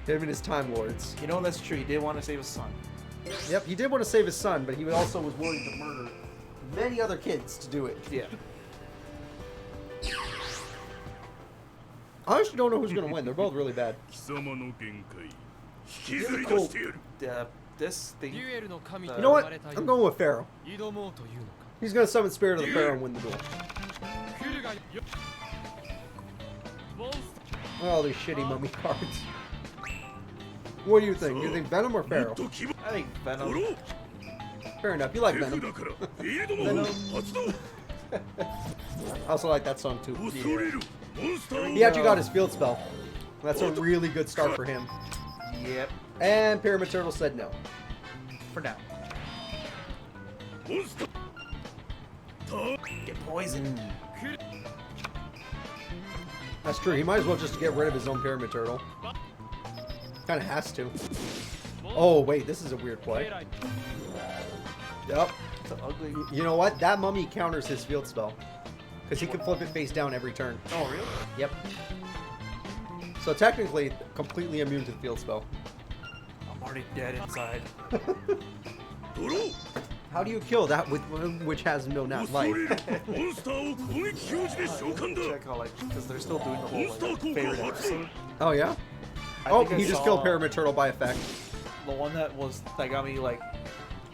Him and his Time Lords. You know, that's true. He did want to save his son. Yep, he did want to save his son, but he also was willing to murder many other kids to do it. Yeah. I actually don't know who's going to win. They're both really bad. Really cool. This thing. You know what? I'm going with Pharaoh. He's going to summon Spirit of the Pharaoh and win the duel. All these shitty mummy cards. What do you think? You think Venom or Pharaoh? I think Venom. Fair enough. You like Venom. Venom. I also like that song too. Yeah. He actually got his field spell. That's a really good start for him. Yep. And Pyramid Turtle said no. For now. Get poisoned. That's true. He might as well just get rid of his own Pyramid Turtle. Kind of has to. Oh, wait. This is a weird play. Yep. Ugly. You know what? That mummy counters his field spell. Because he can flip it face down every turn. Oh, really? Yep. So technically, completely immune to the field spell. I'm already dead inside. How do you kill that with which has no life? Check how, like, because they're still doing the whole like, favorite episode. Oh, yeah? I Oh, think I he just saw killed Pyramid Turtle by effect. The one that got me like,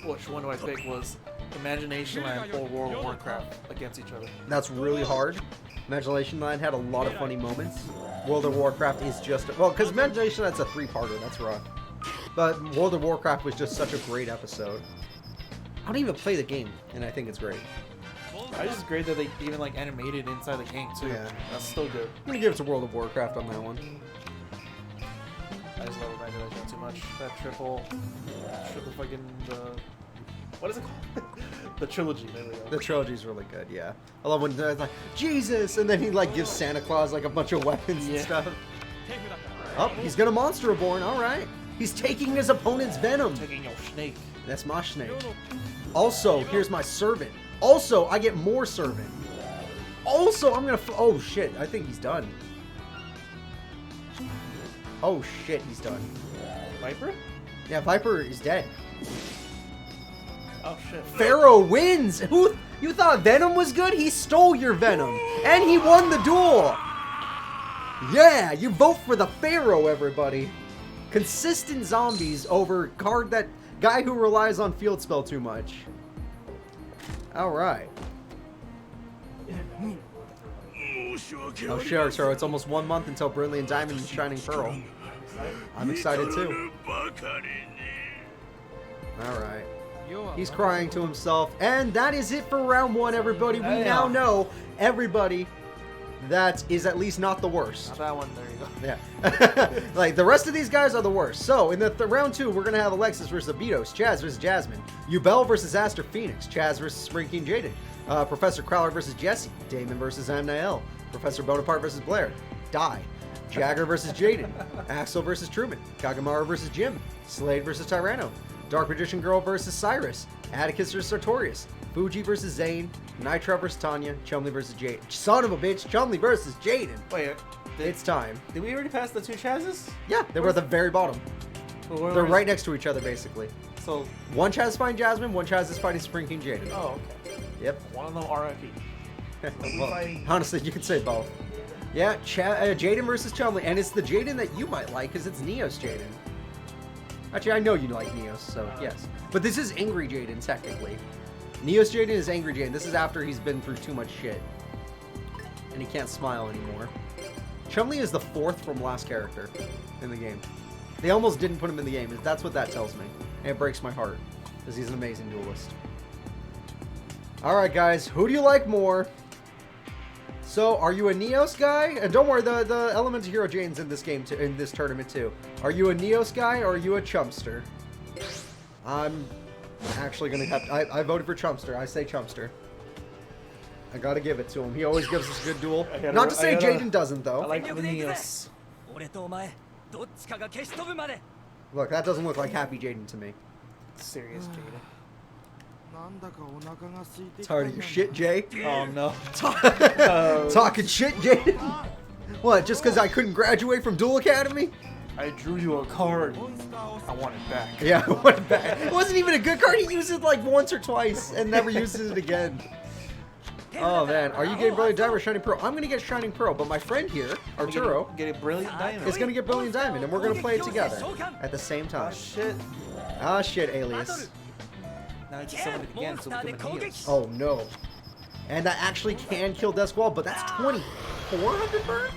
which one do I pick was Imagination Land or World of Warcraft against each other. That's really hard. Imagination Land had a lot of funny moments. World of Warcraft is just... Well, because Imagination Land's a three-parter. That's rough. But World of Warcraft was just such a great episode. I don't even play the game, and I think it's great. I just great that they even like animated inside the game too. Yeah. That's still good. I'm going to give it to World of Warcraft on that one. I just love Imagination too much. That triple fucking what is it called? The trilogy. There we go. The trilogy's really good, yeah. I love when it's like, Jesus! And then he like gives Santa Claus like a bunch of weapons and stuff. Oh, he's gonna Monster Reborn, alright. He's taking his opponent's venom. Taking your snake. That's my snake. Also, here's my servant. Also, I get more servant. Also, I'm gonna... Oh, shit. I think he's done. Oh, shit. He's done. Viper? Yeah, Viper is dead. Oh, shit. Pharaoh wins! Who... You thought Venom was good? He stole your Venom. And he won the duel. Yeah, you vote for the Pharaoh, everybody. Consistent zombies over card that... Guy who relies on field spell too much. Alright. Oh, sure, sure. It's almost 1 month until Brilliant Diamond and Shining Pearl. I'm excited too. Alright. He's crying to himself. And that is it for round one, everybody. We now know everybody that is at least not the worst. Not that one. There you go. Yeah. Like, the rest of these guys are the worst. So, in the round two, we're going to have Alexis versus Abitos, Chazz versus Jasmine, Yubel versus Aster Phoenix, Chazz versus Spring King Jaden, Professor Crowler versus Jesse, Damon versus Amniel, Professor Bonaparte versus Blair, Die, Jagger versus Jaden, Axel versus Truman, Kagamaru versus Jim, Slade versus Tyranno, Dark Magician Girl versus Cyrus, Atticus versus Sartorius, Fuji versus Zane, Nitra versus Tanya, Chumley versus Jaden. Son of a bitch, Chumley versus Jaden. Wait, It's time. Did we already pass the two Chazzes? Yeah, they were at the very bottom. Well, They're right next to each other, basically. So one Chazz is fighting Jasmine, one Chazz is fighting Spring King Jaden. Oh, okay. Yep. One of them RIP. Well, honestly, you could say both. Yeah, Jaden versus Chumley, and it's the Jaden that you might like, because it's Neos Jaden. Actually, I know you like Neos, so yes. But this is Angry Jaden, technically. Neos Jaden is Angry Jaden. This is after he's been through too much shit. And he can't smile anymore. Chumley is the fourth from last character in the game. They almost didn't put him in the game. That's what that tells me. And it breaks my heart, because he's an amazing duelist. Alright, guys. Who do you like more? So, are you a Neos guy? And don't worry, the Elemental Hero Jaden's in this game, in this tournament, too. Are you a Neos guy, or are you a Chumster? I'm actually going to have to... I voted for Chumster. I say Chumster. I got to give it to him. He always gives us a good duel. Not to say Jaden doesn't, though. I like the Neos. Look, that doesn't look like Happy Jaden to me. Serious Jaden. Tired of your shit, Jay? Oh no. Talking shit, Jaden? What, just because I couldn't graduate from Duel Academy? I drew you a card. I want it back. Yeah, I want it back. It wasn't even a good card. He used it like once or twice and never uses it again. Oh man, are you getting Brilliant Diamond or Shining Pearl? I'm gonna get Shining Pearl, but my friend here, Arturo, Get a Brilliant Diamond. is gonna get Brilliant Diamond, and we're gonna play it together at the same time. Oh shit. Ah shit, Alias. Now it's summon it again, so we can heal. Oh no. And that actually can kill Death Squall, but that's 400 burn?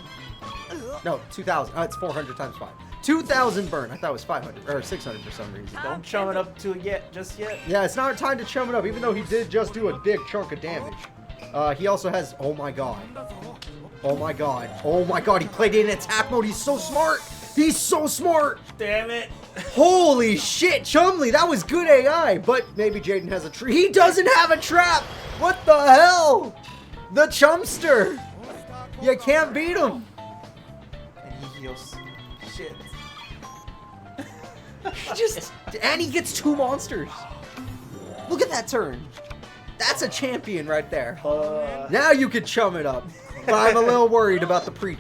No, 2,000. It's 400 times 5. 2,000 burn. I thought it was 500 or 600 for some reason. Don't chum it up to it yet, just yet. Yeah, it's not time to chum it up, even though he did just do a big chunk of damage. He also has, oh my god. Oh my god. Oh my god, he played it in attack mode. He's so smart. He's so smart. Damn it. Holy shit, Chumley, that was good AI. But maybe Jaden has a trap. He doesn't have a trap. What the hell? The Chumster. You can't beat him. And he heals. Shit. And he gets 2 monsters. Look at that turn. That's a champion right there. Now you can chum it up. But I'm a little worried about the pre.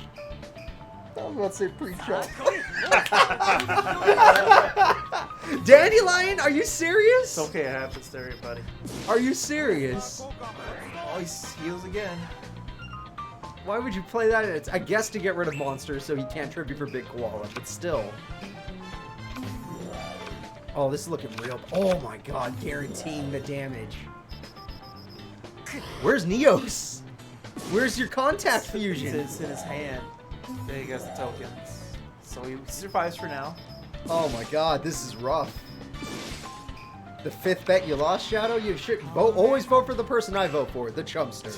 I was about to say pre-chum. Dandelion, are you serious? It's okay, it happens to everybody. Are you serious? Oh, he heals again. Why would you play that? It's, I guess, to get rid of monsters so he can't tribute for Big Koala, but still. Oh, this is looking real. Oh my god, guaranteeing the damage. Where's Neos? Where's your contact fusion? It's in his hand. There he goes the tokens. So he survives for now. Oh my god, this is rough. The 5th bet you lost, Shadow? You should vote. Always vote for the person I vote for, the Chumster.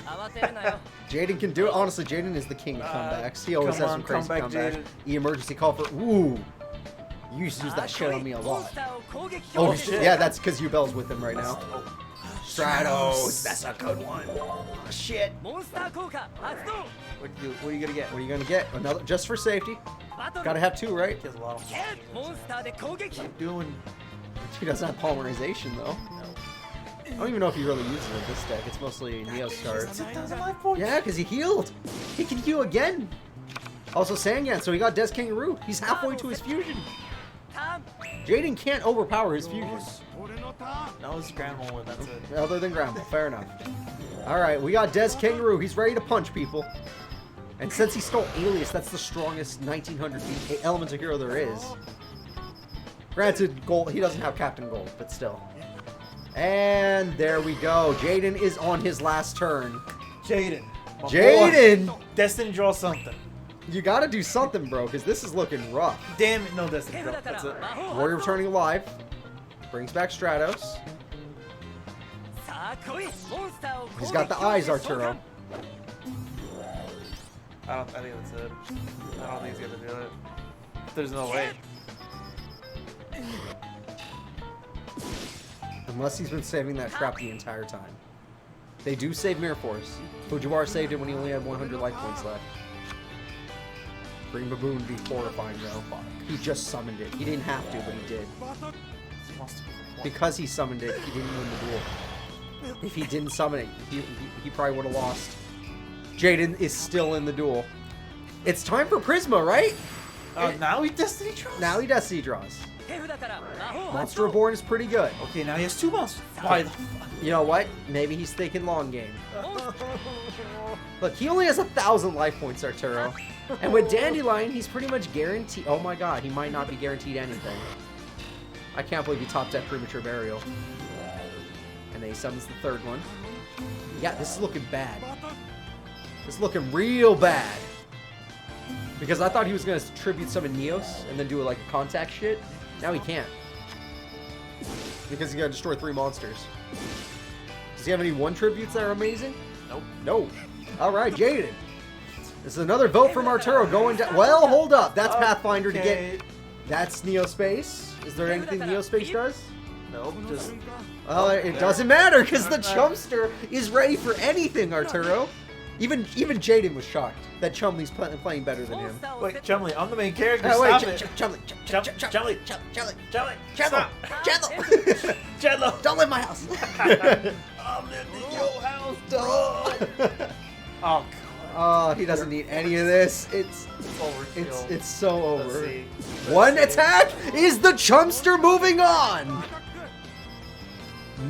Jaden can do it. Honestly, Jaden is the king of comebacks. He always has some crazy comebacks. Emergency call for... Ooh. You used to use that shit on me a lot. Oh, shit. Yeah, that's because Yubel's with him right now. Stratos. That's a good one. Oh, shit. What are you gonna get? What are you gonna get? Another, just for safety. Gotta have 2, right? He has a lot of Keep doing. He doesn't have polymerization though. I don't even know if he really uses it with this deck. It's mostly Neo cards. Yeah, because he healed. He can heal again. Also Sangan, so he got Des Kangaroo. He's halfway to his fusion. Jaden can't overpower his fusion. No, it's Granville, that's it. Other than Granville, fair enough. Alright, we got Des Kangaroo. He's ready to punch people. And since he stole Alias, that's the strongest 1900 elemental hero there is. Granted, Gold, he doesn't have Captain Gold, but still. And there we go. Jaden is on his last turn. Jaden. Jaden! Destiny draw something. You gotta do something, bro, because this is looking rough. Damn it, no Destiny draw. That's it. Warrior returning alive. Brings back Stratos. He's got the eyes, Arturo. I think that's it. I don't think he's gonna do it. There's no way. Unless he's been saving that trap the entire time. They do save Mirror Force. Fujiwara saved it when he only had 100 life points left. Green Baboon would be horrifying though. He just summoned it. He didn't have to, but he did. Because he summoned it, he didn't win the duel. If he didn't summon it, he probably would have lost. Jaden is still in the duel. It's time for Prisma, right? Now he Destiny draws? Now he Destiny draws. Monster Reborn is pretty good. Okay, now he has 2 monsters. Why the fuck? You know what? Maybe he's thinking long game. Look, he only has 1,000 life points, Arturo. And with Dandelion, he's pretty much guaranteed. Oh my god, he might not be guaranteed anything. I can't believe he top deck Premature Burial. And then he summons the 3rd one. Yeah, this is looking bad. This is looking real bad. Because I thought he was going to tribute summon Neos and then do like a contact shit. Now he can't. Because he's got to destroy 3 monsters. Does he have any 1 tributes that are amazing? Nope. No. Alright, Jaden. This is another vote from Arturo going down. Well, hold up. That's Pathfinder to get. That's Neospace. Is there anything Neospace does? Nope, just... Well, it doesn't matter because the Chumster is ready for anything, Arturo. Even Jaden was shocked that Chumley's playing better than him. Wait, Chumley, I'm the main character. Oh, wait, Stop it. Chumley. Chumley. Chandler. Chandler. Don't leave my house. I'm living in your house, dog. Oh, Oh, he doesn't need any of this. It's overkill. it's so over. Let's see. One attack is the Chumster moving on.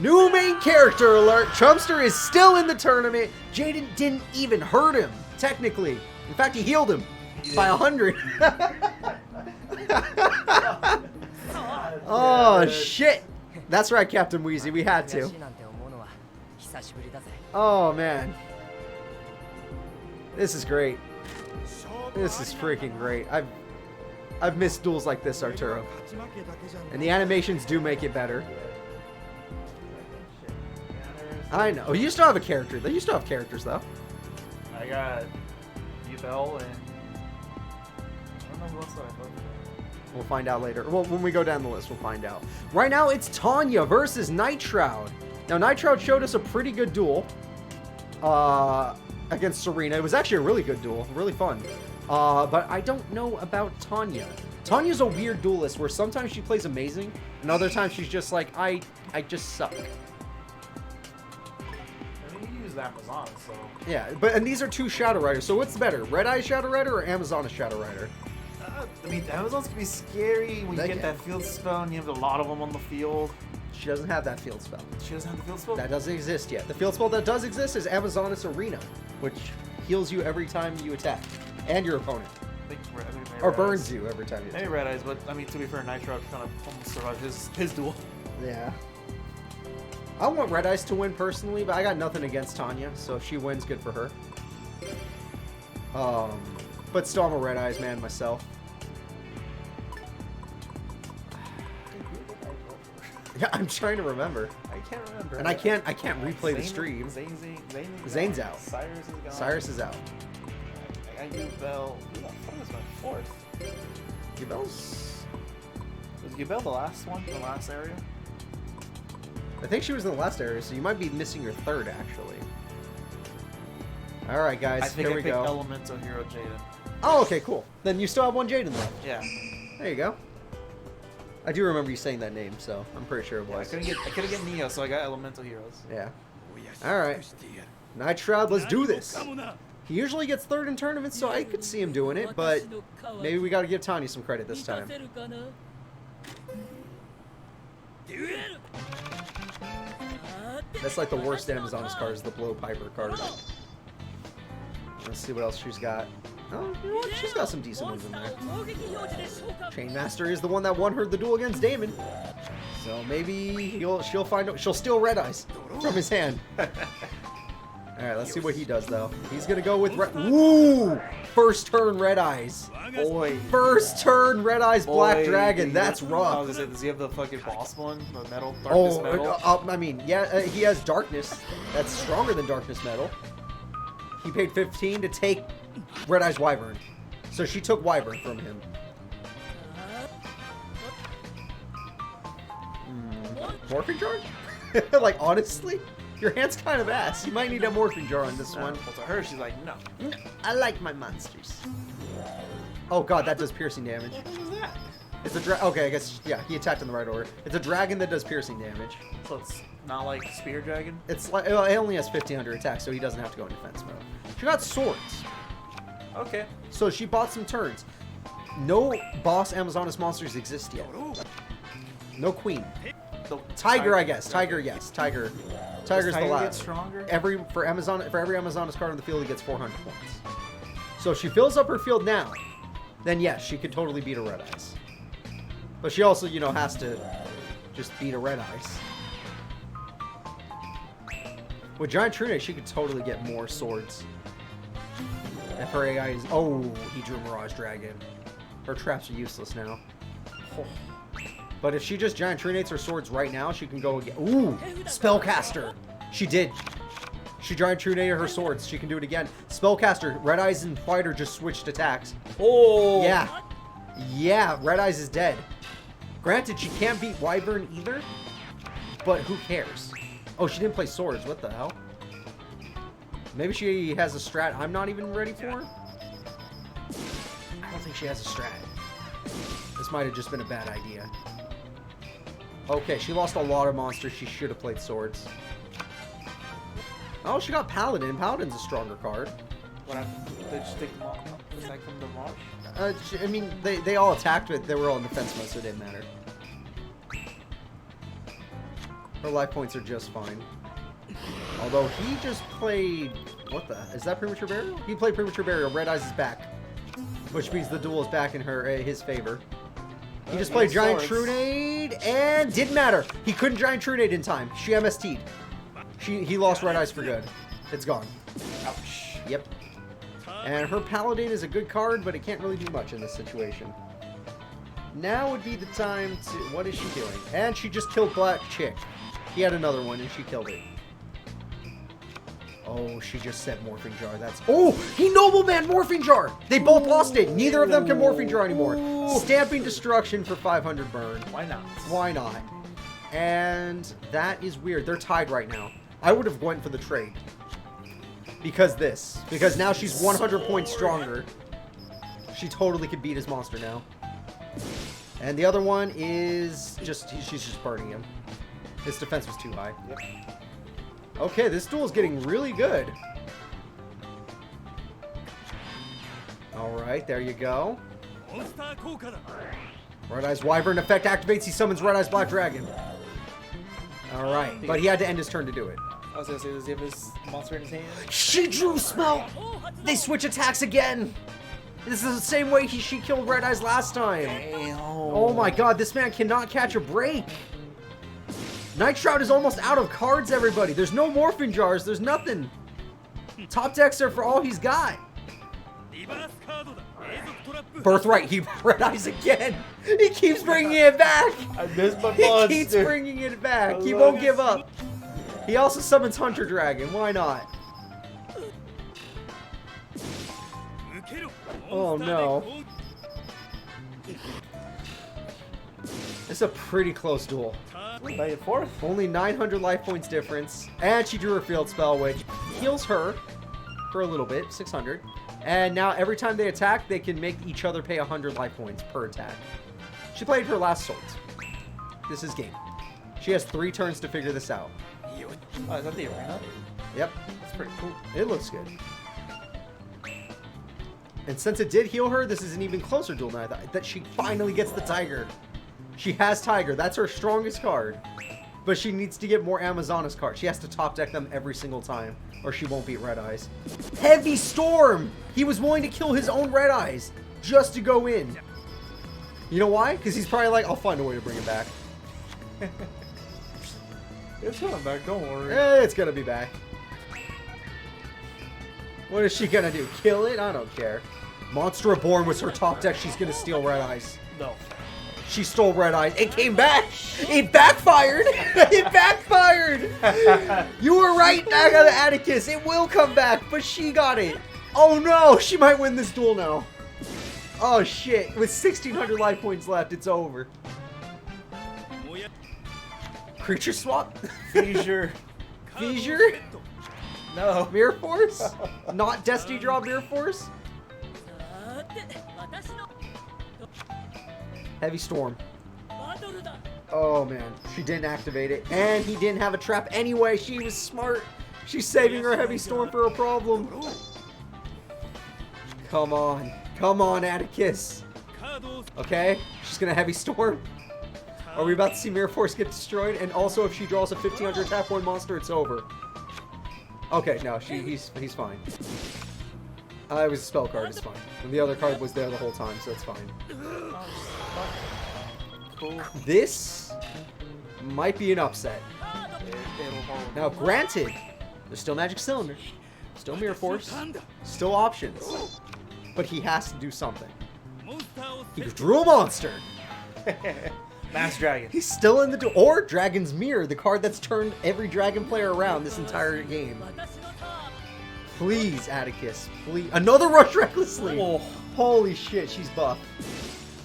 New main character alert. Chumster is still in the tournament. Jaden didn't even hurt him, technically. In fact, he healed him by 100. Oh, shit. That's right, Captain Wheezy. We had to. Oh, man. This is great. This is freaking great. I've missed duels like this, Arturo. And the animations do make it better. I know. You used to have a character. They used to have characters, though. I got Yubel and I don't know who else I thought. We'll find out later. Well, when we go down the list, we'll find out. Right now, it's Tanya versus Night Shroud. Now, Night Shroud showed us a pretty good duel against Serena. It was actually a really good duel. Really fun. But I don't know about Tanya. Tanya's a weird duelist where sometimes she plays amazing, and other times she's just like, I just suck. Amazon, so yeah, and these are two Shadow Riders, so what's better, Red Eye Shadow Rider or Amazon Shadow Rider? I mean, Amazons can be scary when you get that field spell and you have a lot of them on the field. She doesn't have that field spell. She doesn't have the field spell? That doesn't exist yet. The field spell that does exist is Amazoness Arena, which heals you every time you attack, and your opponent. Or burns you every time you attack. Maybe Red Eyes, but I mean, to be fair, Nitro kind of almost survived his duel. Yeah. I want Red Eyes to win personally, but I got nothing against Tanya, so if she wins, good for her. But still, I'm a Red Eyes man myself. Yeah, I'm trying to remember. I can't remember. And I can't replay the stream. Zane's out. Cyrus is gone. Cyrus is out. I got Yubel. Who the fuck is my fourth? Yubel's... Was Yubel the last one? The last area? I think she was in the last area, so you might be missing your third, actually. Alright, guys, here we go. I think I picked Elemental Hero Jaden. Oh, okay, cool. Then you still have one Jaden left. Yeah. There you go. I do remember you saying that name, so I'm pretty sure it was. I couldn't get Neo, so I got Elemental Heroes. Yeah. Alright. Night Shroud, let's do this. He usually gets third in tournaments, so I could see him doing it, but maybe we gotta give Tanya some credit this time. That's like the worst Amazoness card is the Blow Piper card. Let's see what else she's got. Oh, you know what? She's got some decent ones in there. Chainmaster is the one that won her the duel against Damon. So maybe she'll steal Red Eyes from his hand. Alright, let's see what he does though. He's gonna go with Woo! First turn Red Eyes. Boy. First turn Red Eyes Black Dragon. That's rough. I was gonna say, does he have the fucking boss one? The metal? Darkness metal? I mean, yeah, he has Darkness. That's stronger than Darkness Metal. He paid 15 to take Red Eyes Wyvern. So she took Wyvern from him. Morphing Jar? Like, honestly? Your hand's kind of ass. You might need a Morphing Jar on this one. Well, to her, she's like, no. I like my monsters. Oh god, that does piercing damage. What was that? It's a okay, I guess, yeah, he attacked in the right order. It's a dragon that does piercing damage. So it's not like Spear Dragon? It's like, it only has 1500 attack, so he doesn't have to go in defense mode. She got swords. Okay. So she bought some turns. No boss Amazoness monsters exist yet. No queen. Tiger, I guess. Tiger, yes. Tiger's the last. Get stronger? For every Amazoness card on the field, he gets 400 points. So if she fills up her field now, then yes, she could totally beat a Red Eyes. But she also, you know, has to just beat a Red Eyes. With Giant Tourney, she could totally get more swords. If her AI is... Oh, he drew Mirage Dragon. Her traps are useless now. Oh. But if she just Giant Trinates her swords right now, she can go again. Ooh! Spellcaster! She did. She Giant Trinated her swords. She can do it again. Spellcaster. Red Eyes and Fighter just switched attacks. Oh! Yeah. Yeah, Red Eyes is dead. Granted, she can't beat Wyvern either, but who cares? Oh, she didn't play swords. What the hell? Maybe she has a strat I'm not even ready for? I don't think she has a strat. This might have just been a bad idea. Okay, she lost a lot of monsters. She should have played swords. Oh, she got Paladin. Paladin's a stronger card. What happened? Did you take them off? Aside from the launch? I mean, they all attacked, but they were all in defense mode, so it didn't matter. Her life points are just fine. Although he just played... What the... Is that Premature Burial? He played Premature Burial. Red Eyes is back. Which means the duel is back in his favor. He just played Giant Trunade, and didn't matter. He couldn't Giant Trunade in time. She MST'd. He lost Red Eyes for good. It's gone. Ouch. Yep. And her Paladin is a good card, but it can't really do much in this situation. Now would be the time to... What is she doing? And she just killed Black Chick. He had another one, and she killed it. Oh, she just said Morphing Jar. That's... Oh! He Nobleman Morphing Jar! They both lost it. Neither of them can Morphing Jar anymore. Stamping Destruction for 500 burn. Why not? Why not? And that is weird. They're tied right now. I would have went for the trade. Because now she's 100 points stronger. She totally could beat his monster now. And the other one is just... She's just burning him. His defense was too high. Yep. Okay, this duel is getting really good. Alright, there you go. Red Eyes Wyvern effect activates. He summons Red Eyes Black Dragon. Alright, but he had to end his turn to do it. I was gonna say, does he have his monster in his hand? She drew spell! They switch attacks again! This is the same way she killed Red Eyes last time. Damn. Oh my god, this man cannot catch a break. Night Shroud is almost out of cards, everybody. There's no Morphing Jars. There's nothing. Top decks are for all he's got. Birthright. He Red Eyes again. He keeps bringing it back. I missed my monster. He keeps bringing it back. He won't give up. He also summons Hunter Dragon. Why not? Oh no. It's a pretty close duel. Back and forth. Only 900 life points difference. And she drew her field spell, which heals her for a little bit, 600. And now every time they attack, they can make each other pay 100 life points per attack. She played her last swords. This is game. She has 3 turns to figure this out. Oh, is that the arena? Yep. That's pretty cool. It looks good. And since it did heal her, this is an even closer duel now that she finally gets the Tiger. She has Tiger. That's her strongest card. But she needs to get more Amazonas cards. She has to top deck them every single time, or she won't beat Red Eyes. Heavy Storm! He was willing to kill his own Red Eyes just to go in. You know why? Because he's probably like, I'll find a way to bring it back. It's coming back, don't worry. It's gonna be back. What is she gonna do? Kill it? I don't care. Monster Reborn was her top deck. She's gonna steal Red Eyes. No. She stole Red Eyes. It came back. It backfired. It backfired. You were right, Atticus. It will come back, but she got it. Oh no, she might win this duel now. Oh shit. With 1,600 life points left, it's over. Creature swap? Seizure. Seizure? No. Mirror Force? Not Destiny Draw Mirror Force? Heavy Storm. Oh man, she didn't activate it. And he didn't have a trap anyway. She was smart. She's saving her Heavy Storm for a problem. Come on. Come on, Atticus. Okay, she's gonna Heavy Storm. Are we about to see Mirror Force get destroyed? And also, if she draws a 1,500 attack point monster, it's over. Okay, no, he's fine. It was a spell card, it's fine. And the other card was there the whole time, so it's fine. Cool. This might be an upset. Now, granted, there's still Magic Cylinder, still Mirror Force, still options. But he has to do something. He drew a monster. Mass Dragon. He's still in the duel. Or Dragon's Mirror, the card that's turned every Dragon player around this entire game. Please, Atticus. Please. Another Rush Recklessly. Oh. Holy shit, she's buff.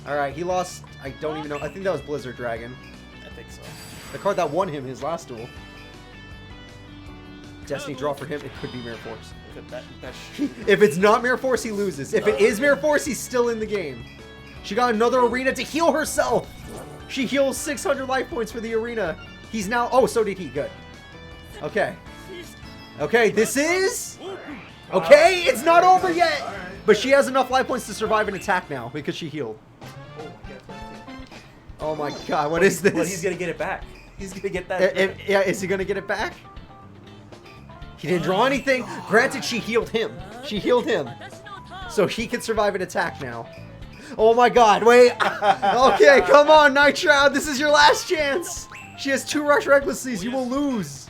Alright, he lost. I don't even know. I think that was Blizzard Dragon. I think so. The card that won him his last duel. Destiny draw for him. It could be Mirror Force. If it's not Mirror Force, he loses. If it is Mirror Force, he's still in the game. She got another arena to heal herself. She heals 600 life points for the arena. He's now... Oh, so did he. Good. Okay. Okay, this is... Okay, it's not over yet. But she has enough life points to survive an attack now because she healed. Oh my god, what is this? But he's going to get it back. He's going to get that. Yeah, is he going to get it back? He didn't draw anything. Granted, she healed him. She healed him. So he can survive an attack now. Oh my god, wait. Okay, come on, Night Shroud. This is your last chance. She has 2 Rush Recklesslies. You will lose.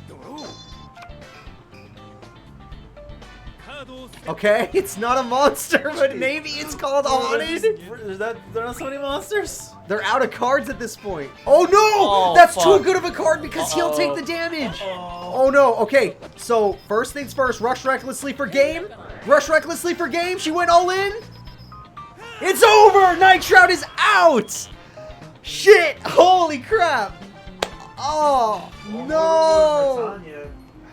Okay, it's not a monster, but maybe it's called haunted. There are not so many monsters. They're out of cards at this point. Oh no! Oh, that's fuck. too good of a card because he'll take the damage. Oh no, okay. So, first things first, Rush Recklessly for game. Rush Recklessly for game. She went all in. It's over! Night Shroud is out! Shit! Holy crap! Oh, no!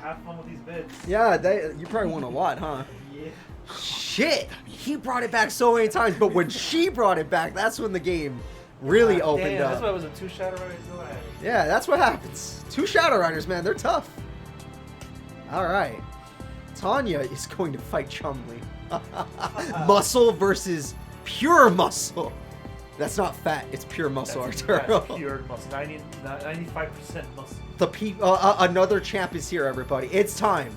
Have fun with these bits. Yeah, you probably won a lot, huh? Yeah. Shit! He brought it back so many times, but when she brought it back, that's when the game really opened up. That's why it was a 2 Shadow Riders delay. Yeah, that's what happens. 2 Shadow Riders, man, they're tough. Alright. Tanya is going to fight Chumley. Muscle versus pure muscle. That's not fat, it's pure muscle, Arturo. That's pure muscle. 95% muscle. Another champ is here, everybody. It's time.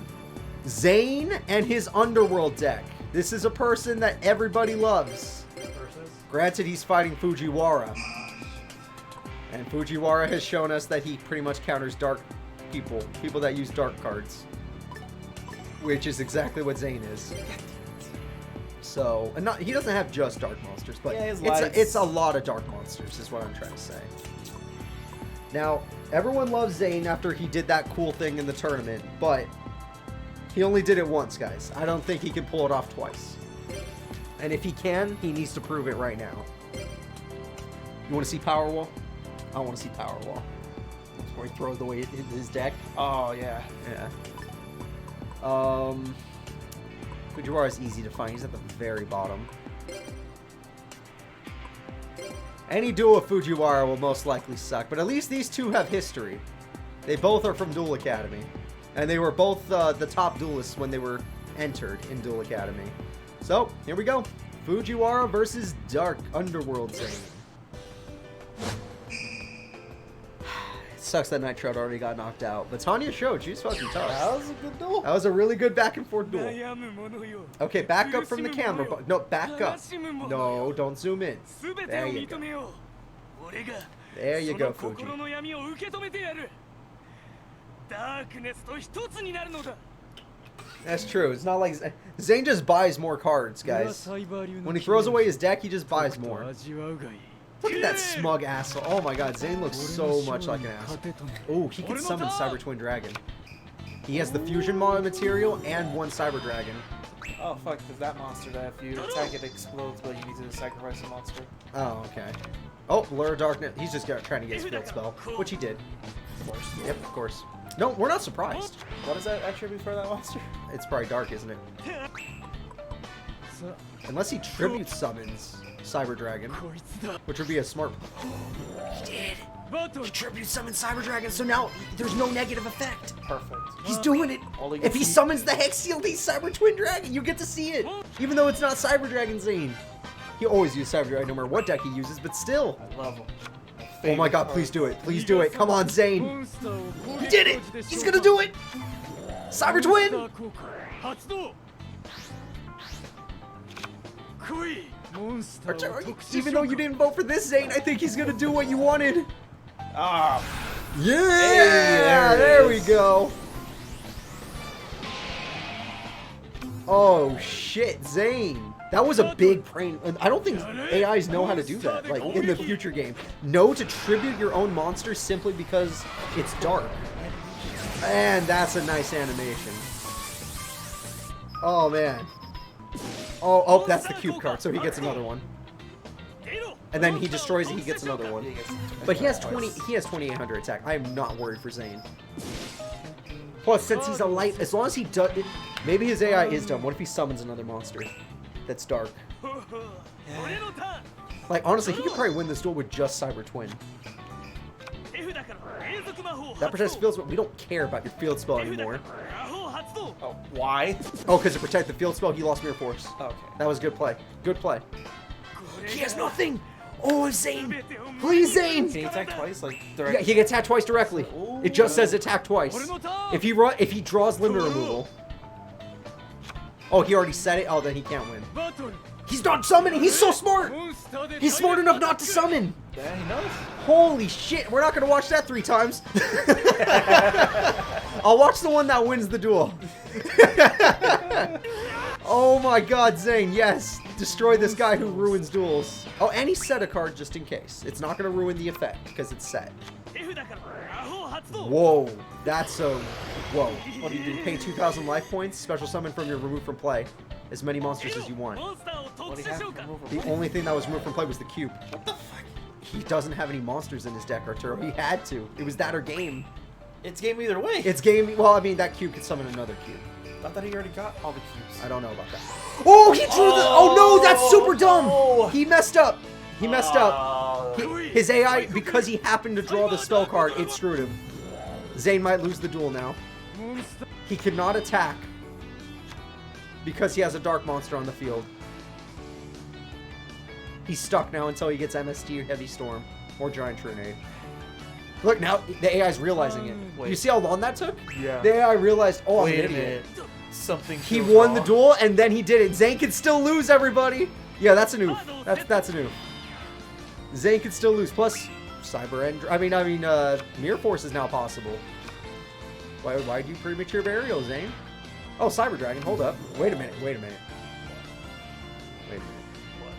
Zane and his Underworld deck. This is a person that everybody loves. Granted, he's fighting Fujiwara. And Fujiwara has shown us that he pretty much counters dark people. People that use dark cards. Which is exactly what Zane is. So, and he doesn't have just dark monsters, but yeah, it's a lot of dark monsters is what I'm trying to say. Now, everyone loves Zane after he did that cool thing in the tournament, but he only did it once, guys. I don't think he can pull it off twice. And if he can, he needs to prove it right now. You want to see Power Wall? I want to see Power Wall. Where he throws away his deck. Oh, yeah. Yeah. Fujiwara is easy to find. He's at the very bottom. Any duel with Fujiwara will most likely suck, but at least these two have history. They both are from Duel Academy. And they were both the top duelists when they were entered in Duel Academy. So, here we go. Fujiwara versus Dark Underworld Zane. It sucks that Night Shroud already got knocked out. But Tanya showed she's fucking tough. That was a good duel. That was a really good back and forth duel. Okay, back up from the camera. No, back up. No, don't zoom in. There you go. There you go, Fuji. That's true. It's not like Zane just buys more cards, guys. When he throws away his deck, he just buys more. Look at that smug asshole. Oh my god, Zane looks so much like an asshole. Oh, he can summon Cyber Twin Dragon. He has the fusion material and 1 Cyber Dragon. Oh fuck, because that monster that if you attack it explodes, but you need to sacrifice a monster. Oh, okay. Oh, Lure of Darkness. He's just trying to get his field spell, which he did. Of course. Yep, of course. No, we're not surprised. What is that attribute for that monster? It's probably dark, isn't it? Unless he tribute summons Cyber Dragon, which would be a smart... He did! He tribute summons Cyber Dragon, so now there's no negative effect. Perfect. He's doing it! If he summons the Hex Seal, he's Cyber Twin Dragon! You get to see it! Even though it's not Cyber Dragon Zane. He always uses Cyber Dragon no matter what deck he uses, but still. I love him. Oh my god, please do it. Please do it. Come on, Zane. He did it! He's gonna do it! Cyber Twin! Even though you didn't vote for this, Zane, I think he's gonna do what you wanted. Ah. Yeah! There we go. Oh shit, Zane. That was a big brain. I don't think AIs know how to do that, like, in the future game. Know to tribute your own monster simply because it's dark. And that's a nice animation. Oh, man. Oh, that's the cube card, so he gets another one. And then he destroys it, he gets another one. But he has 2,800 attack. I am not worried for Zane. Plus, since he's a light, as long as he does it, Maybe his AI is dumb. What if he summons another monster that's dark? Like, honestly, he could probably win this duel with just Cyber Twin. That protects field spell. We don't care about your field spell anymore. Oh, why? Oh, because to protect the field spell, he lost Mirror Force. Okay. That was good play. Good play. He has nothing! Oh, Zane! Please, Zane! Can he attack twice? Like, Yeah, directly? he can attack twice directly. It just says attack twice. If he draws limit removal. Oh, he already said it? Oh, then he can't win. He's not summoning! He's so smart! He's smart enough not to summon! Yeah, he knows. Holy shit, we're not gonna watch that 3 times. I'll watch the one that wins the duel. Oh my god, Zane, yes. Destroy this guy who ruins duels. Oh, and he set a card just in case. It's not gonna ruin the effect because it's set. Whoa, that's a... Whoa. What do you do? Pay 2,000 life points, special summon from your remove from play. As many monsters as you want. What do you have to remove from The play? only thing that was removed from play was the cube. What the fuck? He doesn't have any monsters in his deck, Arturo. He had to. It was that or game. It's game either way. It's game. Well, I mean, that cube could summon another cube. I thought he already got all the cubes. I don't know about that. Oh, he drew the... Oh, no, that's super dumb. No. He messed up. He messed up. Oh. His AI, because he happened to draw the spell card, it screwed him. Zane might lose the duel now. He could not attack because he has a dark monster on the field. He's stuck now until he gets MST or Heavy Storm or Giant Tornado. Look, now the AI's realizing it. Wait. You see how long that took? Yeah. The AI realized, oh, I'm Wait an a idiot. minute. Something. He feels won the wrong. duel, and then he did it. Zane can still lose, everybody. Yeah, that's an oof. That's an oof. Zane can still lose. Plus, Cyber End. I mean, Mirror Force is now possible. Why do you premature burial, Zane? Oh, Cyber Dragon. Hold up. Wait a minute. Wait a minute. Wait a minute.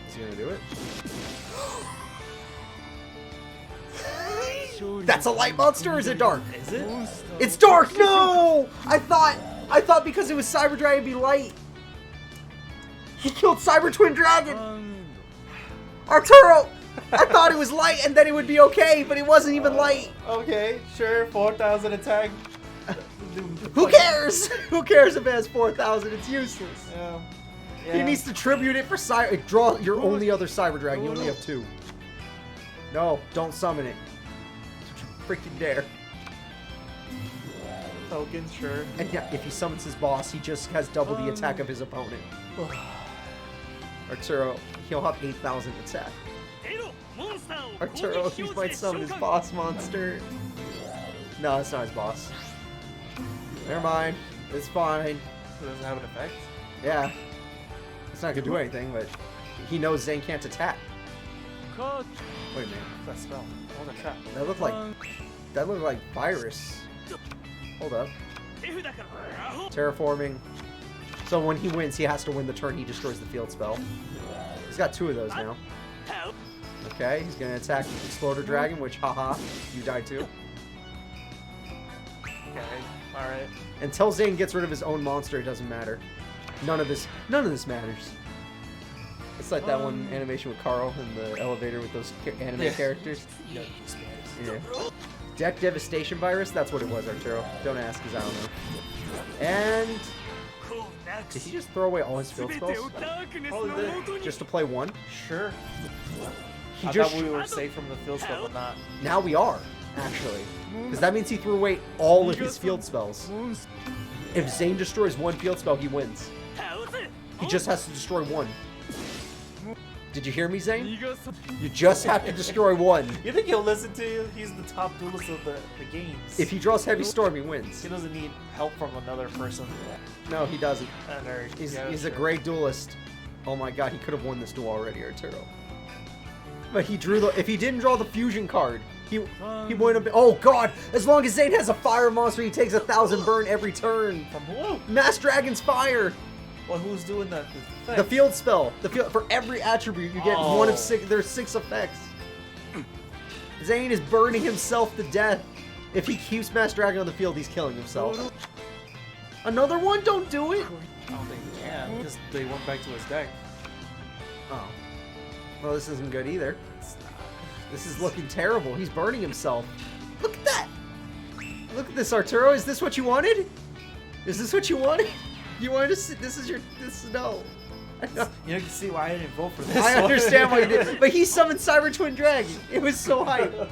Is he gonna do it? That's a light monster, or is it dark? Is it? It's dark. No! I thought because it was Cyber Dragon, it'd be light. He killed Cyber Twin Dragon. Arturo! I thought it was light and then it would be okay, but it wasn't even light. Okay, sure. 4,000 attack. Who cares? Who cares if it has 4,000? It's useless. Yeah. He needs to tribute it for Cyber. Draw your only other Cyber Dragon. You only have 2. No, don't summon it. Freaking dare. Tokens, sure. And yeah, if he summons his boss, he just has double the attack of his opponent. Arturo, he'll have 8,000 attack. Arturo, he might summon his boss monster. No, it's not his boss. Never mind. It's fine. So does it have an effect? Yeah. It's not gonna do anything, but he knows Zane can't attack. Wait a minute. What's that spell? Oh, the trap. That looked like virus. Hold up. Terraforming. So when he wins, he has to win the turn he destroys the field spell. He's got 2 of those now. Okay, he's gonna attack Exploder Dragon, which haha, you died too. Okay, alright. Until Zane gets rid of his own monster, it doesn't matter. None of this matters. It's like that one animation with Carl in the elevator with those anime characters. Yeah. Deck Devastation Virus, that's what it was, Arturo. Don't ask, because I don't know. And... did he just throw away all his field spells? Probably did. Just to play 1? Sure. He I just... thought we were safe from the field spell, but not. Now we are, actually. Because that means he threw away all of his field spells. If Zane destroys 1 field spell, he wins. He just has to destroy 1. Did you hear me, Zane? You just have to destroy 1. You think he'll listen to you? He's the top duelist of the games. If he draws Heavy Storm, he wins. He doesn't need help from another person. No, he doesn't. He's He's a great duelist. Oh my god, he could have won this duel already, Arturo. But he drew the... if he didn't draw the fusion card, he wouldn't have been... oh god! As long as Zane has a fire monster, he takes 1,000 burn every turn. From who? Mass Dragon's Fire! Well, who's doing that? The field spell. For every attribute, you get 1 of 6. There's 6 effects. Zane is burning himself to death. If he keeps Mass Dragon on the field, he's killing himself. Another one? Don't do it! I don't think he can, because they went back to his deck. Oh. Well, this isn't good either. This is looking terrible. He's burning himself. Look at that! Look at this, Arturo. Is this what you wanted? Is this what you wanted? You wanted to see, this is no. You can see why I didn't vote for this. I understand why you did, but he summoned Cyber Twin Dragon. It was so hype.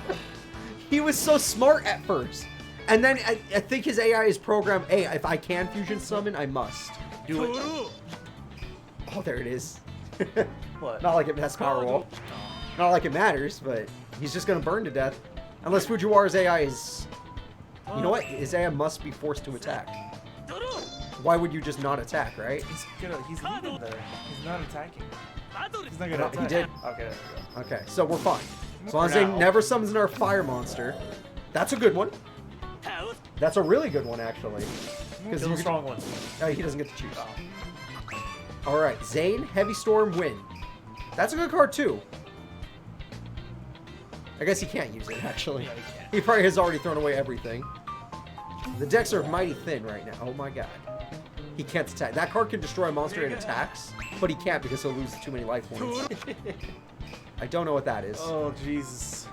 He was so smart at first. And then I think his AI is programmed, hey, if I can fusion summon, I must. Do it. Oh, there it is. What? Not like it has power wall. Not like it matters, but he's just gonna burn to death. Unless Fujiwara's AI is... You know what? His AI must be forced to attack. Why would you just not attack, right? He's leaving there. He's not attacking. He's not gonna No, attack. he did. Okay, there we go. Okay, so we're fine. As long as For they now. never summons another fire monster. That's a good one. That's a really good one, actually. He's a strong one. He doesn't get to choose. Alright, Zane, Heavy Storm, Wind. That's a good card, too. I guess he can't use it, actually. Yeah, he can't. He probably has already thrown away everything. The decks are mighty thin right now. Oh my god. He can't attack. That card can destroy a monster and attacks, but he can't because he'll lose too many life points. I don't know what that is. Oh, Jesus.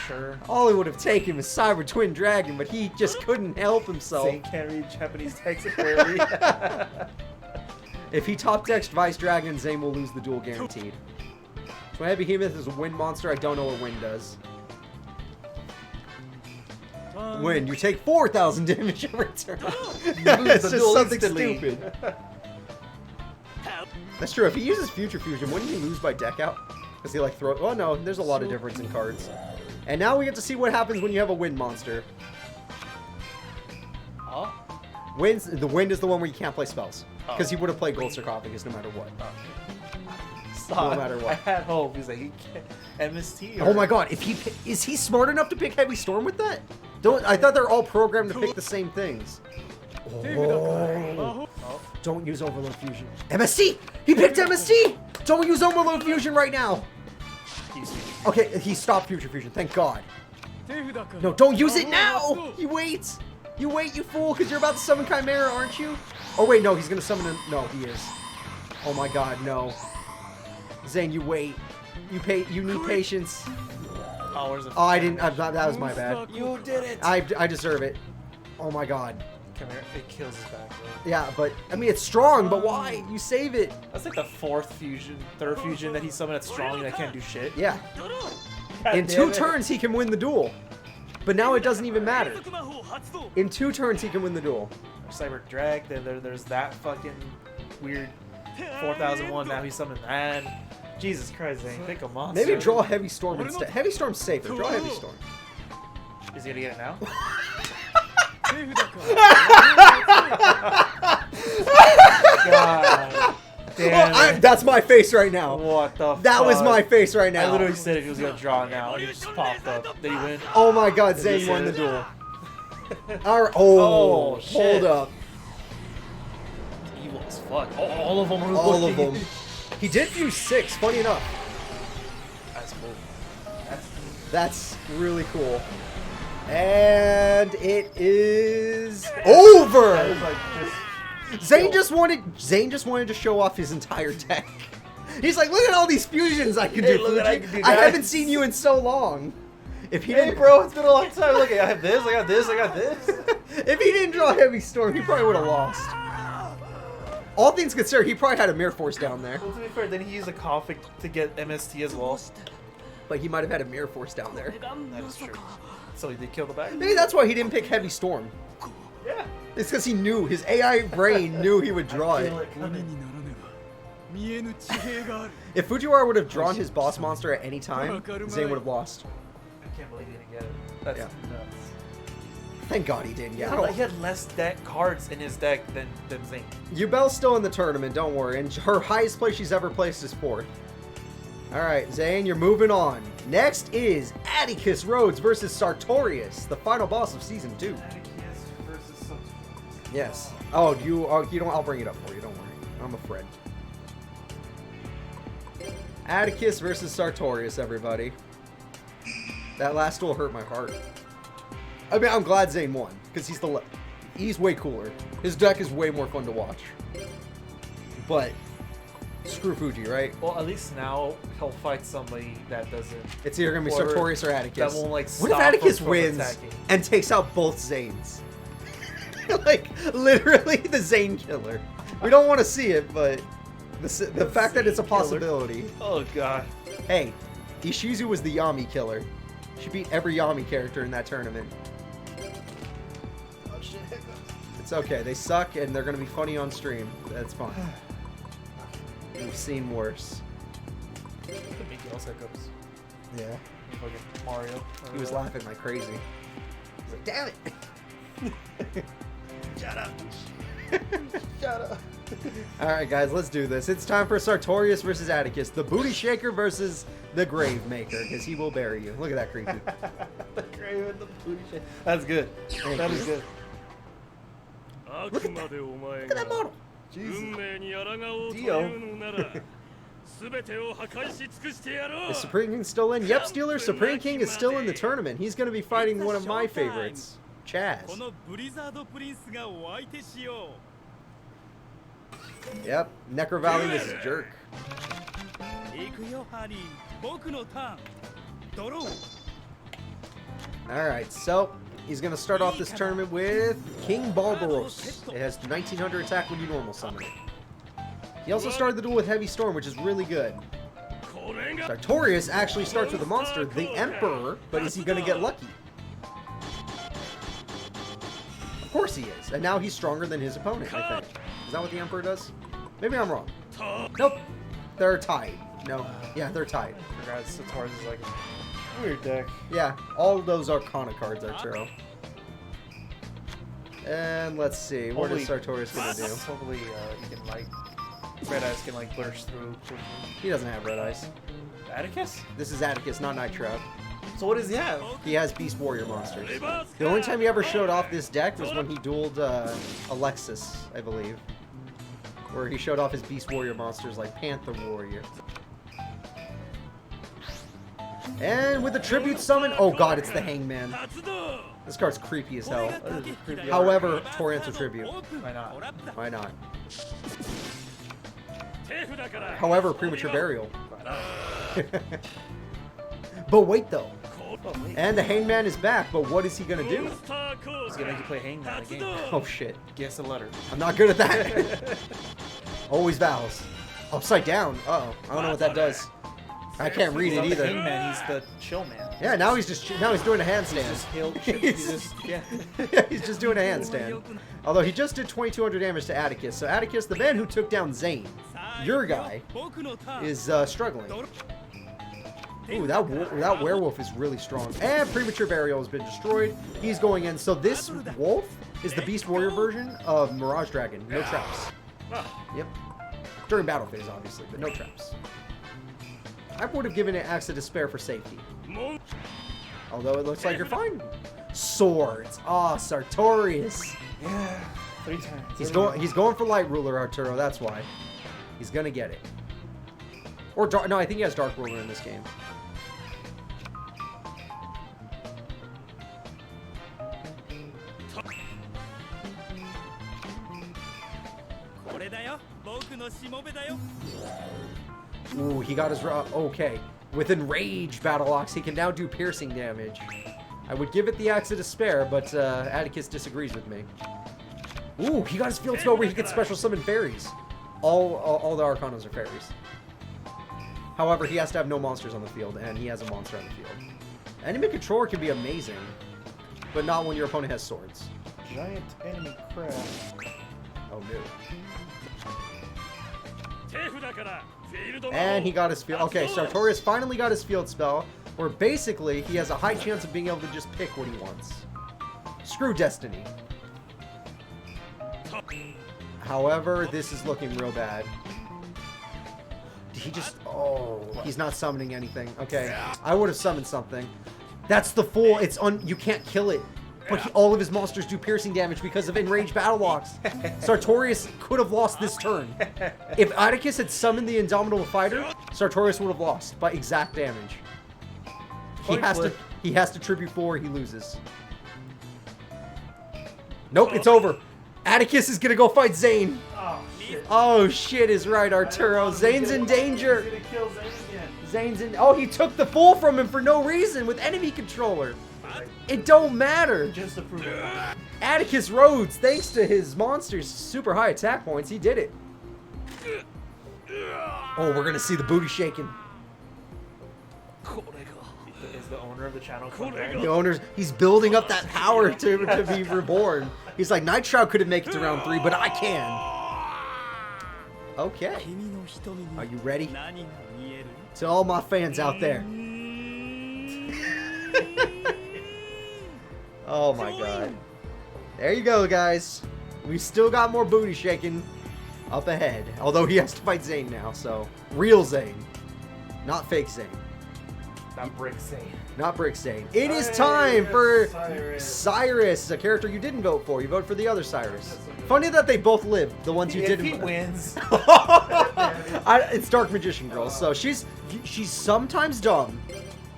Sure. All he would have taken was Cyber Twin Dragon, but he just couldn't help himself. Zane can't read Japanese text apparently. If he top decks Vice Dragon, Zane will lose the duel guaranteed. Twin Head Behemoth is a wind monster. I don't know what wind does. Wind, you take 4,000 damage every turn. It's just something stupid. That's true. If he uses Future Fusion, wouldn't he lose by deck out? Because he like throw. Oh no, there's a lot of difference in cards. And now we get to see what happens when you have a wind monster. Huh? The wind is the one where you can't play spells. Because he would have played Gold Sarcophagus no matter what. Stop. No matter what. I had hope. He's like, he can't. MST. Oh my god, is he smart enough to pick Heavy Storm with that? I thought they're all programmed to pick the same things. Oh. Don't use Overload Fusion. MST! He picked MST! Don't use Overload Fusion right now! Okay, he stopped Future Fusion, thank god. No, don't use it now! You wait! You wait, you fool, because you're about to summon Chimera, aren't you? Oh wait, no, he's gonna summon him. No, he is. Oh my god, no. Zane, you wait. You need patience. Oh, where's the... Oh, I didn't. That was my bad. You did it! I deserve it. Oh my god. Come here. It kills his back, bro. Yeah, but I mean it's strong, but why? You save it. That's like the third fusion that he summoned that's strong and I can't do shit. Yeah. God In damn 2 it. turns he can win the duel. But now it doesn't even matter. In 2 turns he can win the duel. Cyber Drag, there's that fucking weird 4001, now he summoned that. Jesus Christ, Zane, pick a monster. Maybe draw Heavy Storm instead. Heavy Storm's safer. Draw Heavy Storm. Is he gonna get it now? God damn it. That's my face right now. What the fuck? That was my face right now. I literally said if he was gonna draw now, and he just popped up. Did he win? Oh my god, Zane Is won the it? duel. Alright, oh, shit. hold up. Evil as fuck. Oh, all of them are All of looking. them. He did fuse 6, funny enough. That's cool. That's really cool. And it is over! That is like just Zane just wanted to show off his entire deck. He's like, look at all these fusions I can Hey, do, look what I Fuji. can do, I guys." haven't seen you in so long. If he Hey didn't, bro, it's been a long time. Look, I have this, I got this, I got this. if he didn't draw Heavy Storm, he probably would have lost. All things considered, he probably had a Mirror Force down there. Well, to be fair, then he used a config to get MST as well. But he might have had a Mirror Force down there. That is true. So he did kill the bag? Maybe that's why he didn't pick Heavy Storm. Yeah. It's because he knew, his AI brain knew he would draw it. If Fujiwara would have drawn his boss monster at any time, Zane would have lost. I can't believe he didn't get it. That's Yeah. nuts. Thank God he did, yeah. He had less deck cards in his deck than Zane. Yubel's still in the tournament, don't worry. And her highest place she's ever placed is 4th. Alright, Zane, you're moving on. Next is Atticus Rhodes versus Sartorius, the final boss of Season 2. Atticus versus some... Yes. Oh, you don't, I'll bring it up for you, don't worry. I'm a friend. Atticus versus Sartorius, everybody. That last duel hurt my heart. I mean, I'm glad Zane won, because he's way cooler. His deck is way more fun to watch. But, screw Fuji, right? Well, at least now he'll fight somebody that doesn't... It's either going to be Or Sartorius or Atticus. that won't, like, What if stop Atticus him from wins attacking? and takes out both Zanes? Like, literally the Zane killer. We don't want to see it, but the fact that it's a possibility. Oh, God. Hey, Ishizu was the Yami killer. She beat every Yami character in that tournament. Oh, shit. It's okay. They suck, and they're going to be funny on stream. That's fine. We've seen worse. Mindy also hiccups. Yeah. Fucking Mario. He was laughing like crazy. He's like, damn it! Shut up. Shut up. Alright guys, let's do this. It's time for Sartorius versus Atticus. The booty shaker versus the grave maker, because he will bury you. Look at that creepy. The grave and the booty shaker. That's good. That is good. Look at that model. Jesus. Dio. Is Supreme King still in? Yep, Steeler. Supreme King is still in the tournament. He's going to be fighting one of my favorites, Chazz. Yep, Necro Valley is a jerk. Alright, so he's going to start off this tournament with King Barbaros. It has 1900 attack when you normal summon it. He also started the duel with Heavy Storm, which is really good. Sartorius actually starts with a monster, the Emperor, but is he going to get lucky? Of course he is, and now he's stronger than his opponent, I think. Is that what the Emperor does? Maybe I'm wrong. Nope. They're tied. No. Yeah, they're tied. Congrats, Sartorius is like weird deck. Yeah, all of those Arcana cards, Arturo. And let's see, what is Sartorius going to do? Hopefully he can like... Red Eyes can like burst through. He doesn't have Red Eyes. Atticus? This is Atticus, not Night Shroud. So what does he have? He has Beast Warrior monsters. The only time he ever showed off this deck was when he dueled Alexis, I believe. Where he showed off his Beast Warrior monsters like Panther Warrior. And with the Tribute Summon, oh god, it's the Hangman. This card's creepy as hell. However, Torrential Tribute. Why not? Why not? However, Premature Burial. But wait though. And the Hangman is back, but what is he gonna do? He's gonna make you play Hangman again. Oh shit. Guess a letter. I'm not good at that. Always vowels. Upside down. Uh-oh. I don't know what that does. I can't read it either. Hangman, he's the chill man. Yeah, now he's doing a handstand. He's just doing a handstand. Although he just did 2,200 damage to Atticus. So Atticus, the man who took down Zane, your guy, is struggling. Ooh, that werewolf is really strong. And Premature Burial has been destroyed. He's going in. So this wolf is the Beast Warrior version of Mirage Dragon. No traps. Yep. During battle phase, obviously, but no traps. I would have given it Axe of Despair for safety. Although it looks like you're fine. Swords. Ah, Sartorius. Yeah. 3 times. He's going for Light Ruler, Arturo. That's why. He's gonna get it. Or Dark. No, I think he has Dark Ruler in this game. Ooh, he got his... okay. With Enraged Battle Ox, he can now do piercing damage. I would give it the Axe of Despair, but Atticus disagrees with me. Ooh, he got his field spell where he can special summon fairies. All the Arcanas are fairies. However, he has to have no monsters on the field, and he has a monster on the field. Enemy controller can be amazing, but not when your opponent has swords. Giant enemy crab. Oh, no. And he got his field. Okay, Sartorius finally got his field spell, where basically he has a high chance of being able to just pick what he wants. Screw Destiny. However, this is looking real bad. Did he just... Oh, he's not summoning anything. Okay, I would have summoned something. That's the Fool. It's you can't kill it. But all of his monsters do piercing damage because of Enraged Battle Ox. Sartorius could have lost this turn. If Atticus had summoned the Indomitable Fighter, Sartorius would have lost by exact damage. He has to tribute 4, he loses. Nope, it's over. Atticus is gonna go fight Zane. Oh shit is right, Arturo. Zane's in danger. He's gonna kill Zane again. Zane's in... Oh, he took the Fool from him for no reason with enemy controller. It don't matter. Just to prove it. Atticus Rhodes, thanks to his monster's super high attack points, he did it. Oh, we're gonna see the booty shaking. Is the owner of the channel coming back? The owner's, he's building up that power to be reborn. He's like, Night Shroud couldn't make it to round 3, but I can. Okay. Are you ready? To all my fans out there. Oh my god. There you go, guys. We still got more booty shaking up ahead. Although he has to fight Zane now, so. Real Zane. Not fake Zane. Not Brick Zane. Not Brick Zane. It is time for Cyrus, a character you didn't vote for. You voted for the other Cyrus. Funny that they both live, the ones you didn't. If he wins. It's Dark Magician Girl, so she's sometimes dumb,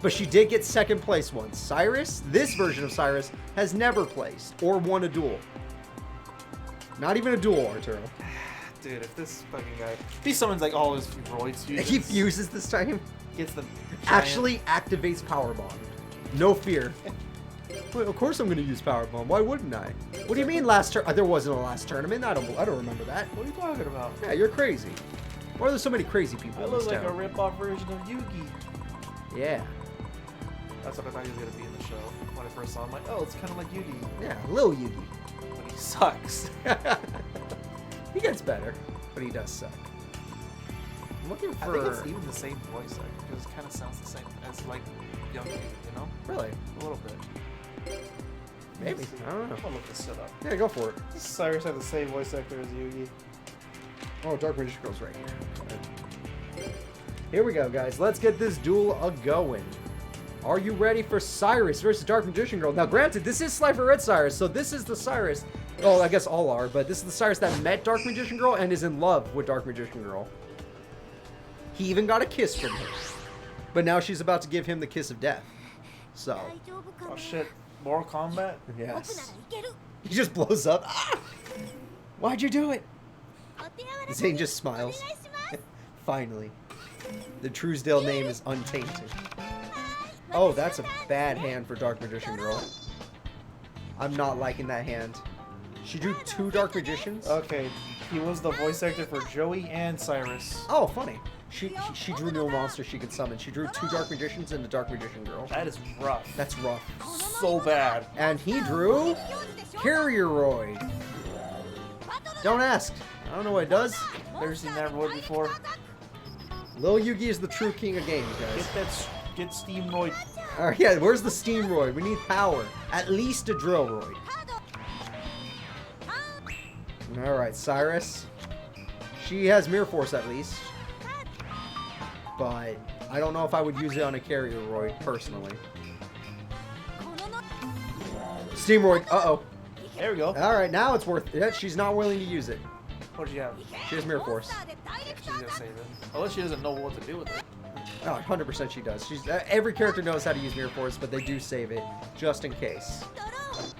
but she did get second place once. Cyrus, this version of Cyrus, has never placed or won a duel. Not even a duel, Arturo. Dude, if this fucking guy, he summons like all his roids fusions. He fuses this time. Gets them. Actually activates Power Bomb. No fear. Well, of course I'm going to use Power Bomb. Why wouldn't I? What do you mean last there wasn't a last tournament? I don't remember that. What are you talking about? Yeah, you're crazy. Why are there so many crazy people I in look this like town? a rip-off version of Yugi. Yeah. That's what I thought he was gonna be in the show. When I first saw him, like, oh, it's kind of like Yugi, Yeah, Lil Yugi. but he sucks. He gets better, but he does suck. I'm looking I for... think it's even the same voice actor because it kind of sounds the same as like young Yugi, you know? Really? A little bit. Maybe. I don't know. I'm gonna look this shit up. Yeah, go for it. Does Cyrus have the same voice actor as Yugi? Oh, Dark Magician Girl's right here. Here we go, guys. Let's get this duel a-going. Are you ready for Cyrus versus Dark Magician Girl? Now, granted, this is Slifer Red Cyrus, so this is the Cyrus. Oh, I guess all are, but this is the Cyrus that met Dark Magician Girl and is in love with Dark Magician Girl. He even got a kiss from her. But now she's about to give him the kiss of death. So. Oh shit. Mortal Kombat? Yes. He just blows up. Ah! Why'd you do it? Zane just smiles. Finally. The Truesdale name is untainted. Oh, that's a bad hand for Dark Magician Girl. I'm not liking that hand. She drew 2 Dark Magicians? Okay, he was the voice actor for Joey and Cyrus. Oh, funny. She drew no monster she could summon. She drew 2 Dark Magicians and a Dark Magician Girl. That is rough. That's rough. So bad. And he drew Carrieroid. Don't ask. I don't know what it does. Never seen that roid before. Lil Yugi is the true king of games, guys. Get Steamroid. Alright, yeah, where's the Steamroid? We need power. At least a Drillroid. Alright, Cyrus. She has Mirror Force at least. But I don't know if I would use it on a Carrieroid, personally. Steamroid, uh-oh. There we go. Alright, now it's worth it. She's not willing to use it. What do you have? She has Mirror Force. Yeah, she's gonna save it. Unless she doesn't know what to do with it. Oh, 100% she does. Every character knows how to use Mirror Force, but they do save it, just in case.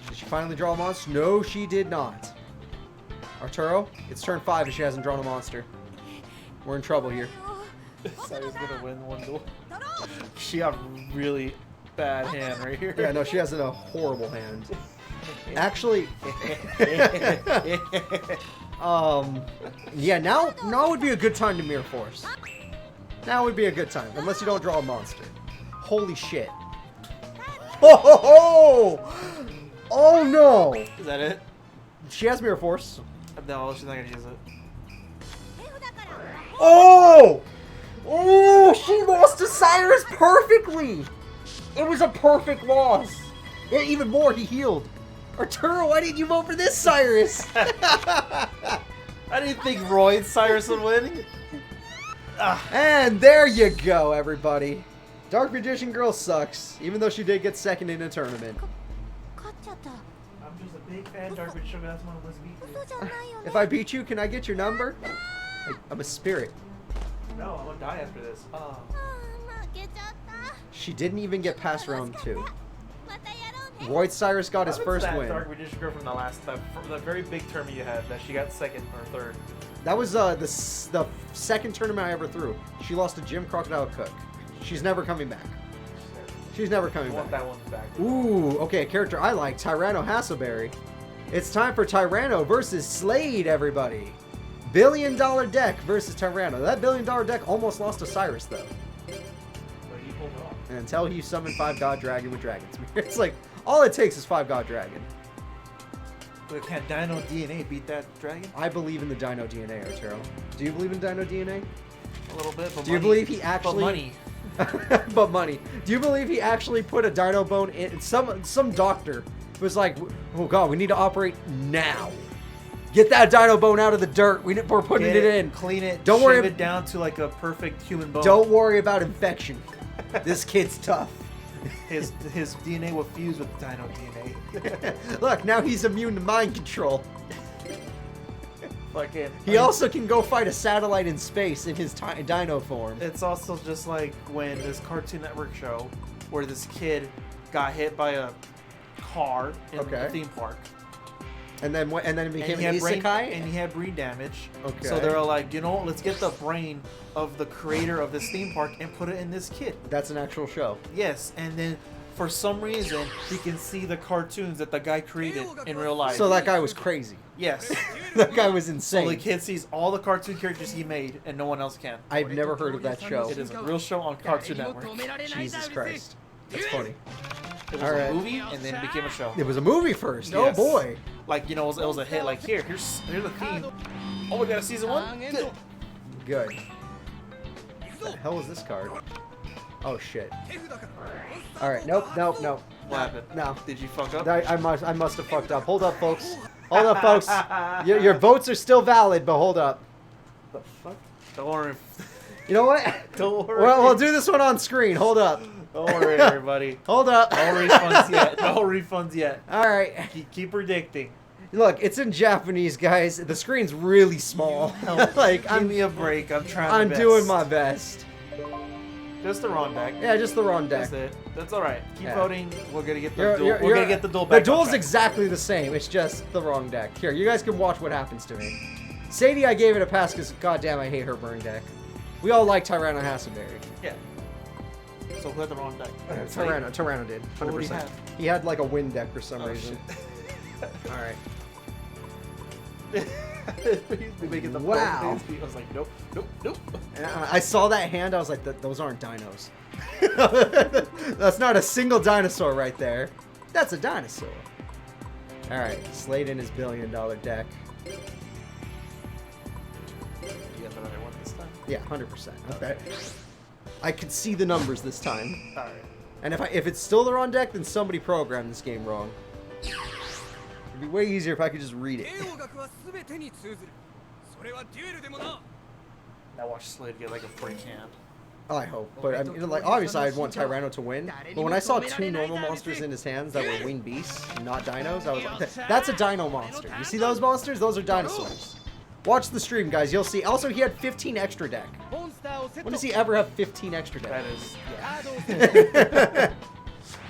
Did she finally draw a monster? No, she did not. Arturo, it's turn 5 and she hasn't drawn a monster. We're in trouble here. Cyrus gonna win one duel. She got really bad hand right here. Yeah, no, she has a horrible hand. Actually, yeah, now would be a good time to Mirror Force. Now would be a good time, unless you don't draw a monster. Holy shit. Oh, ho, ho! Oh no! Is that it? She has Mirror Force. No, she's not gonna use it. Oh! Oh, she lost to Cyrus perfectly! It was a perfect loss. Yeah, even more, he healed. Arturo, why didn't you vote for this Cyrus? I didn't think Roy Cyrus would win. And there you go, everybody. Dark Magician Girl sucks, even though she did get second in a tournament. I'm just a big fan, Dark Magician. That's one of those beat. If I beat you, can I get your number? I'm a spirit. No, I'm gonna die after this. She didn't even get past round 2. Roy Cyrus got his first that win. Dark Magician Girl from the very big tournament you had that she got second or third. That was the second tournament I ever threw. She lost to Jim Crocodile Cook. She's never coming back. She's never coming I want back. that one back. Ooh, okay, a character I like, Tyranno Hasselberry. It's time for Tyranno versus Slade, everybody. $1 billion deck versus Tyranno. That $1 billion deck almost lost to Cyrus, though. But he pulled it off. And until he summoned 5 God Dragon with Dragon Spear. It's like, all it takes is 5 God Dragon. But can Dino DNA beat that dragon? I believe in the Dino DNA, Arturo. Do you believe in Dino DNA? A little bit, but Do you believe he actually... But money. But money. Do you believe he actually put a Dino Bone in... Some doctor was like, oh god, we need to operate now. Get that Dino Bone out of the dirt. We're putting it in. Clean it. Don't worry. Shave it down to like a perfect human bone. Don't worry about infection. This kid's tough. His DNA will fuse with Dino DNA. Look, now he's immune to mind control. Fucking. He also can go fight a satellite in space in his dino form. It's also just like when this Cartoon Network show where this kid got hit by a car in the theme park. And then it became and an isekai? And he had brain damage. Okay. So they're like, you know, let's get the brain of the creator of this theme park and put it in this kid. That's an actual show. Yes, and then for some reason he can see the cartoons that the guy created in real life. So that guy was crazy. Yes. That guy was insane. So the kid sees all the cartoon characters he made and no one else can. I've never heard of that show. It is a real show on Cartoon Network. Jesus Christ. That's funny. It was a movie and then it became a show. It was a movie first. Yes. Oh boy. Like, you know, it was a hit. Like, here's the theme. Oh, we got a season 1? Good. Good. What the hell is this card? Oh shit. Alright, nope. What happened? No. Did you fuck up? I must have fucked up. Hold up, folks. Hold up, folks. Your votes are still valid, but hold up. The fuck? Don't worry. You know what? Don't worry. Well, we'll do this one on screen. Hold up. Don't worry, everybody. Hold up. No refunds yet. No refunds yet. Alright. Keep predicting. Look, it's in Japanese, guys. The screen's really small. Like, Give me a break. I'm trying I'm my best. doing my best. Just the wrong deck. Yeah, just the wrong deck. That's it. That's all right. Keep Yeah. voting. We're gonna get the duel. We're gonna get the duel The back. duel's exactly the same. It's just the wrong deck. Here, you guys can watch what happens to me. Sadie, I gave it a pass because, goddamn, I hate her burn deck. We all like Tyranno Hasselberry. Yeah. So who had the wrong deck? Tyranno did. 100%. What did he have? He had like a wind deck for some reason. All right. Wow. I was like, nope. And I saw that hand. I was like, those aren't dinos. That's not a single dinosaur right there. That's a dinosaur. All right, Slade in his $1 billion deck. You got the right one this time? Yeah, 100%. Okay. I could see the numbers this time. All right. And if it's still the wrong deck, then somebody programmed this game wrong. It'd be way easier if I could just read it. I watched Slade get like a freak hand. Oh, I hope. But I mean, like, obviously, I'd want Tyranno to win. But when I saw 2 normal monsters in his hands that were winged beasts, not dinos, I was like, that's a dino monster. You see those monsters? Those are dinosaurs. Watch the stream, guys. You'll see. Also, he had 15 extra deck. When does he ever have 15 extra deck? That is, yeah.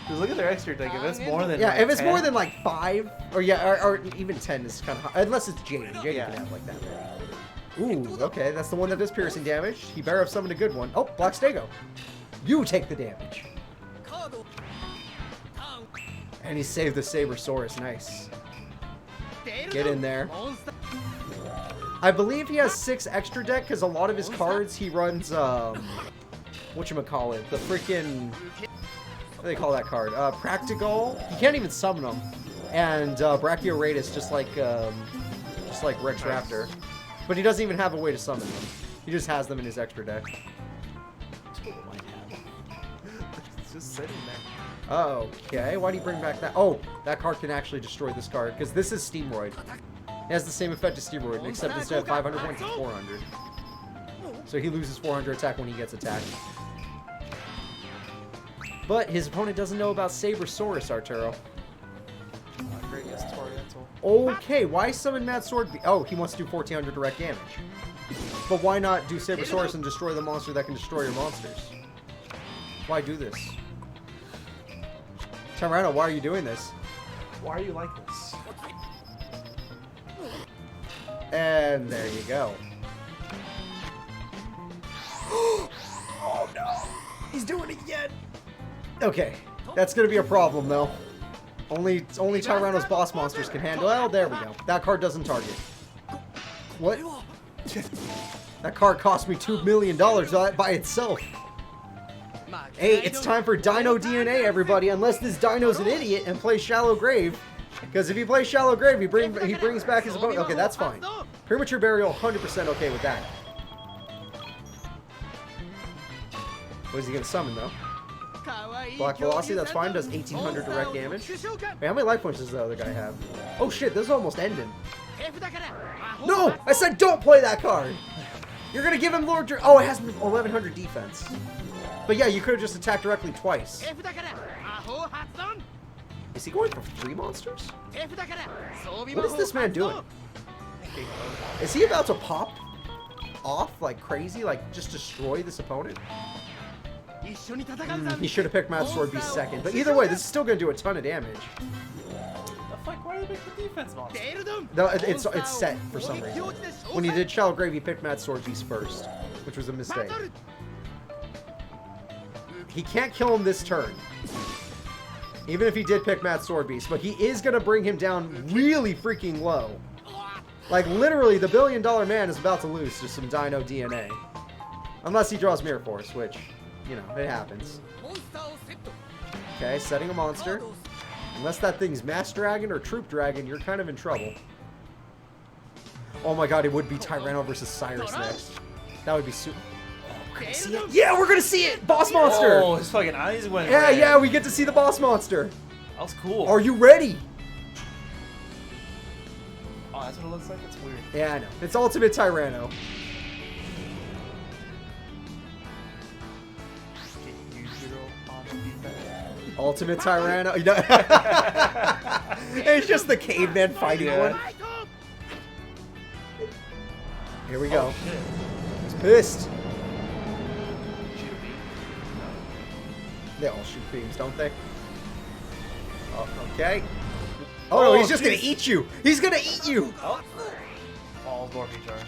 Because look at their extra deck. If it's more than yeah, like if it's 10, more than like 5, or even 10 is kind of high. Unless it's Jaden. Jaden Yeah. can have like that. Ooh, okay. That's the one that does piercing damage. He better have summoned a good one. Oh, Black Stego. You take the damage. And he saved the Sabersaurus. Nice. Get in there. I believe he has 6 extra deck because a lot of his cards he runs, whatchamacallit, the freaking, what do they call that card? Practical. He can't even summon them. And Brachioratus, just like Rex Raptor. But he doesn't even have a way to summon them. He just has them in his extra deck. It's just sitting there. Okay, why do you bring back that? Oh, that card can actually destroy this card, because this is Steamroid. It has the same effect as Steamroid, except instead of 500 points, it's 400. So he loses 400 attack when he gets attacked. But his opponent doesn't know about Sabersaurus, Arturo. Okay, why summon Mad Sword? Oh, he wants to do 1400 direct damage. But why not do Sabersaurus and destroy the monster that can destroy your monsters? Why do this? Tyranno, why are you doing this? Why are you like this? And there you go. Oh no! He's doing it again! Okay, that's gonna be a problem though. Only Tyranno's boss monsters can handle. Well, there we go. That card doesn't target. What? That card cost me $2 million by itself. Hey, it's time for Dino DNA, everybody. Unless this Dino's an idiot and plays Shallow Grave. Because if he plays Shallow Grave, he brings back his opponent. Okay, that's fine. Premature Burial, 100% okay with that. What is he going to summon, though? Black Velocity, that's fine. Does 1,800 direct damage. Wait, how many life points does the other guy have? Oh, shit, this is almost ending. No! I said don't play that card! You're going to give him Lord... Oh, it has 1,100 defense. But yeah, you could have just attacked directly twice. Is he going for 3 monsters? What is this man doing? Is he about to pop off like crazy? Like, just destroy this opponent? He should have picked Mad Sword Beast second. But either way, this is still going to do a ton of damage. Why are they making the defense monster? No, it's set for some reason. When he did Shallow Grave, he picked Mad Sword Beast first, which was a mistake. He can't kill him this turn. Even if he did pick Mad Sword Beast. But he is going to bring him down really freaking low. Like, literally, the $1 billion man is about to lose to some Dino DNA. Unless he draws Mirror Force, which, you know, it happens. Okay, setting a monster. Unless that thing's Mass Dragon or Troop Dragon, you're kind of in trouble. Oh my god, it would be Tyranno versus Cyrus next. That would be super... See it? Yeah, we're gonna see it! Boss monster! Oh, his fucking eyes went Yeah, red. yeah, we get to see the boss monster. That was cool. Are you ready? Oh, that's what it looks like? It's weird. Yeah, I know. It's Ultimate Tyranno. Ultimate Tyranno. You know, it's just the caveman fighting one. Here we go. Oh, He's pissed. They all shoot beams, don't they? Oh, okay. Oh, no, he's just gonna eat you. He's gonna eat you. Oh. All Dorothy charge.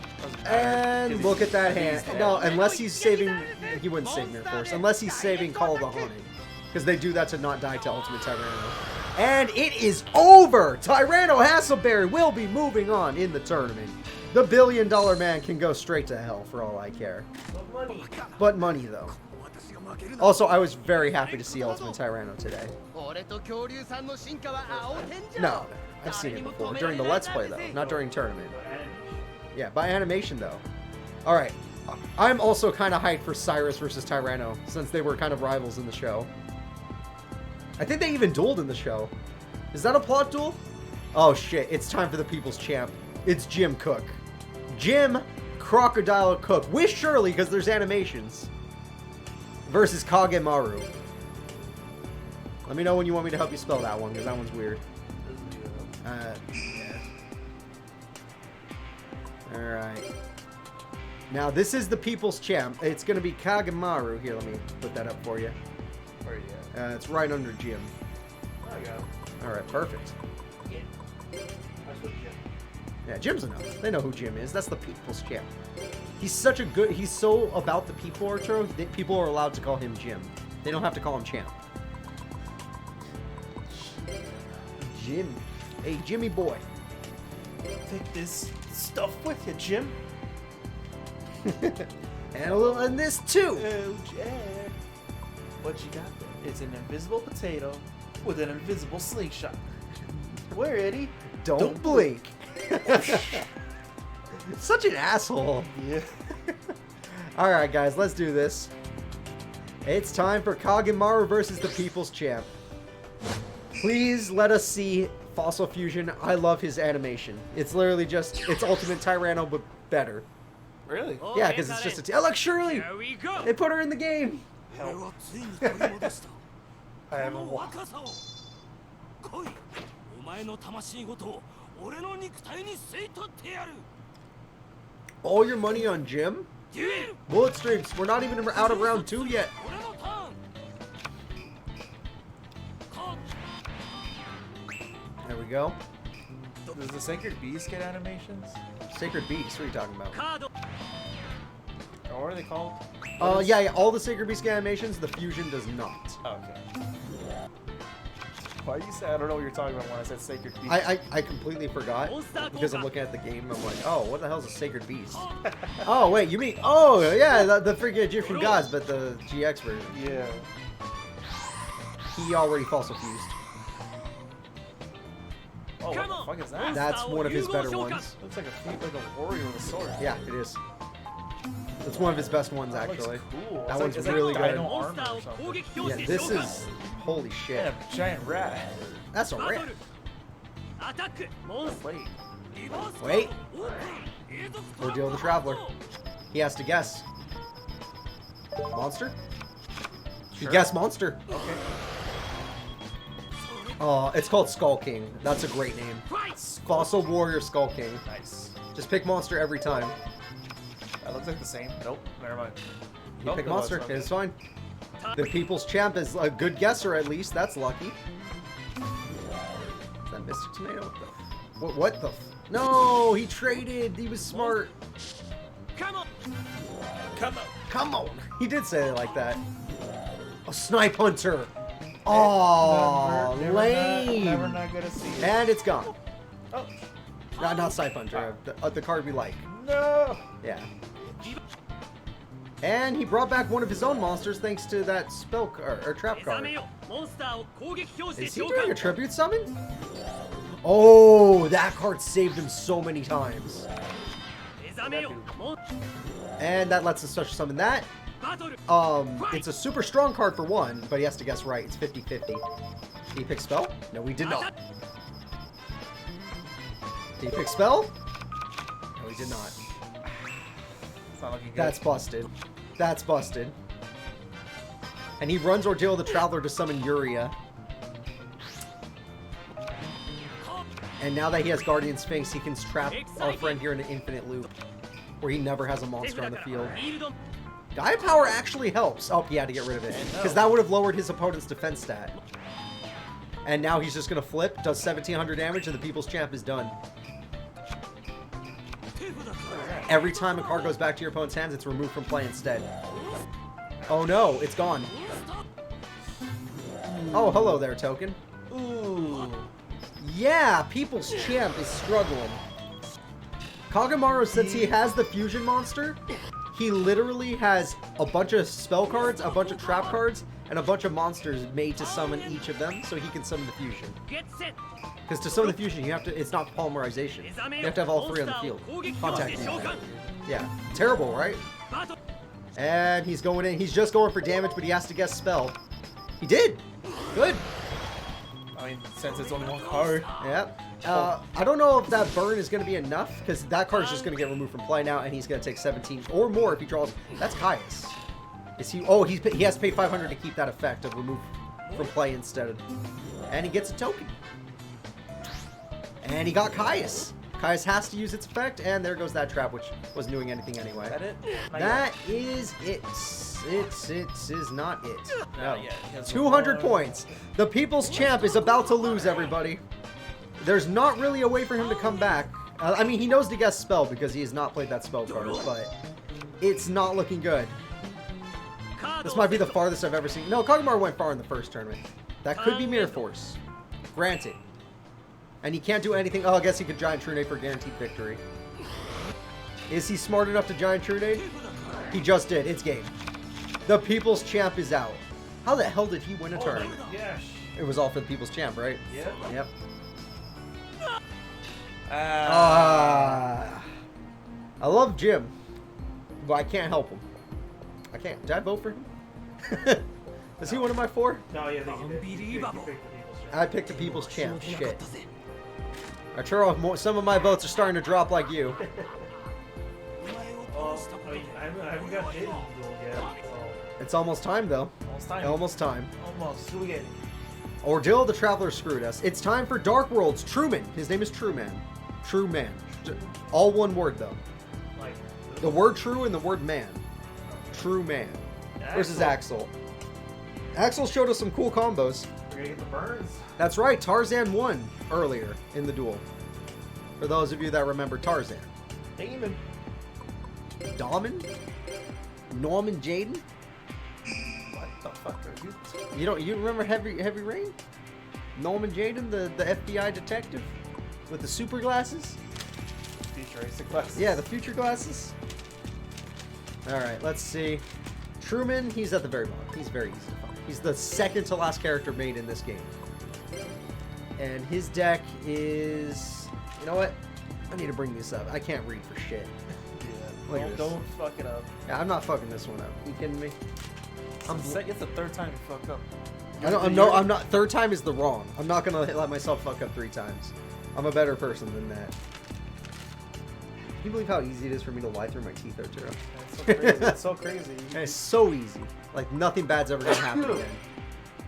And look at that hand. No, unless he's saving... He wouldn't save Mirror Force. Unless he's saving Call of the Haunting. Because they do that to not die to Ultimate Tyranno. And it is over! Tyranno Hasselberry will be moving on in the tournament. The $1 billion man can go straight to hell for all I care. But money, though. Also, I was very happy to see Ultimate Tyranno today. No, I've seen it before. During the Let's Play, though. Not during tournament. Yeah, by animation, though. Alright. I'm also kind of hyped for Cyrus versus Tyranno, since they were kind of rivals in the show. I think they even dueled in the show. Is that a plot duel? Oh shit, it's time for the People's Champ. It's Jim Cook. Jim Crocodile Cook. With Shirley, because there's animations. Versus Kagamaru. Let me know when you want me to help you spell that one, because that one's weird. Yeah. Alright. Now, this is the People's Champ. It's going to be Kagamaru. Here, let me put that up for you. Where are you at? It's right under Jim. There you go. Alright, perfect. Yeah, Jim's enough. They know who Jim is. That's the People's Champ. He's such a good... He's so about the people, Arturo, that people are allowed to call him Jim. They don't have to call him Champ. Jim. Hey, Jimmy boy. Take this stuff with you, Jim. And a little in this, too. Oh, Jack. What you got there? It's an invisible potato with an invisible slingshot. Where, Eddie? Don't blink. Such an asshole. Yeah. Alright, guys, let's do this. It's time for Kagamaru versus the People's Champ. Please let us see Fossil Fusion. I love his animation. It's literally just, it's Ultimate Tyranno, but better. Really? Yeah, because it's just a... Look, Shirley! They put her in the game. Help. I haven't watched. All your money on Jim? Bullet streaks. We're not even out of round 2 yet. There we go. Does the Sacred Beast get animations? Sacred Beast? What are you talking about? Or what are they called? Yeah, all the Sacred Beast animations, the fusion does not. Okay. Why you say I don't know what you're talking about when I said Sacred Beast? I completely forgot because I'm looking at the game. I'm like, oh, what the hell is a Sacred Beast? Oh, wait, you mean, oh, yeah, the freaking Egyptian gods, but the GX version. Yeah. He already fossil fused. Oh, what the fuck is that? That's one of his better ones. Looks like a warrior with a sword. Yeah, it is. It's one of his best ones, That actually. looks cool. That one's like, really good. Dino armor or something. Yeah, this is, holy shit. And a giant rat. That's a rat. Wait. Wait. Ordeal the Traveler. He has to guess. Monster? He guessed monster. Okay. It's called Skull King. That's a great name. Fossil Warrior Skull King. Nice. Just pick monster every time. That looks like the same. Nope. Never mind. You Nope, pick it monster. was, It's fine. The People's Champ is a good guesser, at least. That's lucky. Is that Mr. Tomato? What the? No, he traded. He was smart. Come on. Come on. He did say it like that. A Snipe Hunter. Oh, lame. Never not gonna see it. And it's gone. Oh. Not Snipe Hunter. The card we like. No. Yeah. And he brought back one of his own monsters thanks to that spell card, or trap card. Is he doing a tribute summon? Oh, that card saved him so many times. And that lets us special summon that. It's a super strong card for one, but he has to guess right. It's 50-50. Did he pick spell? No, we did not. Did he pick spell? No, he did not. It's not looking good. That's busted. That's busted. And he runs Ordeal the Traveler to summon Uria. And now that he has Guardian Sphinx, he can trap our friend here in an infinite loop, where he never has a monster on the field. Gaia Power actually helps. Oh, he had to get rid of it, because that would have lowered his opponent's defense stat. And now he's just going to flip, does 1700 damage, and the People's Champ is done. Every time a card goes back to your opponent's hands, it's removed from play instead. Oh no, it's gone. Oh, hello there, Token. Ooh. Yeah, People's Champ is struggling. Kagamaru, since he has the fusion monster, he literally has a bunch of spell cards, a bunch of trap cards, and a bunch of monsters made to summon each of them, so he can summon the fusion. Because to summon the fusion, you have to, it's not polymerization. You have to have all three on the field. Contact me. Yeah. Terrible, right? And he's going in. He's just going for damage, but he has to guess spell. He did. Good. I mean, since it's only one card. Yep. I don't know if that burn is going to be enough, because that card is just going to get removed from play now, and he's going to take 17 or more if he draws. That's Caius. Is he? Oh, he has to pay 500 to keep that effect of remove from play instead. And he gets a token. And he got Caius. Caius has to use its effect, and there goes that trap, which wasn't doing anything anyway. Is that it? That is it. It is not it. No. Yeah, 200 points. The People's Champ is about to lose, everybody. There's not really a way for him to come back. I mean, he knows to guess spell because he has not played that spell card, but it's not looking good. This might be the farthest I've ever seen. No, Kagamaru went far in the first tournament. That could be Mirror Force. Granted. And he can't do anything. Oh, I guess he could Giant Trunade for guaranteed victory. Is he smart enough to Giant Trunade? He just did. It's game. The People's Champ is out. How the hell did he win a turn? Gosh. It was all for the People's Champ, right? Yep. Yep. Ah. I love Jim, but I can't help him. I can't. Did I vote for him? Is he one of my four? No, yeah, I picked the People's Champ. Shit. Arturo, some of my votes are starting to drop like you. I haven't got Jaden duel yet. So. It's almost time, though. Almost time. Almost time. Almost. Who we get? Ordeal the Traveler screwed us. It's time for Dark Worlds. Truman. His name is Truman. True Man. All one word, though. Like the word true and the word man. True Man. Versus Axel. Axel showed us some cool combos. We're gonna get the burns. That's right. Tarzan won earlier in the duel. For those of you that remember Tarzan. Damon. Damon? Norman Jaden? What the fuck are you? You remember Heavy Rain? Norman Jaden, the FBI detective with the super glasses? Futuristic glasses. Yeah, the future glasses. All right, let's see. Truman, he's at the very bottom. He's very easy to find. He's the second to last character made in this game. And his deck is... You know what? I need to bring this up. I can't read for shit. Yeah. Look at this. Don't fuck it up. Yeah, I'm not fucking this one up. You kidding me? It's the third time you fuck up. I'm not. Third time is the wrong. I'm not gonna let myself fuck up 3 times. I'm a better person than that. Can you believe how easy it is for me to lie through my teeth, Arturo? It's so crazy. It's so easy. Like, nothing bad's ever gonna happen again.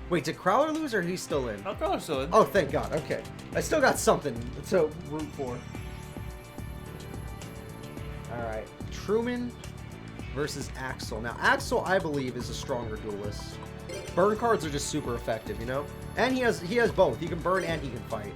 Wait, did Crowler lose or is he still in? Oh, Crowler's still in. Oh, thank God. Okay. I still got something to root for. Alright. Truman versus Axel. Now, Axel, I believe, is a stronger duelist. Burn cards are just super effective, you know? And he has both. He can burn and he can fight.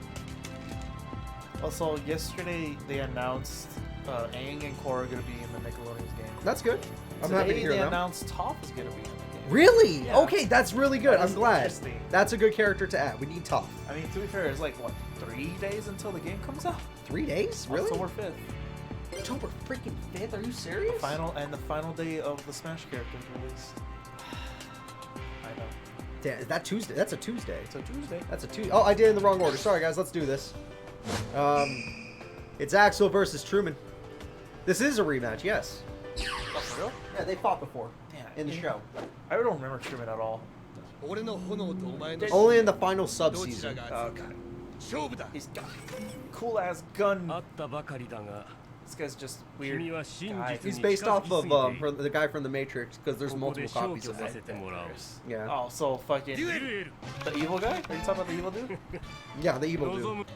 Also, yesterday they announced Aang and Korra are going to be in the Nickelodeon's game. That's good. I'm happy to hear they that. announced Toph is going to be in the game. Really? Yeah. Okay, that's really good. I'm glad. Interesting. That's a good character to add. We need Toph. I mean, to be fair, it's like, what, 3 days until the game comes out? 3 days? Really? October 5th. October freaking 5th? Are you serious? The final day of the Smash characters released. I know. Damn, is that Tuesday? That's a Tuesday. It's a Tuesday. That's a Tuesday. Oh, I did it in the wrong order. Sorry, guys. Let's do this. It's Axel versus Truman. This is a rematch, yes. Oh, for real? Yeah, they fought before Yeah, in the show. I don't remember Truman at all. Only in the final sub-season. Okay. He's got cool ass gun. This guy's just weird guy. He's based off of the guy from The Matrix, because there's multiple copies of it. Yeah. Oh, so fucking the evil guy? Are you talking about the evil dude? Yeah, the evil dude.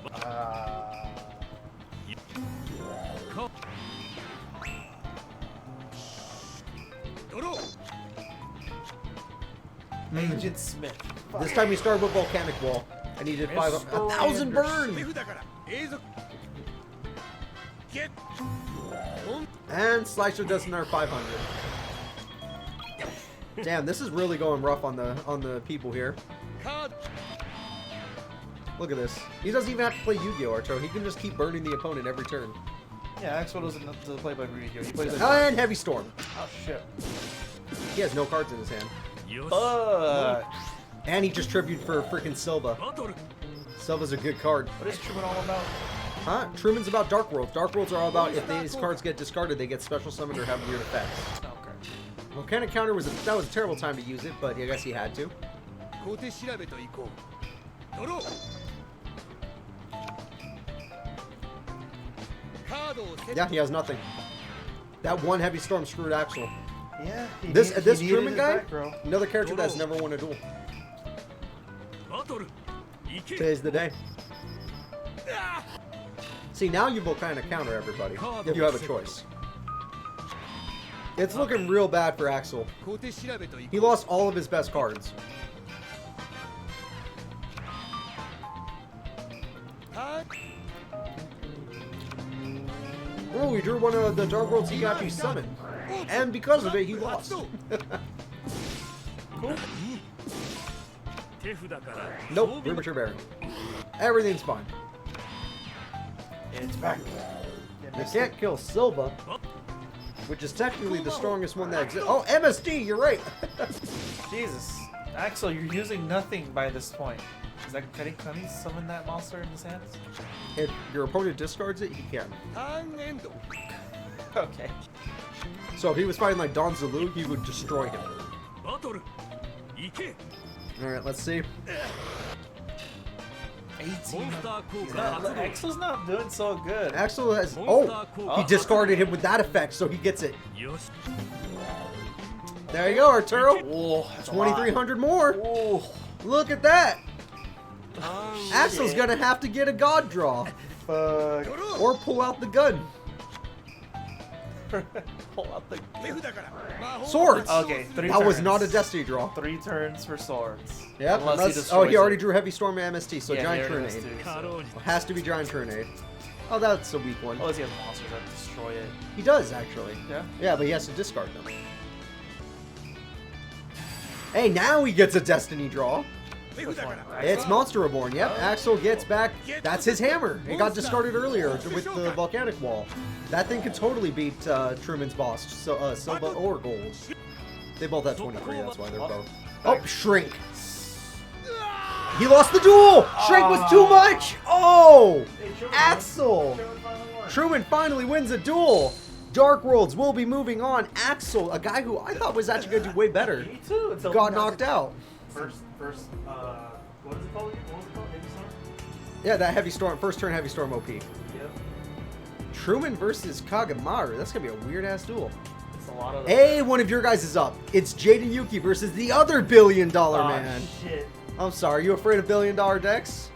Agent Smith. This time he started with Volcanic Wall, and he did 1,000 burn! And Slicer does another 500. Damn, this is really going rough on the people here. Look at this. He doesn't even have to play Yu-Gi-Oh! Arto. He can just keep burning the opponent every turn. Yeah, Axel doesn't have to play by Yu-Gi-Oh! He plays And Heavy Storm. Oh shit. He has no cards in his hand. And he just tribute for freaking Silva. Silva's a good card. What is Truman all about? Huh? Truman's about Dark Worlds. Dark Worlds are all about if these cards get discarded, they get special summoned or have weird effects. Okay. Volcanic Counter was a terrible time to use it, but I guess he had to. Yeah, he has nothing. That one Heavy Storm screwed Axel. Yeah. This Truman guy, another character that's never won a duel. Today's the day. See, now you will kind of counter everybody if you have a choice. It's looking real bad for Axel. He lost all of his best cards. Oh, he drew one of the Dark Worlds he actually summoned. And because of it, he lost. Cool. Nope, premature bearing. Everything's fine. It's back. You can't kill Silva, which is technically the strongest one that exists. Oh, MSD, you're right. Jesus. Axel, you're using nothing by this point. Is that can he summon that monster in his hands? If your opponent discards it, he can. Okay. So if he was fighting like Don Zaloog, he would destroy him. Alright, let's see. 18. Axel's not doing so good. Axel has... Oh! He discarded him with that effect, so he gets it. There you go, Arturo. Oh, 2,300 more. Oh. Look at that. Axel's gonna have to get a God draw. Fuck. Or pull out the gun. Pull out the Swords! Okay, that was not a Destiny draw. 3 turns for swords. Yep, he already drew Heavy Storm and MST, so yeah, Giant Tornade. So. Has to be Giant Tornade. Oh, that's a weak one. Unless he has monsters that destroy it. He does, actually. Yeah? Yeah, but he has to discard them. Hey, now he gets a destiny draw. Which one? It's Monster Reborn. Yep, Axel gets back. That's his hammer. It got discarded earlier with the volcanic wall. That thing could totally beat Truman's boss, Silva or Gold. They both have 23, that's why they're both. Oh, Shrink. He lost the duel! Shrink was too much! Oh! Axel! Truman finally wins a duel! Dark Worlds will be moving on. Axel, a guy who I thought was actually going to do way better, Me too. got knocked out. What is it called? What was it called? Heavy Storm? Yeah, that Heavy Storm, first turn Heavy Storm OP. Yep. Truman versus Kagamaru. That's going to be a weird-ass duel. It's a lot of... Hey, one of your guys is up. It's Jaden Yuki versus the other billion-dollar man. Shit. I'm sorry, you afraid of billion-dollar decks?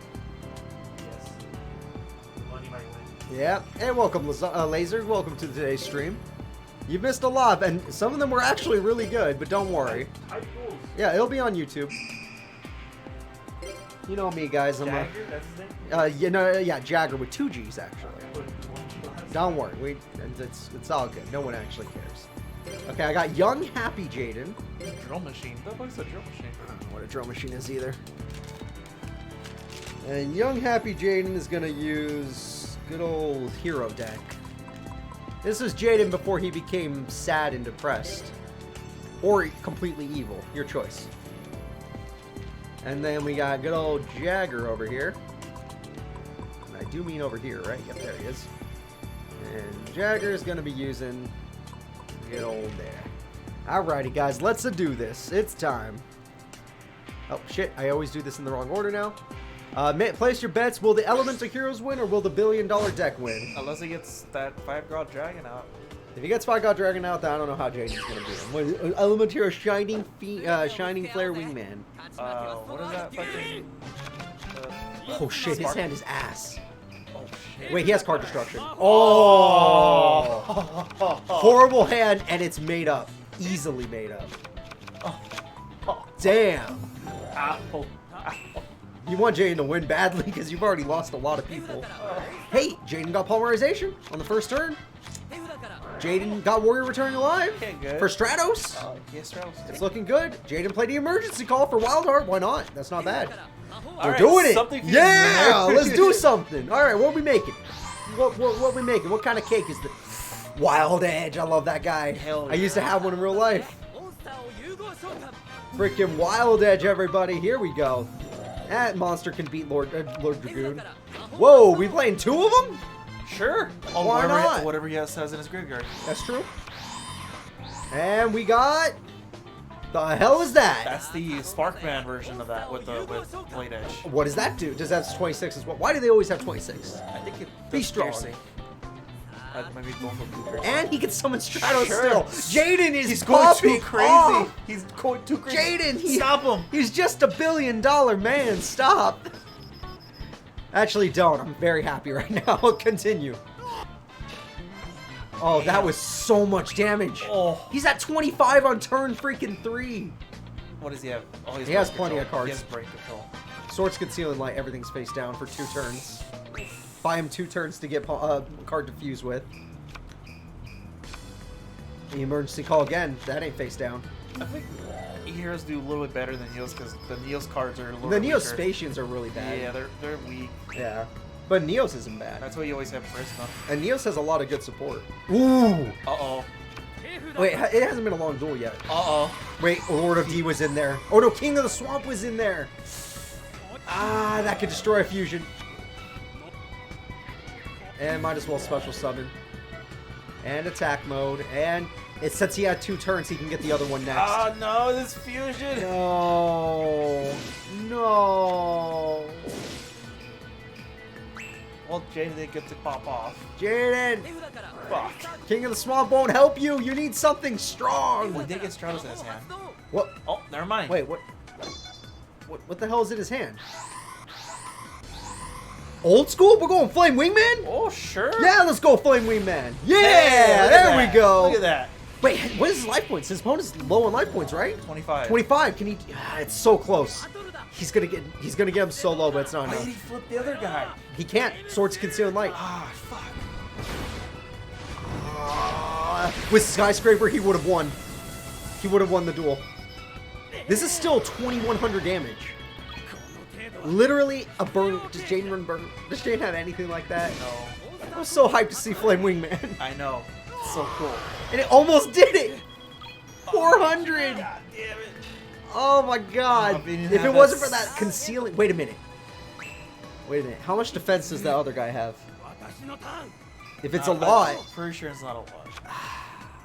Yes. Money might win. Yeah. Hey, welcome, Laser. Welcome to today's stream. You missed a lot, and some of them were actually really good, but don't worry. Yeah, it'll be on YouTube. You know me, guys. I'm Jagger, that's his name? yeah, Jagger with 2 G's, actually. Don't worry, it's all good. No one actually cares. Okay, I got young, happy Jaden. Drill machine. That looks like a drill machine. I don't know what a drill machine is either. And young, happy Jaden is gonna use good old hero deck. This is Jaden before he became sad and depressed. Or completely evil. Your choice. And then we got good old Jagger over here. And I do mean over here, right? Yep, there he is. And Jagger is going to be using good old there. Alrighty, guys. Let's do this. It's time. Oh, shit. I always do this in the wrong order now. Place your bets. Will the Elemental Heroes win or will the billion-dollar deck win? Unless he gets that 5-God Dragon out. If he gets 5-God Dragon out, then I don't know how Jaden's going to beat him. Element Hero Shining Flare Wingman. What is that fucking... Oh shit, his hand is ass. Oh shit. Wait, he has card destruction. Oh! Horrible hand, and it's made up. Easily made up. Damn. Ow. You want Jaden to win badly because you've already lost a lot of people. Hey, Jaden got Polymerization on the first turn. Jaden got Warrior Returning Alive for Stratos. Yeah, Stratos. It's looking good. Jaden played the emergency call for Wildheart. Why not? That's not bad. We're Alright, doing it. something Yeah, let's do something. All right, what are we making? What are we making? What kind of cake is the Wild Edge? I love that guy. Hell yeah. I used to have one in real life. Freaking Wild Edge, everybody. Here we go. That monster can beat Lord Dragoon. Whoa, we playing 2 of them? Sure. Oh, Why not? Whatever he has in his graveyard. That's true. And we got... The hell is that? That's the Sparkman version of that with Blade Edge. What does that do? Does that have 26 as well? Why do they always have 26? I think it Be does strong. piercing. Maybe going for blue piercing. And he can summon Stratos Sure. still. Jaden is He's going popping too crazy. off. He's going too crazy. Jaden, Stop him. He's just a billion-dollar man. Stop. Actually, don't. I'm very happy right now. Continue. Oh, that was so much damage. Oh. He's at 25 on turn freaking 3. What does he have? Oh, He has plenty of cards. He has Break Control. Swords Conceal and Light, everything's face down for 2 turns. Buy him 2 turns to get card to fuse with. The emergency call again. That ain't face down. I think heroes do a little bit better than Neos because the Neos cards are a little The bit weaker. Neospatians are really bad. Yeah, they're weak. Yeah. But Neos isn't bad. That's why you always have Prisma. And Neos has a lot of good support. Ooh! Uh-oh. Wait, it hasn't been a long duel yet. Uh-oh. Wait, Lord of D was in there. Oh no, King of the Swamp was in there. Ah, that could destroy a fusion. And might as well special summon. And attack mode. And since he had 2 turns, he can get the other one next. Oh no, this fusion! No. No. Well, Jaden didn't get to pop off. Jaden! Fuck. King of the Swamp won't help you. You need something strong. Well, he did get Stratos in his hand. What? Oh, never mind. Wait, what? What the hell is in his hand? Old school? We're going Flame Wingman? Oh, sure. Yeah, let's go Flame Wingman. Yeah, Hey, look at there we that. go. Look at that. Wait, what is his life points? His opponent's low on life points, right? 25. 25. Can he? Ah, it's so close. He's gonna get him so low, but it's not Why did he enough. flip the other guy? He can't. Swords Conceal and Light. Ah, fuck. With Skyscraper, he would have won. He would have won the duel. This is still 2100 damage. Literally a burn. Does Jaden run burn? Does Jaden have anything like that? No. I was so hyped to see Flame Wingman. I know. It's so cool. And it almost did it! 400! God damn it. Oh my god. If it wasn't for that concealing... Wait a minute. Wait a minute. How much defense does that other guy have? If it's a lot... I'm pretty sure it's not a lot.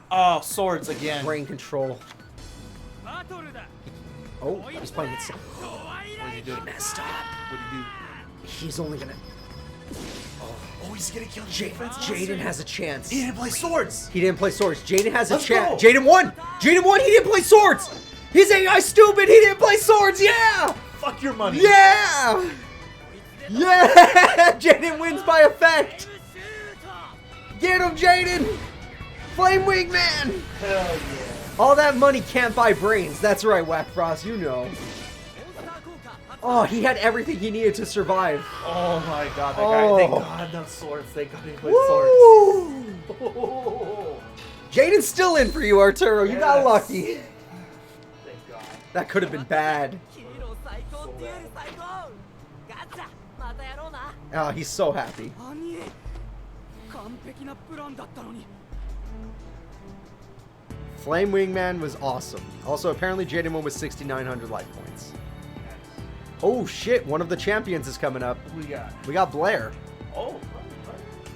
Oh, swords again. Brain control. Oh, he's playing it. What did he do? Messed up. What did he do? He's only gonna... Oh, he's gonna kill Jaden has a chance. He didn't play swords. He didn't play swords. Jaden has a Let's chance. go. Jaden won! Jaden won! He didn't play swords! His AI stupid! He didn't play swords! Yeah! Fuck your money. Yeah! Yeah! Jaden wins by effect! Get him, Jaden! Flame Wingman! Hell yeah. All that money can't buy brains. That's right, Whack Frost, you know. Oh, he had everything he needed to survive. Oh my god, that guy. Thank god the swords. Thank god he played swords. Woo! Jaden's still in for you, Arturo. You got lucky. Thank god. That could have been bad. So bad. Oh, he's so happy. Flame Wingman was awesome. Also, apparently Jaden won with 6,900 life points. Oh shit, one of the champions is coming up. Who we got? We got Blair. Oh,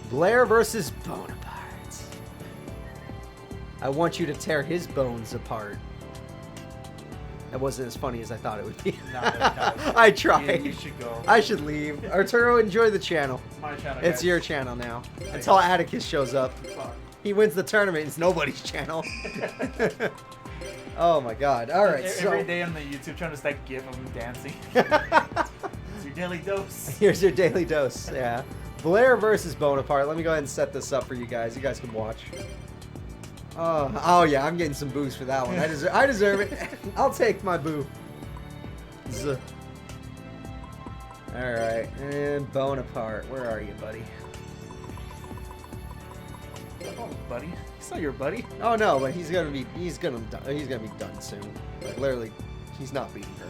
Blair versus Bonaparte. I want you to tear his bones apart. That wasn't as funny as I thought it would be. No, I tried. Yeah, you should go. I should leave. Arturo, enjoy the channel. It's my channel, It's guys. your channel now. Until Atticus shows up. Fuck. He wins the tournament. It's nobody's channel. Oh my god. Alright, so... Every day on the YouTube trying to stack GIF of him dancing. It's your daily dose. Here's your daily dose, yeah. Blair versus Bonaparte. Let me go ahead and set this up for you guys. You guys can watch. Oh yeah, I'm getting some boos for that one. I deserve it. I'll take my boo. Alright, and Bonaparte. Where are you, buddy? Oh, buddy. He's not your buddy. Oh no, but he's gonna be done soon. Like literally, he's not beating her.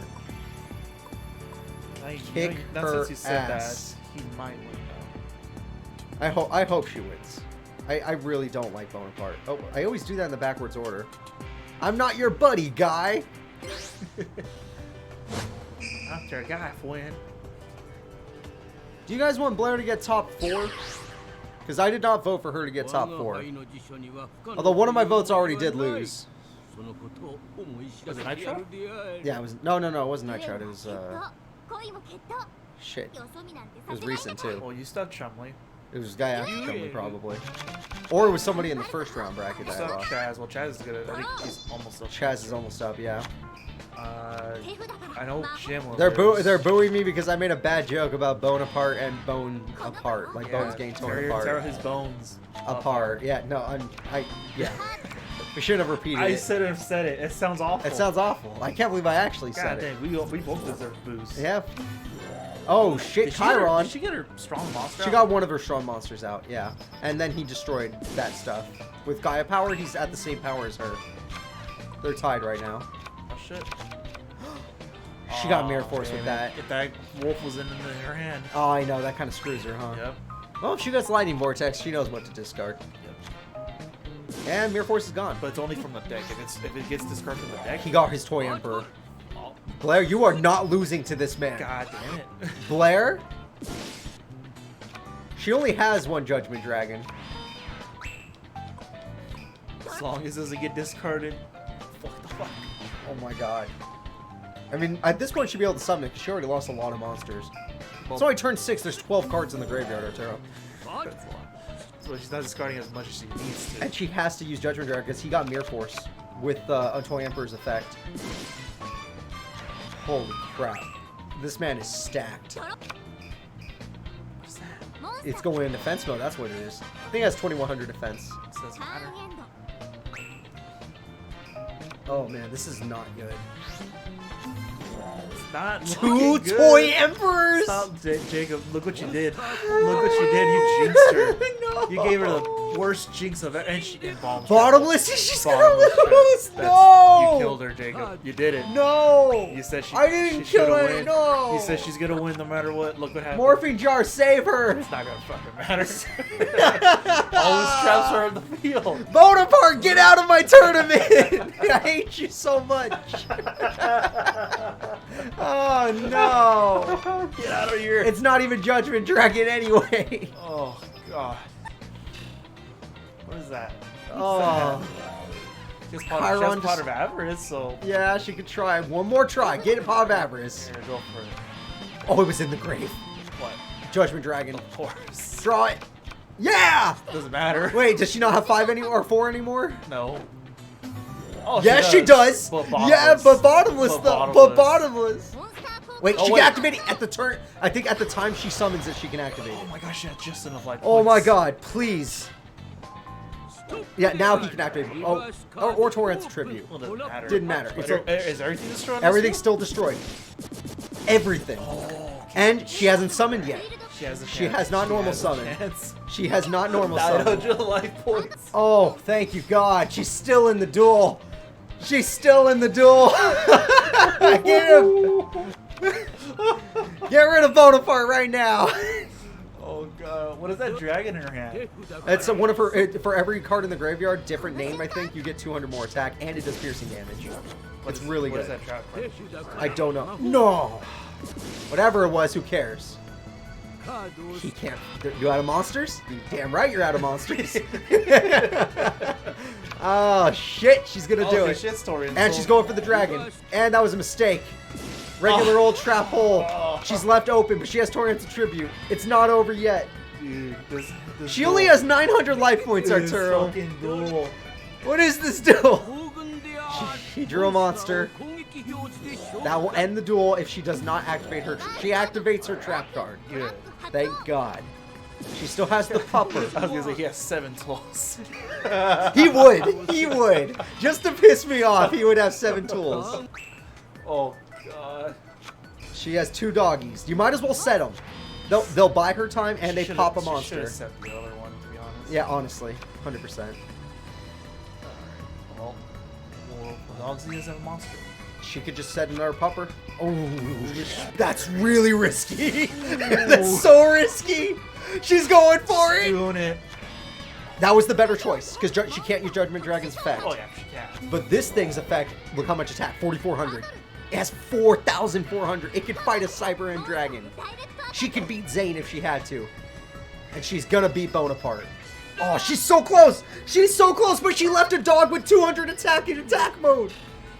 Kick Not her since you said ass. that, he might win now. I hope she wins. I really don't like Bonaparte. Oh, I always do that in the backwards order. I'm not your buddy, guy. After a guy win. Do you guys want Blair to get top 4? Because I did not vote for her to get top 4. Although one of my votes already did lose. Was it Nitro? Yeah, it was. No, it wasn't Nitro. It was, shit. It was recent, too. Well, you stuck Chumley. It was guy after Chumley, probably. Or it was somebody in the first round bracket You that I stuck lost. Chazz. Well, Chazz is good. I think he's almost up. Chazz is almost up, yeah. I know Jim was. They're booing me because I made a bad joke about Bonaparte and Bone apart. Like bones getting torn tear apart. his bones Apart. Yeah, no, yeah. We should have repeated I it. should have said it. It sounds awful. It sounds awful. I can't believe I actually said God it. dang, we both deserve boost. Yeah. Oh shit, Chiron. Did she get her strong monster? She got one of her strong monsters out, yeah. And then he destroyed that stuff. With Gaia power, he's at the same power as her. They're tied right now. Oh shit. She got Mirror Force with that. If that wolf was in her hand. Oh, I know. That kind of screws her, huh? Yep. Well, if she gets Lightning Vortex, she knows what to discard. Yep. And Mirror Force is gone. But it's only from the deck. If it gets discarded from the deck, He got his Toy Emperor. Oh, Blair, you are not losing to this man. God damn it. Blair? She only has one Judgment Dragon. As long as it doesn't get discarded. What the fuck? Oh my god. I mean, at this point, she'd be able to summon it because she already lost a lot of monsters. It's only turn 6. There's 12 cards in the graveyard, Arturo. That's a lot. So she's not discarding as much as she needs to. And she has to use Judgment Dragon because he got Mirror Force with a Toy Emperor's effect. Holy crap. This man is stacked. What's that? It's going in defense mode, that's what it is. I think it has 2100 defense. This doesn't matter. Oh man, this is not good. not Two looking good. toy emperors. Stop, Jacob. Look what you did. Look what you did. You jinxed her. No. You gave her the worst jinx of it, and she Bottomless. She's gonna Bottomless lose. trap. No. You killed her, Jacob. You did it. No. You said I didn't kill her. Win. No. You said she's gonna win no matter what. Look what happened. Morphine jar, save her. It's not gonna fucking matter. All these traps are in the field. Bonaparte, get out of my tournament. I hate you so much. Oh no. Get out of here. It's not even Judgment Dragon anyway. Oh god. What is that? Oh. Just Chiron pot of avarice, so. Yeah, she could try. One more try. Get a pot of avarice. Here, go for it. Oh, it was in the grave. What? Judgment Dragon. Of course. Draw it. Yeah! Doesn't matter. Wait, does she not have 5 anymore or 4 anymore? No. Oh, Yes, she does. But bottomless. Yeah, but bottomless But though. bottomless. But bottomless. Wait, Oh, she wait. can activate it at the turn. I think at the time she summons it, she can activate it. Oh my gosh, she had just enough life Oh my points. god, please. Yeah, now he can activate it. Oh, or Torrent's tribute. Well, doesn't matter. Didn't matter. It's Is everything destroyed? on this Everything's field? still destroyed. Everything. Oh, And she hasn't summoned yet. she has a She chance. has not normal has a summon. chance. She has not normal summon. 900 life points. Oh, thank you, God. She's still in the duel. She's still in the duel. Get him. Get rid of Bonaparte right now. Oh god, what is that dragon in her hand? It's one of her. For every card in the graveyard, different name. I think you get 200 more attack, and it does piercing damage. It's really What good. is that trap card? I don't know. No. Whatever it was, who cares? He can't. You out of monsters? You damn right you're out of monsters. Oh shit, she's gonna do it. Shit story. And she's going for the dragon. And that was a mistake. Regular old trap hole. She's left open, but she has Torrent's tribute. It's not over yet. Dude, this She only has 900 life points, Arturo. fucking duel. What is this duel? She drew a monster. That will end the duel if she does not activate her. She activates her trap card. Good. Thank God. She still has the pupper. I was gonna say he has 7 tools. He would. He would. Just to piss me off, he would have 7 tools. Oh god. She has 2 doggies. You might as well set them. They'll buy her time and they pop a She monster. should've set the other one, to be honest. Yeah, honestly, 100%. Well, the dogs doesn't have a monster. She could just set another pupper. Oh, that's really risky. That's so risky. She's going for it. Doing it. That was the better choice because she can't use Judgment Dragon's effect. Oh yeah, she can. But this thing's effect, look how much attack, 4,400. It has 4,400. It could fight a Cyber End Dragon. She could beat Zane if she had to. And she's gonna beat Bonaparte. Oh, she's so close. She's so close, but she left a dog with 200 attack in attack mode.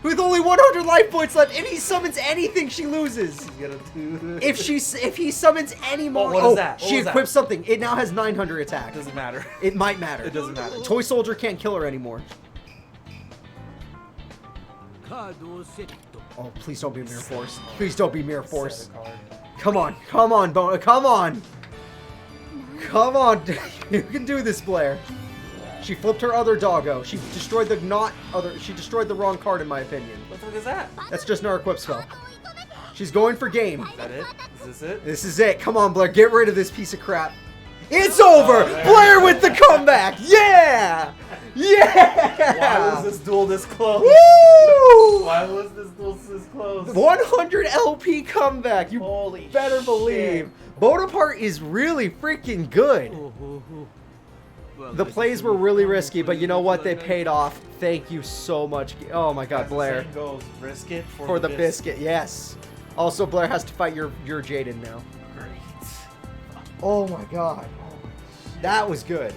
With only 100 life points left. If he summons anything, she loses. She's gonna do If he summons any more, what is that? What she was equips that? something. It now has 900 attack. Doesn't matter. It might matter. It doesn't matter. Toy Soldier can't kill her anymore. Oh, please don't be Mirror Force. Please don't be Mirror Force. Set a card. Come on, come on, come on. Come on. You can do this, Blair. She flipped her other doggo. She destroyed the she destroyed the wrong card in my opinion. What the fuck is that? That's just an equip spell. She's going for game. Is that it? Is this it? This is it. Come on, Blair. Get rid of this piece of crap. It's over! Blair with the comeback! Yeah! Yeah! Why was this duel this close? Woo! Why was this duel this close? 100 LP comeback. You Holy better shit. believe. Bonaparte is really freaking good. The plays were really risky, but you know what? They paid off. Thank you so much. Oh my God, As the Blair. saying goes, risk it For the biscuit, yes. Also, Blair has to fight your Jaden now. Great. Oh my God. That was good.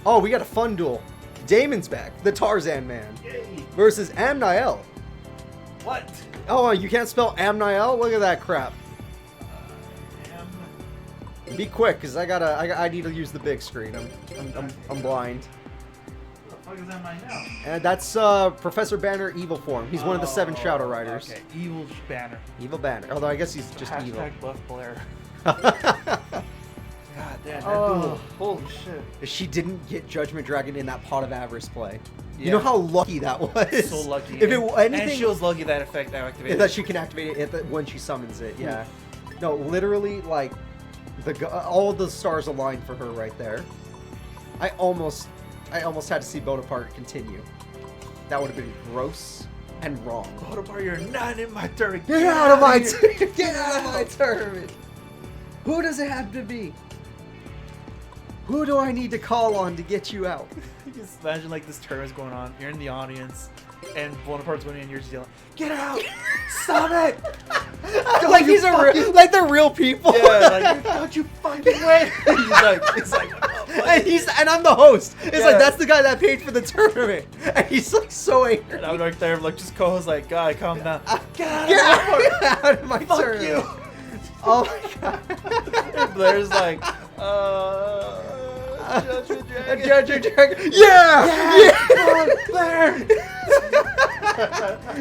Oh, we got a fun duel. Damon's back, the Tarzan man, Yay. versus Amniel. What? Oh, you can't spell Amniel? Look at that crap. Be quick, cause I need to use the big screen. I'm blind. What the fuck is that mine now? And that's Professor Banner Evil Form. He's one of the 7 Shadow Riders. Okay, evil banner. Evil Banner. Although I guess he's just evil. Hashtag buff Blair. God damn, that Oh. duel. Holy shit. She didn't get Judgment Dragon in that Pot of Avarice play. You Yeah. know how lucky that was? So lucky. If it anything, and she was lucky that effect activated. that she can activate it when she summons it. Yeah. No, literally, like all the stars aligned for her right there. I almost had to see Bonaparte continue. That would have been gross and wrong. Bonaparte, you're not in my tournament. Get out of my get out of my tournament. Who does it have to be? Who do I need to call on to get you out? Just imagine like this tournament's going on. You're in the audience, and Bonaparte's winning, and you're just yelling, "Get out! Stop it!" Like he's like they're real people. Yeah, like don't you fucking win. he's like, and I'm the host. It's Yeah. like that's the guy that paid for the tournament, and he's like so angry. and I'm right there, like just co-host, like, God, calm down. Get out! Get out of my Fuck tournament. you. Oh my god. And Blair's like, Judgment Dragon. Judgment Dragon. Yeah! Blair.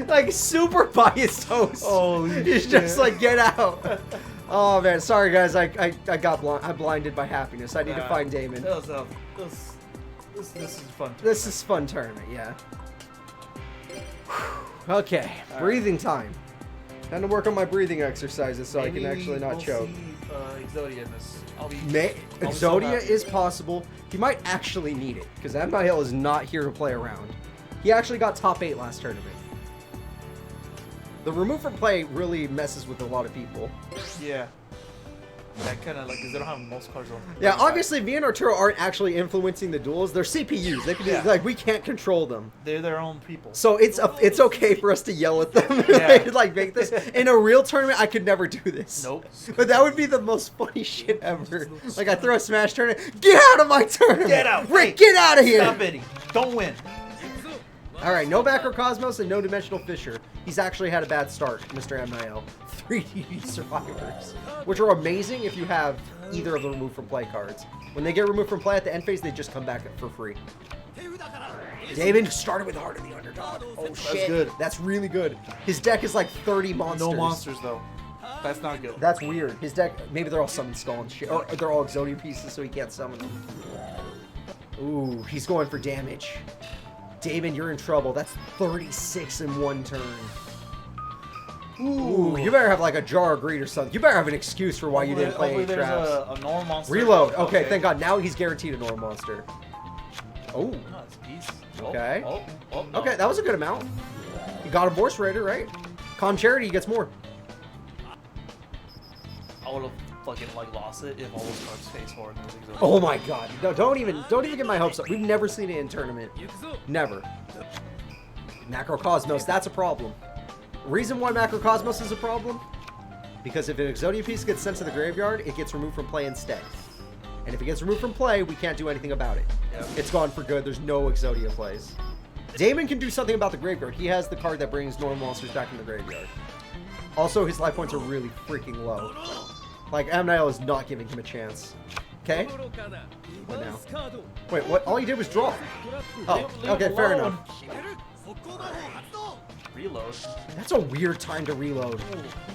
Like super biased host. Holy He's shit. just like, get out. Oh man, sorry guys, I got I'm blinded by happiness. I need to find Damon. This is fun. This is fun tournament, yeah. Okay, breathing time. Time to work on my breathing exercises so I can actually not choke. Exodia in this. I'll be Exodia so happy. is possible. He might actually need it because Amniel is not here to play around. He actually got top 8 last tournament. The remove from play really messes with a lot of people. Yeah. That kind of like, because they don't have most cards on. Yeah, obviously, me and Arturo aren't actually influencing the duels. They're CPUs. They can do, like, we can't control them. They're their own people. So it's okay for us to yell at them. Yeah. Like make this in a real tournament. I could never do this. Nope. But that would be the most funny shit ever. Like I throw a Smash tournament. Get out of my tournament. Get out. Rick, get out of here. Stop it. Don't win. All right, no Macrocosmos and no Dimensional Fissure. He's actually had a bad start, Mr. Amniel. 3D Survivors, which are amazing if you have either of the remove from play cards. When they get removed from play at the end phase, they just come back for free. Damon started with Heart of the Underdog. Oh shit, That's good. That's really good. His deck is like 30 monsters. No monsters though. That's not good. That's weird. His deck, maybe they're all summon skull and shit, or they're all Exodia pieces, so he can't summon them. Ooh, he's going for damage. Damon, you're in trouble. That's 36 in one turn. Ooh, you better have like a jar of greed or something. You better have an excuse for why you didn't play Hopefully there's traps. a normal monster. Reload. Okay, thank God. Now he's guaranteed a normal monster. Oh. No, it's a piece. Okay. No. Okay, that was a good amount. You got a Vorse Raider, right? Calm Charity, he gets more. I would have fucking like lost it if all those cards face forward. Oh my God! No, don't even get my hopes up. We've never seen it in tournament. Never. Macrocosmos, that's a problem. Reason why Macrocosmos is a problem? Because if an Exodia piece gets sent to the graveyard, it gets removed from play instead. And if it gets removed from play, we can't do anything about it. Yep. It's gone for good. There's no Exodia plays. Damon can do something about the graveyard. He has the card that brings normal monsters back in the graveyard. Also, his life points are really freaking low. Like, Amniel is not giving him a chance. Okay? What now? Wait, what? All he did was draw. Oh, okay, fair enough. Reload. That's a weird time to reload.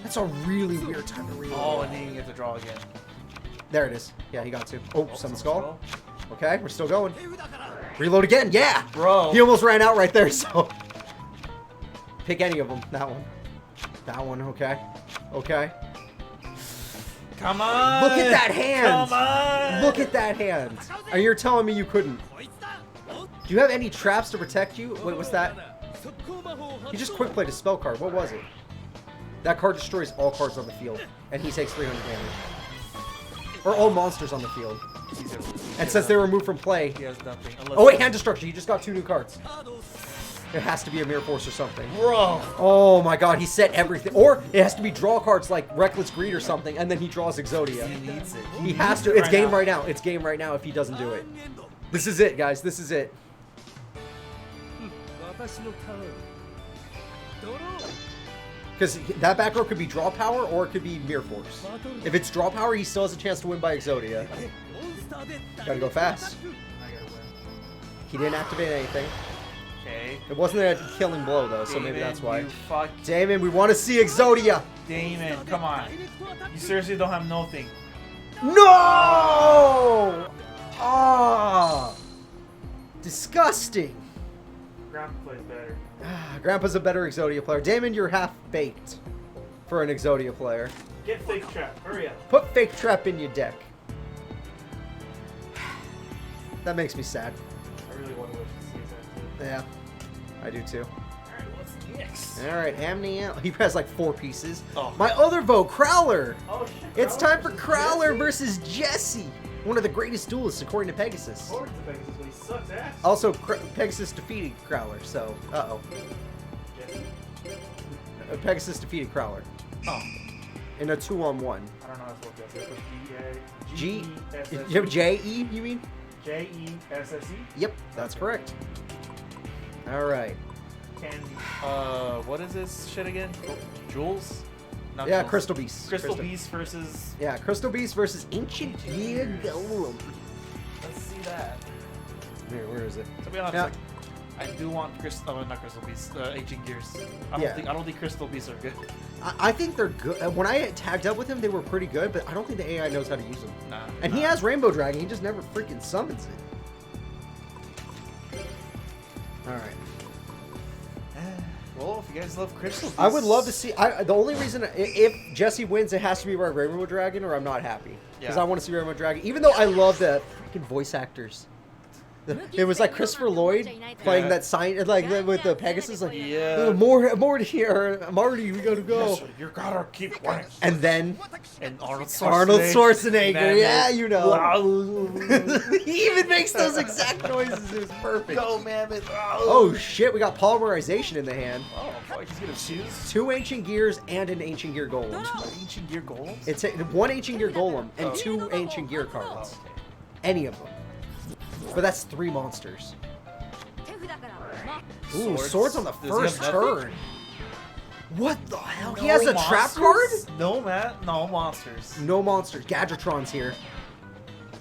That's a really weird time to reload. Oh, and then you get to draw again. There it is. Yeah, he got to. Oh, summon skull. Okay, we're still going. Reload again. Yeah! Bro. He almost ran out right there, so. Pick any of them. That one. That one, okay. Okay. Come on! Look at that hand! Come on! Look at that hand! And you're telling me you couldn't. Do you have any traps to protect you? Wait, what's that? He just quick played a spell card. What was it? That card destroys all cards on the field, and he takes 300 damage. Or all monsters on the field. And since they were removed from play. He has nothing. Oh wait, hand destruction. He just got 2 new cards. It has to be a Mirror Force or something. Bro! Oh my God, he set everything. Or it has to be draw cards like Reckless Greed or something, and then he draws Exodia. He needs it. He has to. It's game right now. It's game right now if he doesn't do it. This is it, guys. This is it. Because that back row could be draw power or it could be Mirror Force. If it's draw power, he still has a chance to win by Exodia. Gotta go fast. I gotta win. He didn't activate anything. Okay. It wasn't a killing blow though, so maybe Damon, that's why. You fuck. Damon, we want to see Exodia. Damon, come on. You seriously don't have nothing. No! Ah! Disgusting. Grandpa plays better. Grandpa's a better Exodia player. Damon, you're half-baked for an Exodia player. Get Fake Trap. Hurry up. Put Fake Trap in your deck. That makes me sad. I really want to wish to see that. Yeah, I do too. Alright, what's next? Alright, Amniel. He has like 4 pieces. Oh. My other vote, Crowler. Oh, shit. It's time for Crowler versus versus Jesse. One of the greatest duelists according to Pegasus. According to Pegasus, but he sucks ass. Also, Pegasus defeated Crowler, so, uh-oh. Jesse. Pegasus defeated Crowler. Oh. In a 2-on-1. I don't know how to spell Jesse. You have J-E, you mean? Jesse? Yep, that's correct. Alright. Candy. What is this shit again? Jewels? Not Yeah, jewels. Crystal Beast. Crystal Beast versus... Yeah, Crystal Beast versus Ancient Gear Golem. Let's see that. Where is it? To be honest, Yeah. like, I do want not Crystal Beasts, Ancient Gears. I Yeah. don't think Crystal Beasts are good. I think they're good. When I tagged up with him, they were pretty good, but I don't think the AI knows how to use them. Nah. And he has Rainbow Dragon, he just never freaking summons it. Alright. Well, if you guys love Crystal Beasts... I would love to see... the only reason... If Jesse wins, it has to be by Rainbow Dragon, or I'm not happy. Because Yeah. I want to see Rainbow Dragon. Even though I love the freaking voice actors. It was like Christopher Lloyd playing that sign, like with the Pegasus, like Yeah. more to here, Marty, we gotta go. Yes, you gotta keep winning. And then And Arnold Schwarzenegger, Man, yeah, you know. Wow. He even makes those exact noises. It was perfect. Go, Mammoth. Oh shit, we got polymerization in the hand. Oh, fuck, he's gonna choose 2 Ancient Gears and an Ancient Gear Golem. Ancient Gear Golems? It's 1 Ancient Gear Golem and Oh. 2 Ancient Gear cards. okay. Any of them. But that's 3 monsters. Ooh, swords on the Does he first have nothing? turn. What the hell? He has a trap card? monsters? No, Matt. No monsters. No monsters. Gadgetron's here.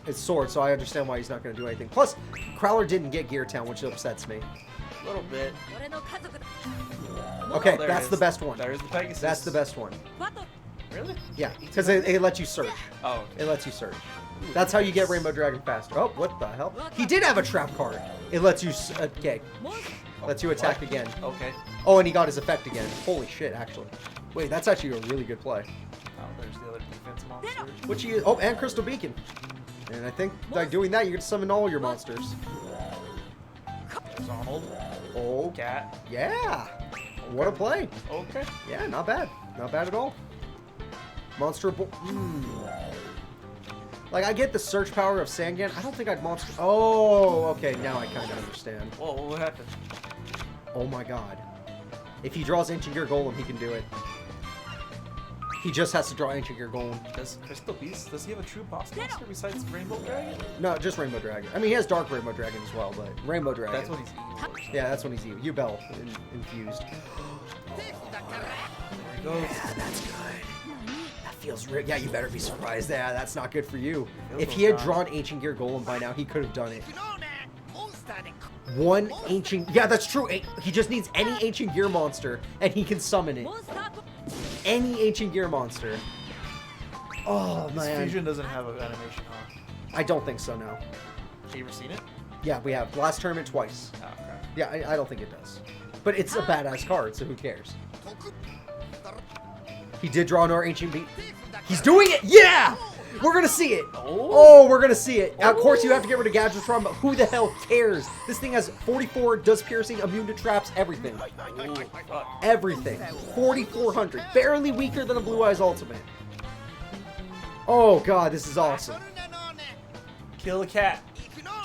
It's sword, so I understand why he's not going to do anything. Plus, Crowler didn't get Gear Town, which upsets me. A little bit. Okay, Oh, there that's it the is. best one. There's the Pegasus. That's the best one. Really? Yeah, because it lets you search. Oh, okay. It lets you search. That's how you get Rainbow Dragon faster. Oh, what the hell? He did have a trap card. It lets you... Okay. Lets you attack again. Okay. Oh, and he got his effect again. Holy shit, actually. Wait, that's actually a really good play. Oh, there's the other defense monster. Which you... Oh, and Crystal Beacon. And I think by doing that, you get to summon all your monsters. There's Arnold. Oh, Cat. yeah. What a play. Okay. Yeah, not bad. Not bad at all. Monster... Like, I get the search power of Sangan. I don't think I'd monster... Oh, okay. Now I kind of understand. Whoa, what happened? Oh my god. If he draws Ancient Gear Golem, he can do it. He just has to draw Ancient Gear Golem. Does Crystal Beast, does he have a true boss monster besides Rainbow Dragon? No, just Rainbow Dragon. I mean, he has Dark Rainbow Dragon as well, but Rainbow Dragon. That's when he's evil. Yeah, that's when he's evil. Yubel infused. There he goes. Yeah, that's good. That feels real. Yeah, you better be surprised. Yeah, that's not good for you. Feels If he had so drawn Ancient Gear Golem by now, he could have done it. 1 Ancient... Yeah, that's true. He just needs any Ancient Gear monster, and he can summon it. Any Ancient Gear monster. Oh, This man. Fusion doesn't have an animation, huh? I don't think so, no. Have you ever seen it? Yeah, we have. Last tournament twice. Oh, okay. Yeah, I don't think it does. But it's a badass card, so who cares? He did draw another Ancient Beat. He's doing it! Yeah! We're gonna see it! Oh, we're gonna see it. Of course, you have to get rid of Gadgetron, but who the hell cares? This thing has 44, does piercing, immune to traps, everything. Ooh, fuck. Everything. 4,400. Barely weaker than a Blue Eyes Ultimate. Oh, God, this is awesome. Kill the cat.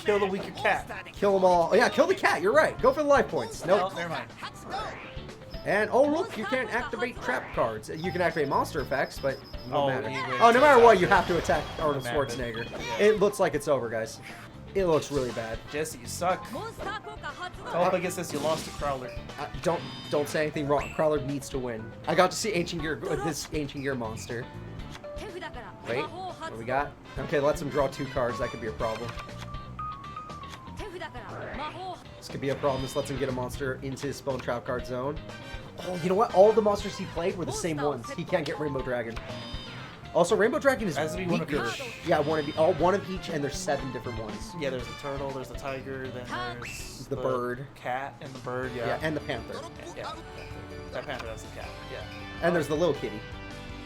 Kill the weaker cat. Kill them all. Oh, yeah, kill the cat. You're right. Go for the life points. Nope. Oh, never mind. And, oh, look, you can't activate trap cards. You can activate monster effects, but no Oh, matter. you win. Oh, no matter what, you have to attack Arnold Matter. Schwarzenegger. Yeah. It looks like it's over, guys. It looks really bad. Jesse, you suck. Tell up against this, you lost to Crowler. Don't say anything wrong. Crowler needs to win. I got to see this Ancient Gear monster. Wait, what do we got? Okay, let's him draw 2 cards. That could be a problem. This could be a problem. This lets him get a monster into his Spell and Trap card zone. Oh, you know what? All the monsters he played were the same ones. He can't get Rainbow Dragon. Also, Rainbow Dragon is Has to be one of weaker. each. Yeah, one of each, and there's 7 different ones. Yeah, there's a turtle, there's a tiger, then there's The bird. cat, and the bird. Yeah, Yeah, and the panther. yeah. That panther has the cat. Yeah. And there's the little kitty.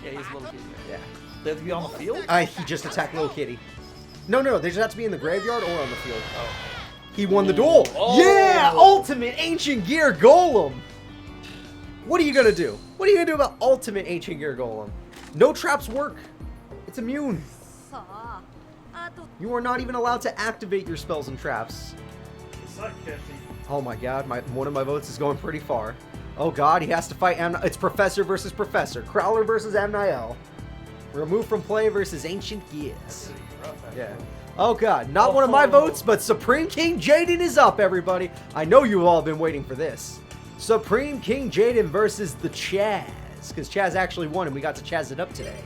Yeah, he's a little kid. Yeah. They have to be on the field. He just attacked little kitty. No, they just have to be in the graveyard or on the field. Oh. He won the duel. Oh. Yeah, Ultimate Ancient Gear Golem. What are you gonna do? What are you gonna do about Ultimate Ancient Gear Golem? No traps work. It's immune. You are not even allowed to activate your spells and traps. Oh my god, one of my votes is going pretty far. Oh god, he has to fight it's Professor versus Professor. Crowler versus Amniel. Remove from play versus Ancient Gears. Yeah. Oh god, not one of my votes, but Supreme King Jaden is up, everybody. I know you've all been waiting for this. Supreme King Jaden versus the Chazz. Because Chazz actually won and we got to Chazz it up today.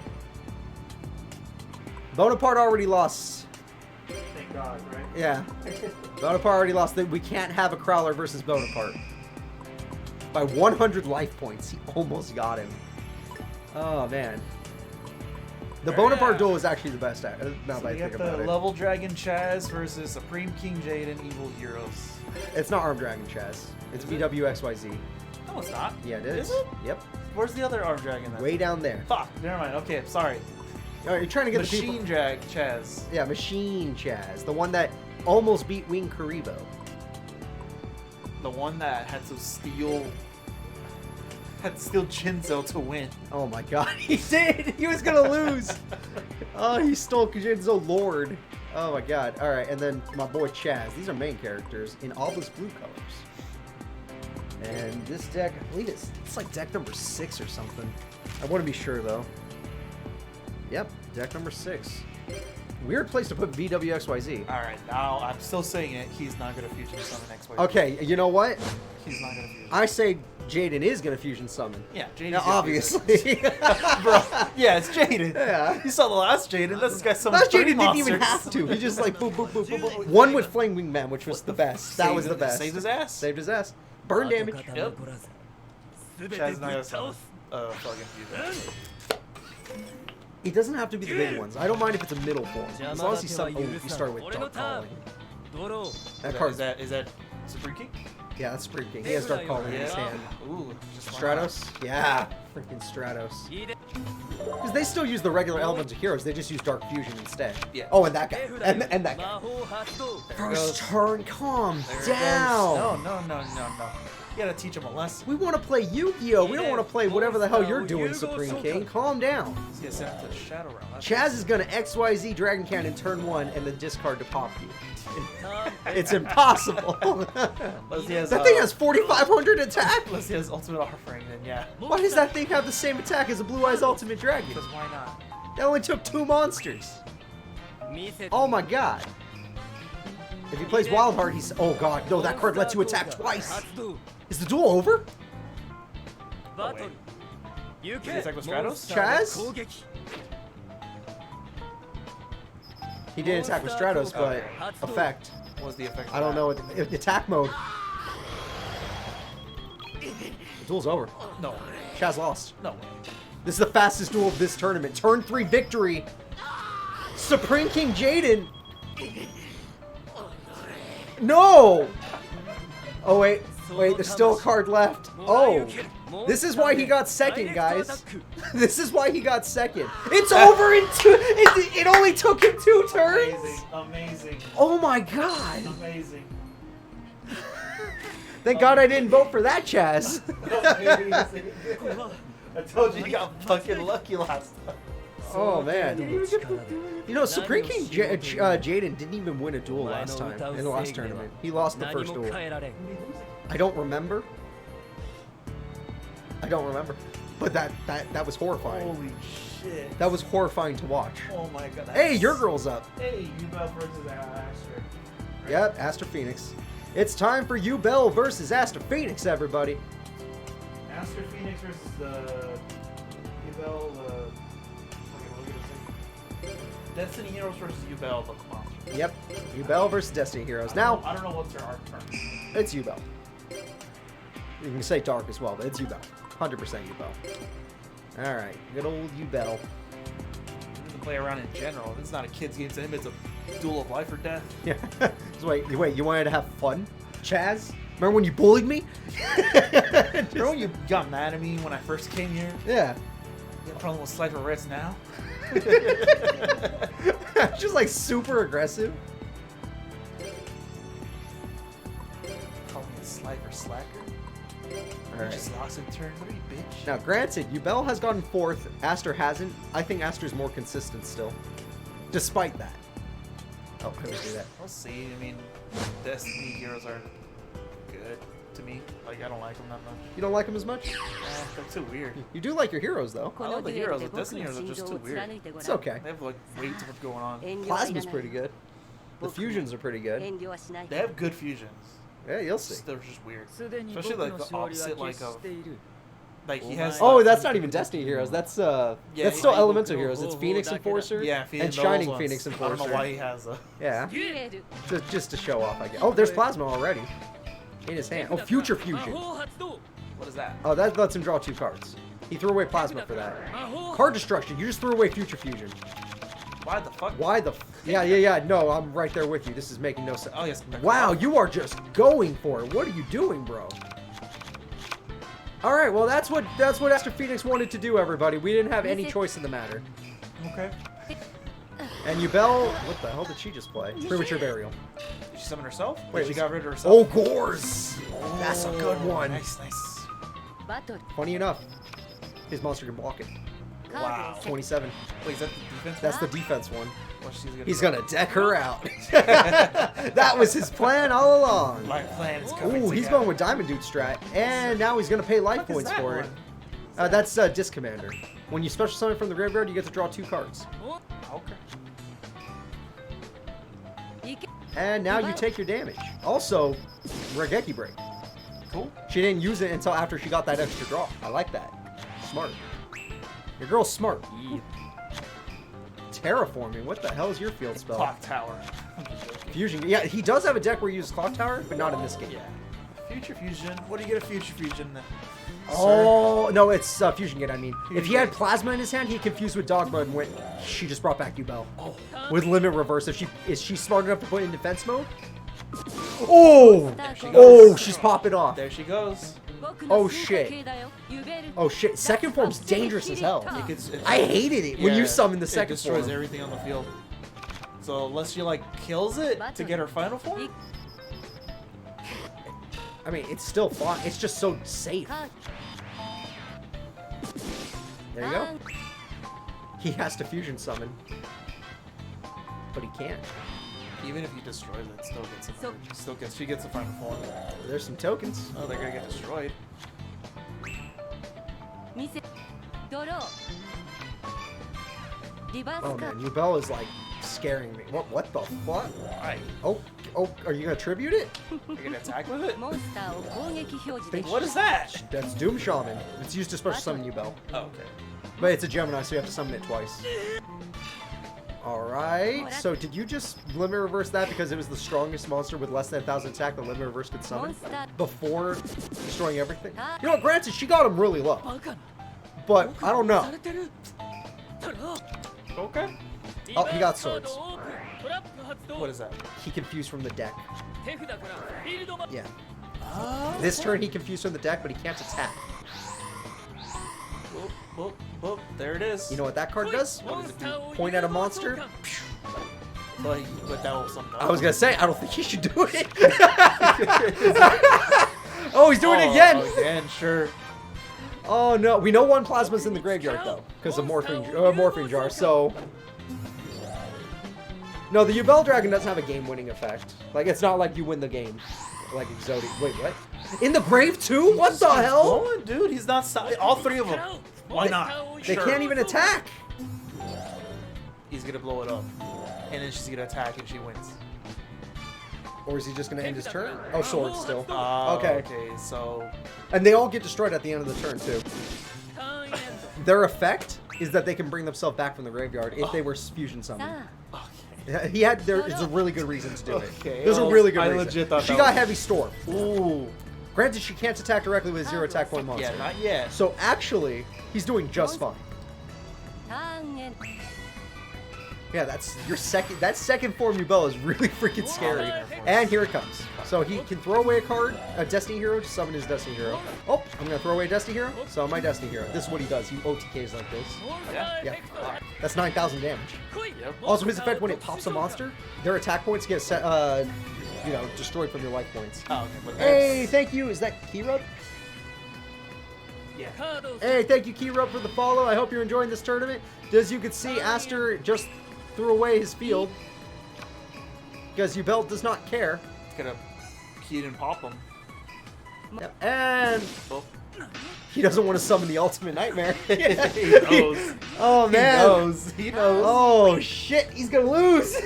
Bonaparte already lost. Thank God, right? Yeah. Bonaparte already lost. We can't have a Crowler versus Bonaparte. By 100 life points, he almost got him. Oh, man. The Bonaparte duel is actually the best. Now that I think about it. Level Dragon Chazz versus Supreme King Jaden Evil Heroes. It's not Armed Dragon Chazz. It's BWXYZ. No, it's not. Yeah, it is. Is it? Yep. Where's the other Armed Dragon then? Way down there. Fuck, never mind. Okay, sorry. All right, you're trying to get the Machine people. Drag Chazz. Yeah, Machine Chazz. The one that almost beat Wing Karibo. The one that had to steal Jinzo to win. Oh my god, he did! He was gonna lose! Oh, he stole Jinzo Lord. Oh my god. Alright, and then my boy Chazz. These are main characters in all those blue colors. And this deck, I believe it's like deck number 6 or something. I want to be sure though. Yep, deck number 6. Weird place to put BWXYZ. Alright, now I'm still saying it. He's not going to fusion summon XYZ. Okay, you know what? He's not going to fusion. I say Jaden is going to fusion summon. Yeah, Jaden's Now, gonna obviously. fusion. Bro, yeah, it's Jaden. Yeah. You saw the last Jaden. This guy summoned Last 30 Jaden didn't even monsters. have to. He just like boop, boop, boop, boop, boop. One with Flame Wingman, which was the best. That was the best. Saved his ass. Saved his ass. Burn damage. Yep. Chazz not going to summon fucking fusion. It doesn't have to be the big ones. I don't mind if it's a middle form. As long as he's some. Oh, he started with Dark Calling. That card. Is that Supreme King? Yeah, that's Supreme King. He has Dark Calling in his hand. Ooh, just Stratos? Yeah. Freaking Stratos. Because they still use the regular elemental heroes. They just use Dark Fusion instead. Yeah. Oh, and that guy. And that guy. There it First goes. turn, calm There it down. goes. No. You gotta teach him a lesson. We want to play Yugioh. We don't want to play whatever the hell you're doing, Supreme King. Calm down. He's gonna send him to the Shadow Realm. That's Chazz is going to XYZ Dragon Cannon turn 1 and then discard to pop you. It's impossible. Unless he has, That thing has 4,500 attack. Unless he has Ultimate Offering, then yeah. Why does that thing have the same attack as a Blue Eyes Ultimate Dragon? Because why not? That only took 2 monsters. Oh my god. If he plays Wild Heart, he's... Oh god, no, that card lets you attack twice. Is the duel over? Oh, wait. Did he attack with Stratos? Chazz? He did attack with Stratos, but effect. What was the effect? I don't know. Attack mode. The duel's over. No. Chazz lost. No. This is the fastest duel of this tournament. Turn 3 victory. Supreme King Jaden. No! Oh, wait. Wait, there's still a card left. Oh. This is why he got second, guys. This is why he got second. It's over in 2... It only took him 2 turns? Amazing. Oh my god. Amazing. Thank god I didn't vote for that, Chazz. Amazing. I told you got fucking lucky last time. Oh man. You know, Supreme King Jaden didn't even win a duel last time in the last tournament. He lost the first duel. I don't remember. But that was horrifying. Holy shit. That was horrifying to watch. Oh my god. Hey, your girl's up. Hey, Yubel versus Aster. Yep, Aster Phoenix. It's time for Yubel versus Aster Phoenix, everybody. Aster Phoenix versus Yubel. Destiny Heroes versus Yubel, the monster. Yep, Yubel versus Destiny Heroes. Now, I don't know what's their arc turn. it's Yubel. You can say Dark as well, but it's Yubel. 100% Yubel. Alright, good old Yubel. play around in general. It's not a kid's game to him. It's a duel of life or death. Yeah. Wait, you wanted to have fun, Chazz? Remember when you bullied me? Remember when you got mad at me when I first came here? Yeah. You have a problem with Slade for Reds now? Just like super aggressive. Call me a Slade for slacker? Alright. Just lost in turn 3, bitch. Now, granted, Yubel has gotten 4th. Aster hasn't. I think Aster's more consistent still. Despite that. Oh, I would do that. We'll see. I mean, Destiny heroes are good to me. Like, I don't like them that much. You don't like him as much? They're too weird. You do like your heroes, though. I love the heroes, but Destiny heroes are just too weird. It's okay. They have, like, way too much going on. Plasma's pretty good. The fusions are pretty good. They have good fusions. Yeah, you'll see. They're just weird. Especially, like, the opposite, like he has... Oh, that's not even Destiny heroes. That's still Elemental heroes. It's Phoenix Enforcer and Shining Phoenix Enforcer. I don't know why he has a... Yeah. Just to show off, I guess. Oh, there's Plasma already. In his hand. Oh, Future Fusion. What is that? Oh, that lets him draw 2 cards. He threw away Plasma for that. Card Destruction. You just threw away Future Fusion. Why the fuck? Why the... Yeah. No, I'm right there with you. This is making no sense. Oh, yes. Wow, you are just going for it. What are you doing, bro? Alright, well, that's what Aster Phoenix wanted to do, everybody. We didn't have any choice in the matter. Okay. And Yubel... What the hell did she just play? Premature Burial. Did she summon herself? Wait, she got rid of herself? Oh, Gores! That's a good one. Nice. Funny enough, his monster can block it. Wow. 27. Wait, is that the defense? That's the defense one. Well, He's gonna deck her out. That was his plan all along. My plan is coming Ooh, he's going with Diamond Dude strat. And now he's gonna pay life points for it. That's Disc Commander. When you special summon from the graveyard, you get to draw 2 cards. Okay. And now you take your damage. Also, Regeki Break. Cool. She didn't use it until after she got that extra draw. I like that. Smart. Your girl's smart. Yeah. Terraforming. What the hell is your field spell? Clock Tower. Fusion. Yeah, he does have a deck where he uses Clock Tower, but not in this game. Yeah. Future Fusion. What do you get a Future Fusion? Oh, no, it's Fusion Gate, I mean. Fusion If he had Gate. Plasma in his hand, he confused with Dogma and went, she just brought back Yubel. Oh. With Limit Reverse. Is she smart enough to put in defense mode? Oh! Oh, she's popping off. There she goes. Oh, shit. Oh, shit. Second form's dangerous as hell. I hated it when you summoned the second form. It destroys everything on the field. So unless she, like, kills it to get her final form? I mean, it's still fun. It's just so safe. There you go. He has to fusion summon. But he can't. Even if he destroys it, she gets the final form. There's some tokens. Oh, they're gonna get destroyed. Oh man, Yubel is like scaring me. What the fuck? Why? Oh, are you gonna tribute it? You're gonna attack with it? Think- What is that? That's Doom Shaman. It's used to special summon Yubel. Oh, okay. But it's a Gemini, so you have to summon it twice. Alright, so did you just limit reverse that because it was the strongest monster with less than 1,000 attack the limit reverse could summon? Before destroying everything? You know, granted, she got him really low. But, I don't know. Okay. Oh, he got swords. What is that? He confused from the deck. Yeah. Oh. This turn he confused from the deck, but he can't attack. Whoop, there it is. You know what that card does? What does it do? Point at a monster. But that was something else. I was gonna say, I don't think he should do it. Oh, he's doing it again. Again, sure. Oh no, we know one plasma's in the graveyard though, because of morphine jar. So no, the Yubel Dragon doesn't have a game-winning effect. Like it's not like you win the game, like Exotic. Wait, what? In the grave too? What the hell? Going, dude, he's not stopping. All 3 of them. Why not? They can't even attack. He's gonna blow it up, and then she's gonna attack, and she wins. Or is he just gonna end his turn? Oh, swords still. Okay, so... And they all get destroyed at the end of the turn, too. Their effect is that they can bring themselves back from the graveyard if they were fusion summoned. Okay. There's a really good reason to do it. Okay. There's a really good I reason. legit thought she that got was... Heavy Storm. Ooh. Granted, she can't attack directly with a 0 attack point monster. Yeah, not yet. So actually, he's doing just fine. Yeah, that's your second. That second form Yubel is really freaking scary. And here it comes. So he can throw away a card, a Destiny Hero, to summon his Destiny Hero. Oh, I'm gonna throw away a Destiny Hero. So my Destiny Hero. This is what he does. He OTKs like this. Yeah. That's 9,000 damage. Yep. Also, his effect when it pops a monster, their attack points get set, you know, destroyed from your life points. Oh, okay. But Hey, thank you. Is that Kirub? Yeah. Hey, thank you, Kirub, for the follow. I hope you're enjoying this tournament. As you can see, Aster just threw away his field because Yubel does not care. It's gonna key and pop him. Yep. And Oh. he doesn't want to summon the Ultimate Nightmare. He knows. Oh, man. He knows. He knows. Oh, shit. He's going to lose.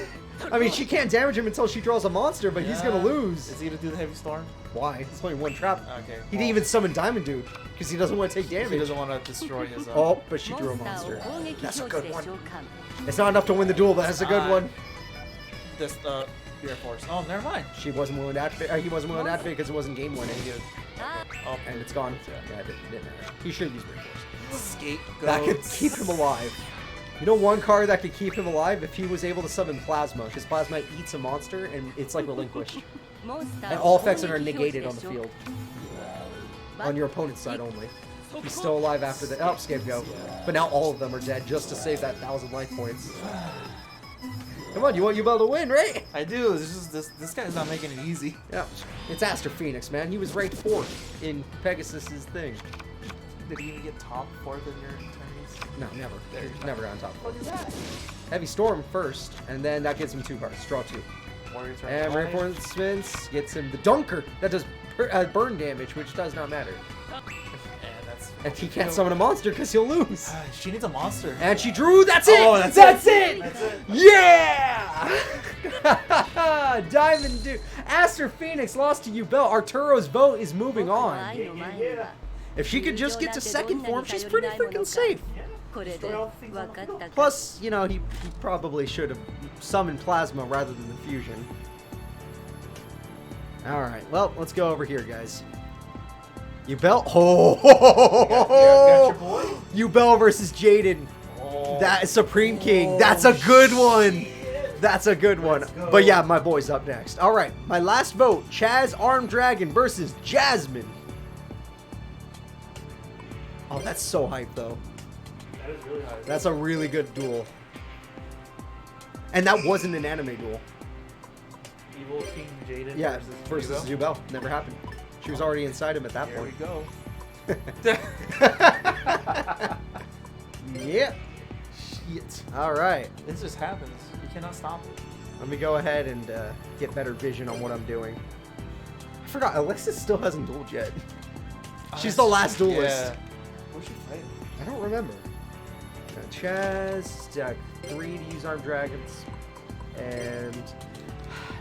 I mean, she can't damage him until she draws a monster, but he's going to lose. Is he gonna do the heavy storm? Why? It's only one trap. Okay. He didn't even summon Diamond Dude because he doesn't want to take damage. He doesn't want to destroy his. Oh, but she drew a monster. That's a good one. It's not enough to win the duel, but that's a good one. This Air Force. Oh, never mind. She wasn't willing to activate. He wasn't willing to activate because it wasn't game winning. Oh, And it's gone. Yeah, it didn't matter. He should use Reinforce. Scapegoat. That could keep him alive. You know one card that could keep him alive? If he was able to summon Plasma, because Plasma eats a monster and it's like relinquished. And all effects are negated on the field. On your opponent's side only. He's still alive after the Scapegoat. But now all of them are dead just to save that 1,000 life points. Come on, you want Yubel to win, right? I do. It's just this guy's not making it easy. Yeah. It's Aster Phoenix, man. He was ranked 4th in Pegasus's thing. Did he even get top 4th in your tourneys? No, never. There's Never got on top. What is that? Heavy Storm first, and then that gets him 2 cards. Draw 2. Warrior turn. And Reinforcements gets him the Dunker. That does burn damage, which does not matter. And that's. And he can't summon a monster because he'll lose. She needs a monster. And she drew. That's it. Oh, That's it. it. Yeah. Diamond Dude. Aster Phoenix lost to Yubel. Arturo's vote is moving on. If she could just get to second form, she's pretty freaking safe. Plus, you know, he probably should have summoned Plasma rather than the Fusion. Alright, well, let's go over here, guys. Yubel. Got your boy? Yubel versus Jaden. Oh. That is Supreme King. That's a good one. That's a good one. But yeah, my boy's up next. Alright, my last vote. Chazz Armed Dragon versus Jasmine. Oh, that's so hype, though. That is really high. That's a really good duel. And that wasn't an anime duel. Evil King Jaden versus Yubel. Never happened. She was already inside him at that There point. we go. Yeah. Shit. All right. This just happens. You cannot stop it. Let me go ahead and get better vision on what I'm doing. I forgot. Alexis still hasn't dueled yet. She's the last duelist. Yeah. Who's she fighting? I don't remember. Chazz, 3 to use Armed Dragons, and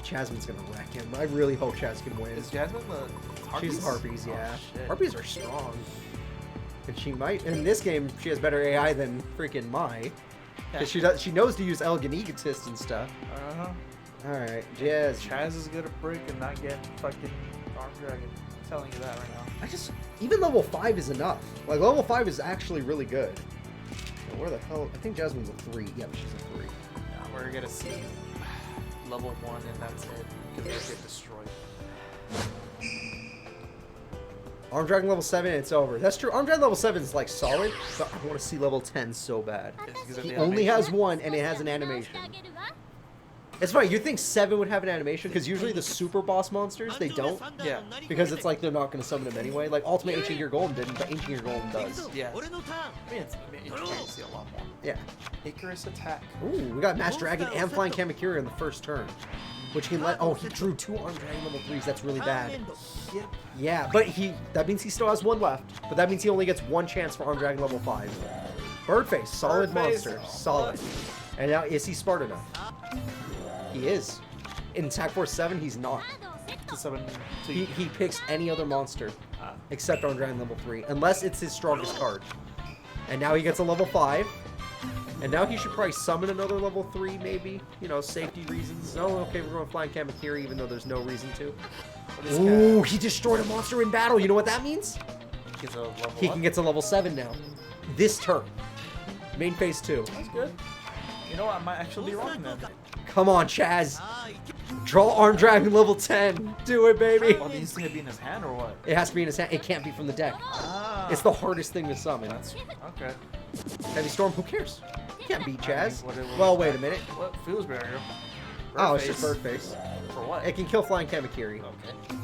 Jasmine's gonna wreck him. I really hope Chazz can win. Is Jasmine the Harpies? She's Harpies, yeah. Oh, shit. Harpies are strong. And she might, in this game, she has better AI than freaking Mai. Because she knows to use Elegant Egotist and stuff. Uh-huh. Alright, Jazz. Chazz is gonna break and not get fucking Armed Dragon. I'm telling you that right now. Even level 5 is enough. Like, level 5 is actually really good. Now, where the hell? I think Jasmine's a 3. Yep, she's a 3. Now we're gonna see level 1 and that's it. Because they get destroyed. Armed Dragon level 7, it's over. That's true. Armed Dragon level 7 is like solid, but I want to see level 10 so bad. He only has 1 and it has an animation. It's funny, you think 7 would have an animation, because usually the super boss monsters, they don't. Yeah. Because it's like they're not going to summon them anyway. Like Ultimate Ancient Gear Golden didn't, but Ancient Gear Golden does. Yeah. I mean, it's you see a lot more. Yeah. Icarus attack. Ooh, we got Mass Dragon and Flying Kamakura in the first turn. Which can let, oh, he drew 2 Armed Dragon level 3s, that's really bad. Yeah, but that means he still has 1 left. But that means he only gets 1 chance for Armed Dragon level 5. Birdface, solid monster, solid. And now, is he smart enough? He is. In Attack Force 7, he's not. He picks any other monster except Armed Dragon level 3, unless it's his strongest card. And now he gets a level 5. And now he should probably summon another level 3, maybe. You know, safety reasons. Oh, okay, we're going Flying Kamakura, even though there's no reason to. Ooh, he destroyed a monster in battle. You know what that means? He can get to level 7 now. This turn. Main phase 2. That's good. You know what? I might actually be wrong then. Come on, Chazz. Draw Arm Dragon level 10. Do it, baby. Oh, these things to be in his hand or what? It has to be in his hand. It can't be from the deck. Ah. It's the hardest thing to summon. That's okay. Heavy Storm, who cares? You can't beat Chazz. I mean, Well, wait a minute. What? Feels barrier. Oh, it's just Bird Face. For what? It can kill Flying Kamakiri. Okay.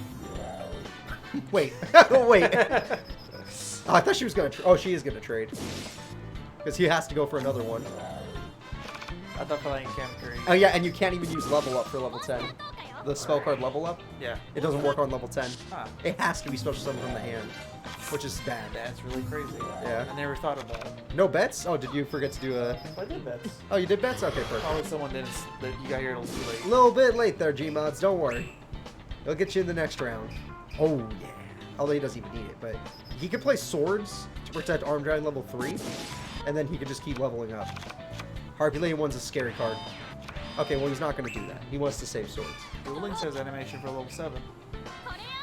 Wait. Wait. Oh, I thought she was going to... Oh, she is going to trade. Because he has to go for another one. I thought Flying Kamakiri. Oh, yeah, and you can't even use level up for level 10. The spell card level up? Yeah. It doesn't work on level 10. Huh. It has to be special summon from the hand, which is bad. That's really crazy. Yeah. I never thought of that. No bets? Oh, did you forget to do a... I did bets. Oh, you did bets? Okay, perfect. Probably someone didn't. You got here a little too late. A little bit late there, Gmods. Don't worry. It'll get you in the next round. Oh, yeah. Although he doesn't even need it, but he can play swords to protect Arm Dragon level 3, and then he can just keep leveling up. Harpy Lane 1's a scary card. Okay, well, he's not going to do that. He wants to save swords. Dueling says animation for level 7.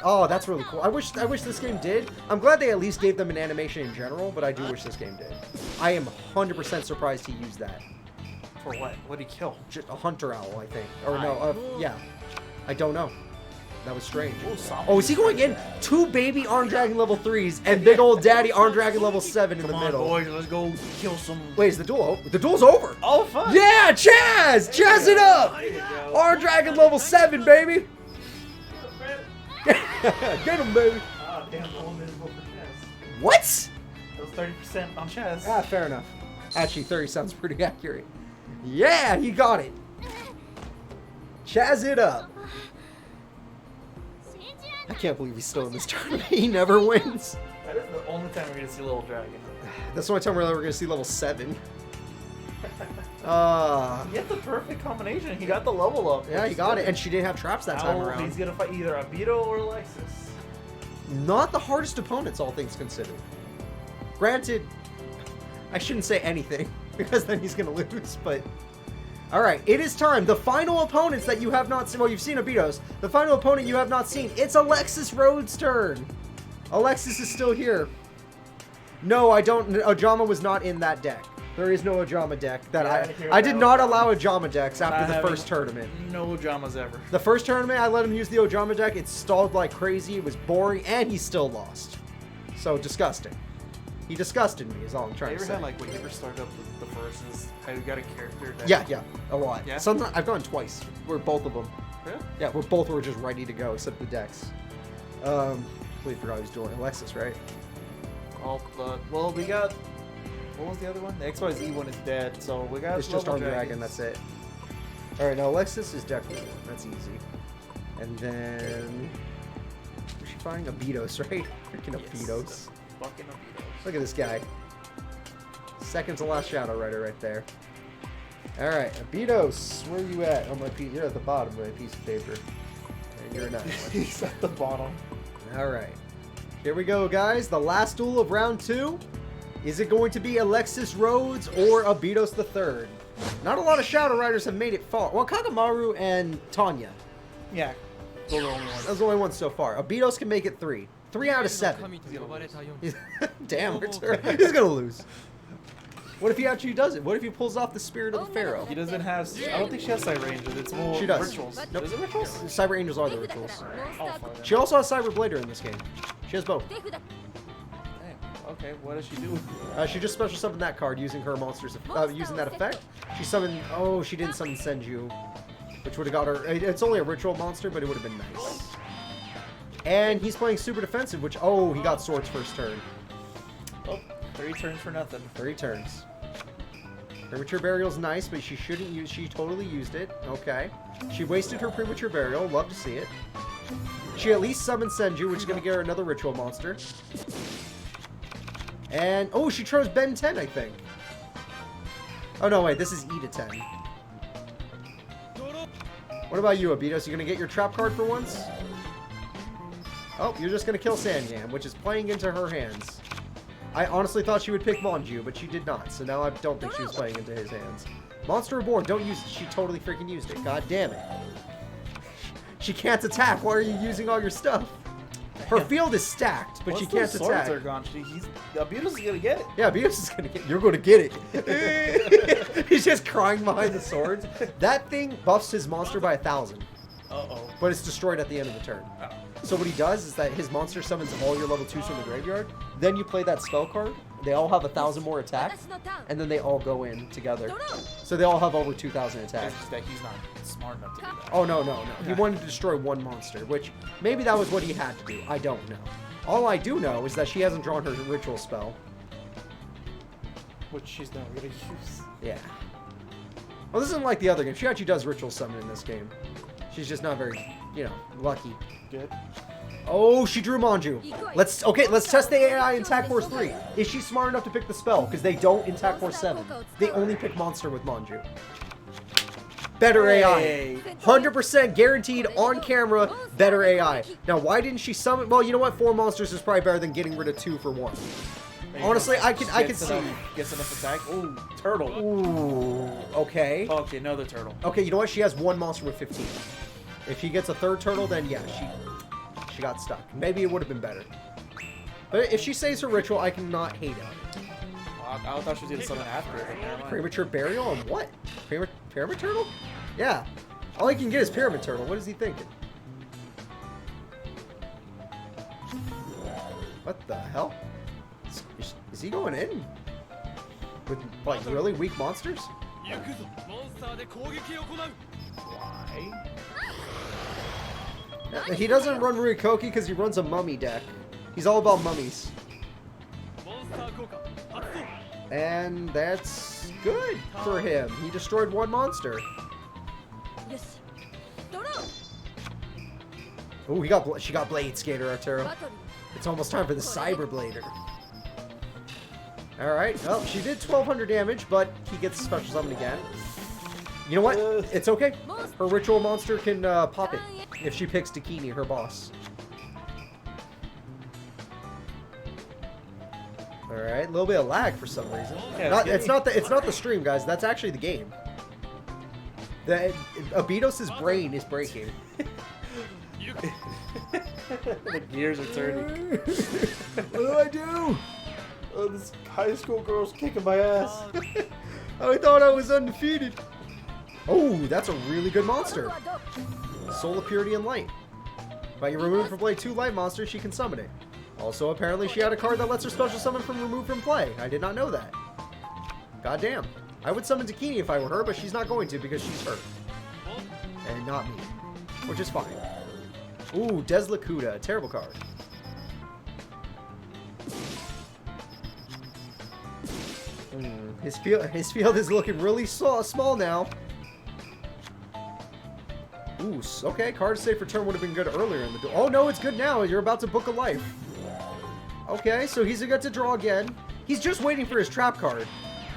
Oh, that's really cool. I wish this game did. I'm glad they at least gave them an animation in general, but I do wish this game did. I am 100% surprised he used that. For what? What did he kill? Just a hunter owl, I think. Or no, yeah. I don't know. That was strange. Oh, is he going in? 2 baby Arm Dragon level 3s and big old daddy Arm Dragon level 7 in the middle. Boys, let's go kill some. Wait, is the duel over? The duel's over. Oh, fun. Yeah, Chazz! Chazz it up! Arm Dragon level 7, baby! Get him, baby! Ah, damn, the whole minute for Chazz. What? That was 30% on Chazz. Ah, fair enough. Actually, 30 sounds pretty accurate. Yeah, he got it. Chazz it up. I can't believe he's still in this tournament. He never wins. That is the only time we're going to see Little Dragon. That's the only time we're ever going to see level 7. He had the perfect combination. He got the level up. Yeah, he got it. And she didn't have traps that time around. He's going to fight either Abito or Alexis. Not the hardest opponents, all things considered. Granted, I shouldn't say anything, because then he's going to lose, but... Alright, it is time. The final opponents that you have not seen... Well, you've seen Abitos. The final opponent you have not seen. It's Alexis Rhodes' turn. Alexis is still here. No, I don't... Ojama was not in that deck. There is no Ojama deck. I did not allow Ojama decks after the first tournament. No Ojamas ever. The first tournament, I let him use the Ojama deck. It stalled like crazy. It was boring, and he still lost. So, disgusting. He disgusted me, is all I'm trying to say. Had, like, when you ever started up the verses, how you got a character that... Yeah, a lot. Yeah? Sometimes I've gone twice. Where both of them. Really? Yeah, where both were just ready to go, except the decks. Completely forgot who's doing Alexis, right? Oh, well, we got... What was the other one? The XYZ one is dead, so we got... It's just Arm Dragon, that's it. Alright, now Alexis is deck 1. That's easy. And then... Who's she fighting? Abitos, right? Freaking Abitos. Fucking Abitos. Look at this guy. Second to last Shadow Rider right there. Alright, Abitos, where are you at? On my piece, you're at the bottom of my piece of paper. And you're not. He's at the bottom. Alright. Here we go, guys. The last duel of round 2. Is it going to be Alexis Rhodes or Abitos III? Not a lot of Shadow Riders have made it far. Well, Kagamaru and Tanya. Yeah. Those are the only ones. Those are the only ones so far. Abitos can make it 3. 3 out of 7. Damn, he's gonna lose. What if he actually does it? What if he pulls off the Spirit of the Pharaoh? He doesn't have... I don't think she has Cyber Angels. It's more She does. rituals. Nope. Is it rituals? Cyber Angels are the rituals. Oh, fuck. She also has Cyber Blader in this game. She has both. Damn. Okay, what does she do? She just special summoned that card using her monsters, using that effect. She summoned... Oh, she didn't summon Senju, which would have got her... It's only a ritual monster, but it would have been nice. And he's playing super defensive, which... Oh, he got Swords first turn. Oh, 3 turns for nothing. 3 turns. Premature Burial's nice, but she shouldn't use... She totally used it. Okay. She wasted her Premature Burial. Love to see it. She at least summoned Senju, which is going to get her another ritual monster. And... Oh, she chose Ben 10, I think. Oh, no, wait. This is E to 10. What about you, Abitos? You going to get your trap card for once? Oh, you're just going to kill Sanyam, which is playing into her hands. I honestly thought she would pick Monju, but she did not. So now I don't think she was playing into his hands. Monster Reborn, don't use it. She totally freaking used it. God damn it. She can't attack. Why are you using all your stuff? Her field is stacked, but she can't Once those swords attack. are gone, Beetle's gonna get it. Yeah, Beatrice is gonna get. You're gonna get it. He's just crying behind the swords. That thing buffs his monster by 1,000. Uh-oh. But it's destroyed at the end of the turn. So what he does is that his monster summons all your level 2s from the graveyard. Then you play that spell card. They all have 1,000 more attack, and then they all go in together. So they all have over 2,000 attack. It's just that he's not smart enough to do that. Oh, no. He wanted to destroy one monster, which maybe that was what he had to do. I don't know. All I do know is that she hasn't drawn her ritual spell. Which she's not gonna use. Yeah. Well, this isn't like the other game. She actually does ritual summon in this game. She's just not very, lucky. Good. Oh, she drew Manju. Let's test the AI in TAC Force 3. Is she smart enough to pick the spell? Because they don't in TAC Force 7. They only pick monster with Manju. Better AI. 100% guaranteed on camera, better AI. Now, why didn't she summon? Well, you know what? 4 monsters is probably better than getting rid of 2 for 1. Honestly, I can see. Gets enough attack. Ooh, turtle. Ooh, okay. Okay, another turtle. Okay, you know what? She has 1 monster with 15. If he gets a 3rd turtle, then yeah, she got stuck. Maybe it would have been better. But if she saves her ritual, I cannot hate it. I thought she was gonna summon after it. Never mind. Premature burial on what? Pyramid turtle? Yeah. All he can get is pyramid turtle. What is he thinking? What the hell? Is he going in? With, like, really weak monsters? Why? He doesn't run Rurikoki because he runs a mummy deck. He's all about mummies. And that's good for him. He destroyed 1 monster. Oh, she got Blade Skater, Arturo. It's almost time for the Cyber Blader. Alright, well, she did 1,200 damage, but he gets special summon again. You know what? It's okay. Her ritual monster can pop it if she picks Dakini, her boss. Alright, a little bit of lag for some reason. Yeah, It's not the stream, guys. That's actually the game. Abidos' brain is breaking. The gears are turning. What do I do? Oh, this high school girl's kicking my ass. I thought I was undefeated. Oh, that's a really good monster. Soul of Purity and Light. By you remove from play 2 light monsters, she can summon it. Also, apparently she had a card that lets her special summon from remove from play. I did not know that. Goddamn. I would summon Dakini if I were her, but she's not going to because she's hurt. And not me. Which is fine. Ooh, Deslakuda. Terrible card. His field is looking really small now. Ooh, okay. Card save for turn would have been good earlier in the duel. Oh no, it's good now. You're about to book a life. Okay, so he's gonna get to draw again. He's just waiting for his trap card.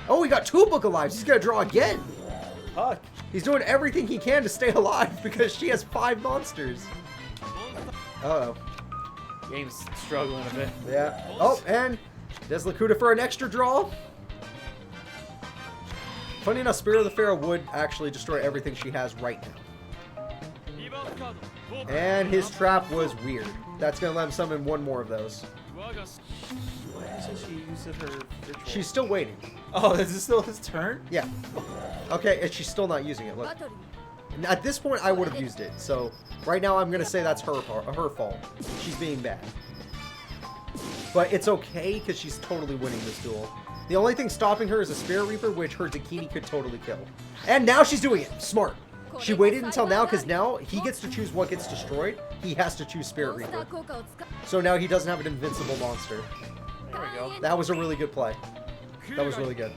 Oh, he got 2 book of lives. He's gonna draw again. Fuck. He's doing everything he can to stay alive because she has 5 monsters. Uh-oh. Game's struggling a bit. Yeah. Oh, and Deslakuda for an extra draw. Funny enough, Spirit of the Pharaoh would actually destroy everything she has right now. And his trap was weird. That's going to let him summon 1 more of those. Why doesn't she use her ritual? She's still waiting. Oh, is this still his turn? Yeah. Okay, and she's still not using it. Look. And at this point, I would have used it. So right now, I'm going to say that's her fault. She's being bad. But it's okay because she's totally winning this duel. The only thing stopping her is a Spirit Reaper, which her Dakini could totally kill. And now she's doing it. Smart. She waited until now because now he gets to choose what gets destroyed. He has to choose Spirit Reaper. So now he doesn't have an invincible monster. There we go. That was a really good play. That was really good.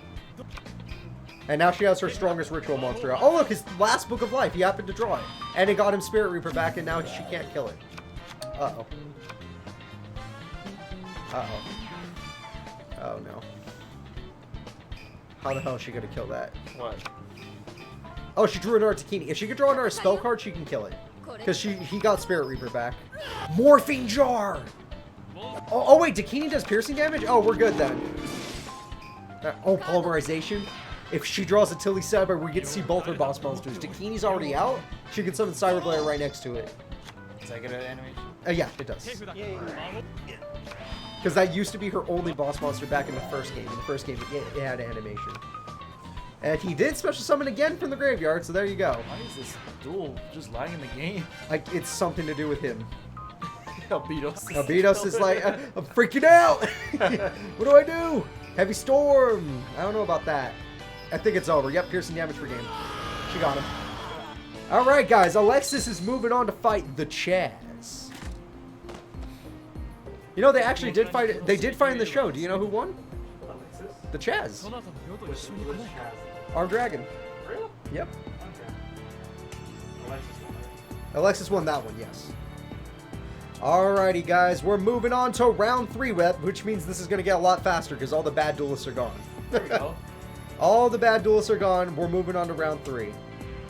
And now she has her strongest ritual monster out. Oh look, his last book of life. He happened to draw it. And it got him Spirit Reaper back and now she can't kill it. Uh-oh. Uh-oh. Oh no. How the hell is she gonna kill that? What? Oh, she drew another Dakini. If she could draw another spell card, she can kill it. Because he got Spirit Reaper back. Morphing Jar! Oh wait, Dakini does piercing damage? Oh, we're good then. Oh, Polymerization. If she draws a Tilly Cyber, we get to see both her boss monsters. Dakini's already out. She can summon Cyber Blair right next to it. Is that good at animation? Yeah, it does. Because that used to be her only boss monster back in the first game. In the first game, it had animation. And he did special summon again from the graveyard, so there you go. Why is this duel just lying in the game? Like, it's something to do with him. Albedos is like, I'm freaking out! What do I do? Heavy Storm! I don't know about that. I think it's over. Yep, piercing damage per game. She got him. Alright, guys. Alexis is moving on to fight the Chazz. You know, they actually did fight. They did fight in the show. Do you know who won? The Chazz. Armed Dragon. Really? Yep. Okay. Alexis won that one, yes. Alrighty, guys. We're moving on to round 3, which means this is going to get a lot faster because all the bad duelists are gone. There you go. All the bad duelists are gone. We're moving on to round 3.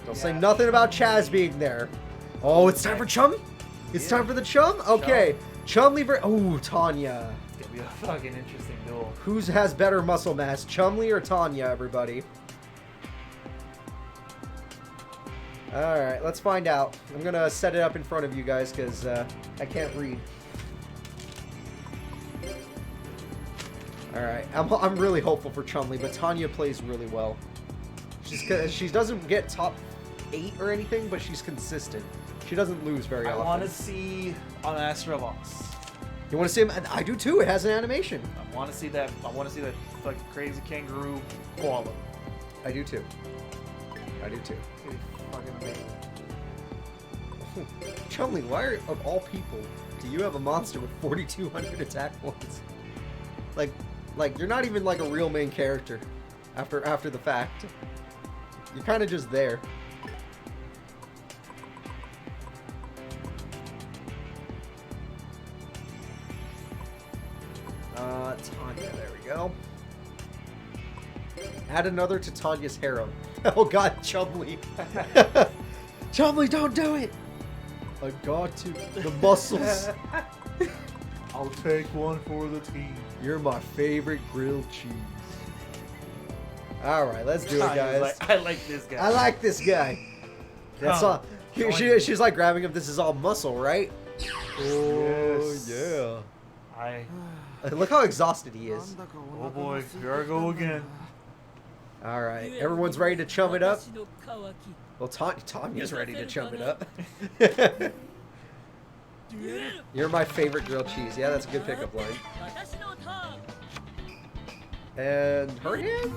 Don't say nothing about Chazz being there. Oh, it's time for Chum? It's time for the Chum? Okay. Chumley versus... Oh, Tanya. It's going to be a fucking interesting duel. Who has better muscle mass, Chumley or Tanya, everybody? Alright, let's find out. I'm going to set it up in front of you guys because I can't read. Alright, I'm really hopeful for Chumley, but Tanya plays really well. She doesn't get top 8 or anything, but she's consistent. She doesn't lose very often. I want to see on Aster of Us. You want to see him? I do too. It has an animation. I want to see that. I want to see that fucking crazy kangaroo koala. I do too. I do too. It's gonna be fucking amazing. Chumley, why of all people do you have a monster with 4,200 attack points? Like you're not even like a real main character after the fact. You're kind of just there. Tanya, there we go. Add another to Tanya's harem. Oh god, Chumley. Chumley, don't do it! I got to. The muscles. I'll take one for the team. You're my favorite grilled cheese. Alright, let's do it, guys. I like this guy. I like this guy. That's all. She's like grabbing him. This is all muscle, right? Oh, yes. yeah. Look how exhausted he is. Oh boy, here I go again. Alright, everyone's ready to chum it up? Well, Tanya's ready to chum it up. You're my favorite grilled cheese. Yeah, that's a good pickup line. And her hand?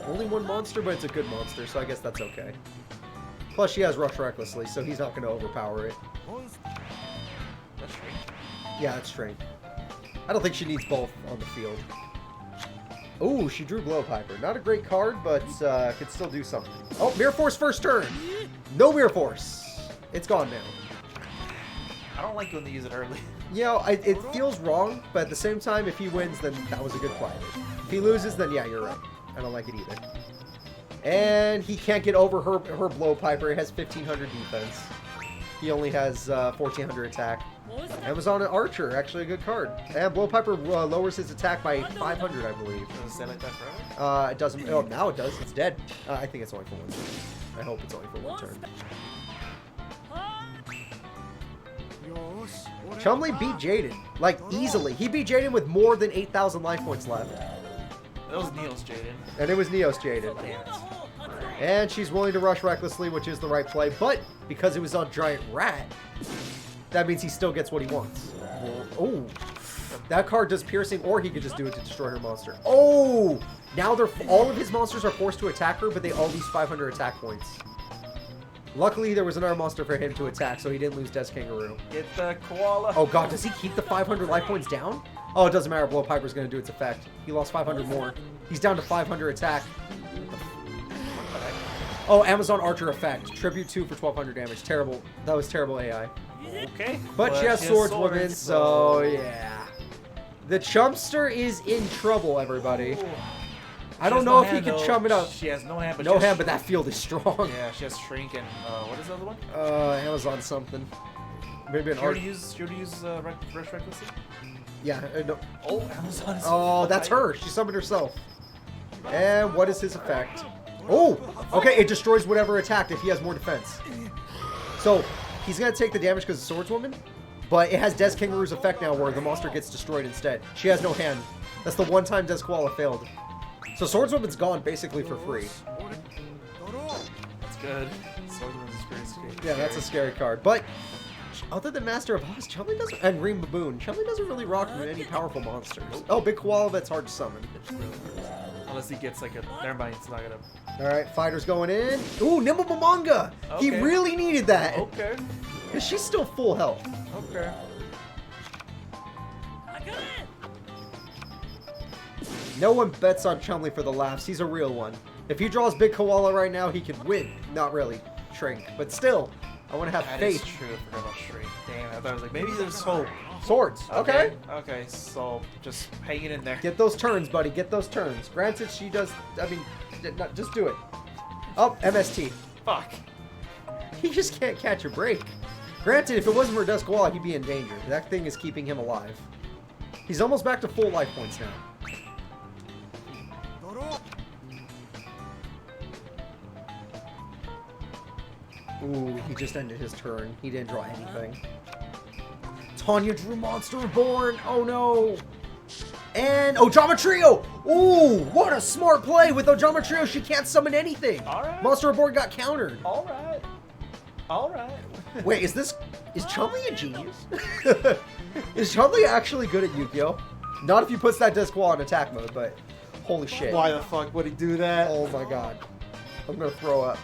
Only one monster, but it's a good monster, so I guess that's okay. Plus, she has Rush Recklessly, so he's not going to overpower it. That's straight. Yeah, that's strength. I don't think she needs both on the field. Ooh, she drew Blowpiper. Not a great card, but could still do something. Oh, Mirror Force first turn. No Mirror Force. It's gone now. I don't like when they use it early. You know, it feels wrong, but at the same time, if he wins, then that was a good play. If he loses, then yeah, you're right. I don't like it either. And he can't get over her Blowpiper. It has 1,500 defense. He only has 1,400 attack. Amazon Archer, actually a good card. And Blowpiper lowers his attack by 500, I believe. Does it stay like that forever? It doesn't. Oh, now it does. It's dead. I think it's only for one turn. I hope it's only for one turn. Chumley beat Jaden, like, easily. He beat Jaden with more than 8,000 life points left. That was Neo's Jaden. And it was Neo's Jaden. And she's willing to rush recklessly, which is the right play. But because it was on Giant Rat, that means he still gets what he wants. Oh, that card does piercing, or he could just do it to destroy her monster. Oh, now all of his monsters are forced to attack her, but they all lose 500 attack points. Luckily, there was another monster for him to attack, so he didn't lose Des Kangaroo. Get the koala. Oh god, does he keep the 500 life points down? Oh, it doesn't matter. Blowpiper's going to do its effect. He lost 500 more. He's down to 500 attack. Oh, Amazon Archer effect. Tribute 2 for 1,200 damage. Terrible. That was terrible AI. Okay. But she has Swordswoman, so yeah. The Chumpster is in trouble, everybody. Ooh. I don't know if he can chum it up. She has no hand, but no hand, but that field is strong. Yeah, she has Shrink and what is the other one? Amazon something. Maybe an She already used Rush Recklessly? Yeah. No. Oh, Amazon. Oh, that's her. She summoned herself. And what is his effect? Oh, okay. It destroys whatever attacked if he has more defense. So he's gonna take the damage because of Swordswoman. but it has Des Kangaroo's effect now where the monster gets destroyed instead. She has no hand. That's the one time Des Koala failed. So Swordswoman's gone basically for free. That's good. Swordswoman's is pretty scary. Yeah, that's a scary card. But other than Master of Oz, Chumley doesn't, and Green Baboon, Chumley doesn't really rock with any powerful monsters. Oh, Big Koala, that's hard to summon. Unless he gets like a... Never mind, it's not gonna... Alright, Fighter's going in. Ooh, Nimble Mamanga! Okay. He really needed that. Okay. Because she's still full health. Okay. No one bets on Chumley for the laughs. He's a real one. If he draws Big Koala right now, he could win. Not really. Shrink. But still, I want to have That faith. is true. I forgot about Shrink. Damn, I thought I was like, maybe there's hope. Swords. Okay. Okay, so just hang it in there. Get those turns, buddy. Get those turns. Granted, she does... I mean, just do it. Oh, MST. Fuck. He just can't catch a break. Granted, if it wasn't for Des Koala, he'd be in danger. That thing is keeping him alive. He's almost back to full life points now. Ooh, he just ended his turn. He didn't draw anything. Tanya drew Monster Reborn. Oh no. And Ojama Trio. Ooh, what a smart play. With Ojama Trio, she can't summon anything. All right. Monster Reborn got countered. All right. All right. Wait, is Chumley a genius? Is Chumley actually good at Yugioh? Not if you puts that Des Koala in attack mode, but holy shit. Why the fuck would he do that? Oh my god. I'm gonna throw up.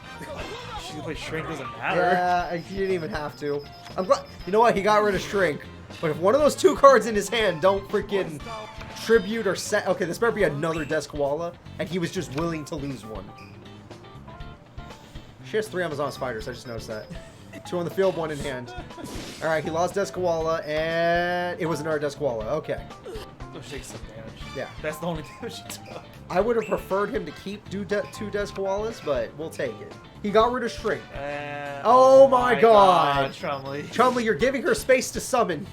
She can play Shrink, doesn't matter. Yeah, he didn't even have to. I'm glad. You know what? He got rid of Shrink. But if one of those two cards in his hand don't freaking tribute or set. Okay, this better be another Des Koala, and he was just willing to lose one. She has 3 Amazon Spiders. I just noticed that. 2 on the field, 1 in hand. All right, he lost Des Koala, and it was another Des Koala. Okay. Go take some damage. Yeah. That's the only damage he took. I would have preferred him to keep 2 Des Koalas, but we'll take it. He got rid of Shrink. Oh my god. Chumley. Chumley, you're giving her space to summon.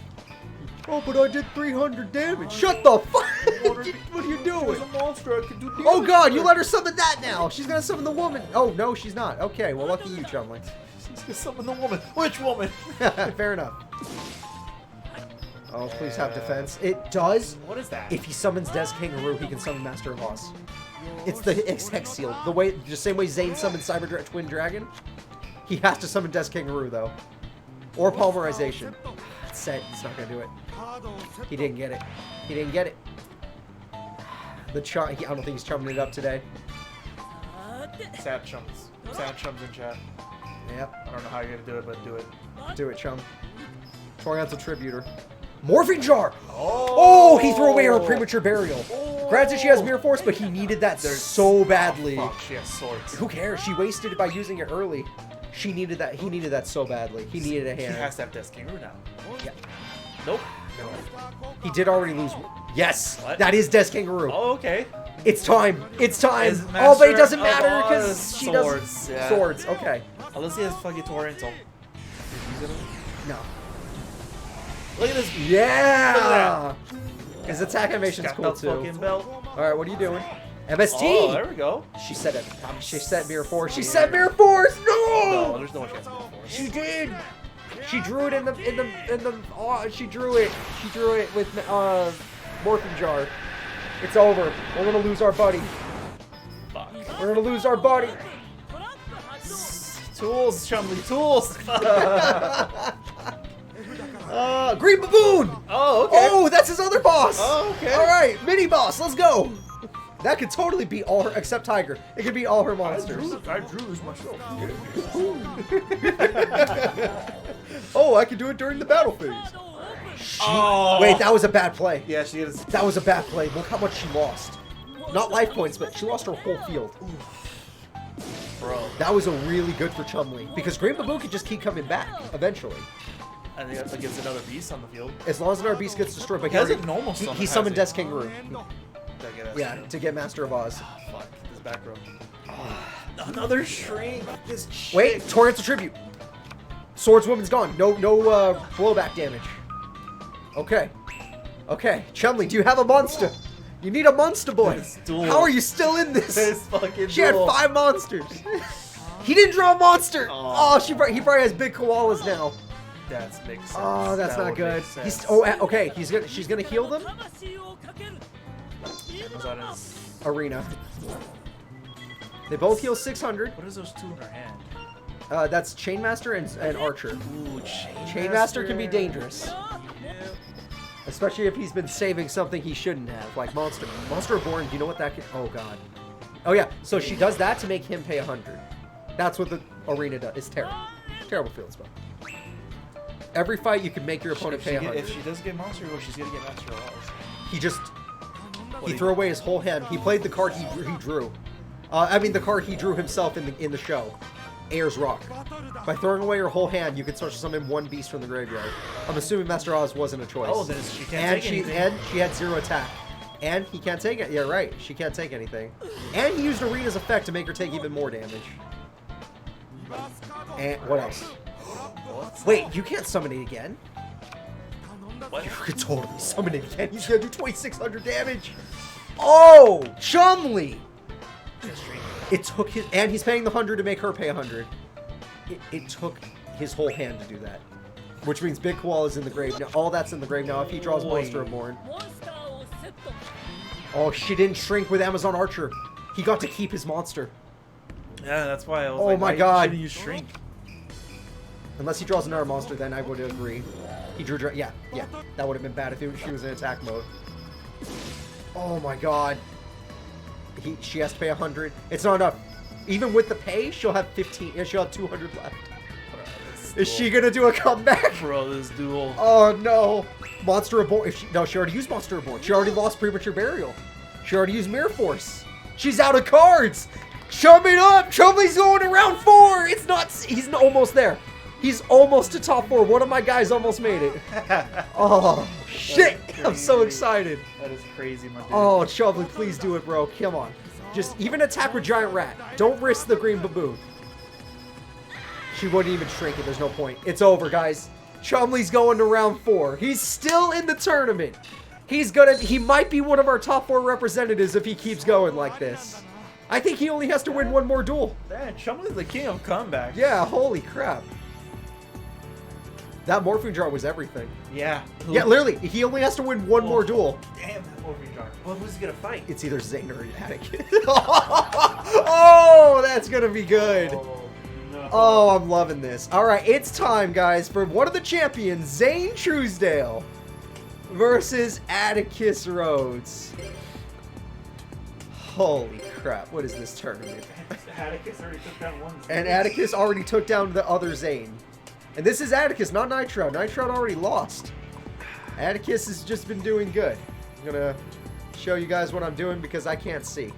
Oh, but I did 300 damage. Shut the fuck! What are you doing? There's a monster I can do damage. Oh god, you let her summon that now! She's gonna summon the woman! Oh, no, she's not. Okay, well, lucky you, Chumley. She's gonna summon the woman. Which woman? Fair enough. Oh, please have defense. It does. What is that? If he summons Des Kangaroo, he can summon Master of Oz. It's the Hex Seal. The same way Zane summoned Twin Dragon. He has to summon Des Kangaroo, though. Or Polymerization. It's set. It's not gonna do it. He didn't get it. He didn't get it. I don't think he's chumming it up today. Sad chums. Sad chums in chat. Yep. I don't know how you're gonna do it, but do it. Do it, chum. Torrential Tributor. Morphing Jar! Oh, he threw away her premature burial. Granted, she has Mirror Force, but he needed that so badly. Oh, fuck, she has swords. Who cares? She wasted it by using it early. She needed that. He needed that so badly. He needed a hand. He has to have Des Kangaroo now. Yeah. Nope. No. He did already lose. Yes, What? that is Des Kangaroo. Oh, okay. It's time. It's time. Is Oh, but it Master doesn't of matter Oz because she doesn't. swords, yeah. Swords. Okay. Unless he has fucking Torrential. No. Look at this. Yeah. Look at His attack animation's Got cool the too. fucking belt. All right, what are you doing? MST. Oh, there we go. She said it. She said Mirror Force. She said Mirror Force. No, No. there's no one she has before. She did. She drew it in the. Oh, she drew it. She drew it with Morphing Jar. It's over. We're gonna lose our buddy. Fuck. We're gonna lose our buddy. Tools, Chumley, tools. Green Baboon. Oh, okay. Oh, that's his other boss. Oh, okay. All right, mini boss. Let's go. That could totally beat all her, except Tiger. It could beat all her monsters. I drew this myself. Oh, I could do it during the battle phase. Oh. Wait, that was a bad play. Yeah, she is. That was a bad play. Look how much she lost. Not life points, but she lost her whole field. Bro. That was a really good for Chumley because Green Baboon could just keep coming back eventually. I think that's against another beast on the field. As long as another beast gets destroyed, but He has a normal summon, he summoned Des has he? Kangaroo. Yeah, to get Master of Oz. Oh, fuck, this back row. Another shrink. This chick. Wait, Torrential Tribute. Swordswoman's gone. No blowback damage. Okay. Okay, Chumley, do you have a monster? You need a monster boy. This duel. How are you still in this? This fucking She had duel. 5 monsters. He didn't draw a monster. Aw. Oh, he probably has big koalas now. That makes sense. Oh, that's That not would good. make sense. He's okay. She's gonna heal them. Was on his... Arena. They both heal 600. What is those two in her hand? That's Chainmaster and Archer. Ooh, Chainmaster can be dangerous. Especially if he's been saving something he shouldn't have, like Monster. Monster Reborn, do you know what that can... Oh, God. Oh, yeah. So she does that to make him pay 100. That's what the Arena does. It's terrible. Terrible field spell. Every fight, you can make your opponent pay 100. If she does get Monster Reborn, she's going to get Master Laws. He just... He threw away his whole hand. He played the card he drew. I mean, the card he drew himself in the show. Ayers Rock. By throwing away her whole hand, you could start to summon one beast from the graveyard. I'm assuming Master Oz wasn't a choice. Oh, then she can't take anything. And she had 0 attack. And he can't take it. Yeah, right. She can't take anything. And he used Arena's effect to make her take even more damage. And what else? Wait, you can't summon it again? What? You could totally summon it again. He's gonna do 2,600 damage. Oh, Chumley! It took his, and he's paying the 100 to make her pay 100. It took his whole hand to do that, which means Big Koala's in the grave now. All that's in the grave now. If he draws Monster Reborn. Oh, she didn't shrink with Amazon Archer. He got to keep his monster. Yeah, that's why I was Oh like, my God! Shouldn't you shrink? Unless he draws another monster, then I would agree. He drew, yeah. That would have been bad if she was in attack mode. Oh my God. She has to pay 100. It's not enough. Even with the pay, she'll have 15. Yeah, she'll have 200 left. Is she gonna do a comeback? Bro, this duel. Oh no. Monster Reborn. No, she already used Monster Reborn. She already lost Premature Burial. She already used Mirror Force. She's out of cards. Chum it up. Chumley's going to round 4. It's not. He's almost there. He's almost to top 4. One of my guys almost made it. Oh, shit. I'm so excited. That is crazy, my dude. Oh, Chumley, please do it, bro. Come on. Just even attack with Giant Rat. Don't risk the Green Baboon. She wouldn't even shrink it. There's no point. It's over, guys. Chumley's going to round 4. He's still in the tournament. He might be one of our top 4 representatives if he keeps going like this. I think he only has to win one more duel. Man, Chumley's the king of comebacks. Yeah, holy crap. That Morphine Jar was everything. Yeah. Yeah, literally. He only has to win one more duel. Damn, that Morphine Jar. Well, who's he gonna fight? It's either Zane or Atticus. Oh, that's gonna be good. Oh, no. Oh, I'm loving this. All right, it's time, guys, for one of the champions, Zane Truesdale versus Atticus Rhodes. Holy crap, what is this tournament? Atticus already took down one. And Atticus already took down the other Zane. And this is Atticus, not Nitro. Nitro already lost. Atticus has just been doing good. I'm gonna show you guys what I'm doing because I can't see.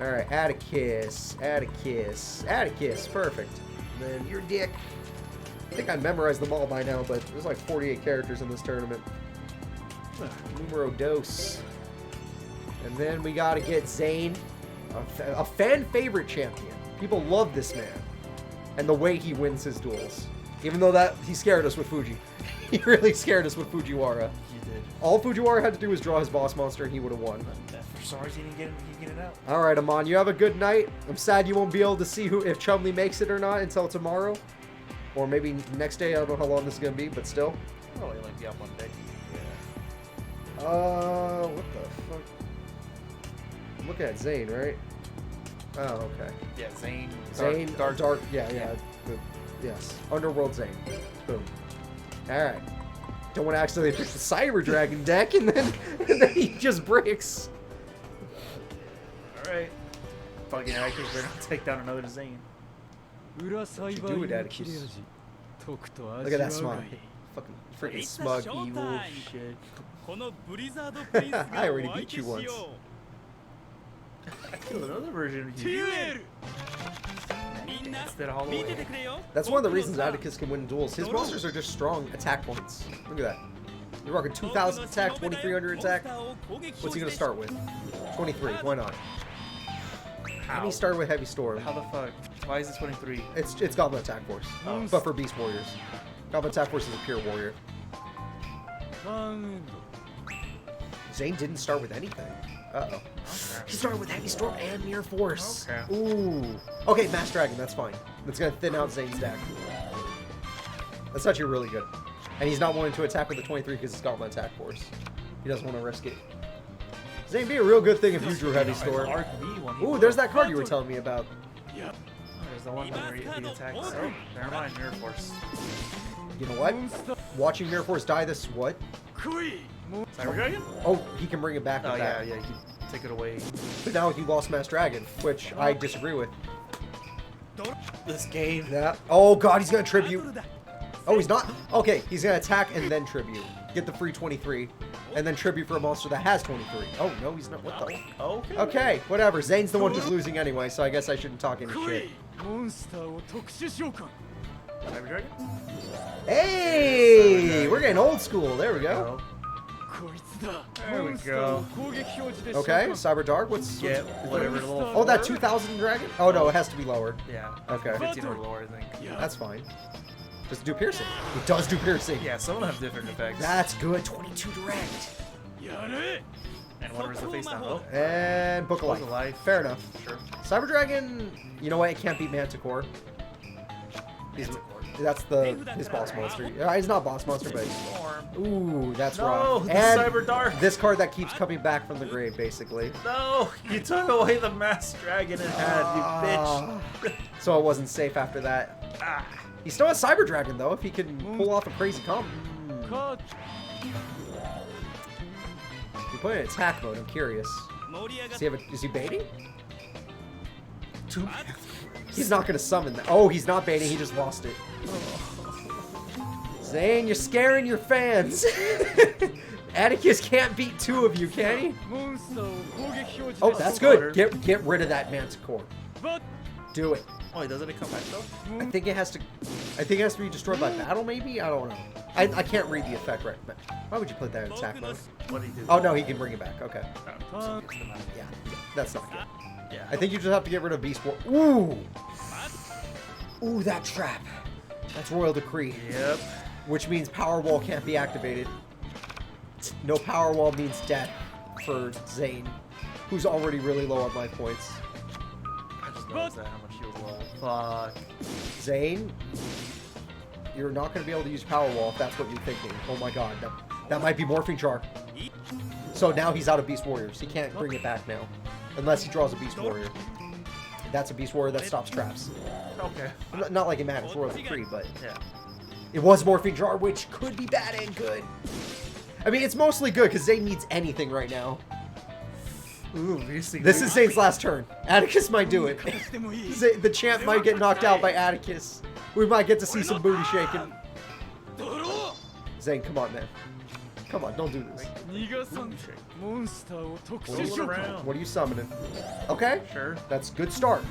Alright, Atticus, perfect. And then your dick. I think I memorized them all by now, but there's like 48 characters in this tournament. Numero dos. And then we gotta get Zane, a fan favorite champion. People love this man. And the way he wins his duels. Even though he scared us with Fuji. He really scared us with Fujiwara. He did. All Fujiwara had to do was draw his boss monster and he would have won. For some reason, he didn't get it out. Alright, Amon, you have a good night. I'm sad you won't be able to see if Chumley makes it or not until tomorrow. Or maybe next day. I don't know how long this is going to be, but still. Oh, he'll like be up one day. Yeah. What the fuck? I'm looking at Zane, right? Oh, okay. Yeah, Zane. Dark. Yeah. Yes. Underworld Zane. Boom. Alright. Don't want to accidentally pick the Cyber Dragon deck and then he just breaks. Alright. Fucking Atticus, they're gonna take down another Zane. What you do with Atticus? Look at that smile. Fucking freaking smug, evil shit. I already beat you once. I killed another version of you. That's one of the reasons Atticus can win duels. His monsters are just strong attack points. Look at that. You're rocking 2,000 attack, 2,300 attack. What's he gonna start with? 23. Why not? And he started with Heavy Storm. How the fuck? Why is this 23? It's Goblin Attack Force, but for Beast Warriors. Goblin Attack Force is a pure warrior. Zane didn't start with anything. Uh-oh. Okay. He started with Heavy Storm and Mirror Force. Okay. Ooh. Okay, Mass Dragon, that's fine. That's gonna thin out Zane's deck. That's actually really good. And he's not willing to attack with the 23 because it's got my attack force. He doesn't want to risk it. Zane, be a real good thing if you drew Heavy Storm. Ooh, there's that card you were telling me about. Yeah. There's the one where he attacks. Oh, never mind. Mirror Force. You know what? Watching Mirror Force die this what? Cyber Dragon? Oh, he can bring it back with Oh, that. yeah, you can take it away. But now he lost Mass Dragon, which I disagree with. This game. Yeah. Oh god, he's gonna tribute. Oh, he's not? Okay, he's gonna attack and then tribute. Get the free 23. And then tribute for a monster that has 23. Oh, no, he's not. What the? Okay. Okay, whatever. Zane's the one who's losing anyway, so I guess I shouldn't talk any shit. Cyber Dragon? Hey! We're getting old school. There we go. There we go. Okay, Cyber Dark. What's Get whatever the little. Oh, that 2000 dragon? Oh, no, it has to be lower. Yeah. Okay. 15 or lower, I think. That's fine. Does it do piercing? It does do piercing. Yeah, some of them have different effects. That's good. 22 direct. And whatever's the face down. Oh. And Book of Book of Life. Life. Fair enough. Sure. Cyber Dragon, you know what? It can't beat Manticore. That's his boss monster. He's not boss monster, but ooh, that's rough. No, And Cyber Dark. this card that keeps coming back from the grave, basically. No, you took away the Mass Dragon it had, you bitch. So it wasn't safe after that. He still has Cyber Dragon though, if he can pull off a crazy combo. He put it in attack mode. I'm curious. Is he baiting? He's not gonna summon that. Oh, he's not baiting. He just lost it. Zane, you're scaring your fans. Atticus can't beat two of you, can he? Oh, that's good. Get rid of that Manticore. Do it. Oh, doesn't it come back though? I think it has to. I think it has to be destroyed by battle. Maybe I don't know. I can't read the effect right. Why would you put that in attack mode? What do you do? Oh no, he can bring it back. Okay. Yeah, that's not good. Yeah. I think you just have to get rid of Beast War. Ooh. Ooh, that trap. That's Royal Decree. Yep. Which means Power Wall can't be activated. No Power Wall means death for Zane, who's already really low on life points. I just noticed that how much he was low. Fuck. Zane, you're not going to be able to use Power Wall if that's what you're thinking. Oh my god, that might be Morphing Jar. So now he's out of Beast Warriors. He can't bring it back now. Unless he draws a Beast Warrior. That's a Beast Warrior that stops traps. Okay. Not like it matters, Royal Decree, but Yeah. it was Morphing Jar, which could be bad and good. I mean, it's mostly good because Zane needs anything right now. Ooh, This is Zane's last turn. Atticus might do it. The champ might get knocked out by Atticus. We might get to see some booty shaking. Zane, come on, man. Come on, don't do this. What are you summoning? Okay, Sure. that's a good start.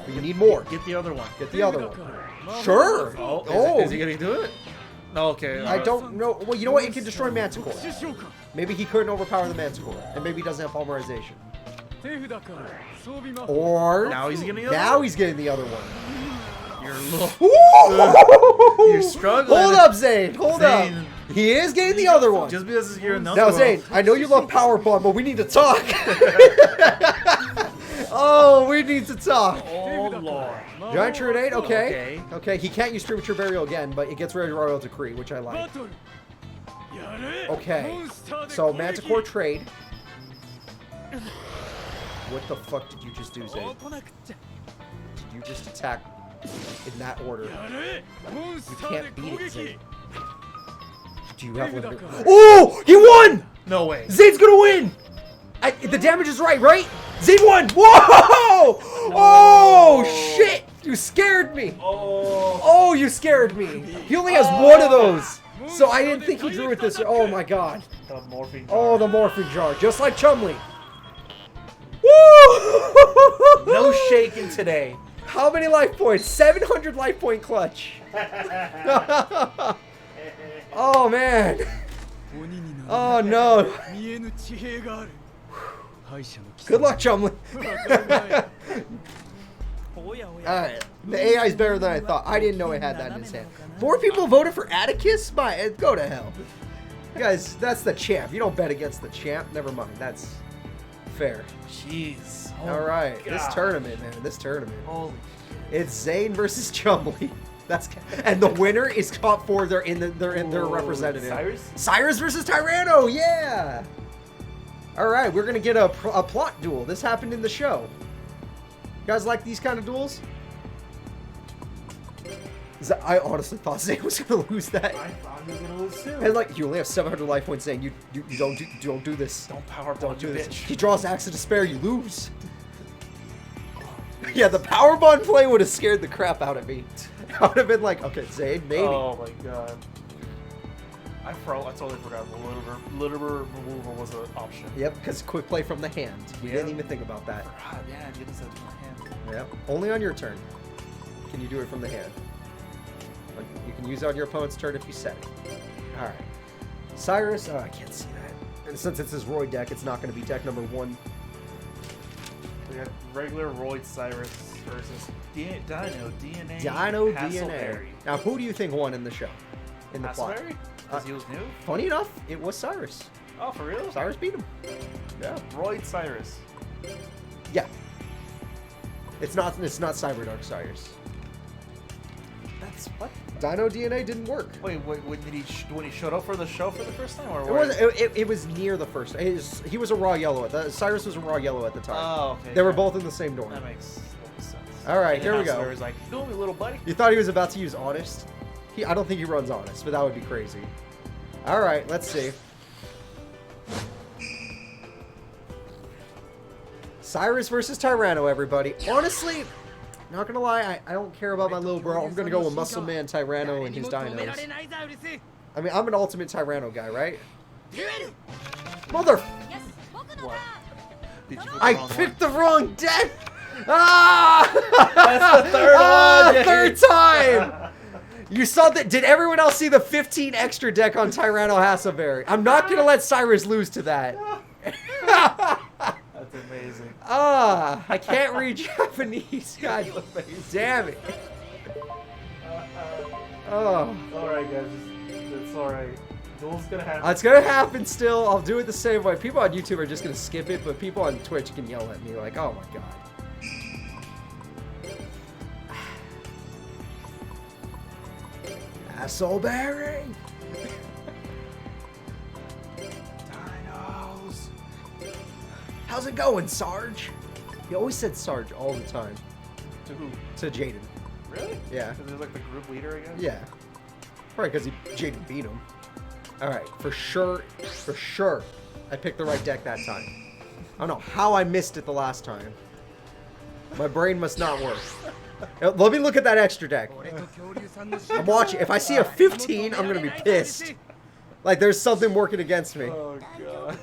But you need more. Get the other one. Get the other one. Sure. Oh, is he gonna do it? No, okay. I don't know. Well, you know what? It can destroy Manticore. Maybe he couldn't overpower the Manticore, and maybe he doesn't have polymerization. Or Now he's getting the other now one? he's getting the other one. You're low. You're You're struggling. Hold up, Zane. Hold Zane. up. He is getting the other one. Just because you're another Now, one. Zane, I know you love Power Bomb, but we need to talk. Oh, we need to talk. Oh, Lord. Giant Tornado, okay. Okay, he can't use Premature Burial again, but it gets rid of Royal Decree, which I like. Okay, so Manticore trade. What the fuck did you just do, Zane? Did you just attack in that order? You can't beat it, Zane. Do you have limit? Oh, he won! No way. Zane's gonna win! The damage is right? Zane won! Whoa! Oh, shit! You scared me! Oh, you scared me! He only has one of those! So I didn't think he drew it this way. Oh my god. The morphing jar. Oh, the Morphing Jar. Just like Chumley. Woo! No shaking today. How many life points? 700 life point clutch. Oh, man. Oh, no. Good luck, Chumley. Alright, the AI is better than I thought. I didn't know it had that in his hand. More people voted for Atticus? Go to hell. Guys, that's the champ. You don't bet against the champ. Never mind. That's fair. Jeez. Alright, this tournament, man. This tournament. It's Zane versus Chumley. And the winner is top 4. They're in their representative. Cyrus? Cyrus versus Tyranno. Yeah. All right, we're gonna get a plot duel. This happened in the show. You guys like these kind of duels? I honestly thought Zane was gonna lose that. I thought he was gonna lose too. And like, you only have 700 life points, Zane. You don't do this. Don't power Don't bond, do you this. bitch. He draws Axe of Despair. You lose. Yeah, the power bond play would have scared the crap out of me. I would have been like, okay, Zane, maybe. Oh my god. I totally forgot the Literber removal was an option. Yep, because quick play from the hand. We didn't even think about that. Yeah, I did this out of my hand. Yep. Only on your turn can you do it from the hand. Like, you can use it on your opponent's turn if you set it. Alright. Cyrus, oh, I can't see that. And since it's his Roy deck, it's not going to be deck number 1. We got regular Royd Cyrus versus Dino DNA. Dino DNA. Hasselberry. Now, who do you think won in the show? In the plot? Hasselberry? Because he was new? Funny enough, it was Cyrus. Oh, for real? Cyrus beat him. Yeah. Royd Cyrus. Yeah. It's not Cyberdark Cyrus. That's what? Dino DNA didn't work. Wait, when he showed up for the show for the first time, or It was near the first. He was a raw yellow Cyrus was a raw yellow at the time. Oh, okay. They were both in the same dorm. That makes sense. All right, And here we go. Hasselberry's like, "Do me, little buddy." You thought he was about to use Honest? I don't think he runs Honest, but that would be crazy. All right, let's see. Cyrus versus Tyranno, everybody. Honestly, not gonna lie, I don't care about my little bro. I'm gonna go with Muscle Man Tyranno and his dinos. I mean, I'm an ultimate Tyranno guy, right? Mother... What? Did you I picked the wrong deck! Ah! That's the third one! Third time! You saw that? Did everyone else see the 15 extra deck on Tyranno Hasselberry? I'm not gonna let Cyrus lose to that. That's amazing. I can't read Japanese. God damn it. Oh. Alright, guys. It's alright. Duel's gonna happen. It's gonna happen still. I'll do it the same way. People on YouTube are just gonna skip it, but people on Twitch can yell at me like, oh my god. Hasselberry! Dinos! How's it going, Sarge? He always said Sarge all the time. To who? To Jaden. Really? Yeah. Because he's like the group leader, I guess? Yeah. Probably because Jaden beat him. Alright, for sure, I picked the right deck that time. I don't know how I missed it the last time. My brain must not work. Let me look at that extra deck. I'm watching. If I see a 15, I'm going to be pissed. Like, there's something working against me. Oh, God.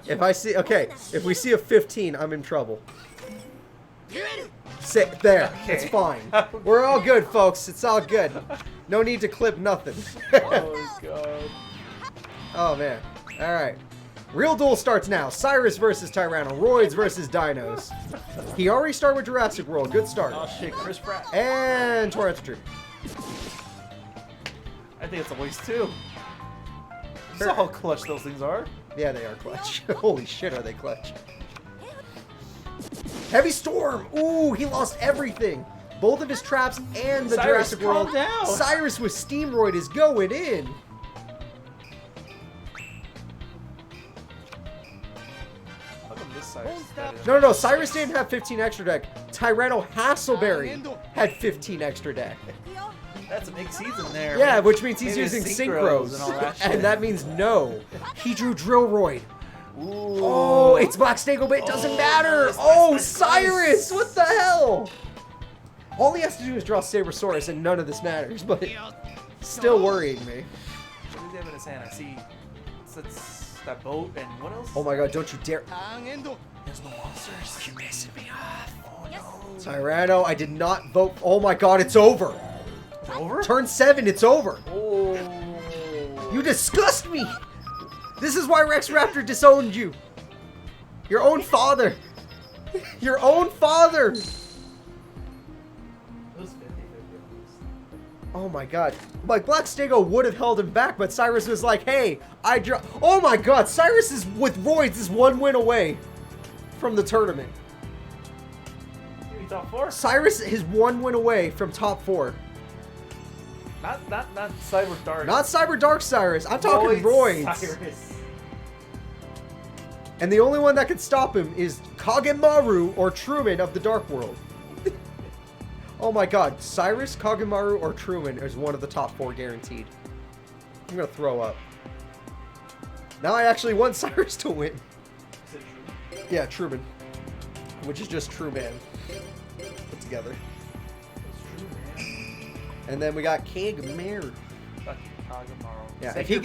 If we see a 15, I'm in trouble. Sit there. Okay. It's fine. We're all good, folks. It's all good. No need to clip nothing. Oh, God. Oh, man. All right. Real duel starts now. Cyrus versus Tyranno. Roids versus Dinos. He already started with Jurassic World. Good start. Oh, shit. Chris Pratt. And Torrance Troop. I think it's a waste, too. You saw how clutch those things are. Yeah, they are clutch. Holy shit, are they clutch. Heavy Storm. Ooh, he lost everything. Both of his traps and the Cyrus, Jurassic World. calm down. Cyrus with Steamroid is going in. How come this Cyrus? No. Cyrus didn't have 15 extra deck. Tyranno Hasselberry had 15 extra deck. That's a big season there. Yeah, man. which means he's Maybe using synchros synchros. and all that shit. And that means no. He drew Drillroid. Ooh. Oh, it's Black Snaggle, but it doesn't matter. Oh, Cyrus, what the hell? All he has to do is draw Sabersaurus, and none of this matters, but still worrying me. What does he have in his hand? I see it's that boat and what else? Oh my god, don't you dare. There's no monsters. You're pissing me off. Oh no. Tyranno, I did not vote. Oh my god, it's over. It's over? Turn 7, it's over. Oh. You disgust me. This is why Rex Raptor disowned you. Your own father. Your own father. It was 50-50 at least. Oh my god. Like, Black Stego would have held him back, but Cyrus was like, hey, I draw. Oh my god, Cyrus is with Roids is 1 win away from the tournament. He top 4? Cyrus is 1 win away from top 4. Not Cyber Dark. Not Cyber Dark Cyrus. I'm talking Roids. Cyrus. And the only one that can stop him is Kagamaru or Truman of the Dark World. Oh my god. Cyrus, Kagamaru, or Truman is one of the top 4 guaranteed. I'm gonna throw up. Now I actually want Cyrus to win. Is it true? Yeah, Truman. Which is just Truman. Put together. It's true, man. And then we got Kagamaru. Fucking Kagamaru. Yeah, if he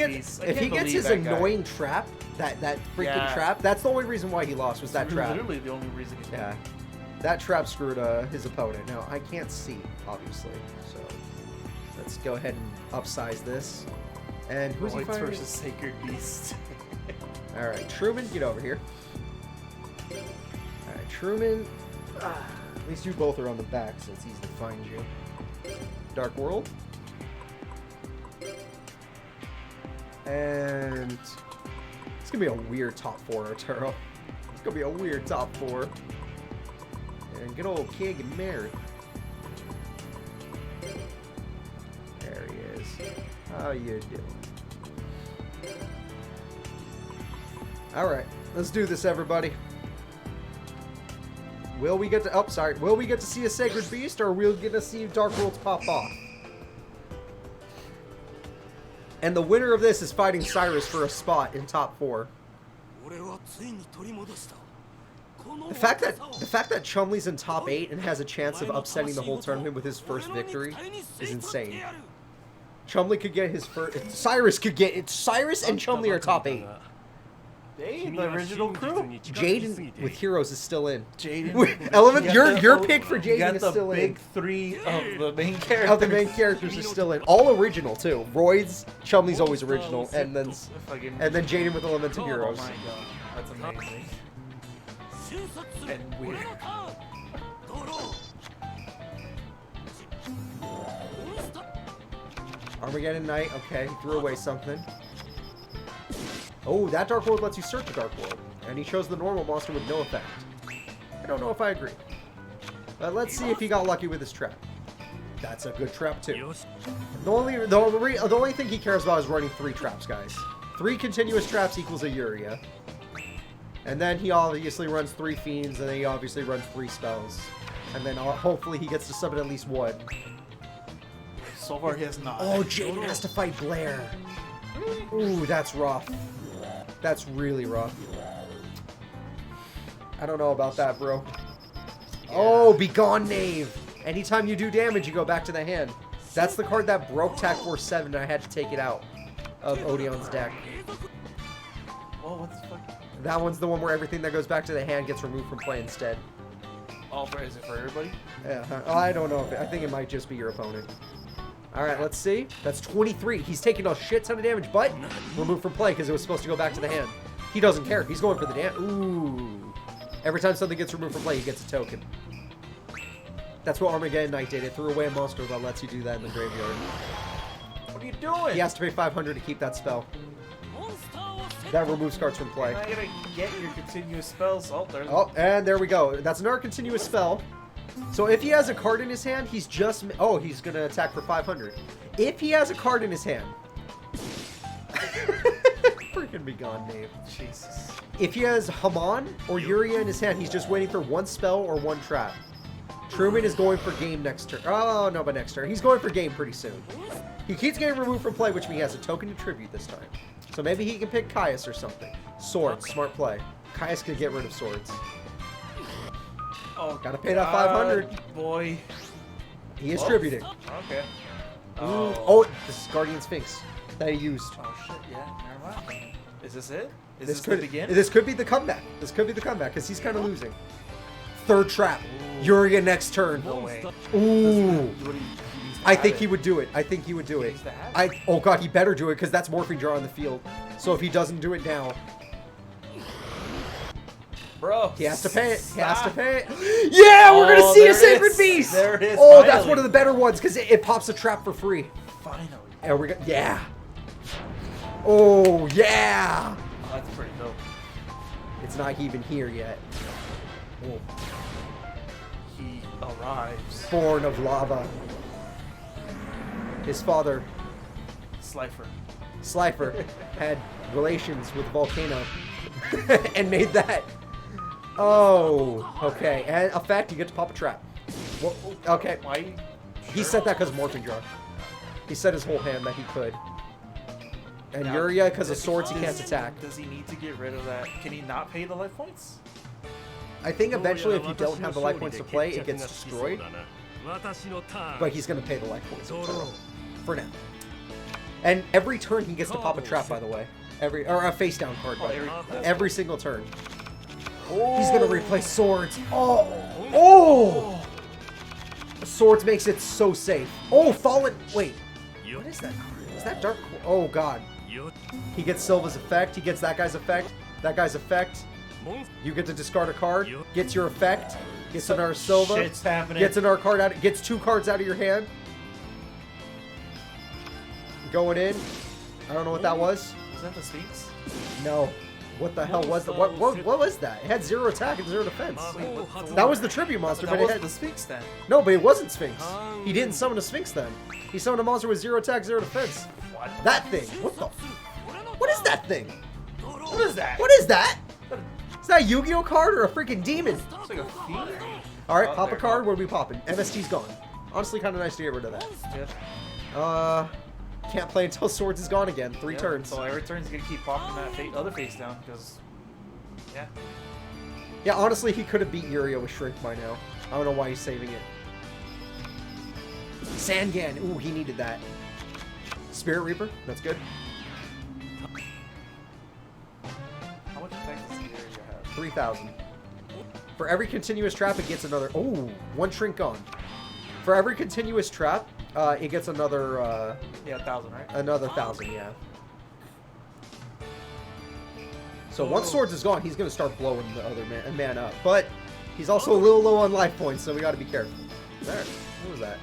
gets his annoying trap, that freaking trap, that's the only reason why he lost was that trap. Literally the only reason he Yeah. That trap screwed his opponent. Now, I can't see, obviously, so let's go ahead and upsize this. And who's he fighting? versus Sacred Beast. Alright, Truman, get over here. Alright, Truman. At least you both are on the back, so it's easy to find you. Dark World. And it's gonna be a weird top 4, Arturo. It's gonna be a weird top 4. And good old Kagamaru. There he is. How you doing? Alright, let's do this, everybody. Will we get to will we get to see a Sacred Beast, or will we get to see Dark Worlds pop off? And the winner of this is fighting Cyrus for a spot in top 4. The fact that Chumley's in top 8 and has a chance of upsetting the whole tournament with his first victory is insane. Chumley could get his first. Cyrus could get it. Cyrus and Chumley are top 8. Hey, the original crew. Jaden with Heroes is still in. Jaden. Element, your pick for Jaden is still in. The big 3 of the main characters. Of the main characters is still in. All original too. Roids, Chumley's always original, and then Jaden with Elemental Heroes. Oh my god, that's amazing. And weird. Armageddon Knight, okay, threw away something. Oh, that Dark World lets you search the Dark World, and he chose the normal monster with no effect. I don't know if I agree. But let's see if he got lucky with his trap. That's a good trap too. The only thing he cares about is running 3 traps, guys. 3 continuous traps equals a Yuria. And then he obviously runs 3 Fiends, and then he obviously runs 3 spells. And then hopefully he gets to summon at least 1. So far he has not. Oh, Jaden has to fight Blair. Ooh, that's rough. That's really rough. I don't know about that, bro. Yeah. Oh, Begone Knave. Anytime you do damage, you go back to the hand. That's the card that broke Tac Force 7, and I had to take it out of Odeon's deck. Oh, what the fuck? That one's the one where everything that goes back to the hand gets removed from play instead. Oh, is it for everybody? Yeah, I don't know. I think it might just be your opponent. Alright, let's see. That's 23. He's taking a shit ton of damage, but removed from play because it was supposed to go back to the hand. He doesn't care. He's going for the damage. Ooh. Every time something gets removed from play, he gets a token. That's what Armageddon Knight did. It threw away a monster that lets you do that in the graveyard. What are you doing? He has to pay 500 to keep that spell. That removes cards from play. You're not gonna get your continuous spells. Oh, there's... Oh, and there we go. That's another continuous spell. So if he has a card in his hand, he's just... Oh, he's going to attack for 500. If he has a card in his hand... Freaking Begone Knave. Jesus. If he has Haman or Yuria in his hand, he's just waiting for 1 spell or 1 trap. Truman is going for game next turn. Oh, no, but next turn. He's going for game pretty soon. He keeps getting removed from play, which means he has a token to tribute this time. So maybe he can pick Caius or something. Swords, smart play. Caius could get rid of swords. Oh, gotta pay that 500. Boy. He is tributing. Okay. Oh, this is Guardian Sphinx that he used. Oh shit, yeah, never mind. Is this it? Is this the beginning? This could be the comeback. This could be the comeback because he's kind of losing. 3rd trap. Yuria next turn. No way. Ooh. I think he would do it. I think he would do it. Oh god, he better do it because that's Morphing Jar on the field. So if he doesn't do it now, bro, he has to pay it. He has to pay it. Yeah, we're gonna see a Sacred Beast. There it is. Oh, finally. That's one of the better ones because it pops a trap for free. Finally. And we got Oh yeah. Oh, that's pretty dope. It's not even here yet. Oh. arrives. Born of lava. His father, Slifer, had relations with Volcano and made that. Oh, okay. And a fact, you get to pop a trap. Well, okay. Why? He said that because of Morphing Jar. He said his whole hand that he could. And Now, Yurya, because of swords, he can't attack. Does he need to get rid of that? Can he not pay the life points? I think eventually, if you don't have the life points to play, it gets destroyed. But he's going to pay the life points for now. And every turn, he gets to pop a trap, by the way. Or a face down card, every single turn. He's going to replace swords. Oh! Swords makes it so safe. Oh, fallen. Wait. What is that card? Is that dark? Oh, God. He gets Silva's effect. He gets that guy's effect. That guy's effect. You get to discard a card. Gets your effect. Gets another Silva. Shit's happening. Gets another card out. Gets 2 cards out of your hand. Going in. I don't know what that was. Was that the Sphinx? No. What the hell was that? What was that? It had 0 attack and 0 defense. That was the tribute monster, but it had the Sphinx then. No, but it wasn't Sphinx. He didn't summon a Sphinx then. He summoned a monster with 0 attack, 0 defense. What? That thing. What the? What is that thing? What is that? What is that? Is that a Yu-Gi-Oh card or a freaking demon? It's like a fiend. All right, pop a card. What are we popping? MST's gone. Honestly, kind of nice to get rid of that. Yeah. Can't play until Swords is gone again. 3 turns. So every turn he's gonna keep popping that other face down because, yeah. Yeah, honestly, he could have beat Yurya with Shrink by now. I don't know why he's saving it. Sangan. Ooh, he needed that. Spirit Reaper. That's good. How much attack does Yurya have? 3,000. For every continuous trap, it gets another. Oh, 1 Shrink gone. For every continuous trap, it gets another. Yeah, 1,000, right? Another 1,000, yeah. So once Swords is gone, he's going to start blowing the other man up. But he's also a little low on life points, so we got to be careful. There. What was that?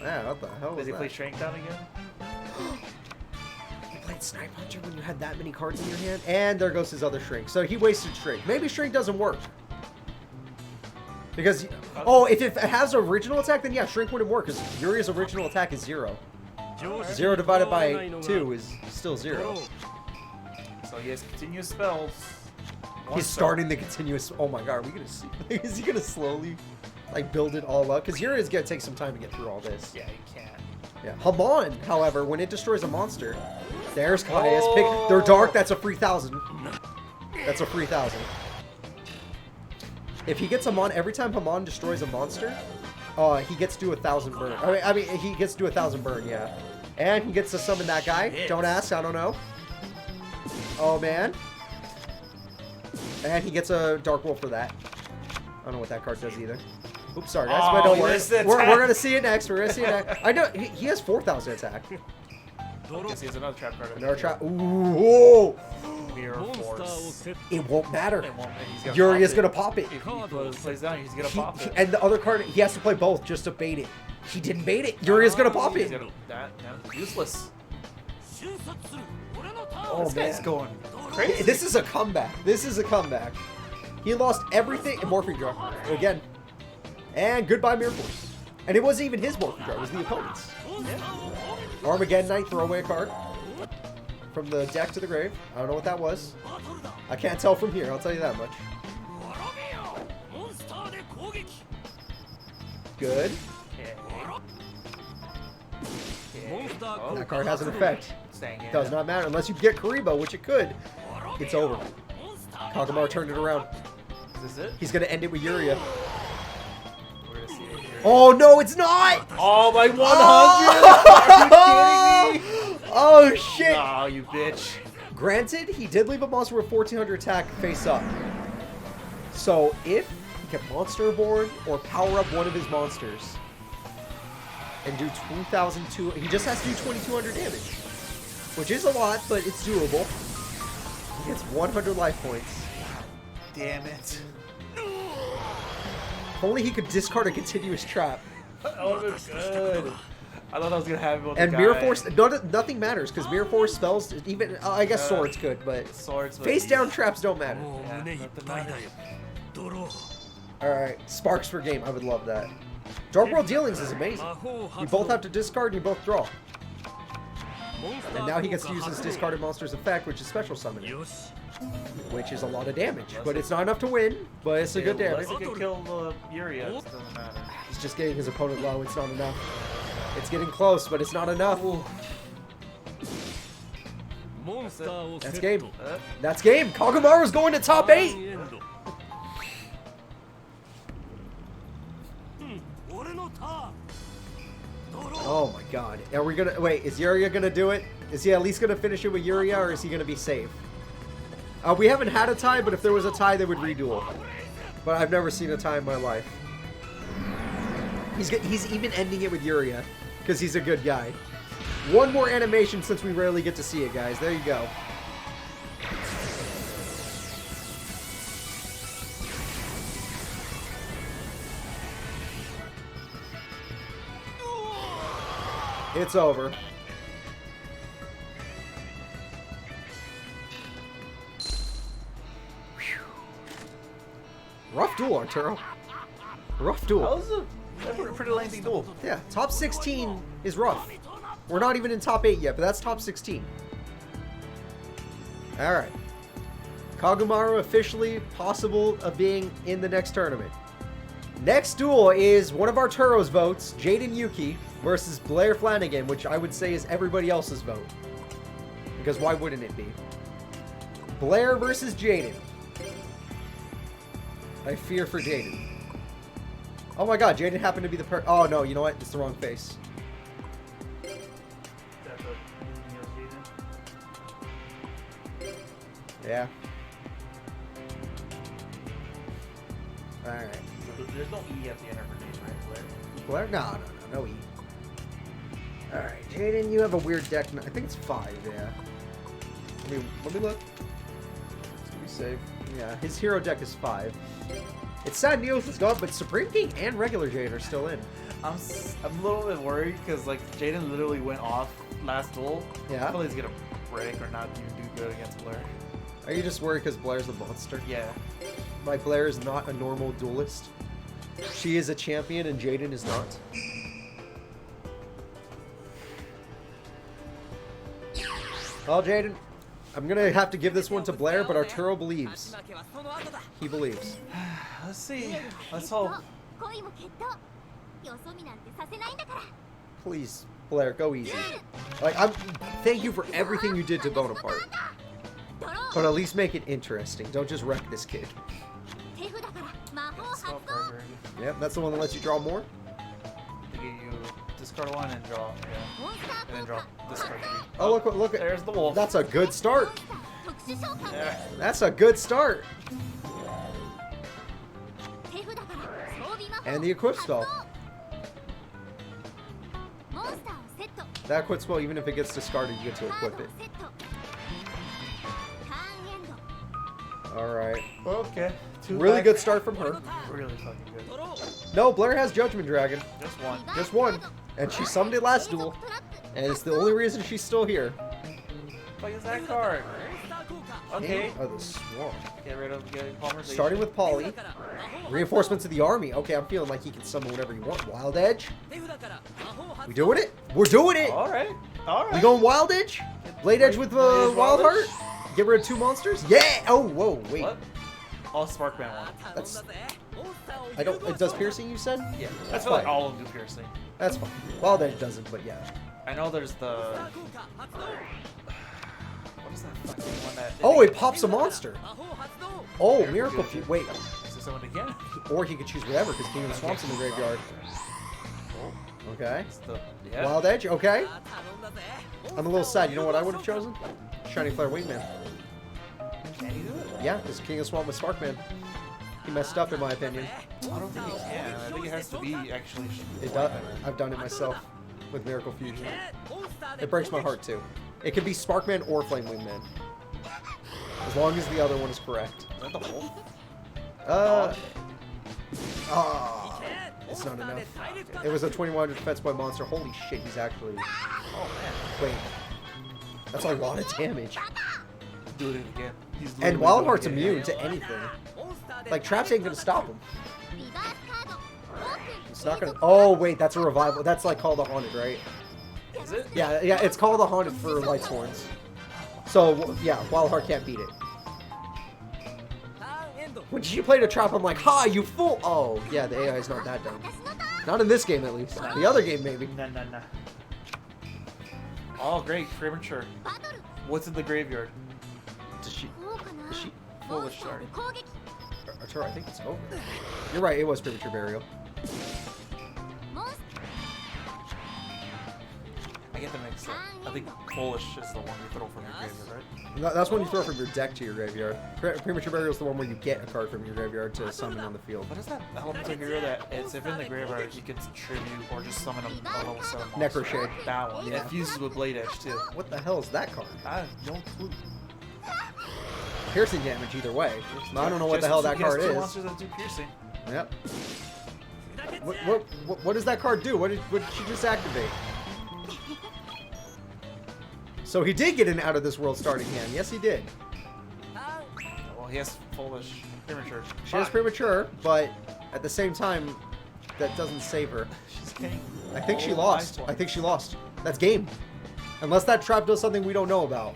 Yeah, what the hell was Did he that? play Shrink down again? You played Snipe Hunter when you had that many cards in your hand? And there goes his other Shrink. So he wasted Shrink. Maybe Shrink doesn't work. Because, if it has original attack, then yeah, Shrink wouldn't work, because Yuri's original attack is 0. 0 divided by 2 is still 0. So he has continuous spells. He's starting the continuous. Oh my god, are we gonna see? Is he gonna slowly, like, build it all up? Because Yuri is gonna take some time to get through all this. Yeah, he can. Yeah. Hamon, however, when it destroys a monster, there's Kaya's pick. They're dark. That's a free 1,000. That's a free 1,000. If he gets Hamon, every time Hamon destroys a monster, he gets to do 1,000 burn. I mean, he gets to do 1,000 burn, yeah. And he gets to summon that guy. Don't ask, I don't know. Oh, man. And he gets a Dark Wolf for that. I don't know what that card does either. Oops, sorry guys, but don't worry. We're going to see it next. We're going to see it next. I know, he has 4,000 attack. I guess he has another trap card. Another trap. Ooh. Mirror Force. It won't matter. It won't. Yuri is going to pop it. If he plays down, he's going to pop it. And the other card, he has to play both just to bait it. He didn't bait it. Yuri is going to pop it. That useless. Oh, this man. guy's going crazy. This is a comeback. This is a comeback. He lost everything. Morphing Jar. Again. And goodbye, Mirror Force. And it wasn't even his Morphing Jar. It was the opponent's. Yeah. Armageddon Knight, throw away a card. From the deck to the grave. I don't know what that was. I can't tell from here, I'll tell you that much. Good. That card has an effect. Does not matter unless you get Karibo, which it could. It's over. Kagamaru turned it around. Is this it? He's gonna end it with Yurya. We're gonna see it here. Oh no, it's not! Oh my 100! Are you kidding me? Oh shit! Oh, you bitch. Granted, he did leave a monster with 1,400 attack face up. So if he can Monster Board or power up one of his monsters and do 2,200, he just has to do 2,200 damage, which is a lot, but it's doable. He gets 100 life points. Damn it. If only he could discard a continuous trap. That would have been good. I thought I was gonna have him on And the Mirror guy. Force, nothing matters because Mirror Force spells, even I guess swords could, but Swords, but face down traps don't matter. Yeah, nothing matters. Alright, sparks per game. I would love that. Dark World Dealings is amazing. You both have to discard and you both draw. And now he gets to use his discarded monster's effect, which is special summoning. Which is a lot of damage. But it's not enough to win, but it's a good damage. Unless he can kill the Yuria, it doesn't matter. He's just getting his opponent low. It's not enough. It's getting close, but it's not enough. That's game. That's game. Kagamaru's going to top 8. Oh my god. Are we gonna... Wait, is Yuria gonna do it? Is he at least gonna finish it with Yuria, or is he gonna be safe? We haven't had a tie, but if there was a tie, they would reduel. But I've never seen a tie in my life. He's even ending it with Yuria, because he's a good guy. One more animation since we rarely get to see it, guys. There you go. It's over. Whew. Rough duel, Arturo. Rough duel. That was a pretty lengthy duel. Yeah, top 16 is rough. We're not even in top 8 yet, but that's top 16. Alright. Kagamaru officially possible of being in the next tournament. Next duel is one of Arturo's votes, Jaden Yuki versus Blair Flanagan, which I would say is everybody else's vote. Because why wouldn't it be? Blair versus Jaden. I fear for Jaden. Oh my god, Jaden happened to be the oh no, you know what? It's the wrong face. Yeah. Alright. There's no E at the end of her name, right, Blair? Blair? No E. Alright, Jaden, you have a weird deck. I think it's 5, yeah. Let me look. Let's be safe. Yeah, his hero deck is 5. It's sad Neos is gone, but Supreme King and regular Jaden are still in. I'm a little bit worried because like Jaden literally went off last duel. Yeah. I feel he's gonna break or not even do good against Blair. Are you just worried because Blair's a monster? Yeah. Like, Blair is not a normal duelist. She is a champion and Jaden is not. Well, Jaden, I'm gonna have to give this one to Blair, but Arturo believes. He believes. Let's see. Let's hope. Please, Blair, go easy. Like, thank you for everything you did to Bonaparte. But at least make it interesting. Don't just wreck this kid. Yep, that's the one that lets you draw more. They give you discard 1 and draw. Yeah. And then draw discard 3. Oh, look at. There's the wolf. That's a good start. Yeah. That's a good start. And the equip spell. That equip spell, even if it gets discarded, you get to equip it. Alright. Okay. Really good start from her. Really fucking good. No, Blair has Judgment Dragon. Just one. Just one. And she summoned it last duel. And it's the only reason she's still here. What is that card? Okay. Oh, the Swarm. Get rid of Palmer's. Starting with Polly. Reinforcements of the army. Okay, I'm feeling like he can summon whatever you want. Wild Edge. We doing it? We're doing it! Alright. Alright. We going Wild Edge? Blade Edge with Wild Heart? Get rid of 2 monsters? Yeah! Oh, whoa, wait. What? Oh, Sparkman one. That's... I don't... It does piercing, you said? Yeah. That's fine. fine. Like all of them do piercing. That's fine. Wild Edge doesn't, but yeah. I know there's the... What is that fucking one that... Oh, it pops a monster! Oh, Miracle Fusion. Wait. Is this someone again? Or he could choose whatever, because King of the Swamp's in the graveyard. Okay. Yeah. Wild Edge, okay. I'm a little sad. You know what I would have chosen? Shiny Flare Wingman. Can he do it? Yeah, because King of Swamp was Sparkman. He messed up, in my opinion. I don't think he can. I think it has to be actually... It does. I've done it myself with Miracle Fusion. It breaks my heart, too. It could be Sparkman or Flame Wingman. As long as the other one is correct. Is that the wolf? It's not enough. It was a 2100 defense by monster. Holy shit, he's actually... Oh, man. Wait. That's a lot of damage. Do it again. And Wild Heart's immune to anything. Like, traps ain't gonna stop him. It's not gonna. Oh wait, that's a revival. That's like called a haunted, right? Is it? Yeah, it's called a haunted for Light Sworns. So yeah, Wildheart can't beat it. When she played a trap, I'm like, ha, you fool! Oh yeah, the AI is not that dumb. Not in this game, at least. The other game, maybe. Nah. Oh, great, premature. What's in the graveyard? Is she? Foolish, sorry. Arturo, I think it's over. You're right, it was premature burial. I get the mix up. I think foolish is the one you throw from your graveyard, right? No, that's when you throw from your deck to your graveyard. Premature burial is the one where you get a card from your graveyard to summon on the field. What is that elemental hero that it's if in the graveyard you can tribute or just summon a level 7 monster? Necroshade. That one. Yeah. It fuses with Blade Edge too. What the hell is that card? I have no clue. Piercing damage either way. I don't know what the hell that card Two is. monsters that do piercing. Yep. What does that card do? What did she just activate? So he did get an out of this world starting hand. Yes, he did. Well, he has foolish premature. She has premature, but at the same time, that doesn't save her. She's getting. I think she lost. I think she lost. That's game. Unless that trap does something we don't know about.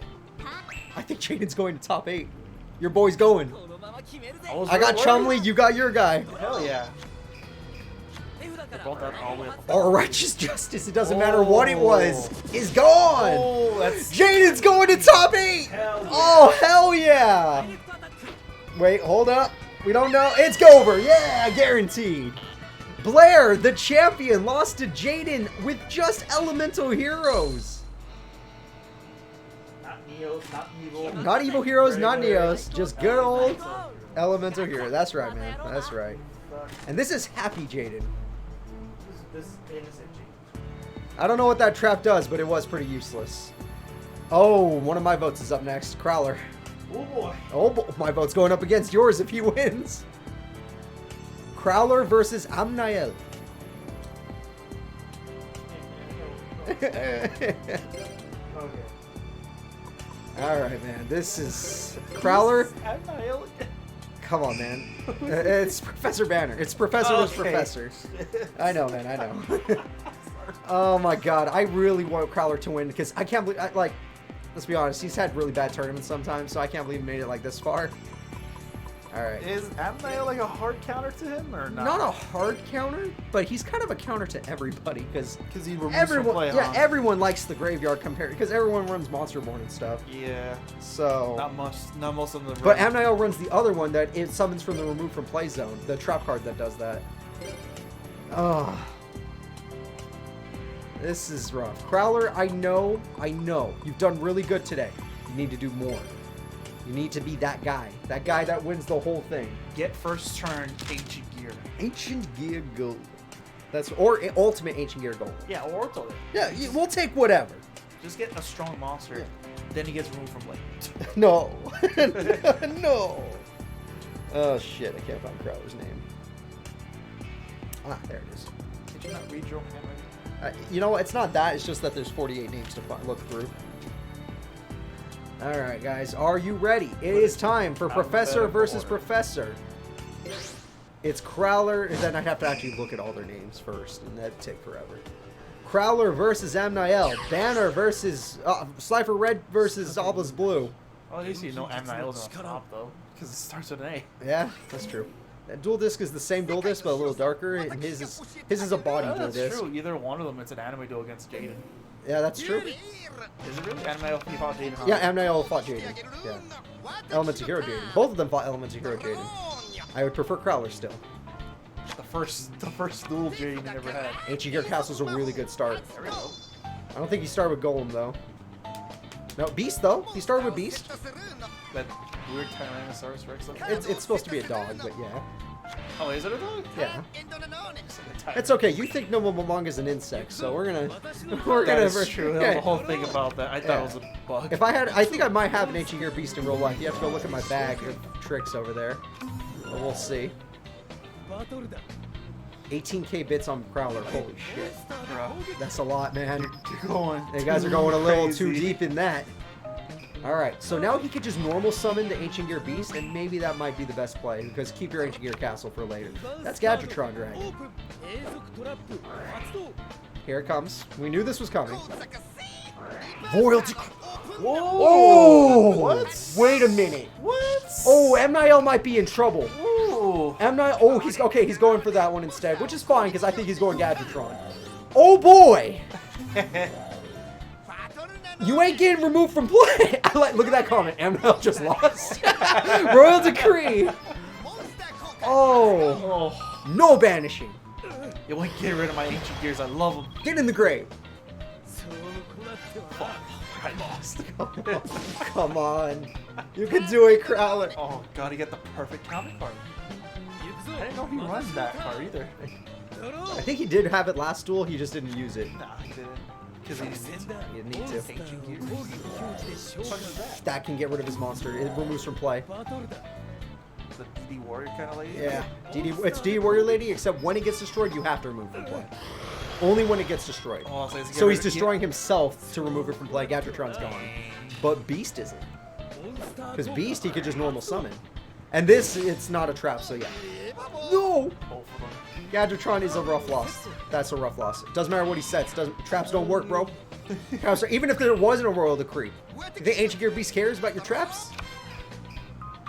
I think Jaden's going to top 8. Your boy's going. I got Chumley, you got your guy. Hell yeah. They both out all the way up. Our righteous justice, it doesn't matter what it was, is gone. Oh, that's. Jaden's going to top 8. Hell yeah. Oh, hell yeah. Wait, hold up. We don't know. It's Gover. Yeah, guaranteed. Blair, the champion, lost to Jaden with just elemental heroes. Not Neos, not evil. Not evil heroes, not Neos. Just good old elemental hero. That's right, man. That's right. And this is happy Jaden. This is innocent Jaden. I don't know what that trap does, but it was pretty useless. Oh, one of my votes is up next. Crowler. Oh boy. Oh, my vote's going up against yours if he wins. Crowler versus Amniel. Okay. Alright, man. This is... Crowler? Amniel. Come on, man. It's Professor Banner. It's Professor versus Professor. I know, man. I know. Oh, my God. I really want Crowler to win because I can't believe... let's be honest. He's had really bad tournaments sometimes, so I can't believe he made it like this far. Alright. Is Amniel like a hard counter to him or not? Not a hard counter, but he's kind of a counter to everybody because he removes everyone, from play, everyone likes the graveyard compared because everyone runs Monsterborn and stuff. Yeah. So not most of them. But Amniel runs the other one that it summons from the remove from play zone, the trap card that does that. Oh, this is rough. Crowler, I know, you've done really good today. You need to do more. You need to be that guy that wins the whole thing. Get first turn Ancient Gear. Ancient Gear Gold. Or Ultimate Ancient Gear Gold. Yeah, or Ultimate. Yeah, we'll take whatever. Just get a strong monster. Yeah. Then he gets removed from play. No. No. Oh shit, I can't find Crowler's name. Ah, there it is. Did you not read your own handwriting? You know what? It's not that. It's just that there's 48 names to look through. All right, guys. Are you ready? It is time for Professor versus Professor. It's Crowler, and then I'd have to actually look at all their names first, and that'd take forever. Crowler versus Amniel. Banner versus... Slifer Red versus Obelisk Blue. Well, at least you know Amniel's on top, though, because it starts with an A. Yeah, that's true. That dual disc is the same dual disc, but a little darker, and his is a body dual disc. That's true. Either one of them, it's an anime duel against Jaden. Yeah, that's true. Is it really? Amniel fought Jaden? Yeah, Amniel fought Jaden. Yeah. Elemental Hero Jaden. Both of them fought Elemental Hero Jaden. I would prefer Crowler still. The first duel Jaden ever had. Ancient Gear Castle's a really good start. There we go. I don't think he started with Golem, though. No, Beast, though. He started with Beast. That weird Tyrannosaurus Rex look. It's supposed to be a dog, but yeah. Oh, is it a dog? Yeah. It's okay. You think Nobumanga's an insect, so we're gonna. That is true. The whole thing about that, I thought it was a bug. If I think I might have an Ancient Gear Beast in real life. You have to go look at my bag of tricks over there. But we'll see. 18k bits on Crowler. Holy shit. Bro. That's a lot, man. You're going. You guys are going a little too deep in that. Alright, so now he could just normal summon the Ancient Gear Beast, and maybe that might be the best play, because keep your Ancient Gear Castle for later. That's Gadgetron Dragon. Here it comes. We knew this was coming. Royalty. Whoa! Oh! What? Wait a minute. What? Oh, Amniel might be in trouble. Ooh. Amniel. Oh, he's okay. He's going for that one instead, which is fine because I think he's going Gadgetron. Oh boy! You ain't getting removed from play. Look at that comment. Amniel just lost. Royal Decree. Oh. No banishing. You won't get rid of my ancient gears. I love them. Get in the grave. Fuck. I lost. Come on. You can do it, Crowler. Oh god, he got the perfect counter card. I didn't know he runs that card either. I think he did have it last duel. He just didn't use it. Nah, he didn't. Because he didn't He didn't need to. Ancient gears. What is that? That can get rid of his monster. It removes from play. The DD warrior kind of lady? Yeah. It's DD Warrior Lady, except when it gets destroyed, you have to remove from play. Only when it gets destroyed. Oh, So he's destroying himself to remove it from play. Gadgetron's gone. But Beast isn't. Because Beast, he could just normal summon. And this, it's not a trap, so yeah. No! Both of them. Gadgetron is a rough loss. That's a rough loss. Doesn't matter what he sets. Traps don't work, bro. Even if there wasn't a Royal Decree. You think Ancient Gear Beast cares about your traps?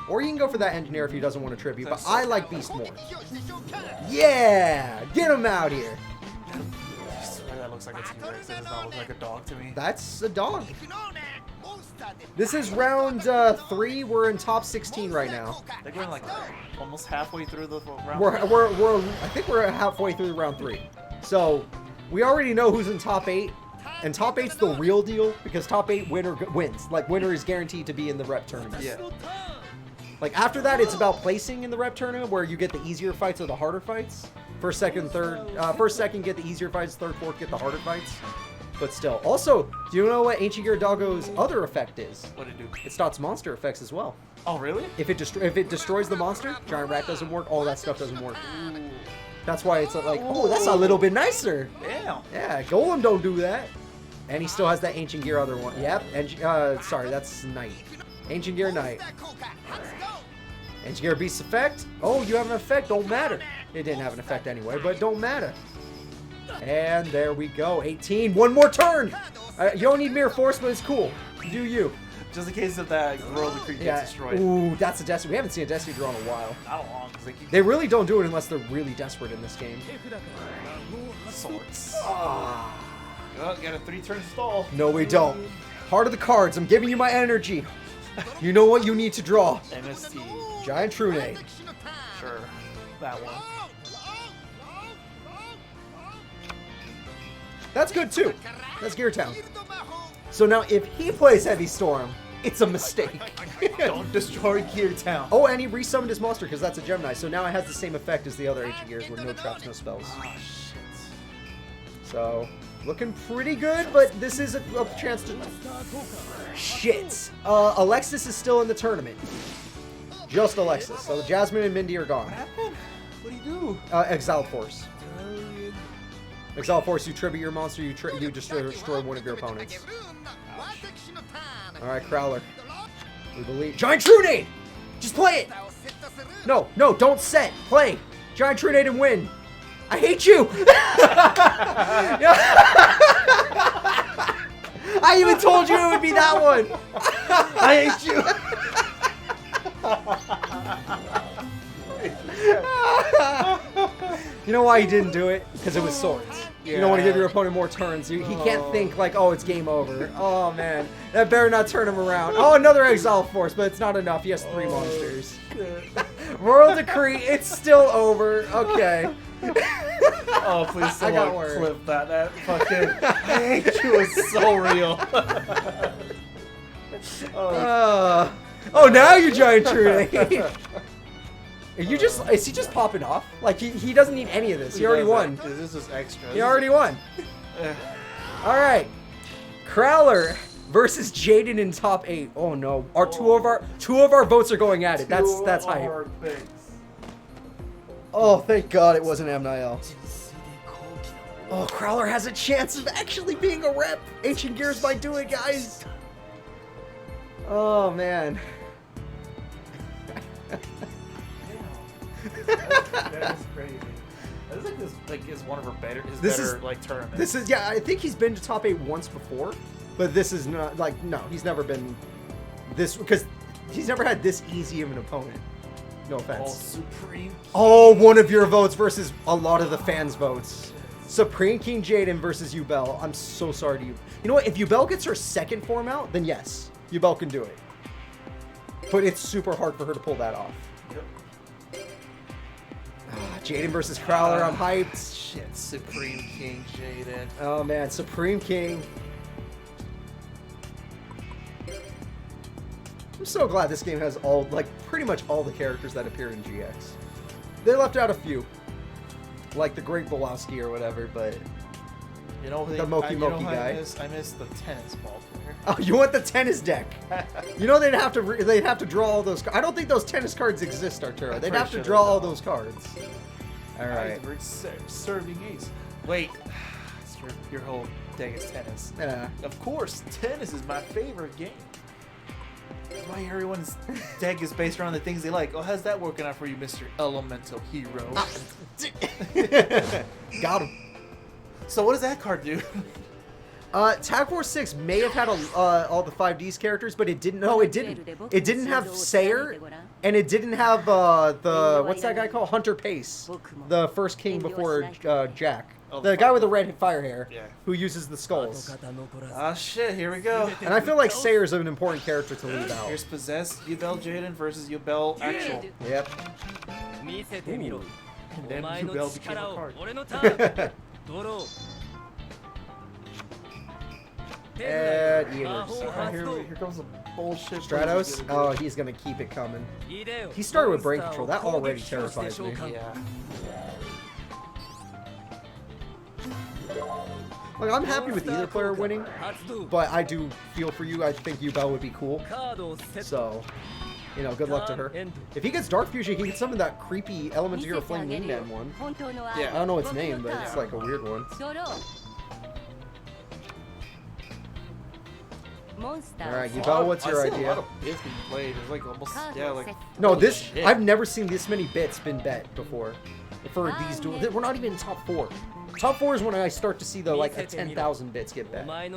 Or you can go for that Engineer if he doesn't want to tribute, but I like Beast more. Yeah! Get him out here! I swear that looks like a T-Rex. It does not look like a dog to me. That's a dog. This is round 3. We're in top 16 right now. They're going like almost halfway through the round. I think we're halfway through round 3. So we already know who's in top 8. And top 8's the real deal because top 8 winner wins. Like winner is guaranteed to be in the rep tournament. Yeah. Like after that, it's about placing in the rep tournament where you get the easier fights or the harder fights. First, second, third. First, second get the easier fights. Third, fourth get the harder fights. But still. Also, do you know what Ancient Gear Doggo's other effect is? What did it do? It stops monster effects as well. Oh, really? If it destroys the monster, Giant Rat doesn't work. All that stuff doesn't work. Ooh. That's why it's like, oh, that's a little bit nicer. Damn. Yeah, Golem don't do that. And he still has that Ancient Gear other one. Yep. And sorry, that's Knight. Ancient Gear Knight. Ancient Gear Beast effect. Oh, you have an effect. Don't matter. It didn't have an effect anyway, but don't matter. And there we go. 18. One more turn. You don't need Mirror Force, but it's cool. Do you? Just in case of that Royal Decree gets destroyed. Ooh, that's a Destiny. We haven't seen a Destiny draw in a while. Not long, because they keep... They really don't do it unless they're really desperate in this game. Swords. Ah. Oh, got a 3-turn stall. No, we don't. Heart of the cards. I'm giving you my energy. You know what you need to draw. MST. Giant Tourney. Sure. That one. That's good too. That's Gear Town. So now if he plays Heavy Storm, it's a mistake. Don't destroy Gear Town. Oh, and he resummoned his monster because that's a Gemini. So now it has the same effect as the other Ancient Gears with no traps, no spells. Oh, shit. So, looking pretty good, but this is a chance to... Shit. Alexis is still in the tournament. Just Alexis. So Jasmine and Mindy are gone. What happened? What do you do? Exiled Force. Exiled Force, you tribute your monster, you destroy one of your opponents. Alright, Crowler. We believe... Giant Trunade! Just play it! No, don't set. Play. Giant Trunade and win. I hate you! I even told you it would be that one! I hate you! You know why he didn't do it? Because it was swords. Yeah. You don't want to give your opponent more turns. He can't think like, oh, it's game over. Oh, man. That better not turn him around. Oh, another Exile Force, but it's not enough. He has 3 monsters. Royal Decree, it's still over. Okay. Oh, please someone clip that. That fucking hate you is so real. Oh, now you Giant Trunade. Is he just popping off? Like, he doesn't need any of this. He already won. This is extra. He already won. Alright. Crowler versus Jaden in top 8. Oh no. Two of our votes are going at it. That's hype. Oh, thank God it wasn't Amniel. Oh, Crowler has a chance of actually being a rep. Ancient Gears might do it, guys. Oh man. That is crazy. I think this like is one of her better. Like tournaments. This is I think he's been to top 8 once before, but this is not like no. He's never been this because he's never had this easy of an opponent. No offense. Supreme. Oh, one of your votes versus a lot of the fans' votes. Supreme King Jaden versus Yubel. I'm so sorry to you. You know what? If Yubel gets her second form out, then yes, Yubel can do it. But it's super hard for her to pull that off. Yep. Jaden versus Crowler. I'm hyped. Shit, Supreme King Jaden. Oh man, Supreme King. I'm so glad this game has all, like, pretty much all the characters that appear in GX. They left out a few, like the Great Bolowski or whatever, but you know the Moki Moki guy. I miss the tennis ball player. Oh, you want the tennis deck? You know they'd have to draw all those. I don't think those tennis cards exist, Arturo. They'd have to draw all those cards. All right. Serving ace. Wait, your whole deck is tennis. Yeah. Of course, tennis is my favorite game. That's why everyone's deck is based around the things they like. Oh, how's that working out for you, Mr. Elemental Hero? Got him. So what does that card do? Tag Force 6 may have had all the 5Ds characters, but it didn't. No, it didn't. It didn't have Sayer, and it didn't have the what's that guy called? Hunter Pace, the first king before Jack. The guy with the red fire hair, who uses the skulls. Ah, shit, here we go. And I feel like Sayer's an important character to leave out. Here's Possessed Yubel Jaden versus Yubel Axel. Yep. And then Yubel became a card. And Eaters. Here comes the bullshit. Stratos? Oh, he's going to keep it coming. He started with brain control. That already terrifies me. Yeah. Like, I'm happy with either player winning, but I do feel for you. I think Yubel would be cool. So, you know, good luck to her. If he gets Dark Fusion, he can summon that creepy Elemental Hero Flame Wingman one. Yeah. I don't know its name, but it's like a weird one. Alright, Yubel, what's your idea? A lot of bits being played. It's like almost, No, this, shit. I've never seen this many bits been bet before. For these duels. We're not even in top 4. Top 4 is when I start to see the, like, 10,000 bits get bet. But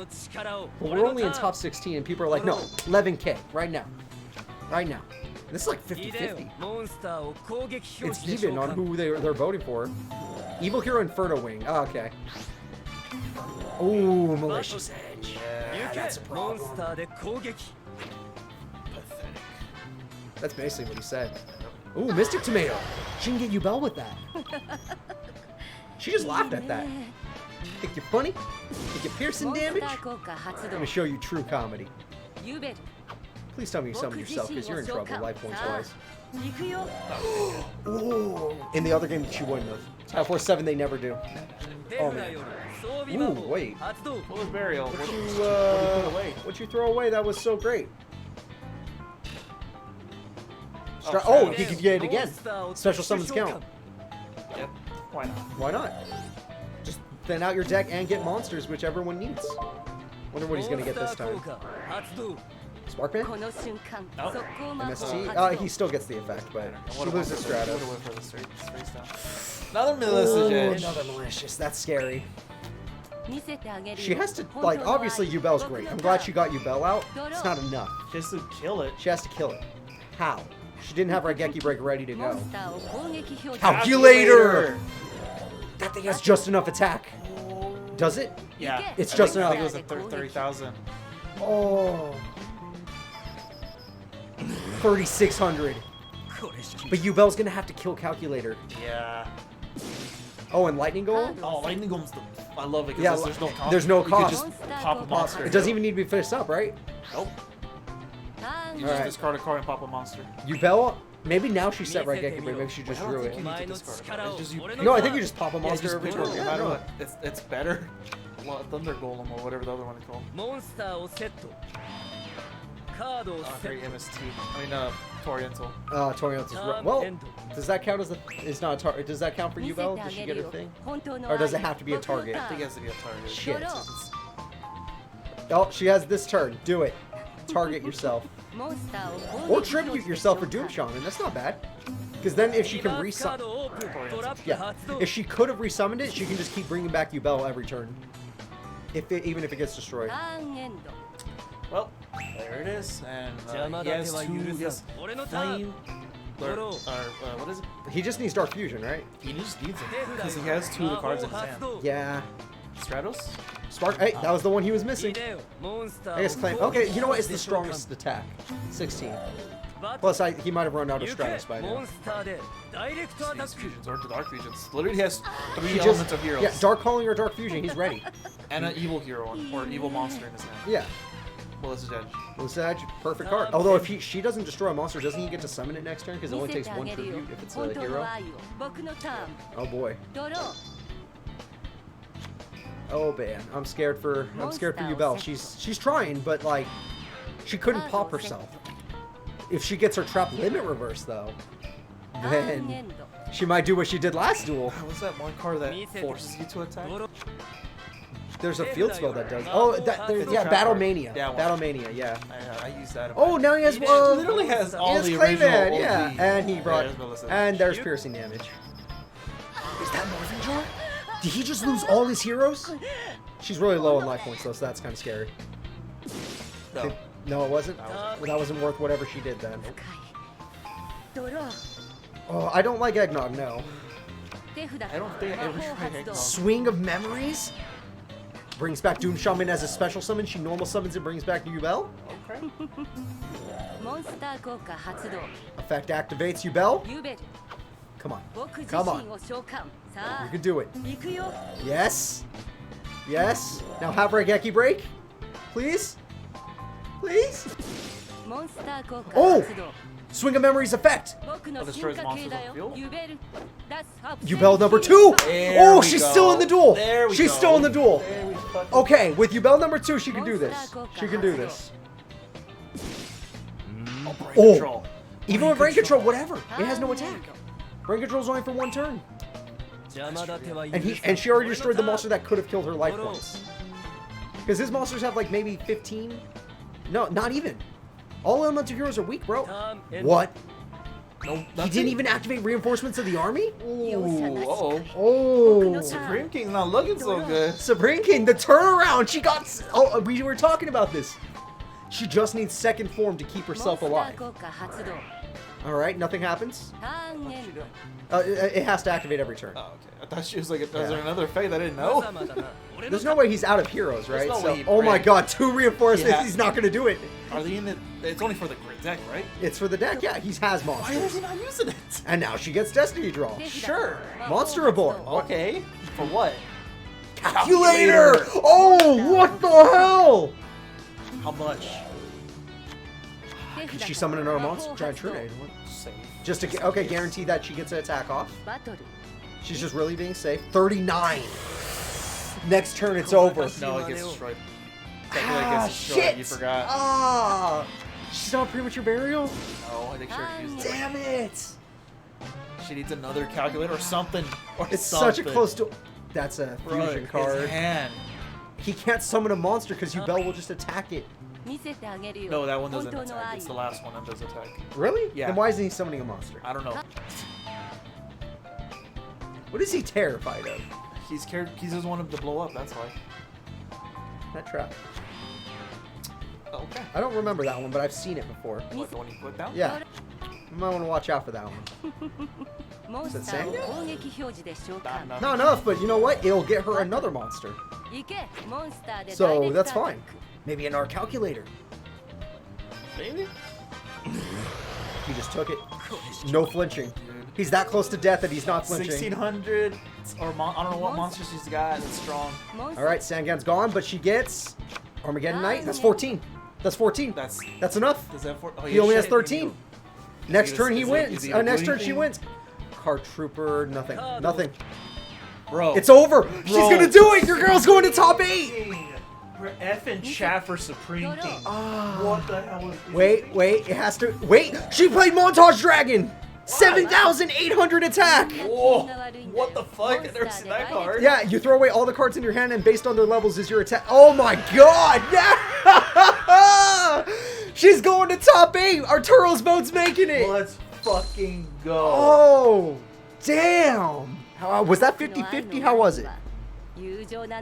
we're only in top 16, and people are like, no, 11K, right now. Right now. This is like 50-50. It's even on who they're voting for. Evil Hero Inferno Wing. Oh, okay. Ooh, Malicious Edge. Yeah, that's a problem. Pathetic. That's basically what he said. Ooh, Mystic Tomato. She can get Yubel with that. She just laughed at that. Think you're funny? Think you're piercing damage? I'm gonna show you true comedy. Please tell me you summon yourself, because you're in trouble, life points wise. Ooh. In the other game, she wouldn't have. Tag Force 7, they never do. Oh man. Ooh, wait. What was Burial? What'd you throw away? That was so great. Oh, he could get it again. Special summons count. Yep. Why not? Why not? Just thin out your deck and get monsters, whichever one needs. Wonder what he's gonna get this time. Sparkman? MST? He still gets the effect, but she loses Stratos. Another Malicious Edge. Another Malicious. That's scary. She has to, like, obviously Yubel's great. I'm glad she got Yubel out. It's not enough. Just to kill it. She has to kill it. How? She didn't have her Geki Break ready to go. Calculator! That thing has just enough attack. Does it? Yeah. It's just enough. I think it was a 30,000. Oh. 3,600. But Yubel's gonna have to kill Calculator. Yeah. Oh, and Lightning Golem? Oh, Lightning Golem's the... I love it because there's no cost. There's no cost. You could just pop a monster. It doesn't even need to be finished up, right? Nope. You just discard a card and pop a monster. Yubel, maybe now she's set right Gekko, but maybe she just drew it. You need to discard it. It's just No, I think you just pop a monster every turn. No matter what. It's better. Thunder Golem or whatever the other one is called. Great MST. I mean, Toriental. Toriental's well, does that count as does that count for Yubel? Does she get her thing? Or does it have to be a target? I think it has to be a target. Shit. Oh, she has this turn. Do it. Target yourself. Or tribute yourself for Doom Shaman. That's not bad. Because then if she can resummon... Yeah. If she could have resummoned it, she can just keep bringing back Yubel every turn. Even if it gets destroyed. Well, there it is. And he has flame... what is it? He just needs Dark Fusion, right? He just needs it. Because he has 2 of the cards in his hand. Yeah. Stratos? Spark. Hey, that was the one he was missing. I guess claim. Okay, you know what? It's the strongest attack. 16. Plus, he might have run out of Stratus by now. These fusions or the Dark Fusions. Literally has 3 elements of heroes. Yeah, Dark Calling or Dark Fusion, he's ready. And an evil hero or evil monster in his hand. Yeah. Melissa's Edge. Melissa's Edge, perfect card. Although if she doesn't destroy a monster, doesn't he get to summon it next turn? Because it only takes 1 tribute if it's a hero. Oh boy. Oh man, I'm scared for Yubel. She's trying, but like she couldn't pop herself. If she gets her trap limit reversed though, then she might do what she did last duel. What's that one card that forces you to attack? There's a field spell that does. Oh, yeah, Battle Mania. Yeah, Battle Mania, yeah. I use that. Oh, now he has literally has all the original OG. Yeah, and he brought and there's piercing damage. Is that Northern Jar? Did he just lose all his heroes? She's really low in life points though, so that's kind of scary. No. No, it wasn't? Well, that wasn't worth whatever she did then. Oh, I don't like eggnog, no. I don't think I ever tried eggnog. Swing of Memories? Brings back Doom Shaman as a special summon. She normal summons and brings back Yubel. Okay. Effect activates Yubel. Come on. Come on. You can do it. Yes. Yes. Now have Raigeki break. Please. Please. Oh! Swing of Memories effect. Destroys monsters on the field. Yubel number 2. Oh, she's go. still in the duel. She's still in the duel. Okay, with Yubel number 2, she can do this. She can do this. Control. Even with brain control, whatever. It has no attack. Brain control's only for 1 turn. And she already destroyed the monster that could have killed her life points. Because his monsters have like maybe 15. No, not even. All elemental heroes are weak, bro. What? No, he didn't even activate reinforcements of the army? Ooh, uh-oh. Oh. Supreme King's not looking so good. Supreme King, the turnaround. She got... Oh, we were talking about this. She just needs second form to keep herself alive. Alright, nothing happens. What's she doing? It has to activate every turn. Oh, okay. I thought she was like, is there another fate? I didn't know. There's no way he's out of heroes, right? No way oh my god, 2 reinforcements. Yeah. He's not going to do it. Are they in the... It's only for the deck, right? It's for the deck, yeah. He has monsters. Why is he not using it? And now she gets Destiny Draw. Sure. Monster Reborn. Okay. For what? Calculator! Oh, what the hell? How much? Could she summon another monster? Giant Tourney. Safe. Just to okay, guarantee that she gets an attack off. She's just really being safe. 39. Next turn, it's over. No, it gets destroyed. Shit! You forgot. Ah! She's on premature burial? No, I think she already used it. Damn it! She needs another calculator or something. It's such a close to... That's a fusion card. His hand. He can't summon a monster because Yubel will just attack it. No, that one doesn't attack. It's the last one that does attack. Really? Yeah. Then why isn't he summoning a monster? I don't know. What is he terrified of? He's scared. He doesn't want him to blow up. That's why. That trap. Okay. I don't remember that one, but I've seen it before. What, the one you put down? Yeah. You might want to watch out for that one. Is it Zane? Not enough, but you know what? It'll get her another monster. So that's fine. Maybe another calculator. Maybe? He just took it. No flinching. He's that close to death that he's not flinching. 1600 or I don't know what monster she's got that's strong. Alright, Sangan's gone, but she gets Armageddon Knight. That's 14. That's 14. That's enough. Does that he only has 13. Next turn he wins. Next turn she wins. Card Trooper, nothing. Nothing. Bro. It's over. Bro. She's gonna do it. Your girl's going to top 8. We're effing chat for Supreme King. What the hell was this? Wait, it has to. Wait, she played Montage Dragon! 7,800 attack! Whoa, what the fuck? I've never seen that card. Yeah, you throw away all the cards in your hand and based on their levels is your attack. Oh my god! She's going to top 8. Arturo's vote's making it. Let's fucking go. Oh, damn. How, was that 50-50? How was it?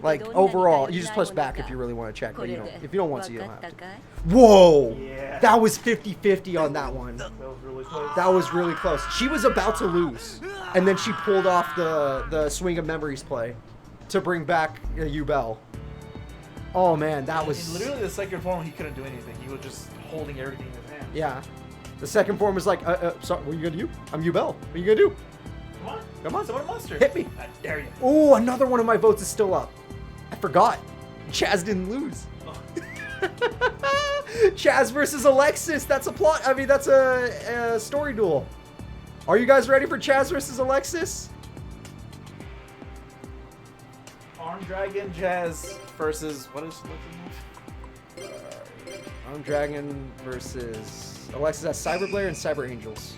Like, overall, you just push back if you really want to check, but you don't, if you don't want to, you don't have to. Whoa! Yeah. That was 50-50 on that one. That was really close. That was really close. She was about to lose, and then she pulled off the Swing of Memories play to bring back Yubel. Oh man, that was... Literally the second form, he couldn't do anything. He was just holding everything in his hand. Yeah. The second form was like, sorry, what are you gonna do? I'm Yubel. What are you gonna do? Come on. Come on. Summon a monster. Hit me. I dare you. Oh, another one of my votes is still up. I forgot. Chazz didn't lose. Chazz versus Alexis. That's a plot. I mean, that's a story duel. Are you guys ready for Chazz versus Alexis? Arm Dragon Chazz versus what is Arm Dragon versus Alexis has Cyberblare and Cyber Angels.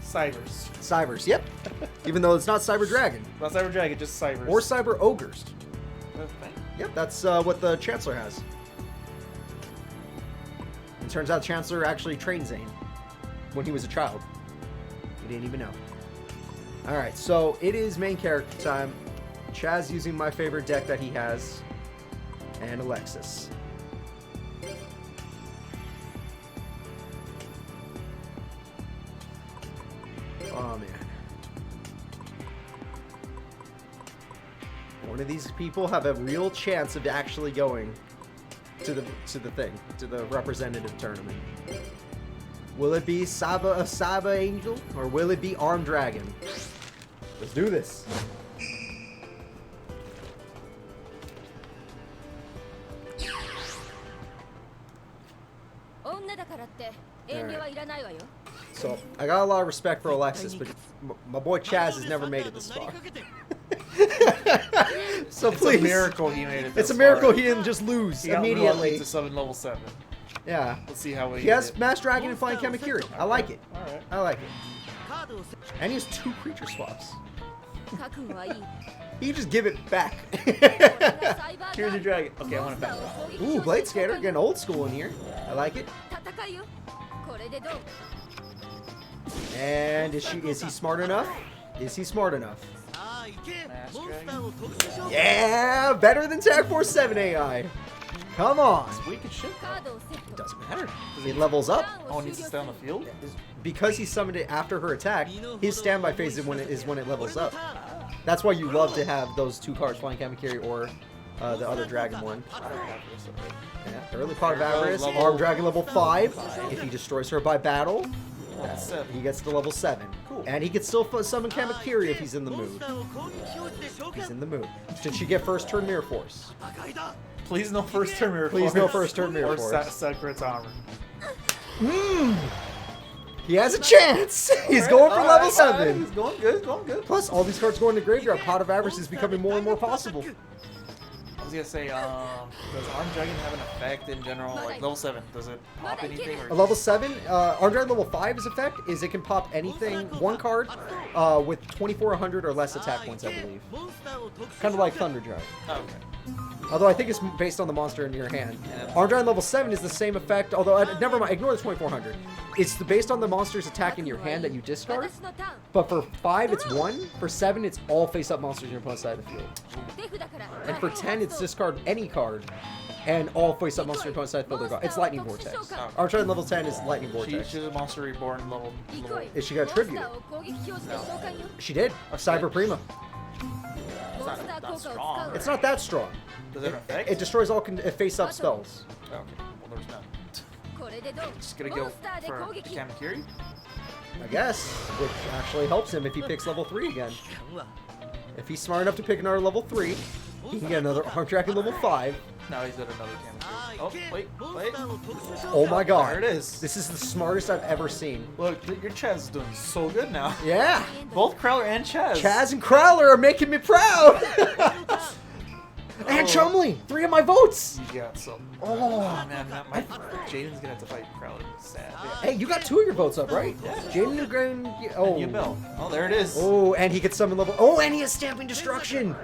Cybers. Cybers, yep. Even though it's not Cyber Dragon. Not Cyber Dragon, just Cybers. Or Cyber Ogres. Okay. Yep, that's what the Chancellor has. It turns out Chancellor actually trained Zane when he was a child. He didn't even know. Alright, so it is main character time. Chazz using my favorite deck that he has. And Alexis. Oh man. One of these people have a real chance of actually going to the representative tournament. Will it be Saba Angel or will it be Arm Dragon? Let's do this. Right. So, I got a lot of respect for Alexis, but my boy Chazz has never made it this far. So It's please. a miracle he made it. It's a miracle he didn't just lose He got immediately. lucky to summon level 7. Yeah. Let's see how He has Mass Dragon and Flying Kamakiri. I like it. Alright. I like it. And he has 2 creature swaps. He can just give it back. Here's your dragon. Okay, I want it back. Ooh, Blade Skater getting old school in here. I like it. And is he smart enough? Is he smart enough? Mass Dragon. Yeah, better than Tag Force 7 AI. Come on. It's weak as shit. It doesn't matter. It levels up. Oh, it needs to stay on the field? Because he summoned it after her attack, his standby phase is when it levels up. That's why you love to have those 2 cards, Flying Kamakiri or the other dragon one. Yeah, early Pot of Avarice, Arm Dragon level 5. If he destroys her by battle, he gets to level 7. Cool. And he can still summon Kamakiri if he's in the mood. He's in the mood. Should she get first turn Mirror Force? Please no first turn Mirror Force. Please no first turn Mirror or Force. Sakura's Armor. He has a chance. He's going for level 7. He's going good. He's going good. Plus, all these cards going to graveyard. Pot of Avarice is becoming more and more possible. I was gonna say, does Arm Dragon have an effect in general? Like level 7, does it pop anything? Or A level 7, Arm Dragon level 5's effect is it can pop anything, 1 card, with 2,400 or less attack points, I believe. Kind of like Thunder Dragon. Oh, okay. Although I think it's based on the monster in your hand. Arm Dragon level 7 is the same effect, although, never mind, ignore the 2,400. It's based on the monster's attack in your hand that you discard. But for 5, it's 1. For 7, it's all face-up monsters in your opponent's side of the field. And for 10, it's discard any card. And all face-up monsters in your opponent's side of the field are gone. It's Lightning Vortex. Arm Dragon level 10 is Lightning Vortex. She's a Monster Reborn level. Is she got tribute? She did. Cyber Prima. It's not strong. It's not that strong. Does it affect? It destroys all face-up spells. Oh, okay. Well, there's none. Just gonna go for Kamakiri. I guess, which actually helps him if he picks level 3 again. If he's smart enough to pick another level 3, he can get another Arm Dragon level 5. Now he's at another Kamakiri. Oh, wait. Oh my god. There it is. This is the smartest I've ever seen. Look, your Chazz is doing so good now. Yeah. Both Crowler and Chazz. Chazz and Crowler are making me proud. And Chumley, 3 of my votes. Yeah, so. Oh. Man, my Jaden's gonna have to fight Crowler. Sad. Hey, you got 2 of your votes up, right? Yeah. Jaden and Grand. Oh. Yubel. Oh, there it is. Oh, and he gets summon level. Oh, and he has Stamping Destruction.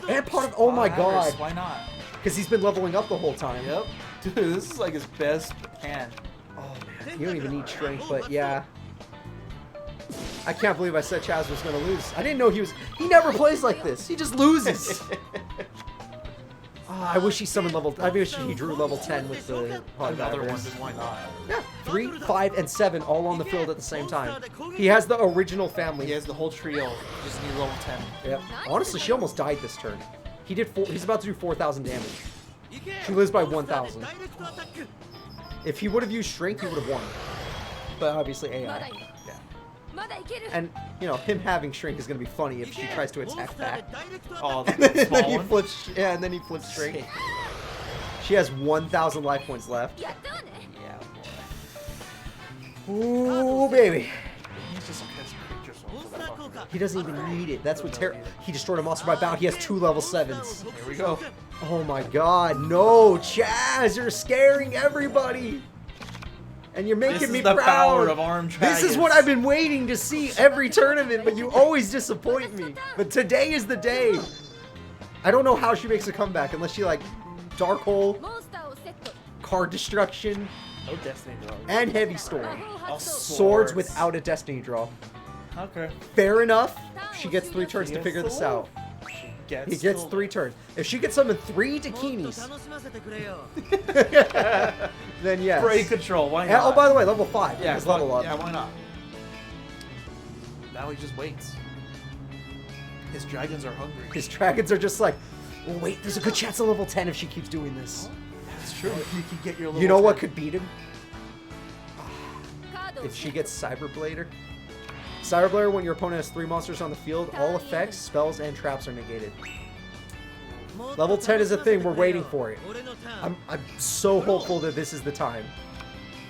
And part of. Oh my god. Why not? Because he's been leveling up the whole time. Yep. Dude, this is like his best hand. Oh man, you don't even need strength, but yeah. I can't believe I said Chazz was gonna lose. I didn't know he was. He never plays like this. He just loses. I wish he summoned level. I wish he drew level 10 with the Another one, then why not? Yeah, 3, 5, and 7 all on the field at the same time. He has the original family. He has the whole trio. Just need level 10. Yep. Honestly, she almost died this turn. He did. He's about to do 4,000 damage. She lives by 1,000. If he would have used strength, he would have won. But obviously AI. Yeah. And you know, him having strength is gonna be funny if she tries to attack back. Oh, And then small he one? flips. Yeah, and then he flips strength. She has 1,000 life points left. Yeah. Ooh, baby. He's just catching creatures for that fucking- He doesn't even need it. That's what he destroyed a monster by bound. He has 2 level 7s. Here we go. Oh my god, no, Chazz, you're scaring everybody. And you're making me the proud. power of armed This is what I've been waiting to see every tournament, but you always disappoint me. But today is the day. I don't know how she makes a comeback unless she like Dark Hole, Card Destruction, No destiny draw. and Heavy Storm. Oh, Swords without a Destiny draw. Okay. Fair enough. She gets 3 turns to He figure gets this the out. Gets He gets the- 3 turns. If she gets summoned 3 Dakinis, then yes. Brain control, why And, not? oh, by the way, level 5. yeah, His level up. Yeah, why not? Now he just waits. His dragons are hungry. His dragons are just like, oh, wait, there's a good chance of level 10 if she keeps doing this. That's true. You can get your. You know level what 10. could beat him? If she gets Cyberblader. Cyberblader, when your opponent has 3 monsters on the field, all effects, spells, and traps are negated. Level 10 is a thing. We're waiting for it. I'm so hopeful that this is the time.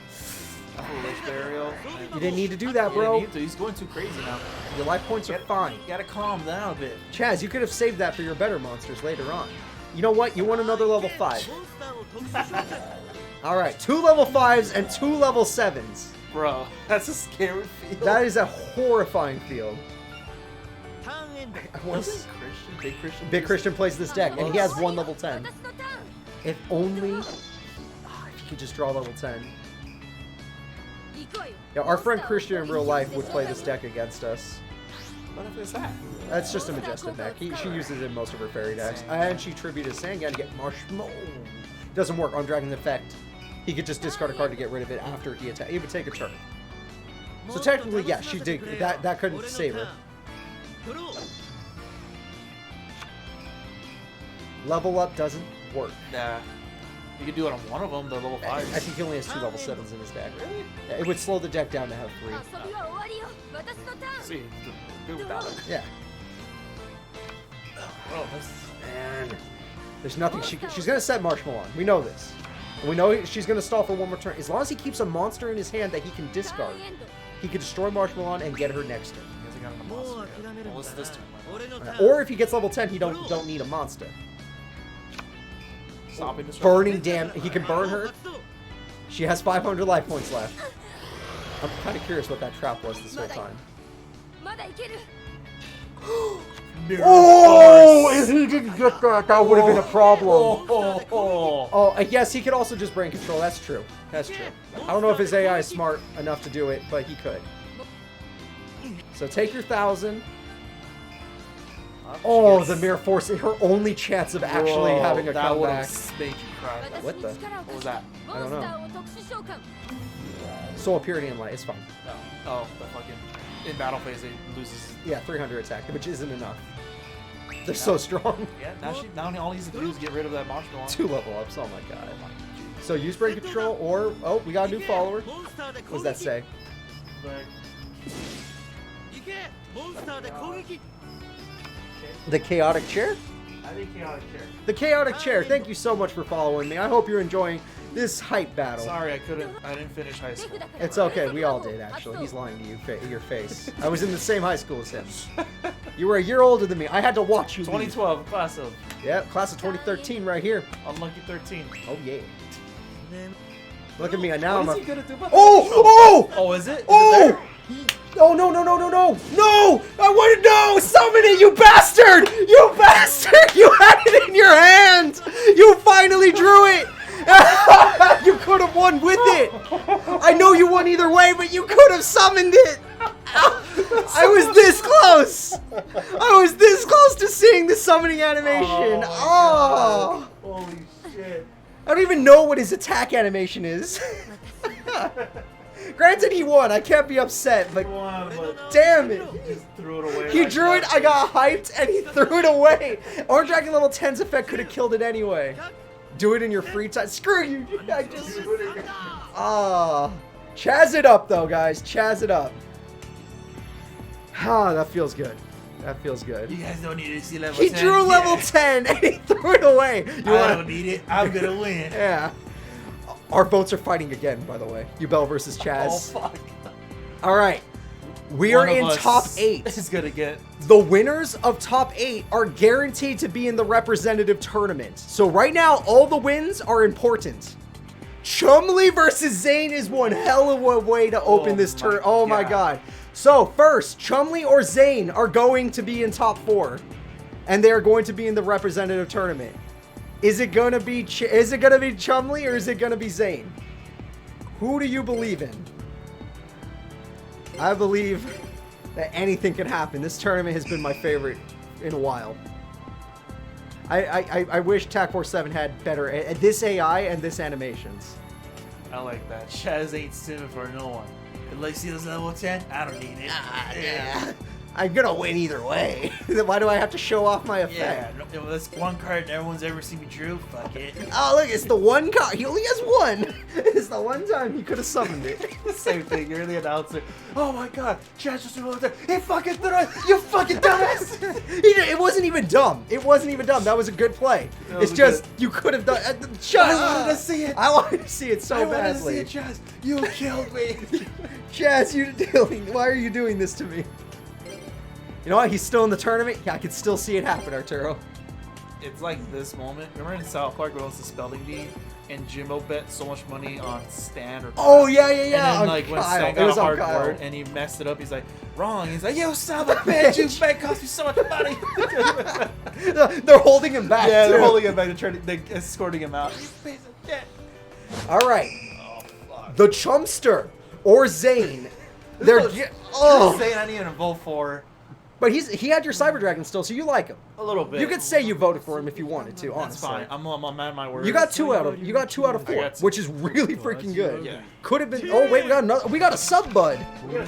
Foolish burial. You didn't need to do that, You bro. didn't need to. He's going too crazy now. Your life points are fine. You gotta calm down a bit. Chazz, you could have saved that for your better monsters later on. You know what? You want another level 5. Alright, 2 level 5s and 2 level 7s. Bro, that's a scary field. That is a horrifying field. Wasn't Christian? Big Christian? Big Christian plays this deck, and he has 1 level 10. If only... if he could just draw level 10. Yeah, our friend Christian in real life would play this deck against us. What if it's that? That's just a Majestic deck. She uses it in most of her fairy decks. And she tributed Sangan to get Marshmallow. Doesn't work on Dragon's Effect. He could just discard a card to get rid of it after he attacked. It would take a turn. So technically, yeah, she did. That couldn't save her. Level up doesn't work. Nah. You could do it on one of them, the level 5. I think he only has 2 level 7s in his deck. Yeah, it would slow the deck down to have 3. See, good without it. Yeah. Bro, that's... And there's nothing she's gonna set Marshmallow on. We know this. And we know she's gonna stall for 1 more turn. As long as he keeps a monster in his hand that he can discard, he can destroy Marshmallow and get her next turn. He hasn't gotten a monster yet. Well, it's this turn. Or if he gets level 10, he don't need a monster. Stopping this Burning damn, he can burn her. She has 500 life points left. I'm kind of curious what that trap was this whole time. Oh, if he didn't get that, that would have been a problem. Oh, yes, he could also just brain control. That's true. That's true. I don't know if his AI is smart enough to do it, but he could. So take your 1,000. Oh, the mere force. Her only chance of actually having a comeback. That would make you cry. What the? What was that? I don't know. Soul Purity and Light. It's fine. No. Oh, the fucking... In battle phase, it loses... Yeah, 300 attack, which isn't enough. They're so strong. Yeah, now all he needs to do is get rid of that marshmallow. 2 level ups. Oh my god. So use brain control, or... Oh, we got a new follower. What does that say? The Chaotic Chair? I think chaotic chair. The Chaotic Chair, thank you so much for following me. I hope you're enjoying this hype battle. Sorry, I didn't finish high school. It's okay, we all did actually. He's lying to you, your face. I was in the same high school as him. You were a year older than me. I had to watch you. 2012, class of. Yep, class of 2013 right here. Unlucky 13. Oh yeah. Look at me, now What I'm is he a... gonna do about Oh! Oh, is it? Is it Oh! there? Oh, no! No! I want to know! Summon it, you bastard! You bastard! You had it in your hand! You finally drew it! You could have won with it. I know you won either way, but you could have summoned it. I was this close. I was this close to seeing the summoning animation. Oh. Holy shit. I don't even know what his attack animation is. Granted, he won. I can't be upset, but damn it. He just threw it away. He drew it, I got hyped, and he threw it away. Orange Dragon level 10's effect could have killed it anyway. Do it in your free time. Screw you. I just... Chazz it up, though, guys. Chazz it up. Ah, that feels good. That feels good. You guys don't need to see level 10. ten. He drew level 10, and he threw it away. I don't need it. I'm going to win. Yeah. Our votes are fighting again, by the way. Yubel versus Chazz. Oh, fuck. All right. We are in top 8. This is going to get... The winners of top 8 are guaranteed to be in the representative tournament. So right now, all the wins are important. Chumley versus Zane is one hell of a way to open this tournament. Oh my god. So first, Chumley or Zane are going to be in top 4. And they are going to be in the representative tournament. Is it gonna be Chumley or is it gonna be Zane? Who do you believe in? I believe that anything can happen. This tournament has been my favorite in a while. I wish TAC 47 had better this AI and this animations. I like that. Chazz ain't stimming for no one. Unless he was level 10, I don't need it. Yeah. I'm gonna win either way. Why do I have to show off my effect? Yeah, that's one card everyone's ever seen me drew. Fuck it. Oh, look, it's the one card. He only has one. It's the one time he could have summoned it. Same thing. You're the announcer. Oh my god. Chazz just threw it there. He fucking threw it. You fucking dumbass. It wasn't even dumb. It wasn't even dumb. That was a good play. It's just, you could have done... Shut up. I wanted to see it. I wanted to see it so badly. I wanted to see it, Chazz. You killed me. Chazz, why are you doing this to me? You know what? He's still in the tournament. Yeah, I can still see it happen, Arturo. It's like this moment. Remember in South Park when it was the spelling bee and Jimbo bet so much money on Stan or oh yeah. And then like when Kyle. Stan got a hard word and he messed it up, he's like, wrong. He's like, yo, son of a bitch, you bet cost me so much money. They're holding him back. Yeah, they're too. holding him back. They're escorting him out. You piece of shit. All right. Oh, fuck. The Chumster or Zane. Zane, I didn't even vote for. But he had your Cyber Dragon still, so you like him. A little bit. You could say you voted for him if you wanted to, honestly. That's fine. I'm a man of my word. You got 2 out of 4, which is really freaking good. Yeah. Could have been. Oh wait, we got a sub bud.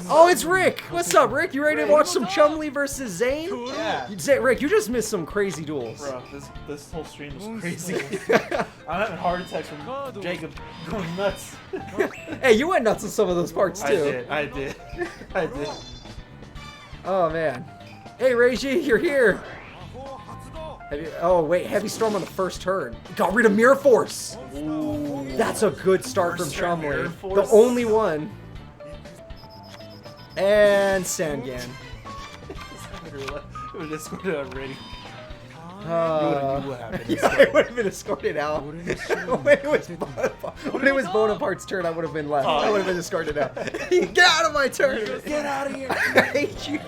Oh, it's Rick. What's up, Rick? You ready to watch some Chumley versus Zane? Yeah. Rick, you just missed some crazy duels. Bro, this whole stream was crazy. I'm having heart attacks from Jacob going nuts. Hey, you went nuts in some of those parts too. I did. Oh man. Hey, Reiji, you're here. Oh wait, Heavy Storm on the first turn. Got rid of Mirror Force. Ooh. That's a good start from Chumley. The Force. only one. And Sangan. It would have scored it already. Yeah, I would have been escorted out. when it was Bonaparte's turn, I would have been left. I would have been escorted out. Get out of my turn! Get out of here! I hate you.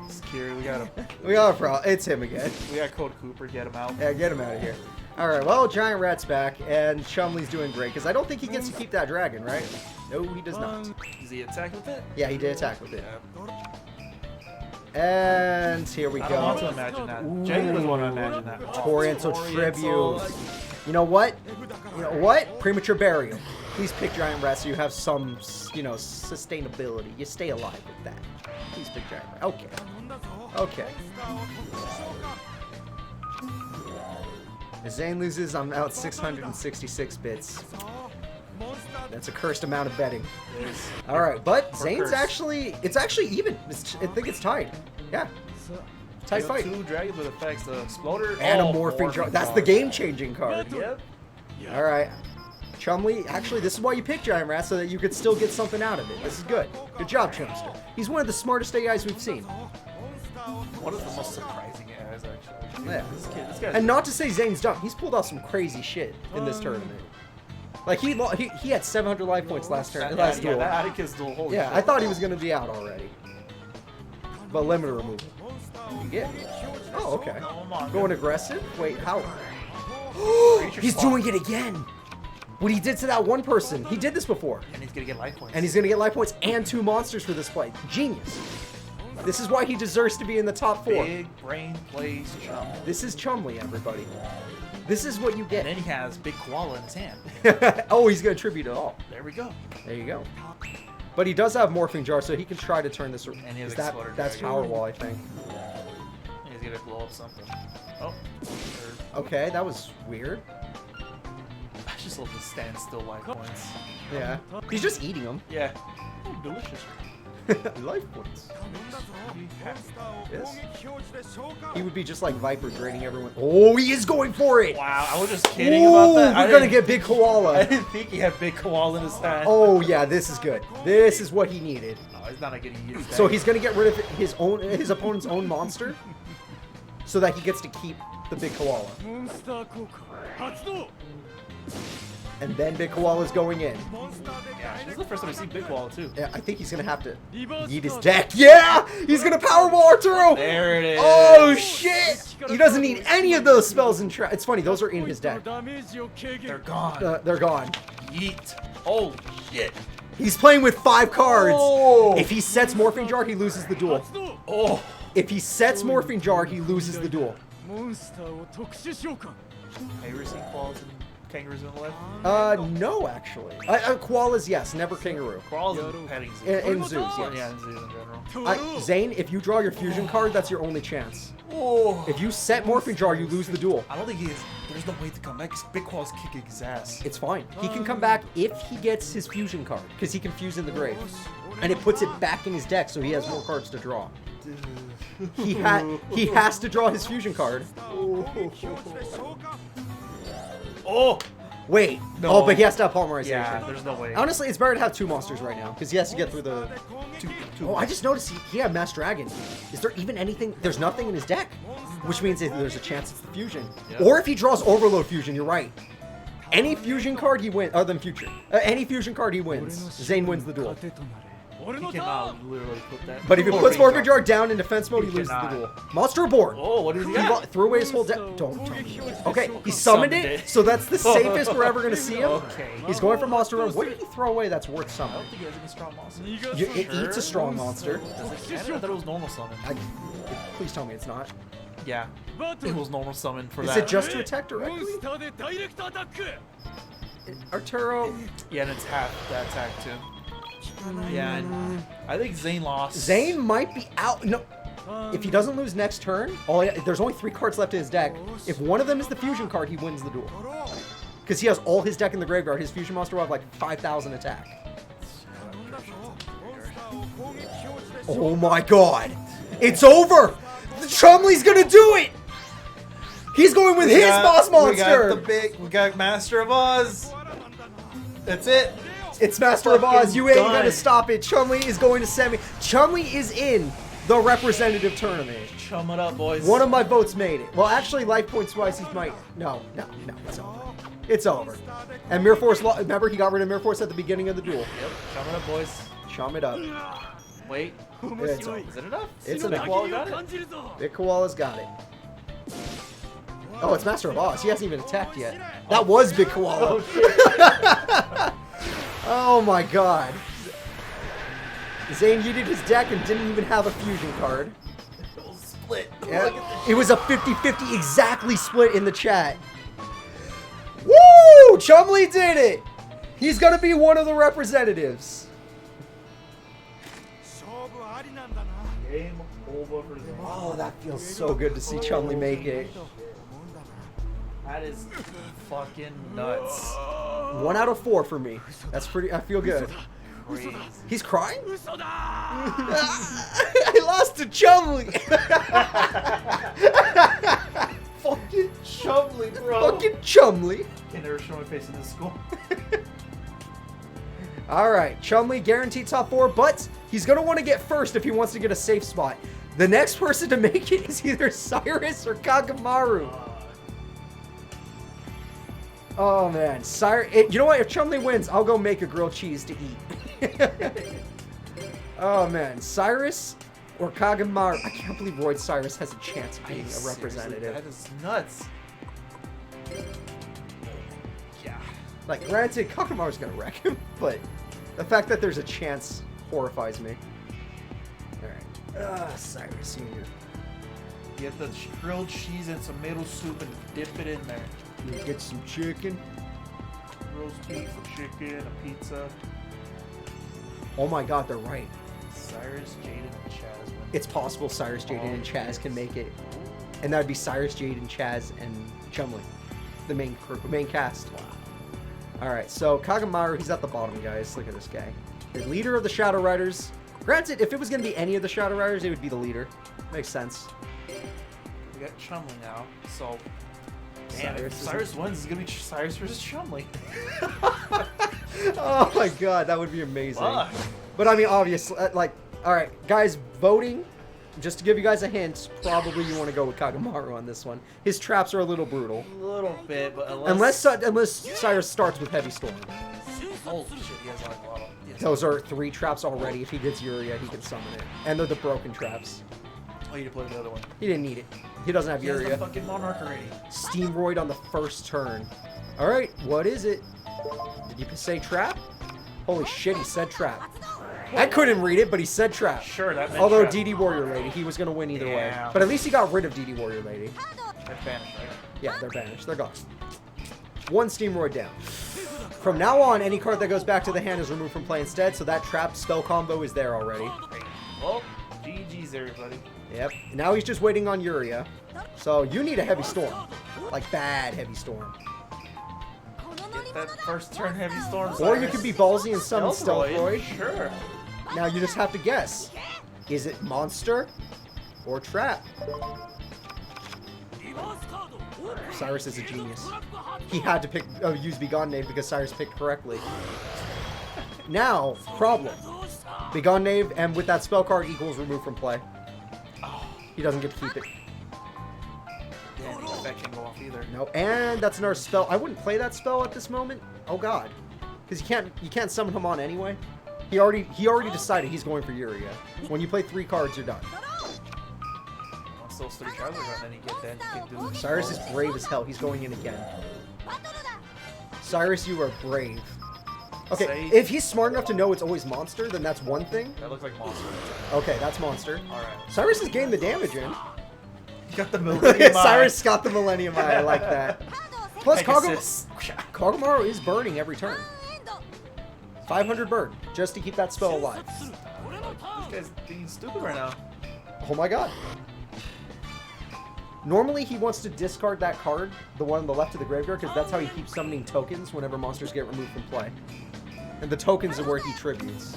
Scary, we got him. We got a problem. It's him again. We got Code Cooper. Get him out. Yeah, get him out of here. All right. Well, Giant Rat's back, and Chumley's doing great because I don't think he gets to keep that dragon, right? No, he does not. Does he attack with it? Yeah, he did attack with it. And here we I don't want go. to imagine that. Jagger doesn't want to imagine that. Torrential Tribute. You know what? Premature Burial. Please pick Giant Rat so you have some, sustainability. You stay alive with that. Please pick Giant Rat. Okay. Okay. If Zane loses, I'm out 666 bits. That's a cursed amount of betting. All right, but Zane's actually, it's actually even. I think it's tied. Yeah. Tight fight. 2 dragons with effects, the Exploder And a Morphing Dragon. That's the game-changing card. Yep. All right. Chumley, actually, this is why you picked Giant Rat, so that you could still get something out of it. This is good. Good job, Chumster. He's one of the smartest AIs we've seen. One of the most surprising AIs, actually. Yeah. This guy's And not to say Zane's dumb. He's pulled off some crazy shit in this tournament. Like, he had 700 life points last turn. Last duel. that Atticus duel. Holy Yeah, shit. I thought he was going to be out already. But limiter removal. You get. Oh, okay. Going aggressive? Wait, how? He's doing it again. What he did to that one person. He did this before. And he's gonna get life points. And he's going to get life points and 2 monsters for this play. Genius. This is why he deserves to be in the top 4. Big brain plays Chumley. This is Chumley, everybody. This is what you And get. then he has Big Koala in his hand. Oh, he's going to tribute it all. There we go. There you go. But he does have Morphing Jar, so he can try to turn this around. And he has That's Exploder Dragon. Power Wall, I think. He's gonna blow up something. Oh. Okay, that was weird. I just love the standstill life points. Yeah. He's just eating them. Yeah. Oh, delicious. Life points. Yes. He would be just like Viper draining everyone. Oh, he is going for it! Wow, I was just kidding about that. We're gonna get Big Koala. I didn't think he had Big Koala in his hand. Oh yeah, this is good. This is what he needed. No, he's not getting used. So he's gonna get rid of his opponent's own monster, so that he gets to keep the Big Koala. And then Big Koala's going in. Yeah, this is the first time I see Big Koala too. Yeah, I think he's gonna have to eat his deck. Yeah! He's gonna Powerball Arturo! There it is. Oh shit! He doesn't need any of those spells in trap. It's funny, those are in his deck. They're gone. They're gone. Yeet. Oh shit. He's playing with 5 cards. Oh. If he sets Morphing Jar, he loses the duel. Oh. If he sets Morphing Jar, he loses the duel. Have you ever seen koalas and kangaroos in the life? No, actually. Koalas, yes. Never kangaroo. Koalas and petting zoos. In zoos, yes. Yeah, in zoos in general. Zane, if you draw your fusion card, that's your only chance. Oh. If you set Morphing Jar, you lose the duel. I don't think there's no way to come back because Big Koala's kicking his ass. It's fine. He can come back if he gets his fusion card, because he can fuse in the grave. And it puts it back in his deck, so he has more cards to draw. He has to draw his fusion card. Oh! Wait. No. Oh, but he has to have polymerization. Yeah, there's no way. Honestly, it's better to have 2 monsters right now, because he has to get through the... Oh, I just noticed he had Mass Dragon. Is there even anything... There's nothing in his deck, which means that there's a chance it's the fusion. Yep. Or if he draws Overload Fusion, you're right. Any fusion card he wins, other than Future, any fusion card he wins, Zane wins the duel. He cannot literally put that. But if he puts Morphing Jar down in defense mode, he He loses the cannot. duel. Monster Reborn. Oh, what is he got? Threw away his whole deck. Don't tell me. Okay, he summoned it, so that's the safest we're ever going to see him. Okay. He's going for Monster Reborn. What did he throw away that's worth I summoning? don't think he has any strong monsters. It eats a strong monster. Does it count? I thought it was normal summon. Please tell me it's not. Yeah. It was normal summon for Is that. it just to attack directly? Arturo. Yeah, and it's half that attack too. Yeah, and I think Zane lost. Zane might be out. No. If he doesn't lose next turn, there's only 3 cards left in his deck. If one of them is the fusion card, he wins the duel. Because he has all his deck in the graveyard. His fusion monster will have like 5,000 attack. Oh my god. It's over! Chumley's gonna do it! He's going with his boss monster! We got Master of Oz. That's it. It's Master of Oz. You ain't done. gonna stop it. Chumley is going to semi. Chumley is in the representative tournament. Chum it up, boys. One of my votes made it. Well, actually, life points wise, he might. No, it's over. It's over. And Mirror Force, remember, he got rid of Mirror Force at the beginning of the duel. Yep. Chum it up, boys. Chum it up. Wait. It's over. Is it enough? It's Big enough. Koala got it? Big Koala's got it. Oh, it's Master of Oz. He hasn't even attacked yet. That was Big Koala. Oh my god. Zane yeeted his deck and didn't even have a fusion card. It was split. Yeah. It was a 50-50 exactly split in the chat. Woo! Chumley did it! He's gonna be one of the representatives. Game over for Zane. Oh, that feels so good to see Chumley make it. That is fucking nuts. 1 out of 4 for me. That's pretty. I feel good. Crazy. He's crying? I lost to Chumley. Fucking Chumley, bro. Fucking Chumley. Can never show my face in this school. Alright, Chumley guaranteed top 4, but he's going to want to get first if he wants to get a safe spot. The next person to make it is either Cyrus or Kagamaru. Oh man, Cyrus. You know what? If Chumley wins, I'll go make a grilled cheese to eat. Oh man, Cyrus or Kagamaru. I can't believe Royd Cyrus has a chance of being a representative. That is nuts. Like, granted, Kagamaru's gonna wreck him, but the fact that there's a chance horrifies me. Alright. Cyrus Sr. Get the grilled cheese and tomato soup and dip it in there. You get some chicken. Roast beef, a chicken, a pizza. Oh my god, they're right. Cyrus, Jaden, and Chazz. It's possible Cyrus, Jaden, and Chazz can make it. And that would be Cyrus, Jaden, Chazz, and Chumley. The main crew, main cast. Wow. Alright, so Kagamaru, he's at the bottom, guys. Look at this guy. The leader of the Shadow Riders. Granted, if it was going to be any of the Shadow Riders, it would be the leader. Makes sense. We got Chumley now, so... Damn, Cyrus if Cyrus wins, it's going to be Cyrus versus Chumley. Oh my god, that would be amazing. Fuck. But I mean, obviously, like, alright, guys, voting, just to give you guys a hint, probably you want to go with Kagamaru on this one. His traps are a little brutal. A little bit, but Unless Cyrus starts with Heavy Storm. Oh shit, he has like a lot of... Those are 3 traps already. If he gets Yuria, he can summon it. And they're the broken traps. Oh, you need to play the other one. He didn't need it. He doesn't have He has the Yuria. fucking Monarch already. Steamroid on the first turn. Alright, what is it? Did you say trap? Holy shit, he said trap. I couldn't read it, but he said trap. Sure, that meant Although trap. DD Warrior Lady, he was going to win either way. Yeah. But at least he got rid of DD Warrior Lady. They're banished, right? Yeah, they're banished. They're gone. 1 Steamroid down. From now on, any card that goes back to the hand is removed from play instead, so that trap spell combo is there already. Great. Well, GG's everybody. Yep. Now he's just waiting on Yuria. So you need a Heavy Storm. Like, bad Heavy Storm. Get that first turn Heavy Storm. Or you can be ballsy and summon Stealthroid. Sure. Now you just have to guess. Is it monster or trap? Cyrus is a genius. He had to pick use Begone Knave because Cyrus picked correctly. Now, problem. Begone Knave, and with that spell card equals removed from play. He doesn't get to keep it. Yeah, that can't go off either. No, and that's another spell. I wouldn't play that spell at this moment. Oh god, because you can't summon him on anyway. He already decided he's going for Yuria. When you play 3 cards, you're done. Once those 3 cards are done, then you get that. You can do Cyrus is brave as hell. He's going in again. Cyrus, you are brave. Okay, Say- if he's smart enough to know it's always monster, then that's one thing. That looks like monster. Okay, that's monster. All right. Cyrus is getting the damage in. You got the Millennium Eye. Cyrus got the Millennium Eye. I like that. Plus, Pegasus. Kagamaru is burning every turn. 500 burn, just to keep that spell alive. This guy's being stupid right now. Oh my god. Normally, he wants to discard that card, the one on the left of the graveyard, because that's how he keeps summoning tokens whenever monsters get removed from play. And the tokens are where he tributes.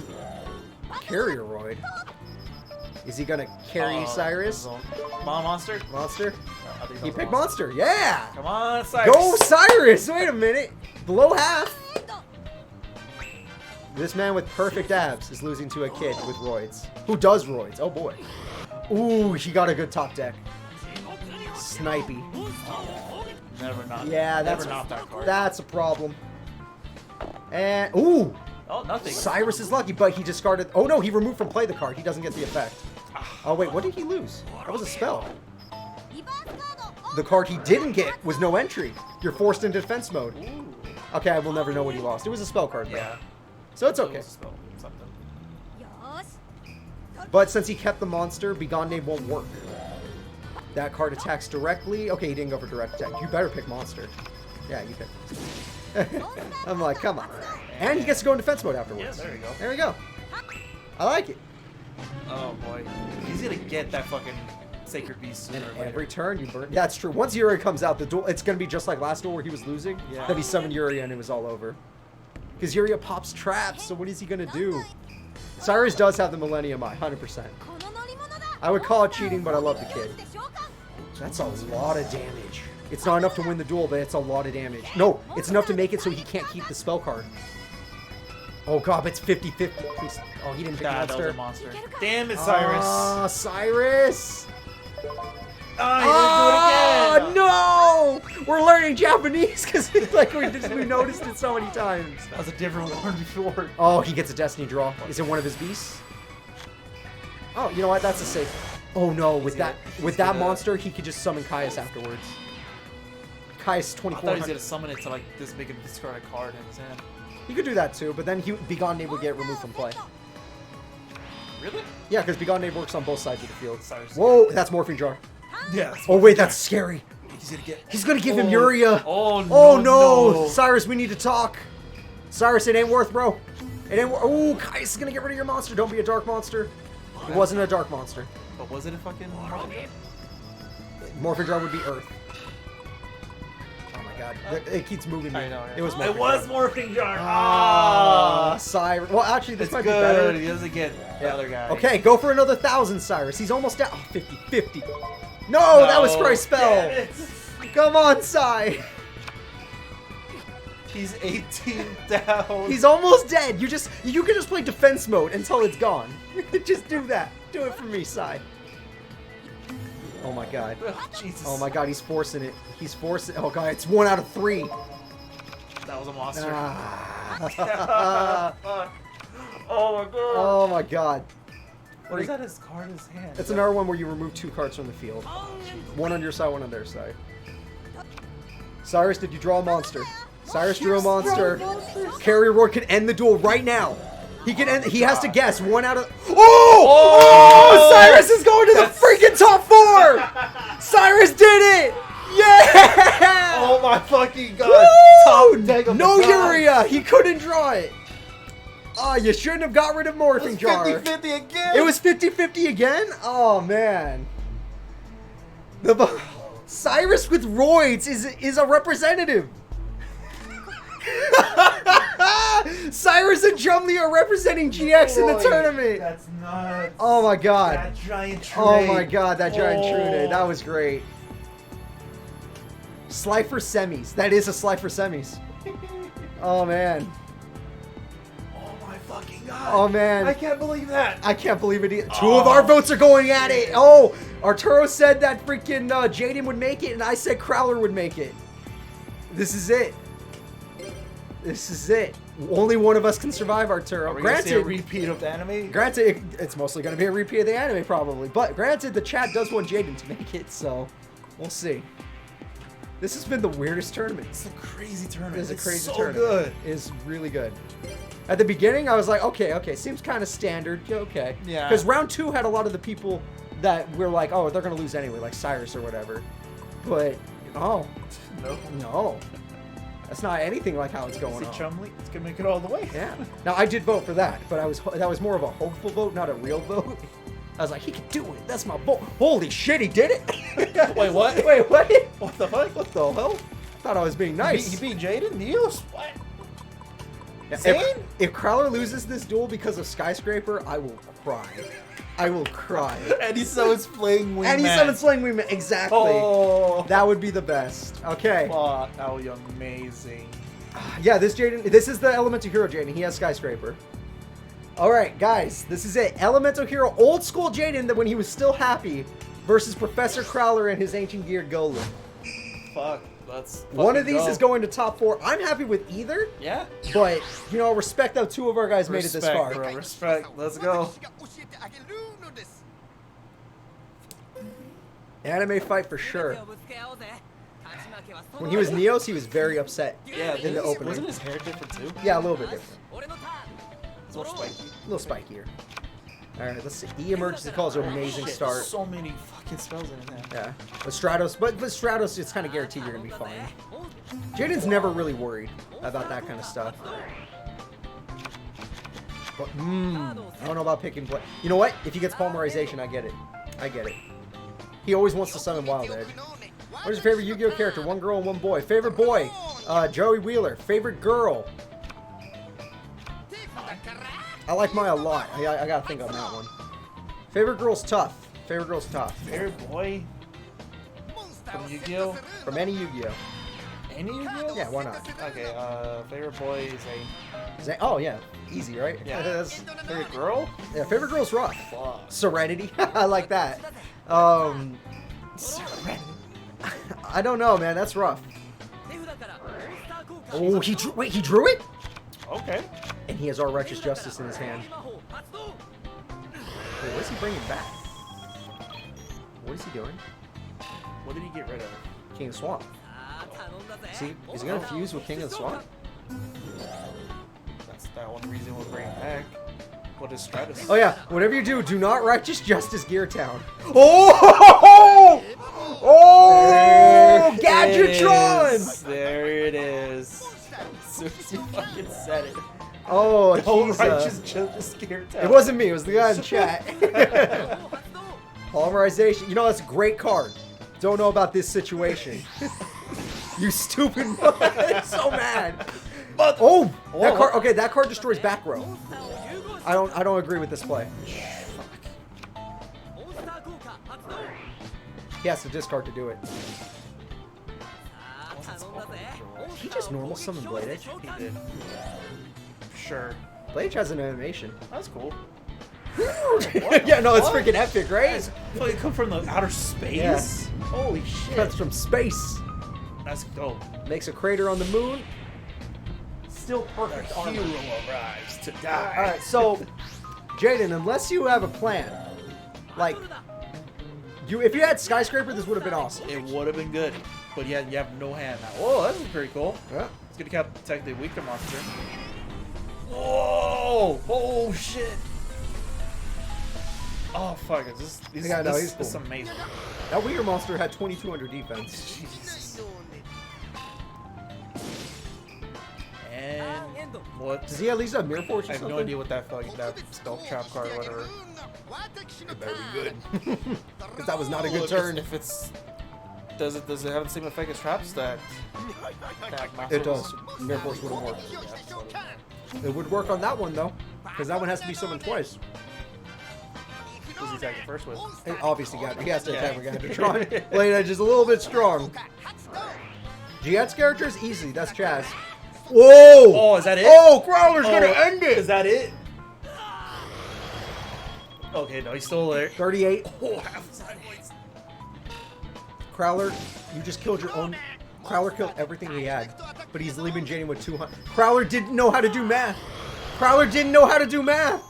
Carrieroid. Is he gonna carry Cyrus? Come on, monster. Monster? I think that He was picked monster. monster. Yeah! Come on, Cyrus. Go Cyrus! Wait a minute. Below half. This man with perfect abs is losing to a kid with roids. Who does roids? Oh boy. Ooh, he got a good top deck. Snipey. Never not. Yeah, never not that card. That's a problem. And ooh, Oh, nothing. Cyrus is lucky, but he discarded. Oh no, he removed from play the card. He doesn't get the effect. Oh wait, what did he lose? That was a spell. The card he didn't get was no entry. You're forced into defense mode. Ooh. Okay, I will never know what he lost. It was a spell card though. Yeah. So it's okay. Spell something. But since he kept the monster, Begone Knave won't work. That card attacks directly. Okay, he didn't go for direct attack. You better pick monster. Yeah, you pick. I'm like, come on. And he gets to go in defense mode afterwards. Yeah, there you go. There we go. I like it. Oh boy, he's gonna get that fucking Sacred Beast sooner or later. Every turn you burn. Yeah, it's true. Once Yuria comes out, the duel, it's going to be just like last duel where he was losing. Yeah. Then he summoned Yuria and it was all over. Because Yuria pops traps, so what is he going to do? Cyrus does have the Millennium Eye, 100%. I would call it cheating, but I love the kid. That's a lot of damage. It's not enough to win the duel, but it's a lot of damage. No, it's enough to make it so he can't keep the spell card. Oh god, but it's 50-50. Oh, he didn't pick That monster. was a monster. Damn it, Cyrus. Ah, Cyrus! Oh, you didn't do it again. No! We're learning Japanese because like we noticed it so many times. That was a different one before. Oh, he gets a destiny draw. Is it one of his beasts? Oh, you know what? That's a safe. Oh no, with that monster, he could just summon Caius afterwards. Kai's I thought he was 2400. gonna summon it to like just make him discard a card in his hand. He could do that too, but then Begone Knave would get removed from play. Really? Yeah, because Begone Knave works on both sides of the field. Cyrus. Whoa, that's Morphing Jar. Yeah. Oh wait, that's scary. He's gonna get. He's gonna give him Uria. Oh no! Oh no! Cyrus, we need to talk. Cyrus, it ain't worth, bro. It ain't worth. Oh, Kai's is gonna get rid of your monster. Don't be a dark monster. It wasn't a dark monster. But was it a fucking? Morphing Jar would be Earth. Oh my god. It keeps moving me. I know. It was Morphing It was Jar. Morphing Jar. Cyrus. Well, actually, this It's might good. be better. He doesn't get the other guy. Okay, go for another 1,000, Cyrus. He's almost down. Oh, 50. No, that was Christ's spell. Damn it. Come on, Cy. He's 18 down. He's almost dead. You can just play defense mode until it's gone. Just do that. Do it for me, Cy. Oh my god. Oh, Jesus. Oh my god, he's forcing it. He's forcing. Oh god, it's 1 out of 3. That was a monster. Ah. Oh my god. Oh my god. What is that? His card in his hand. It's another one where you remove 2 cards from the field. One on your side, one on their side. Cyrus, did you draw a monster? Cyrus drew a monster. Carrier Roar can end the duel right now. He can end. He has to guess 1 out of. Oh! Cyrus is going to the freaking top 4. Cyrus did it! Yeah! Oh my fucking god. Woo! Top deck of No the gods. Uria. He couldn't draw it. Oh, you shouldn't have got rid of Morphing Jar. 50-50 again. It was 50-50 again? Oh, man. Cyrus with roids is a representative. Cyrus and Chumley are representing GX in the tournament. That's nuts. Oh, my God. That giant trade. Oh, my God. That giant Trune. That was great. Slifer semis. That is a Slifer semis. Oh, man. Fucking god. Oh, man. I can't believe that. I can't believe it either. 2 of our votes are going at it. Oh, Arturo said that freaking Jaden would make it, and I said Crowler would make it. This is it. This is it. Only one of us can survive, Arturo. Are we gonna see a Granted, repeat of the anime? granted, it's mostly going to be a repeat of the anime, probably. But granted, the chat does want Jaden to make it, so we'll see. This has been the weirdest tournament. It's a crazy tournament. It's a crazy so tournament. good. It's really good. At the beginning, I was like, okay, seems kind of standard. Okay. Yeah. Because round 2 had a lot of the people that were like, oh, they're going to lose anyway, like Cyrus or whatever. But, oh, no. That's not anything like how it's going See on. Chumley, it's gonna make it all the way. Yeah. Now, I did vote for that, but that was more of a hopeful vote, not a real vote. I was like, he can do it. That's my vote. Holy shit, he did it. Wait, what? Wait, what? What the fuck? What the hell? Thought I was being nice. He beat Jaden? Neos? What? Yeah, Zane? if Crowler loses this duel because of Skyscraper, I will cry. I will cry. And he summons Flaying Wingman. And he summons Flaying Wingman. Exactly. Oh. That would be the best. Okay. Fuck, that would be amazing. Yeah, this is the Elemental Hero Jaden. He has Skyscraper. Alright, guys. This is it. Elemental Hero, old school Jaden, that when he was still happy, versus Professor Crowler and his Ancient Gear Golem. Fuck, let's One of these go. is going to top 4. I'm happy with either, Yeah? but, you know, respect that 2 of our guys made it this far. Bro, respect. Let's go. Anime fight for sure. When he was Neos, he was very upset. Yeah, in the opening. Wasn't his hair different too? Yeah, a little bit different. It's more spiky. A little spikier. Alright, let's see. E-Emergency Calls are an amazing Shit, start. So many fucking spells in it. Yeah. With Stratos, but with Stratos, it's kind of guaranteed you're going to be fine. Jaden's never really worried about that kind of stuff. But, I don't know about picking play. You know what? If he gets Polymerization, I get it. I get it. He always wants to summon Wild Edge. What is your favorite Yu-Gi-Oh character? One girl and one boy. Favorite boy? Joey Wheeler. Favorite girl? I like mine a lot. I gotta think on that one. Favorite girl's tough. Favorite girl's tough. Favorite boy from Yugioh? From any Yu-Gi-Oh. Any Yugioh? Yeah, why not? Okay, favorite boy is Zane. Oh yeah, easy, right? Yeah. That's- favorite girl? yeah, favorite girl's rough. Fuck. Serenity. I like that. Serenity. I don't know, man. That's rough. Oh, he drew. Wait, he drew it? Okay. And he has our Righteous Justice in his hand. Wait, what is he bringing back? What is he doing? What did he get rid of? King of Swamp. Is he gonna fuse with King of the Swamp? That's that one reason we'll bring him back. What is Stratus? Oh yeah, whatever you do, do not Righteous Justice Gear Town. Oh! Oh! Gadgetron! There it is. As soon as you fucking said it. Oh, Don't he's, Righteous Justice Gear Town. it wasn't me, it was the guy in chat. Polymerization. You know, that's a great card. Don't know about this situation. You stupid I'm so mad. Oh! That card, okay, that card destroys back row. I don't agree with this play. He has to discard to do it. He just normal summoned Blade Edge. He did. Sure. Blade Edge has an animation. That's cool. Yeah, no, it's freaking epic, right? Oh, you come from the outer space? Yeah. Holy shit. That's from space. That's dope. Makes a crater on the moon. Still perfect The armor. hero arrives to die. Alright, so, Jaden, unless you have a plan, like, if you had Skyscraper, this would have been awesome. It would have been good, but yeah, you have no hand now. Whoa, that's pretty cool. Yeah. It's gonna protect the weaker monster. Whoa! Oh shit! Oh fuck! This Yeah, no, he's is cool. amazing. That Weir monster had 2200 defense. Jesus. And what? Does he at least have Mirror Force or I have something? no idea what that spell trap card or whatever. It better be good. Because that was not a good Look, turn. If it's does it have the same effect as traps that It does. Mirror Force wouldn't work. It would work on that one though, because that one has to be summoned twice. Who's he attacking first with? It obviously he has to attack with Gadgetron. Blade Edge is a little bit strong. GX characters easy. That's Chazz. Whoa! Oh, is that it? Oh, Crowler's gonna end it. Is that it? Okay, no, he's still there. 38. Oh, half sideways. Crowler, you just killed your own. Crowler killed everything he had, but he's leaving Jaden with 200. Crowler didn't know how to do math. Crowler didn't know how to do math.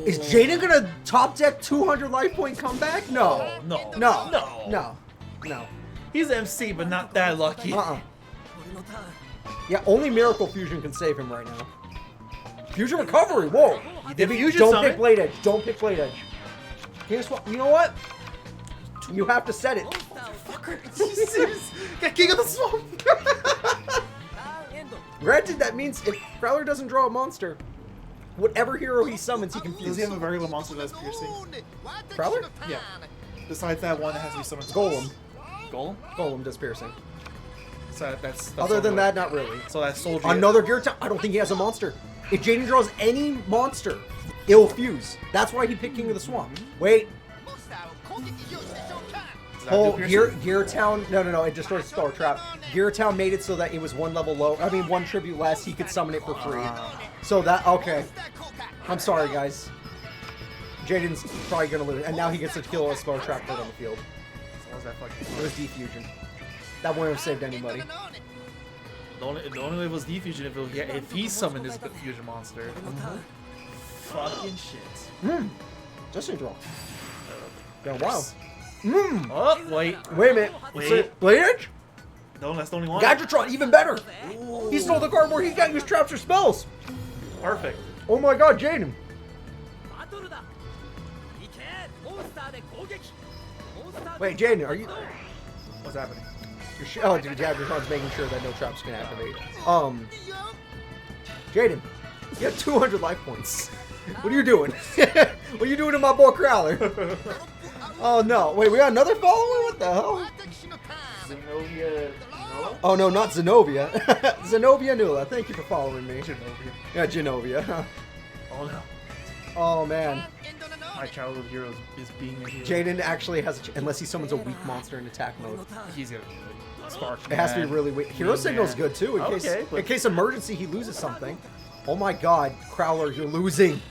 Is Jaden gonna top deck 200 life point comeback? No. No. No. No. No. No. He's MC, but not that lucky. Yeah, only Miracle Fusion can save him right now. Fusion Recovery, whoa! did Fusion Don't summon? pick Blade Edge. Don't pick Blade Edge. You know what? You have to set it. Got King of the Swamp. Granted, that means if Crowler doesn't draw a monster, whatever hero he summons, he can Does fuse. he have a variable monster that's piercing? Crowler? Yeah. Besides that one that has to be summoned. Golem. Golem? Golem does piercing. So that's Other than only that, not really. So that's soldier. Another Gear Town. I don't think he has a monster. If Jaden draws any monster, it'll fuse. That's why he picked King of the Swamp. Wait. Oh, Gear Town. No. It destroys Star Trap. Gear Town made it so that it was one level low. I mean, one tribute less. He could summon it for free. So that, okay. I'm sorry, guys. Jaden's probably gonna lose. And now he gets to kill a Star Trap card on the field. What was that fucking? It was Defusion. That wouldn't have saved anybody. The only way it was defusion if he summoned his fusion monster. Fucking shit. Just a draw. Yeah, wow. Oh, wait. Wait a minute. Wait. Blade Edge? No, that's the only one. Gadgetron, even better. Ooh. He stole the card where he got use traps or spells. Perfect. Oh my god, Jaden. Wait, Jaden, are you... What's happening? Oh, dude, Gadgetron's making sure that no traps can activate. Jaden, you have 200 life points. What are you doing? What are you doing to my boy Crowler? Oh no, wait, we got another follower? What the hell? Zenobia. No? Oh no, not Zenobia. Zenobia Nula, thank you for following me. Genovia. Yeah, Genovia. Oh no. Oh man. My childhood hero is being a hero. Jaden actually has, unless he summons a weak monster in attack mode. He's gonna spark. It has to be really weak. Hero Signal's man. good too, Okay, but- in case emergency he loses something. Oh my god, Crowler, you're losing.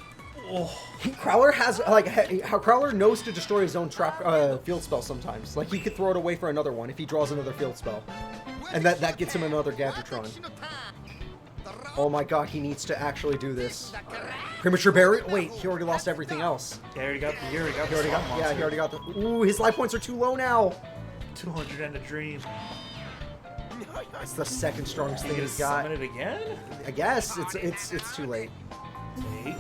Oh. Crowler has, like, how Crowler knows to destroy his own trap field spell sometimes. Like, he could throw it away for another one if he draws another field spell. And that gets him another Gadgetron. Oh my god, he needs to actually do this. Premature Burial? Wait, he already lost everything else. He already got the He already got the... Ooh, his life points are too low now. 200 and a dream. It's the second strongest thing You he's gonna got. summon it again? I guess it's too late. Wait.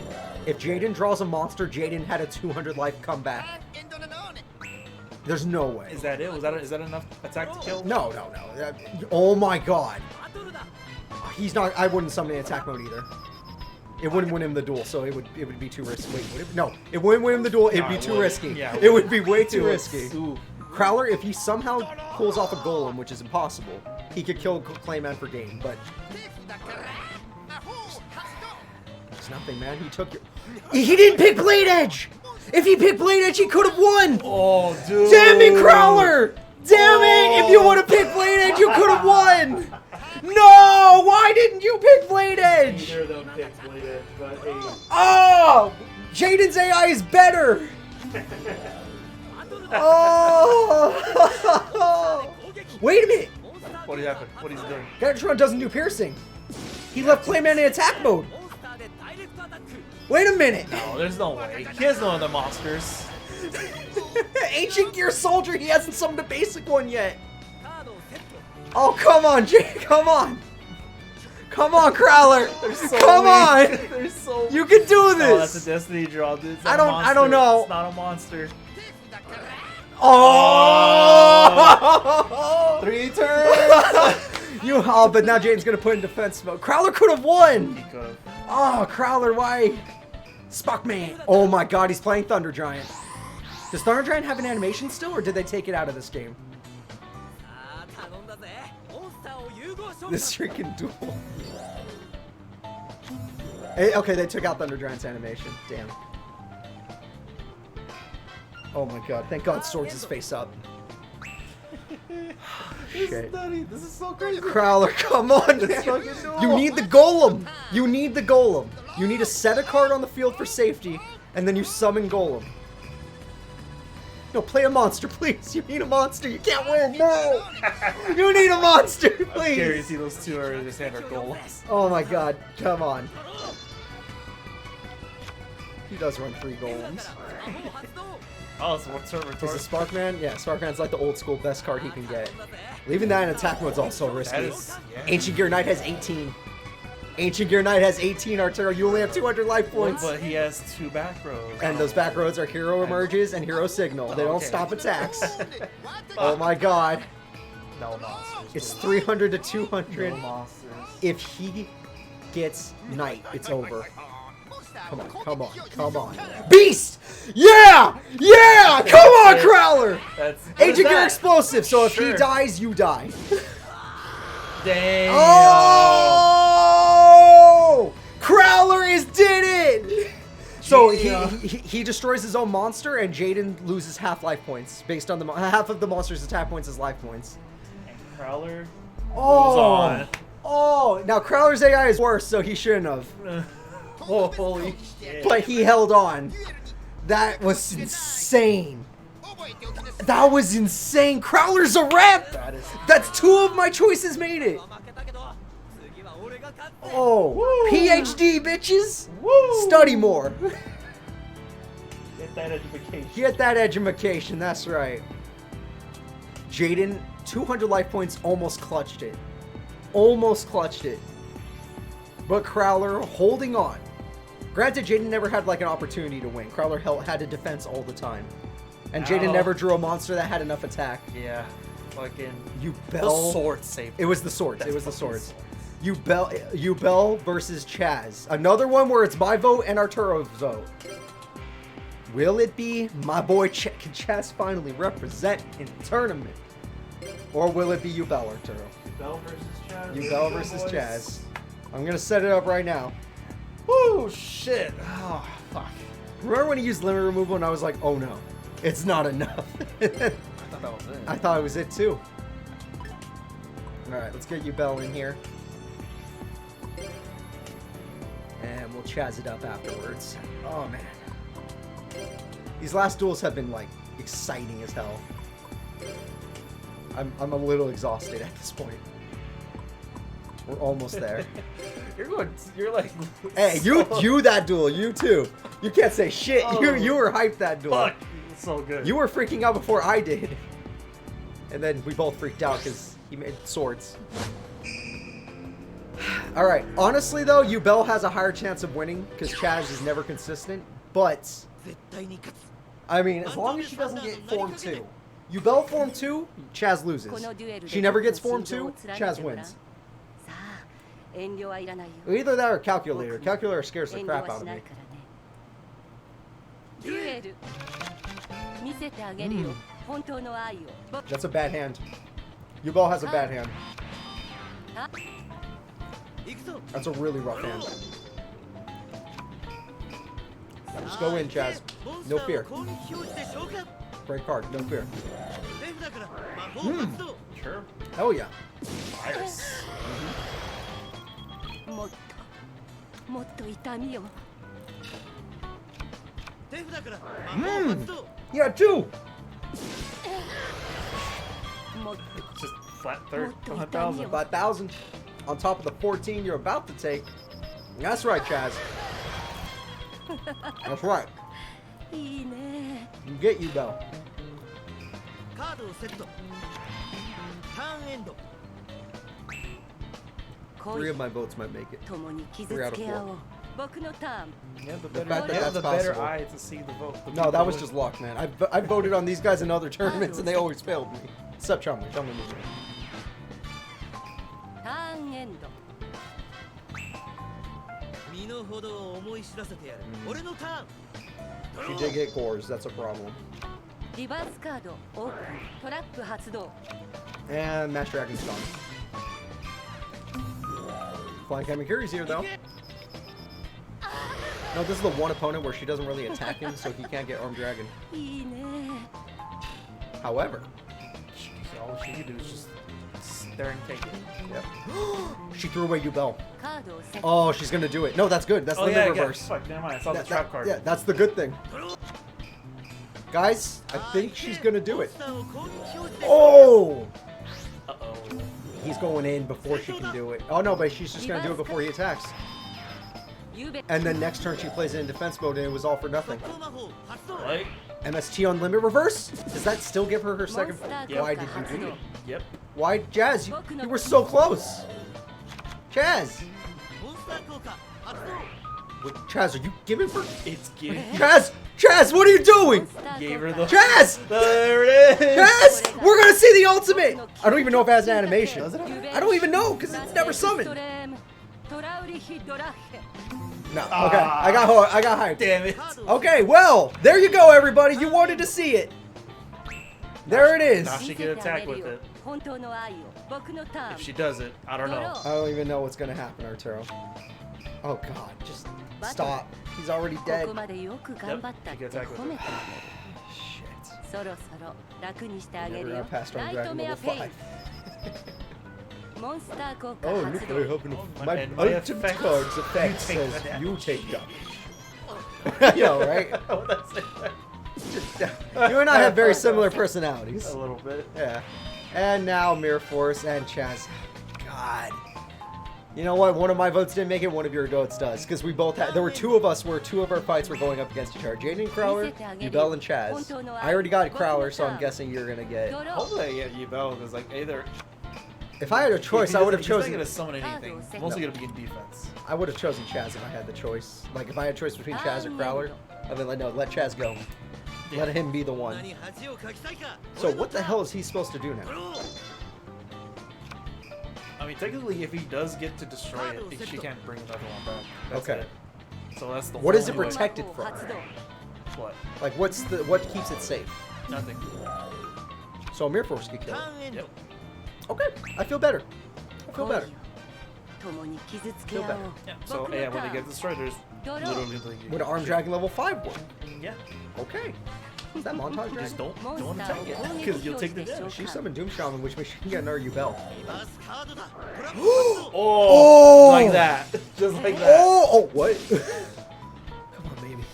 If Jaden draws a monster, Jaden had a 200 life comeback. There's no way. Is that it? Is that enough attack to kill? No. Oh my god. He's not. I wouldn't summon in attack mode either. It wouldn't win him the duel, so it would be too risky. Wait, would it? No, it wouldn't win him the duel. It'd be too risky. Yeah, it would be way too risky. Ooh. Crowler, if he somehow pulls off a golem, which is impossible, he could kill Clayman for game, but there's nothing, man. He took your... He didn't pick Blade Edge! If he picked Blade Edge, he could have won! Oh, dude. Damn it, Crowler! Damn it! If you would have picked Blade Edge, you could have won! No! Why didn't you pick Blade Edge? Neither of them picked Blade Edge, but hey. Oh! Jaden's AI is better! Oh! Wait a minute! What happened? What is he doing? Gatron doesn't do piercing. He left Clayman in attack mode. Wait a minute! No, there's no way. He has no other monsters. Ancient Gear Soldier, he hasn't summoned a basic one yet. Oh, come on, Jay, come on. Come on, Crowler. So come on. They're so You can do this. Oh, that's a destiny draw, dude. It's I not a don't monster. know. It's not a monster. Oh! 3 turns. But now Jaden's gonna put in defense mode. Crowler could have won. He could have. Oh, Crowler, why? Spuckman. Oh my god, he's playing Thunder Giant. Does Thunder Giant have an animation still, or did they take it out of this game? This freaking duel. Hey, okay, they took out Thunder Giant's animation. Damn. Oh my god, thank god Swords his face up. This Shit. is nutty. This is so crazy. Crowler, come on! You need the golem! You need the golem. You need to set a card on the field for safety, and then you summon golem. No, play a monster, please. You need a monster. You can't win. No! You need a monster, I please! guarantee those two are in the standard goals. Oh my god, come on. He does run 3 golems. Oh, so what's her Is retort? it Sparkman? Yeah, Sparkman's like the old school best card he can get. Leaving that in attack mode's also risky. That is, yeah. Ancient Gear Knight has 18. Ancient Gear Knight has 18, Arturo. You only have 200 life points. But he has 2 back rows. And those back roads are Hero Emerges and Hero Signal. They don't Okay. stop attacks. Oh my god. No monsters. It's please. 300 to 200. No monsters. If he gets Knight, it's over. Come on, come on, come on. Beast! Yeah! Yeah! Come on, Crowler! That's what is Agent Gear that? Explosive, so if he Sure. dies, you die. Damn. Oh! Crowler did it! So Yeah. he destroys his own monster, and Jaden loses half life points based on the half of the monster's attack points as life points. And Crowler Oh! moves on. Oh! Now Crowler's AI is worse, so he shouldn't have. Oh, holy shit. But he held on. That was insane. That was insane. Crowler's a rep. That is. That's 2 of my choices made it. Oh, Woo. PhD bitches. Woo. Study more. Get that education. Get that education. That's right. Jaden, 200 life points, almost clutched it. Almost clutched it. But Crowler holding on. Granted, Jaden never had like an opportunity to win. Crowler had to defense all the time. And Jaden Ow. never drew a monster that had enough attack. Yeah. Fucking. The Yubel. sword saved. It was the swords. That's It was the fucking swords. Yubel versus Chazz. Another one where it's my vote and Arturo's vote. Will it be my boy Can Chazz finally represent in the tournament? Or will it be Yubel, Arturo? Yubel versus Chazz. Yubel versus Chazz. I'm gonna set it up right now. Woo, shit. Oh, fuck. Remember when he used limit removal and I was like, oh no, it's not enough. I thought that was it. I thought it was it too. Alright, let's get Yubel in here. And we'll Chazz it up afterwards. Oh man. These last duels have been like exciting as hell. I'm a little exhausted at this point. We're almost there. You're like. Hey, so- you that duel, you too. You can't say shit. Oh. You were hyped that duel. Fuck. It's so good. You were freaking out before I did. And then we both freaked out because he made swords. Alright, honestly though, Yubel has a higher chance of winning because Chazz is never consistent. But, I mean, as long as she doesn't get Form 2. Yubel Form 2, Chazz loses. She never gets Form 2, Chazz wins. Either that or Calculator. Calculator scares the crap out of me. That's a bad hand. Yubel has a bad hand. That's a really rough hand. Just go in, Chazz. No fear. Great card. No fear. Sure. Hell yeah. Cyrus. Yeah, 2. Just flat 1,000. 5,000 on top of the 14 you're about to take. That's right, Chazz. That's right. You get Yubel. 3 of my votes might make it. 3 out of 4. Yeah, the fact better, that that's the better possible. eye to see the vote. No, that was just luck, man. I voted on these guys in other tournaments and they always failed me. Except Chumley. Chumley moved me. She did get cores, that's a problem. And Master Dragon's gone. Flying Kamakiri's here though. No, this is the one opponent where she doesn't really attack him, so he can't get Armed Dragon. However, all she could do is just sit there and take it. Yep. She threw away Yubel. Oh, she's gonna do it. No, that's good. That's limit reverse. Fuck, never mind. I saw the trap card. Yeah, that's the good thing. Guys, I think she's gonna do it. Oh! Uh-oh. He's going in before she can do it. Oh no, but she's just gonna do it before he attacks. And then next turn she plays it in defense mode and it was all for nothing. What? MST on limit reverse? Does that still give her her second? Yep. Why did you do it? Yep. Why, Chazz? You were so close. Chazz. Wait, Chazz, are you giving for? It's giving. Chazz, Chazz, what are you doing? Gave her the. Chazz, There it is. Chazz, we're gonna see the ultimate. I don't even know if it has an animation. I don't even know because it's never summoned. No. Okay. I got hyped. Damn it. Okay. Well, there you go, everybody. You wanted to see it. There it is. Now she can attack with it. If she does it, I don't know. I don't even know what's gonna happen, Arturo. Oh God, just stop. He's already dead. Yep. She can attack with it. Shit. Never got past our Dragon level 5. Oh, look, I happen to. My and my ultimate effect- card's effect you take says the damage. you take damage. Yo, right? You and I have very similar personalities. A little bit. Yeah. And now Mirror Force and Chazz. God. You know what? One of my votes didn't make it. One of your votes does, because we both had. There were 2 of us where 2 of our fights were going up against each other. Jaden and Crowler, Yubel and Chazz. I already got Crowler, so I'm guessing you're gonna get. Hopefully I get Yubel because like either. If I had a choice, I would have chosen. He's not gonna summon anything. Mostly gonna be in defense. I would have chosen Chazz if I had the choice. Like if I had a choice between Chazz or Crowler, I'd be like, no, let Chazz go. Let him be the one. So what the hell is he supposed to do now? I mean, technically, if he does get to destroy it, she can't bring another one back. That's Okay. it. So that's the. What is it only way. protected from? What? Like what keeps it safe? Nothing. So a Mirror Force could kill it. Yep. Okay, I feel better. I feel better. Feel better. Yeah. So yeah, when they get destroyed, there's literally like. Would an Armed Dragon level 5 work? Yeah. Okay. Is that Montage Dragon? Just don't attack it because you'll take the damage. She summoned Doom Shaman, which means she can get another Yubel. Oh, like that, just like that. Oh, what? Come on, baby.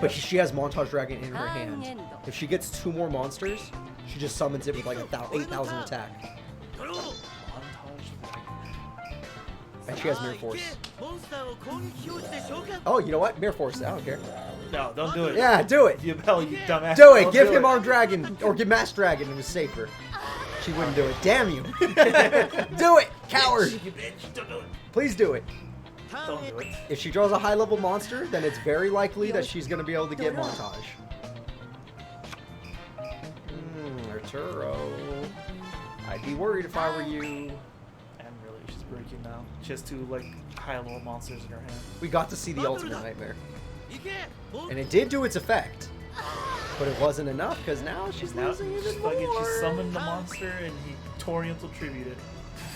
But she has Montage Dragon in her hand. If she gets 2 more monsters, she just summons it with like 8,000 attack. And she has Mirror Force. Oh, you know what? Mirror Force. I don't care. No, don't do it. Yeah, do it. Yubel, you dumbass. Do it. Don't Give do him it. Armed Dragon or give Master Dragon. It was safer. She wouldn't do it. Damn you. Do it, coward. You bitch, don't do it. Please do it. Don't do it. If she draws a high-level monster, then it's very likely that she's going to be able to get montage. Arturo. I'd be worried if I were you. And really, she's breaking now. She has two, like, high-level monsters in her hand. We got to see the ultimate nightmare. And it did do its effect. But it wasn't enough, because now she's losing even more. She summoned the monster, and he tore until tributed.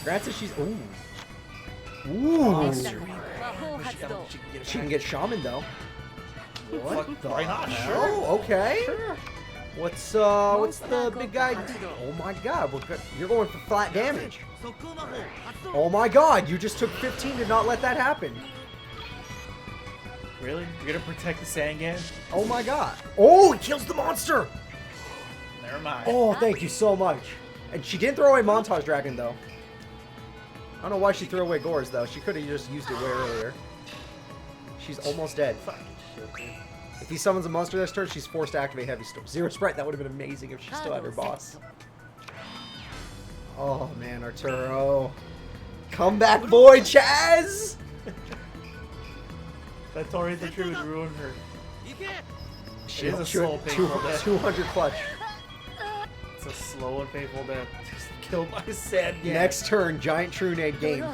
Granted, she's... Ooh. Ooh. She can get shaman, though. What the Why not? hell? Okay. Sure. What's the big guy? Oh my god, you're going for flat damage. Oh my god, you just took 15 to not let that happen. Really? You're gonna protect the Sangan? Oh my god. Oh, he kills the monster. Never mind. Oh, thank you so much. And she didn't throw away Montage Dragon, though. I don't know why she threw away Gores, though. She could have just used it way earlier. She's almost dead. Fucking shit, dude. If he summons a monster this turn, she's forced to activate Heavy Storm. Zero Sprite, that would have been amazing if she still had her boss. Oh, man, Arturo. Come back, boy, Chazz! That Tori the True would ruin her. She is a slow, painful death. 200 clutch. It's a slow and painful death. Just killed by Sangan. Next turn, Giant Trunade game.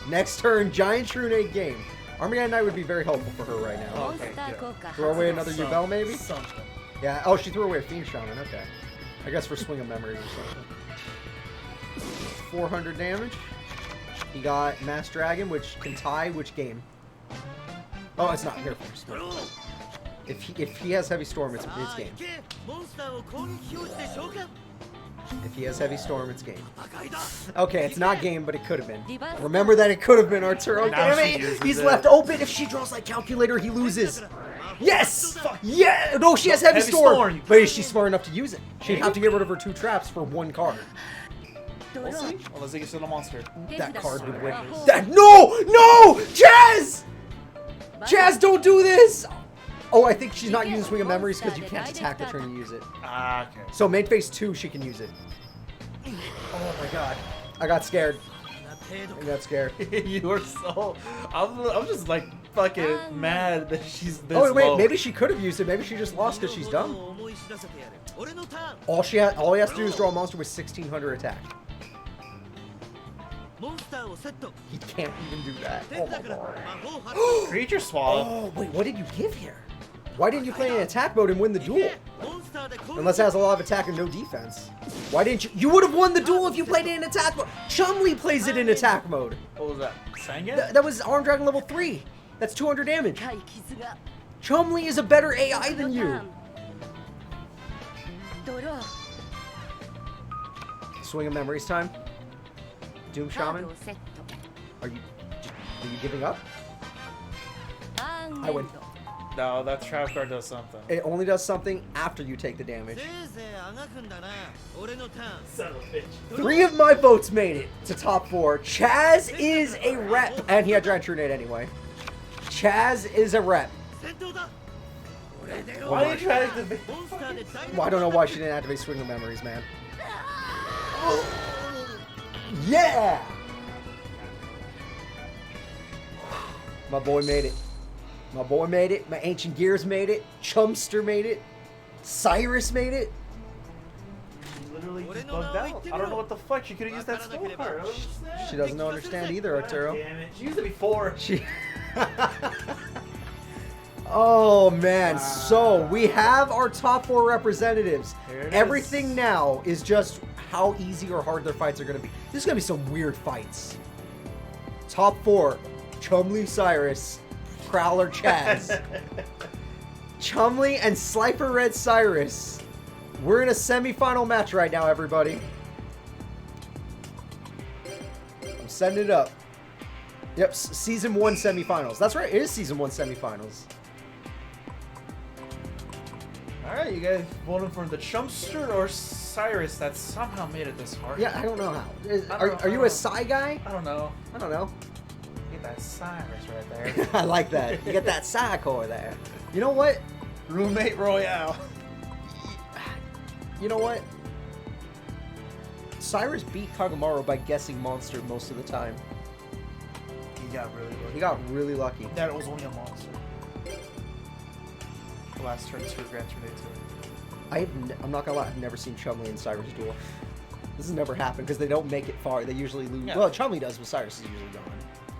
Next turn, Giant Trunade game. Armageddon Knight would be very helpful for her right now. Okay, yeah. Throw away another Yubel, maybe? Something. Yeah, oh, she threw away a Fiend Shaman, okay. I guess for Swing of Memories or something. 400 damage. He got Mass Dragon, which can tie which game? Oh, it's not here first. If he has Heavy Storm, it's game. If he has Heavy Storm, it's game. Okay, it's not game, but it could have been. Remember that it could have been Arturo. Now Damn it! He's left open. If she draws like Calculator, he loses. Yes! Yeah! No, she has Heavy Storm. But is she smart enough to use it? She'd have to get rid of her 2 traps for 1 card. We'll see. Unless they get still a monster. That card would win. That no! Chazz! Chazz, don't do this! Oh, I think she's not using Swing of Memories because you can't attack the turn you use it. Ah, okay. So main phase 2, she can use it. Oh my god. I got scared. I got scared. You are so... I'm just like fucking mad that she's this Oh wait, low. maybe she could have used it. Maybe she just lost because she's dumb. All he has to do is draw a monster with 1600 attack. He can't even do that. Oh my god. Creature swallow. Oh wait, what did you give here? Why didn't you play in attack mode and win the duel? Unless it has a lot of attack and no defense. Why didn't you? You would have won the duel if you played it in attack mode. Chumley plays it in attack mode. What was that? Sangan? That was Arm Dragon level 3. That's 200 damage. Chumley is a better AI than you. Swing of Memories time. Doom Shaman. Are you giving up? I win. No, that trap card does something. It only does something after you take the damage. Son of a bitch. 3 of my votes made it to top 4. Chazz is a rep. And he had Giant Trunade anyway. Chazz is a rep. Why are you trying to... Well, I don't know why she didn't activate Swing of Memories, man. Yeah! My boy made it. My boy made it. My Ancient Gears made it. Chumster made it. Cyrus made it. She literally just bugged out. I don't know what the fuck. She could have used that skill card. She doesn't understand either, Arturo. Damn it. She used it before. She... Oh, man. Wow. So, we have our top 4 representatives. Everything now is just how easy or hard their fights are going to be. This is going to be some weird fights. Top 4. Chumley, Cyrus. Crowler, Chazz. Chumley and Slifer Red Cyrus. We're in a semi-final match right now, everybody. I'm setting it up. Yep, Season 1 semifinals. That's right, it is Season 1 semifinals. Alright, you guys voting for the Chumster or Cyrus that somehow made it this far? Yeah, I don't know how. Are you a Psy guy? I don't know. I don't know. Get that Cyrus right there. I like that. You get that Psy core there. You know what? Roommate Royale. You know what? Cyrus beat Kagamaru by guessing monster most of the time. He got really lucky. He got really lucky. That was only a monster. The last turn 2 Grand Tourney 2. I'm not gonna lie, I've never seen Chumley and Cyrus duel. This has never happened because they don't make it far. They usually lose. Yeah. Well, Chumley does, but Cyrus is usually gone.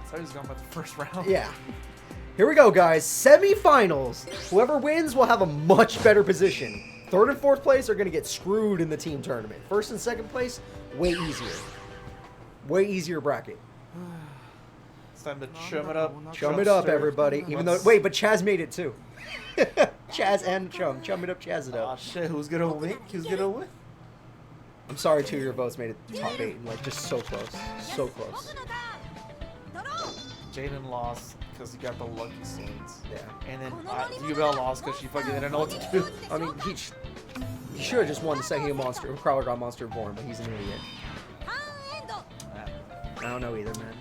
Cyrus is gone by the first round. Yeah. Here we go, guys. Semi-finals. Whoever wins will have a much better position. 3rd and 4th place are going to get screwed in the team tournament. 1st and 2nd place, way easier. Way easier bracket. It's time to chum it up. Chum it up, everybody. Even though, wait, but Chazz made it too. Chazz and Chum. Chum it up, Chazz it Oh up. shit, who's gonna win? Who's gonna win? I'm sorry, 2 of your votes made it top 8. Like, just so close. So close. Jaden lost because he got the lucky swords. Yeah. And then Yubel lost because she fucking didn't know what to do. I mean, he should have just won the second monster. Crowler got Monster Born, but he's an idiot. I don't know either, man.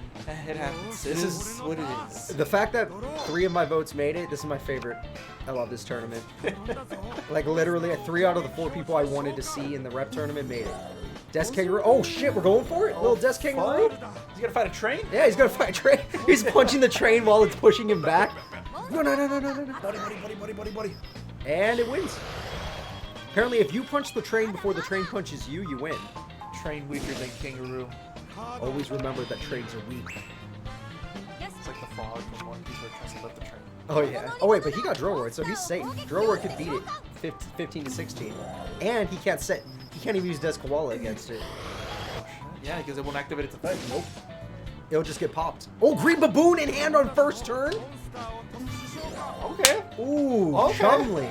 It happens. This is what it is. The fact that 3 of my votes made it, this is my favorite. I love this tournament. Like, literally, 3 out of the 4 people I wanted to see in the rep tournament made it. Desk Kangaroo. Oh, shit, we're going for it? Little Desk Kangaroo? He's gonna fight a train? Yeah, he's gonna fight a train. He's punching the train while it's pushing him back. No. Buddy. And it wins. Apparently, if you punch the train before the train punches you, you win. Train weaker than Kangaroo. Always remember that trains are weak. It's like the frog from One Piece where it tries to lift the train. Oh, yeah. Oh, wait, but he got Drillroid, so he's safe. Drillroid could beat it 15 to 16. And he can't even use Desk Koala against it. Yeah, because it won't activate its effect. Nope. It'll just get popped. Oh, Green Baboon in hand on first turn? Okay. Ooh, Okay. Chumley.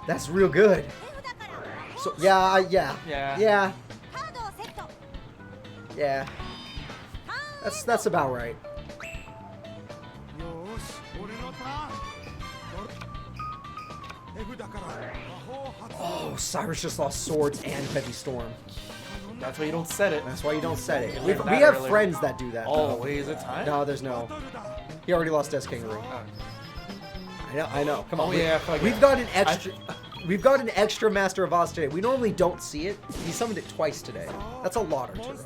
That's real good. So, yeah. That's about right. Oh, Cyrus just lost swords and heavy storm. That's why you don't set it. That's why you don't set it. We We have friends that do that. Oh, though. wait, is it time? No, there's no. He already lost Death Kangaroo. I know. Come on. Oh, yeah, fuck We've it. got an extra. We've got an extra Master of Oz today. We normally don't see it. He summoned it twice today. That's a lot, Arturo.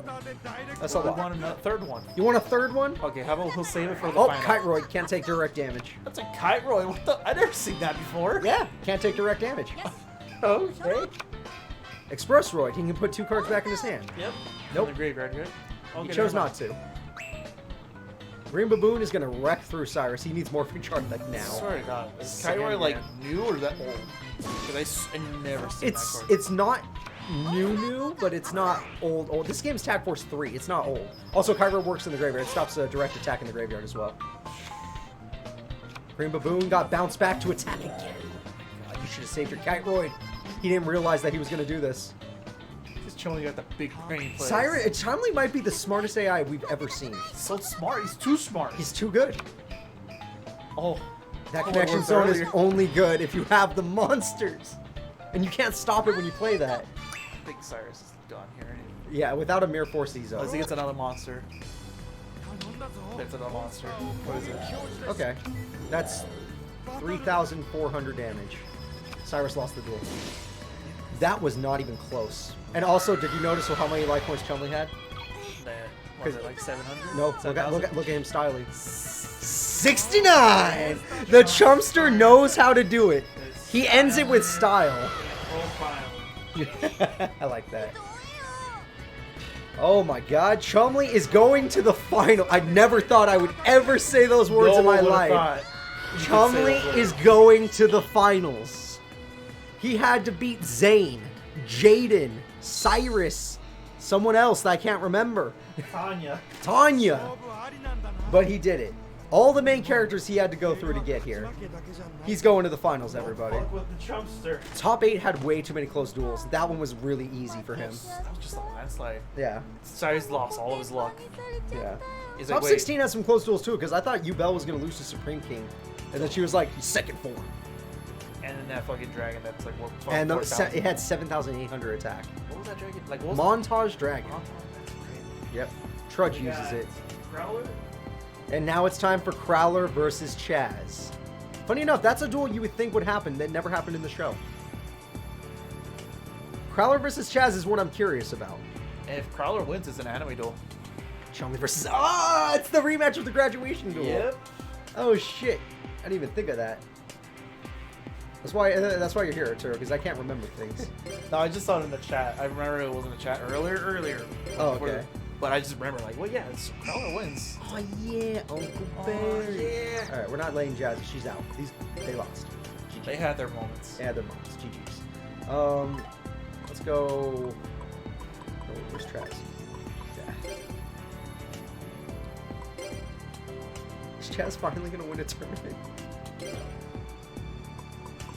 That's a We lot. want a third one. You want a third one? Okay, how about we'll save it for the Oh, final? Kiteroid can't take direct damage. That's a kite roll. What the? I've never seen that before. Yeah, can't take direct damage. Okay. Express Roid, he can put 2 cards back in his hand. Yep. Nope. In the graveyard, right? He Okay, chose never not to. Green Baboon is gonna wreck through Cyrus. He needs more free charge like mind. now. Swear to God, is Second Kairoy like hand. new or is that old? Because I never seen that card. It's not new, but it's not old. This game's Tag Force 3. It's not old. Also, Kyro works in the graveyard. It stops a direct attack in the graveyard as well. Green Baboon got bounced back to attack again. Oh my God, you should have saved your Kiteroid. He didn't realize that he was gonna do this. Just Chumley got the big brain plays. Cyrus, Chumley might be the smartest AI we've ever seen. He's so smart. He's too smart. He's too good. Oh. That Oh, it connection worked zone earlier. is only good if you have the monsters. And you can't stop it when you play that. I think Cyrus is done here. Yeah, without a Mere Force, he's Unless he over. gets another monster. That's another monster. What is it? Okay. That's 3,400 damage. Cyrus lost the duel. That was not even close. And also, did you notice how many life points Chumley had? Was it like 700? No, look at him styling. 69! The Chumster knows how to do it. He ends it with style. I like that. Oh my God, Chumley is going to the final. I never thought I would ever say those words in my life. Chumley is going to the finals. He had to beat Zane, Jaden, Cyrus, someone else that I can't remember. Tanya. But he did it. All the main characters he had to go through to get here. He's going to the finals, everybody. With the Chumster. Top 8 had way too many close duels. That one was really easy for him. That was just a landslide. Yeah. Cyrus lost all of his luck. Yeah. He's Top like, wait, 16 had some close duels too, because I thought Yubel was going to lose to Supreme King. And then she was like, second form. and then that fucking dragon that's like, what, And 4,000? it had 7,800 attack. What was that dragon? Like, what was Montage Dragon. Montage, that's great. Yep. Trudge We uses got it. Crowler? And now it's time for Crowler versus Chazz. Funny enough, that's a duel you would think would happen that never happened in the show. Crowler versus Chazz is what I'm curious about. And if Crowler wins, it's an anime duel. Chumley versus... Ah! It's the rematch of the graduation duel. Yep. Oh, shit. I didn't even think of that. That's why you're here, Arturo, because I can't remember things. No, I just saw it in the chat. I remember it was in the chat earlier. Oh, okay. But I just remember, like, well, yeah, it's Crowler wins. Oh, yeah, Uncle Barry. Yeah. All right, we're not letting Jazz. She's out. They lost. They had their moments. They had their moments. GG's. Let's go... Oh, where's Chazz? Yeah. Is Chazz finally going to win a tournament?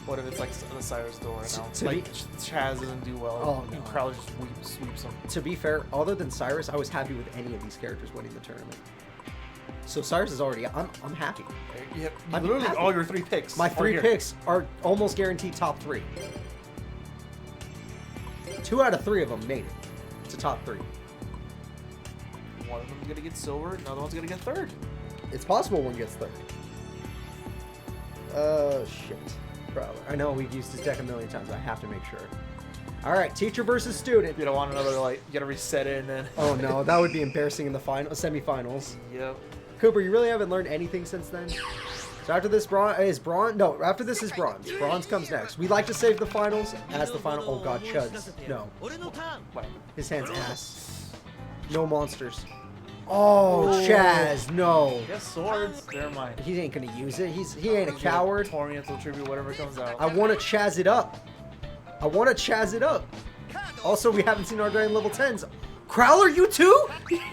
What if it's like the Cyrus door right now? To Like, be- Chazz doesn't do well. Oh, and no. Crowler just sweeps him. To be fair, other than Cyrus, I was happy with any of these characters winning the tournament. So Cyrus is already... I'm happy. You have I'm literally happy. all your 3 picks. My are 3 here. picks are almost guaranteed top 3. 2 out of 3 of them made it to top 3. One of them's gonna get silver, another one's gonna get third. It's possible one gets 3rd. Shit. Crowler. I know we've used this deck a million times. I have to make sure. All right, teacher versus student. You don't want another, like, you gotta reset it and then. Oh no, that would be embarrassing in the semifinals. Yep. Cooper, you really haven't learned anything since then? So after this No, after this is bronze. Bronze comes next. We like to save the finals as the final. Oh god, Chazz. No. What? His hand's ass. No monsters. Oh, Chazz, no. Yes, swords. Never mind. He ain't gonna use it. He ain't a coward. Oriental tribute, whatever comes out. I want to Chazz it up. Also, we haven't seen our Dragon level 10s. Crowler, you too?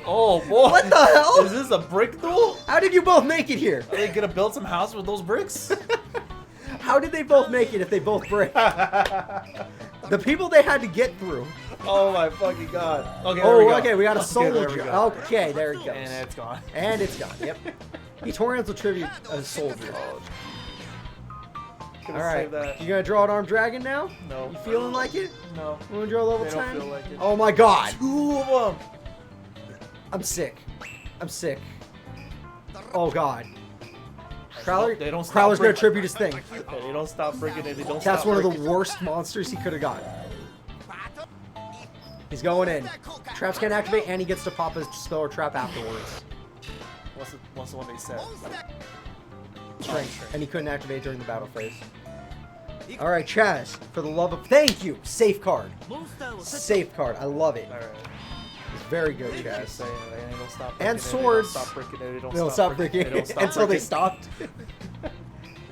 Oh boy. What the hell? Is this a brick duel? How did you both make it here? Are they gonna build some house with those bricks? How did they both make it if they both break? The people they had to get through. Oh my fucking god. Okay, there we Oh, go. okay, we got a Okay, there we soldier. go. Okay, there it goes. And it's gone. And it's gone, yep. He Oriental tribute a soldier. Could've Alright, saved that. you gonna draw an armed dragon now? No. You feeling like it? No. You wanna draw level They 10? don't feel like it. Oh my god! 2 of them. I'm sick. Oh god. Crowler, They don't stop Crowler's gonna breaking. tribute his thing. Okay, they don't stop breaking it. They don't That's stop one of the breaking. worst monsters he could have gotten. He's going in. Traps can't activate, and he gets to pop his spell or trap afterwards. What's the one they said? Strength. And he couldn't activate during the battle phase. Alright, Chazz, for the love of... Thank you! Safe card. Safe card. I love it. Alright. It's very good, Just Chazz. saying, they don't stop And breaking it, swords. They don't stop breaking it. They They'll don't stop breaking they don't it stop until they breaking. stopped.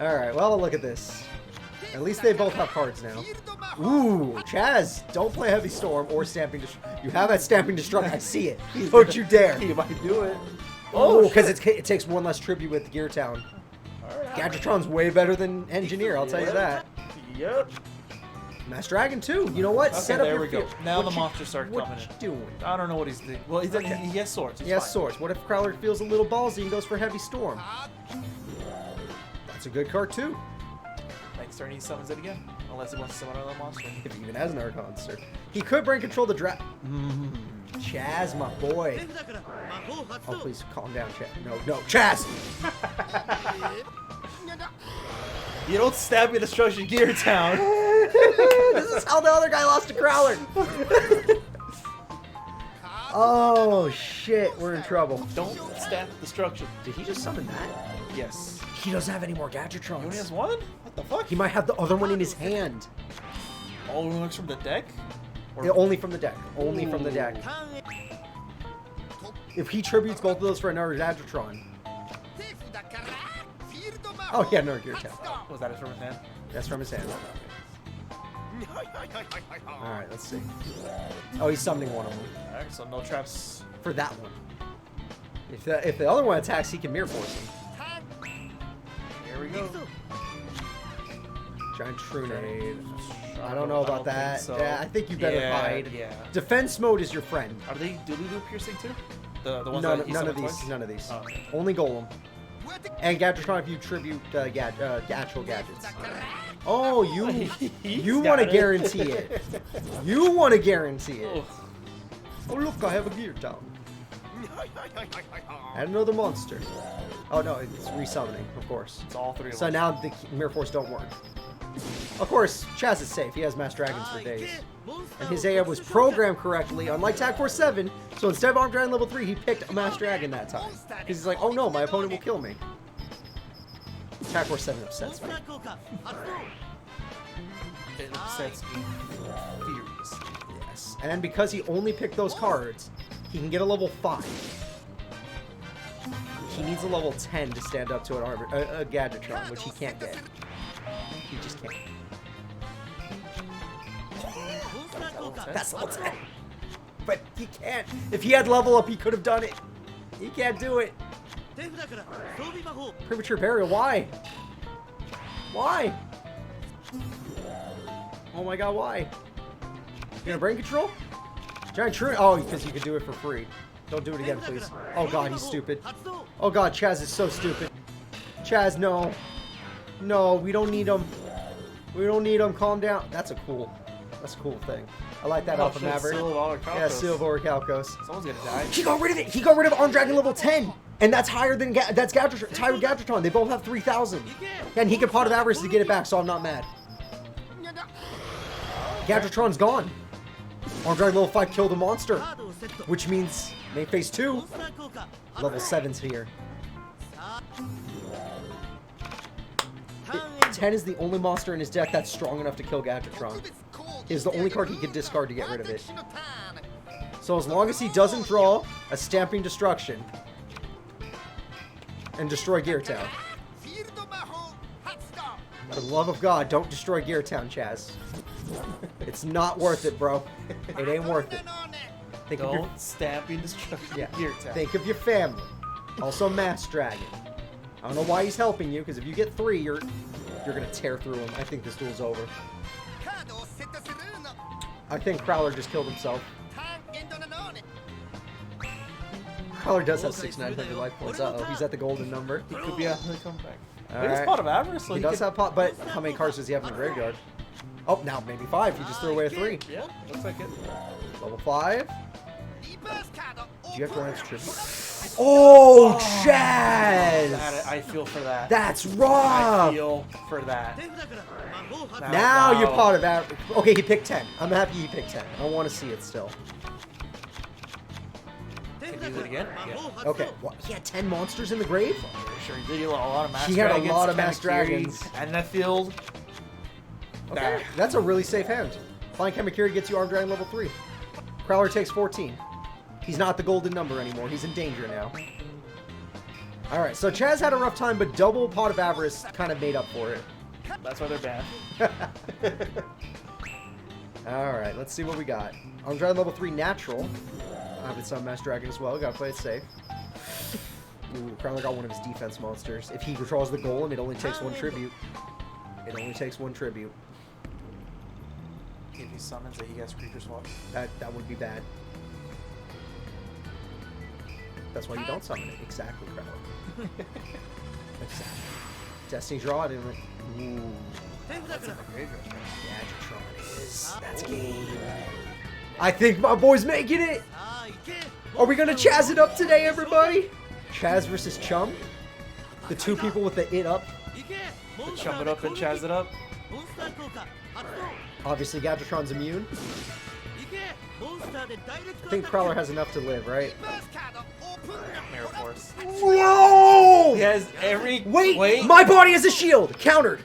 Alright, well, look at this. At least they both have cards now. Ooh, Chazz, don't play Heavy Storm or Stamping Destruct. You have that Stamping Destruct. I see it. Don't you dare. He might do it. Oh, because it takes one less tribute with Gear Town. Alright. Gadgetron's way better than Engineer, I'll tell you that. Yep. Mass Dragon too. You know what? Okay, Set up there your we go. field. Now What the you- monsters start what coming you in. doing? I don't know what he's doing. Well, Okay. he has swords. He's He has fine. swords. What if Crowler feels a little ballsy and goes for Heavy Storm? That's a good card too. Next turn he summons it again. Unless he wants to summon another monster. If he even has an Archon, sir. He could bring control the Chazz, my boy. Oh, please calm down, Chazz. No, Chazz! You don't stab me in Destruction Gear Town. This is how the other guy lost to Crowler. Oh, shit. We're in trouble. Don't stab Destruction. Did he just summon that? Yes. He doesn't have any more He only has Gadgetrons. one? What the fuck? He might have the other one in his hand. All looks from the deck? Or- Yeah, only from the deck. Only from the deck. If he tributes both of those for another Gadgetron. Oh, yeah, no, Gear Town. Was that it from his hand? That's from his hand. Alright, let's see. Oh, he's summoning one of them. Alright, so no traps. For that one. If the other one attacks, he can Mirror Force him. Here we go. Giant Trunade. I I don't know about think that. so. Yeah, I think you better Yeah, hide. Yeah. Defense mode is your friend. Do they do piercing too? The ones None, that he none of summoned these. twice? None of these. Oh, okay. Only Golem. And Gadgetron if you tribute actual gadgets. Oh, you He's want got to it. guarantee it. You want to guarantee it. Oh. Oh, look, I have a Gear Town. And another monster. Oh, no, it's resummoning, of course. It's all 3 of So them. now the Mirror Force don't work. Of course, Chazz is safe. He has Mass Dragons for days. And his AI was programmed correctly, unlike Tag Force 7. So instead of Arm Dragon level 3, he picked a Mass Dragon that time. Because he's like, oh no, my opponent will kill me. Tag Force 7 upsets me. It upsets me furiously. Yes. And because he only picked those cards, he can get a level 5. He needs a level 10 to stand up to a Gadgetron, which he can't get. He just can't. That's level 10. But he can't. If he had level up, he could have done it. He can't do it. Premature burial. Why? Why? Oh my god, why? You gonna brain control? Giant true. Oh, because you could do it for free. Don't do it again, please. Oh god, he's stupid. Oh god, Chazz is so stupid. Chazz, no. No, we don't need him. We don't need him. Calm down. That's a cool thing. I like that Alpha Maverick. Yeah, Silver Calcos. Someone's gonna die. He got rid of it. He got rid of Arm Dragon level 10. And that's higher than that's Gadgetron. They both have 3,000. And he can Pot of Avarice to get it back, so I'm not mad. Gadgetron's gone. Arm Dragon level 5 killed a monster. Which means main phase 2. Level 7's here. 10 is the only monster in his deck that's strong enough to kill Gadgetron. Is the only card he can discard to get rid of it. So as long as he doesn't draw a Stamping Destruction and destroy Gear Town. For the love of God, don't destroy Gear Town, Chazz. It's not worth it, bro. It ain't worth it. Don't Stamping Destruction. Yeah. Gear Town. Think of your family. Also, Mass Dragon. I don't know why he's helping you, because if you get 3, you're gonna tear through him. I think this duel's over. I think Crowler just killed himself. Crowler does have 6,900 life points. Uh-oh, he's at the golden number. He could be on the comeback. All He has right. Pot of Avarice, so He does have pot, but how many cards does he have in the graveyard? Oh, now maybe 5. He just threw away a 3. Yeah, looks like it. Level 5. Do you have to run extra tribute? Oh, Chazz! I feel for that. That's rough! I feel for that. Now you're Pot of Avarice. Okay, he picked 10. I'm happy he picked 10. I want to see it still. Can you do it again? Yeah. Okay, well, he had 10 monsters in the grave? Sure, he did a lot of Mass He had Dragons. a lot of Mass Kamakiri, Dragons. And that field. Okay, that's a really safe hand. Flying Kamakiri gets you Arm Dragon level 3. Crowler takes 14. He's not the golden number anymore. He's in danger now. Alright, so Chazz had a rough time, but double Pot of Avarice kind of made up for it. That's why they're banned. Alright, let's see what we got. Arm Dragon level 3 natural. I have its own Mass Dragon as well. Gotta play it safe. Ooh, Crowler got one of his defense monsters. If he controls the golem, it only takes 1 tribute. It only takes 1 tribute. If he summons it, he gets creature swap. That would be bad. That's why you don't summon it. Exactly, Crowler. Exactly. Destiny draw. I didn't. Ooh. That's in the graveyard. Gadgetron is. That's game. I think my boy's making it. Are we gonna Chazz it up today, everybody? Chazz versus Chum. The 2 people with the it up. Chum it up and Chazz it up. Obviously, Gadgetron's immune. I think Crowler has enough to live, right? Mirror Force. Whoa! He has every. Wait! My body has a shield! Countered!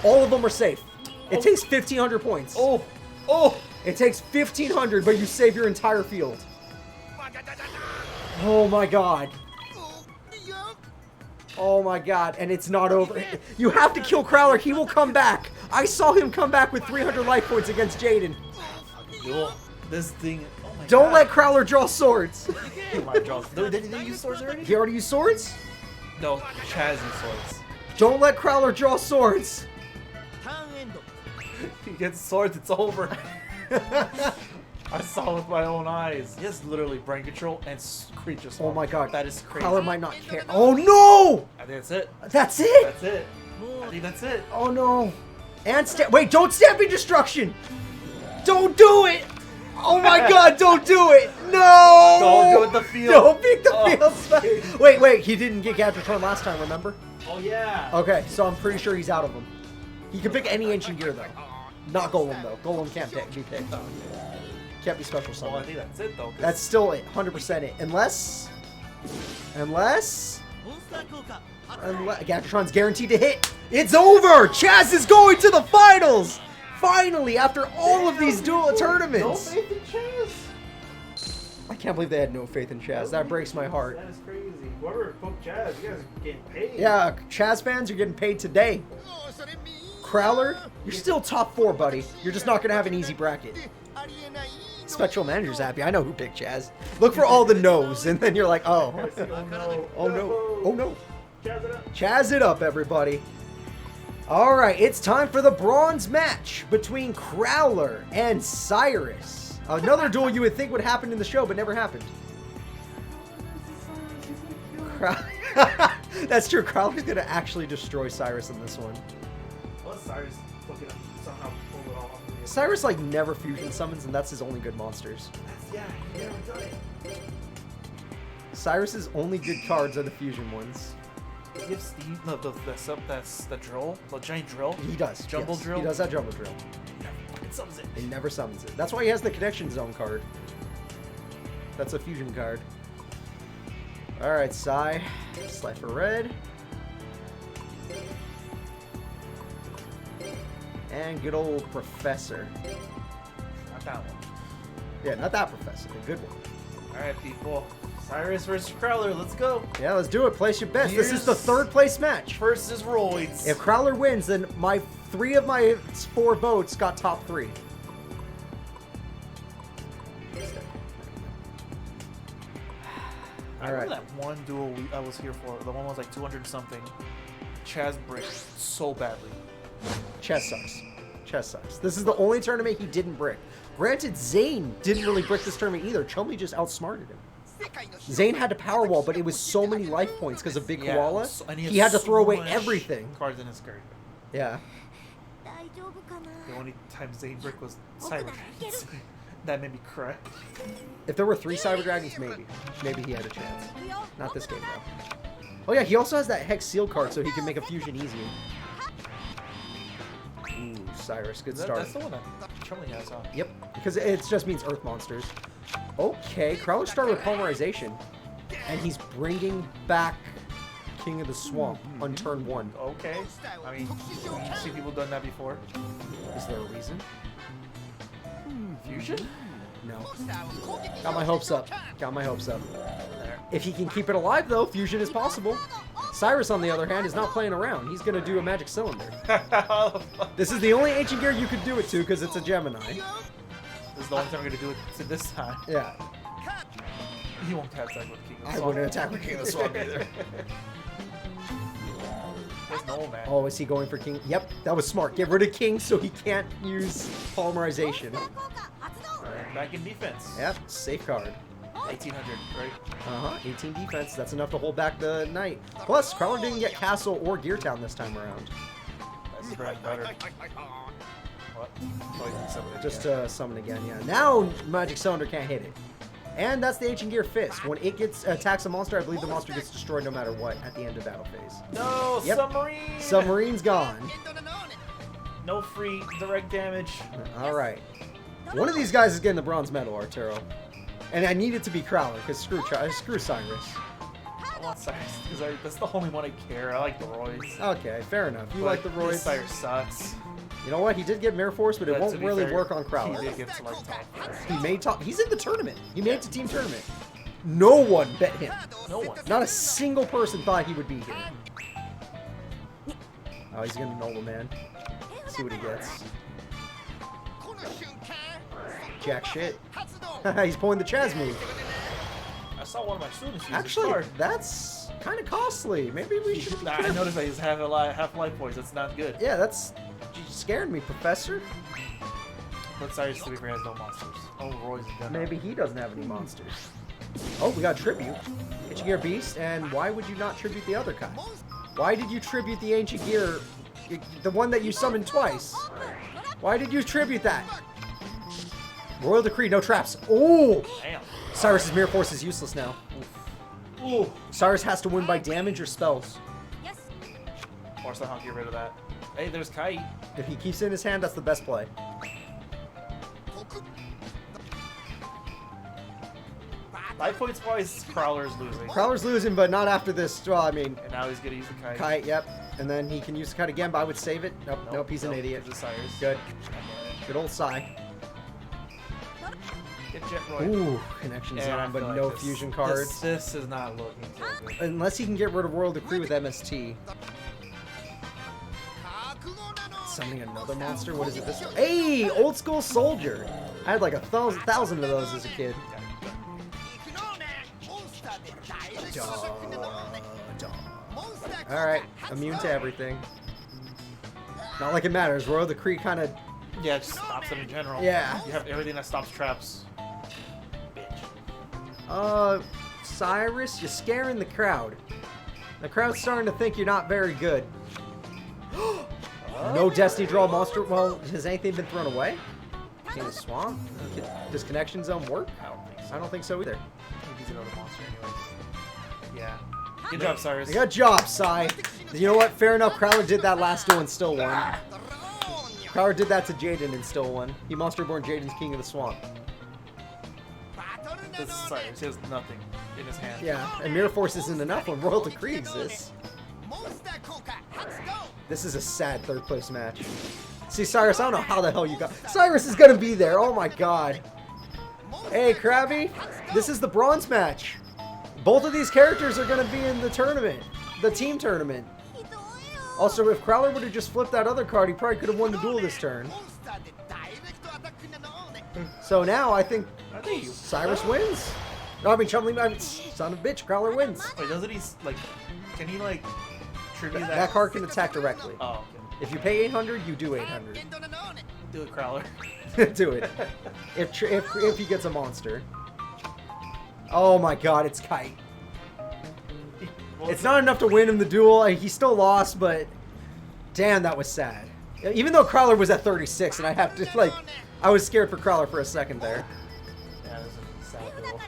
All of them are safe. It takes 1,500 points. Oh! Oh! It takes 1,500, but you save your entire field. Oh my god. Oh my god, and it's not over. You have to kill Crowler. He will come back. I saw him come back with 300 life points against Jaden. This thing. Oh my Don't God. let Crowler draw swords. Did he use swords already? He already used swords? No, Chazz used swords. Don't let Crowler draw swords. He gets swords, it's over. I saw with my own eyes. He has literally brain control and creature swap. Oh my god. That is crazy. Crowler might not care. Oh no! I think that's it. That's it? That's it. I think that's it. Oh no. And wait, don't Stamping Destruction! Don't do it! Oh my god, don't do it! No! Don't do it the field. Don't beat the field. Wait, he didn't get Gadgetron last time, remember? Oh yeah. Okay, so I'm pretty sure he's out of them. He can pick any ancient gear though. Not Golem though. Golem can't be picked. Can't be special Well, I summon. think that's it though. 'cause That's still it. 100% it. Unless Gatron's guaranteed to hit. It's over! Chazz is going to the finals! Finally, after all of these dual No tournaments. faith in Chazz. I can't believe they had no faith in Chazz. That breaks my heart. That is crazy. Whoever booked Chazz, you guys are getting paid. Yeah, Chazz fans, you're getting paid today. Crowler, you're still top 4, buddy. You're just not going to have an easy bracket. Spectral Manager's happy. I know who picked Chazz. Look for all the no's, and then you're like, oh. Oh no. Oh no. Oh no. Chazz it up. Chazz it up, everybody. Alright, it's time for the bronze match between Crowler and Cyrus. Another duel you would think would happen in the show, but never happened. That's true. Crowler's going to actually destroy Cyrus in this one. Unless Cyrus fucking somehow pulled it all off. Cyrus, like, never fusion summons, and that's his only good monsters. Yeah, he never done it. Cyrus's only good cards are the fusion ones. Give Steve the drill, the giant drill. He does. Jumbo yes. drill? He does that jumbo drill. It summons it. He never summons it. That's why he has the connection zone card. That's a fusion card. Alright, Sai. Slide for red. And good old Professor. Not that one. Yeah, not that Professor. The good one. Alright, people. Cyrus versus Crowler. Let's go. Yeah, let's do it. Place your bets. This is the Here's- third place match. First is Roids. If Crowler wins, then 3 of my 4 votes got top 3. I remember that one duel I was here for. The one was like 200 something. Chazz bricked so badly. Chazz sucks. Chazz sucks. This is the only tournament he didn't brick. Granted, Zane didn't really brick this tournament either. Chumley just outsmarted him. Zane had to power wall, but it was so many life points because of Big Koala. And he had to so throw away much everything. Cards in his card. Yeah. The only time Zane brick was Cyber Dragons. That made me cry. If there were 3 Cyber Dragons, maybe. Maybe he had a chance. Not this game, though. Oh, yeah, he also has that Hex Seal card, so he can make a fusion easy. Ooh, Cyrus, good start. That's the one that Chumley has, huh? Yep, because it just means Earth monsters. Okay, Crowler started with Polymerization, and he's bringing back King of the Swamp on turn 1. Okay. I mean, you see people done that before. Is there a reason? Fusion? No. Got my hopes up. Got my hopes up. There. If he can keep it alive, though, fusion is possible. Cyrus, on the other hand, is not playing around. He's going to do a magic cylinder. This is the only ancient gear you could do it to because it's a Gemini. This is the only time we're gonna do it to this time. Yeah. He won't attack with King of the I Swamp. wouldn't attack with King of the Swamp either. There's no man. Oh, is he going for King? Yep, that was smart. Get rid of King so he can't use Polymerization. Alright, back in defense. Yep, safe card. 1800, right? Uh-huh, 18 defense. That's enough to hold back the knight. Plus, Crowler didn't get Castle or Gear Town this time around. That's bread and butter. What? Oh, you can summon it Just again. to summon again, yeah. Now, Magic Cylinder can't hit it. And that's the Ancient Gear Fist. When it gets attacks a monster, I believe the monster gets destroyed no matter what at the end of battle phase. No, Yep. submarine! Submarine's gone. No free direct damage. Alright. One of these guys is getting the bronze medal, Arturo. And I need it to be Crowler, because screw Cyrus. I want Cyrus because that's the only one I care. I like the Royds. Okay, fair enough. You But like the this Royds. Cyrus sucks. You know what? He did get Mirror Force, but it But won't to be really fair, work on He Crowler. did get to like top. He made top. He's in the tournament. He made it to team tournament. No one bet him. No one. Not a single person thought he would be here. Oh, he's gonna Noble Man. See what he gets. Jack shit. He's pulling the Chazz move. I saw one of my students use this Actually, card. that's kind of costly. Maybe we should be I careful. noticed that he's half life points. That's not good. Yeah, that's... You scared me, Professor. But Cyrus, to be fair, has no monsters. Oh, Roy's a gun. Maybe he doesn't have any monsters. Oh, we got Tribute. Ancient Gear Beast, and why would you not tribute the other guy? Why did you tribute the Ancient Gear, the one that you summoned twice? Why did you tribute that? Royal Decree, no traps. Oh! Damn. Cyrus's Mirror Force is useless now. Ooh. Cyrus has to win by damage or spells. Or somehow get rid of that. Hey, there's Kite. If he keeps it in his hand, that's the best play. Life points wise, Crowler's losing. Crowler's losing, but not after this. Well, I mean, And now he's gonna use the kite. kite, yep. And then he can use the kite again, but I would save it. Nope, nope, he's an idiot. It's a Cyrus. Good. Good old Psy. Get Jet Roy. Ooh, connection And I zone, but feel like no this- fusion cards. This is not looking so good. Unless he can get rid of Royal Decree with MST. Summoning another monster? What is it this time? Hey! Old school soldier! I had like 1,000 of those as a kid. Alright, immune to everything. Not like it matters. Royal Decree kind of... Yeah, it just stops them in general. Yeah. You have everything that stops traps. Cyrus, you're scaring the crowd. The crowd's starting to think you're not very good. No Destiny Draw monster. Well, has anything been thrown away? King of Swamp? Does Connection Zone work? I don't think so. I don't think so either. He's another monster anyways. Yeah. Good job, Cyrus. Good job, Psy. You know what? Fair enough. Crowler did that last duel and still won. Crowler did that to Jaden and still won. He Monster-born Jaden's King of the Swamp. This is Cyrus. He has nothing in his hand. Yeah, and Mirror Force isn't enough when Royal Decree exists. This is a sad third place match. See, Cyrus, I don't know how the hell you got... Cyrus is gonna be there! Oh my god. Hey, Krabby. This is the bronze match. Both of these characters are gonna be in the tournament. The team tournament. Also, if Crowler would have just flipped that other card, he probably could have won the duel this turn. So now, I think Cyrus wins. No, I mean, Chumley, son of a bitch, Crowler wins. Wait, doesn't he, like, can he, like, tribute that? That card can attack directly. Oh, okay. If you pay 800, you do 800. Do it, Crowler. Do it. If he gets a monster. Oh my god, it's Kite. It's not enough to win him the duel. He still lost, but damn, that was sad. Even though Crowler was at 36, and I have to, like, I was scared for Crowler for a second there. Yeah, this is a sad duel.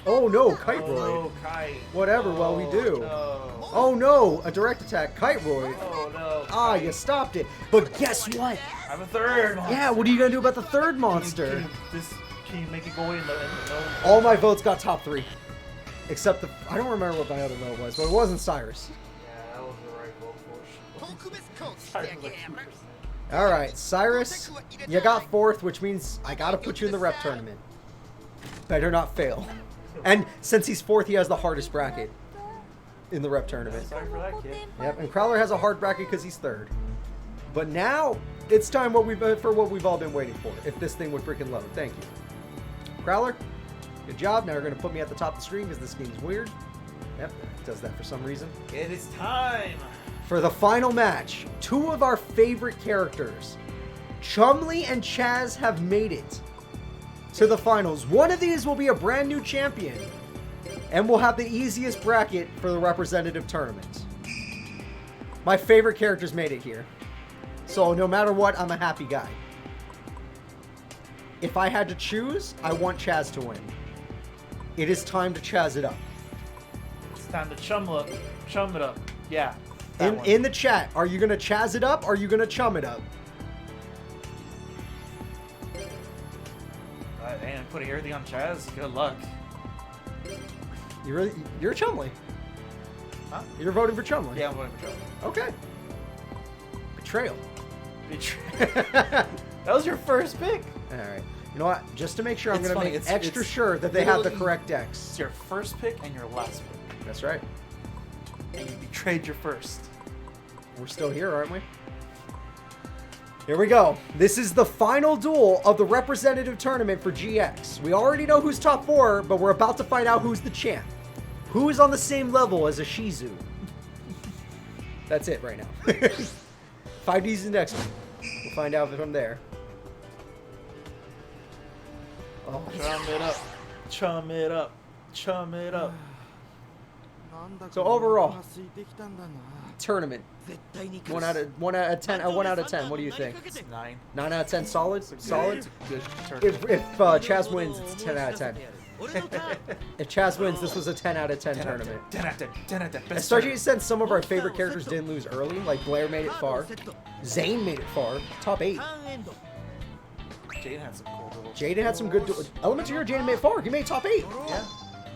Oh no, Kite Roy. Oh, Kite. Whatever, well, we do. No. Oh no, a direct attack, Kite Roy. Oh, no. Ah, Kite. you stopped it. But guess what? I have a third monster. Yeah, what are you gonna do about the third monster? Can you make it go in the All my votes got top 3. Except the... I don't remember what my other vote was, but it wasn't Cyrus. Yeah, that was the right vote for sure. Alright, Cyrus, you got 4th, which means I gotta put you in the rep tournament. Better not fail. And since he's 4th, he has the hardest bracket in the rep tournament. Sorry for that, kid. Yep, and Crowler has a hard bracket because he's 3rd. But now, it's time for what we've all been waiting for, if this thing would freaking load. Thank you. Crowler, good job. Now you're going to put me at the top of the screen because this game's weird. Yep, it does that for some reason. It is time. For the final match, 2 of our favorite characters, Chumley and Chazz, have made it to the finals. One of these will be a brand new champion, and we'll have the easiest bracket for the representative tournament. My favorite characters made it here. So no matter what, I'm a happy guy. If I had to choose, I want Chazz to win. It is time to Chazz it up. It's time to chum it up. Yeah. In the chat, are you gonna Chazz it up or are you gonna chum it up? Alright, man, putting everything on Chazz. Good luck. You're Chumley. Huh? You're voting for Chumley. Yeah, I'm voting for Chum. Okay. Betrayal. That was your first pick. Alright. You know what? Just to make sure, I'm It's going to funny, make it's- extra it's sure that they have the literally- correct It's decks. your first pick and your last pick. That's right. And you betrayed your first. We're still here, aren't we? Here we go. This is the final duel of the representative tournament for GX. We already know who's top 4, but we're about to find out who's the champ. Who is on the same level as a Shizu? That's it right now. 5D's the next one. We'll find out from there. Oh, Chum it up. Chum it up. Chum it up. so overall, tournament. 1 out of 10. 1 out of 10. What do you think? It's 9. 9 out of 10. Solid. Solid. It's a good turn. If Chazz wins, it's 10 out of 10. If Chazz wins, this was a 10 out of 10 tournament. 10 out of 10. 10 out of 10. Best Especially since some of our favorite characters didn't lose early, like Blair made it far, Zane made it far, top 8. Jaden had some cool little. Jaden had some good. Elemental Hero Jaden made it far. He made top 8. Yeah.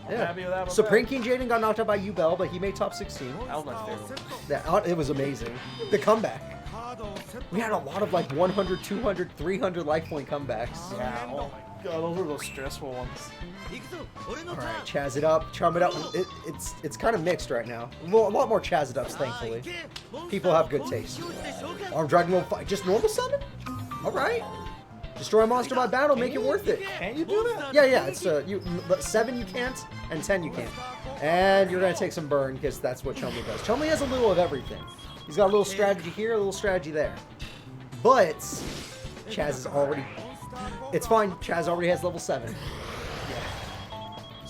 Yeah. Happy with that one. Supreme King Jaden got knocked out by Yubel, but he made top 16. That was my favorite. Yeah, it was amazing. The comeback. We had a lot of like 100, 200, 300 life point comebacks. Yeah. Oh my god, those were those stressful ones. All right, Chazz it up, chum it up. It's kind of mixed right now. A lot more Chazz it ups, thankfully. People have good taste. Arm Dragon Level 5, just normal summon? All right. Destroy a monster by battle, make it worth it. Can you do that? Yeah. It's 7 you can't, and 10 you can't. And you're gonna take some burn because that's what Chumley does. Chumley has a little of everything. He's got a little strategy here, a little strategy there. But Chazz is already. It's fine. Chazz already has level 7.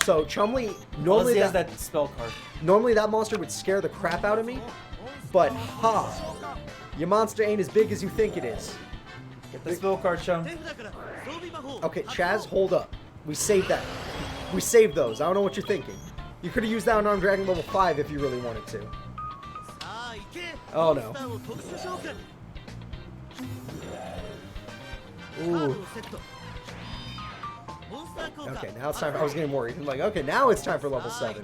So Chumley normally he has that spell card. Normally that monster would scare the crap out of me, but your monster ain't as big as you think it is. Get the spell card, Chum. Okay, Chazz, hold up. We saved that. We saved those. I don't know what you're thinking. You could have used that on Arm Dragon level 5 if you really wanted to. Oh no. Ooh. Okay, now it's time for, I was getting worried. I'm like, okay, now it's time for level 7.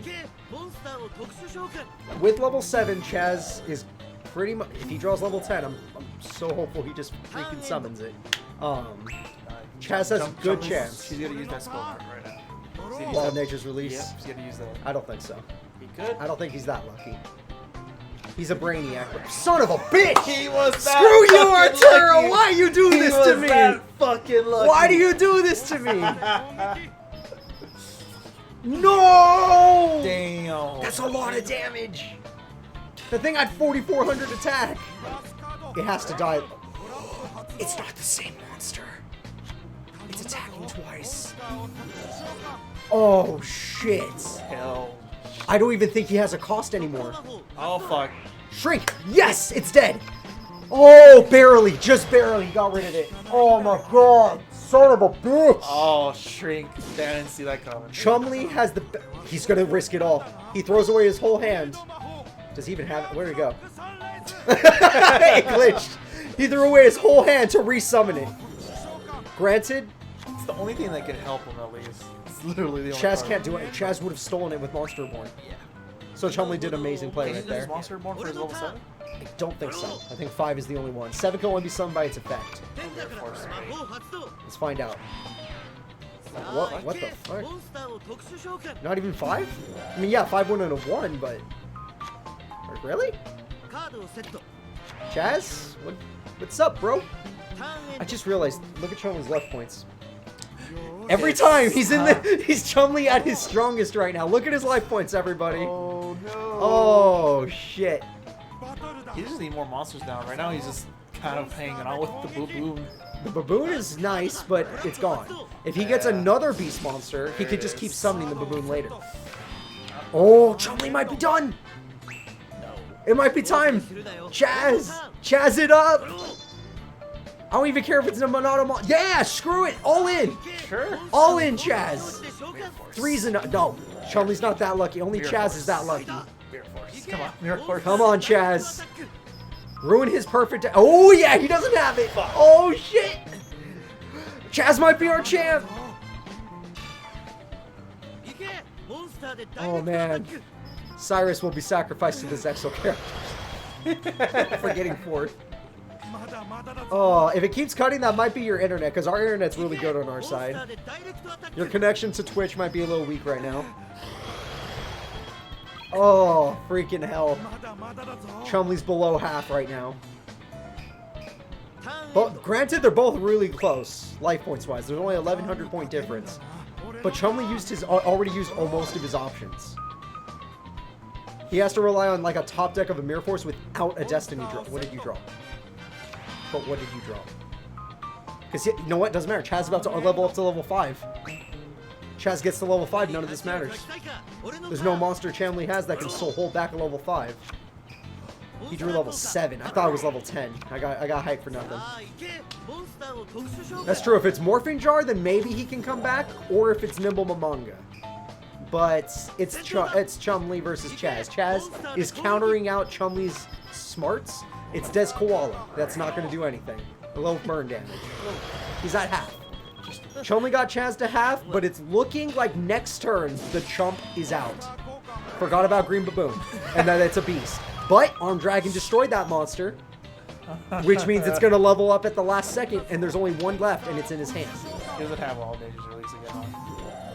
With level 7, Chazz is pretty much, if he draws level 10, I'm so hopeful he just freaking summons it. Chazz has a good chance. She's gonna use that spell card right now. Law of Nature's Release? Yeah, she's gonna use that. I don't think so. He could. I don't think he's that lucky. He's a brainiac. Son of a bitch! He was that Screw you, Arturo! lucky. Why you do this to me? Fucking lucky. Why do you do this to me? No! Damn. That's a lot of damage. The thing had 4,400 attack. It has to die. It's not the same monster. It's attacking twice. Oh shit. Hell. I don't even think he has a cost anymore. Oh fuck. Shrink. Yes, it's dead. Oh, barely. Just barely got rid of it. Oh my god. Son of a bitch. Oh, shrink. I didn't see that coming. Chumley has the... He's going to risk it all. He throws away his whole hand. Does he even have it? Where'd it go? It glitched. He threw away his whole hand to resummon it. Granted, It's the only thing that could help him at least. It's literally the only Chazz card. can't do it. Chazz would have stolen it with Monster Reborn. Yeah. So Chumley did amazing play Can right he use there. Monster Reborn for his level 7? I don't think so. I think 5 is the only one. 7 can only be summoned by its effect. Let's find out. What the fuck? Not even 5? I mean, yeah, 5 wouldn't have won, but... Really? Chazz? What's up, bro? I just realized, look at Chumley's left points. Every time he's he's Chumley at his strongest right now. Look at his life points, everybody. Oh no. Oh, shit. He just need more monsters down. Right now he's just kind of hanging out with the baboon. The baboon is nice, but it's gone. If he gets another beast monster, he could just keep summoning the baboon later. Oh, Chumley might be done. It might be time. Chazz! Chazz it up! I don't even care if it's a Monado mon. Yeah, screw it. All in. Sure. All in, Chazz. 3's enough. No, Chumley's not that lucky. Only Chazz is that lucky. Mirror Force. Come on. Mirror Force. Come on, Chazz. Ruin his perfect. Oh, yeah, he doesn't have it. Oh, shit. Chazz might be our champ. Oh, man. Cyrus will be sacrificed to this Axel character. For getting 4th. Oh, if it keeps cutting, that might be your internet, because our internet's really good on our side. Your connection to Twitch might be a little weak right now. Oh, freaking hell. Chumley's below half right now. But granted, they're both really close, life points wise. There's only 1,100 point difference. But Chumley already used most of his options. He has to rely on like a top deck of a Mirror Force without a Destiny draw. What did you draw? But what did you draw? Because you know what? Doesn't matter. Chazz is about to level up to level 5. Chazz gets to level 5. None of this matters. There's no monster Chumley has that can still hold back a level 5. He drew level 7. I thought it was level 10. I got hyped for nothing. That's true. If it's Morphing Jar, then maybe he can come back, or if it's Nimble Mamanga. But it's Chumley versus Chazz. Chazz is countering out Chumley's smarts. It's Des Koala. That's not going to do anything. A little burn damage. He's at half. Chumley got Chazz to half, but it's looking like next turn the Chump is out. Forgot about Green Baboon, and that it's a beast. But Armed Dragon destroyed that monster, which means it's going to level up at the last second, and there's only one left, and it's in his hand. He doesn't have all Danger's release again, huh?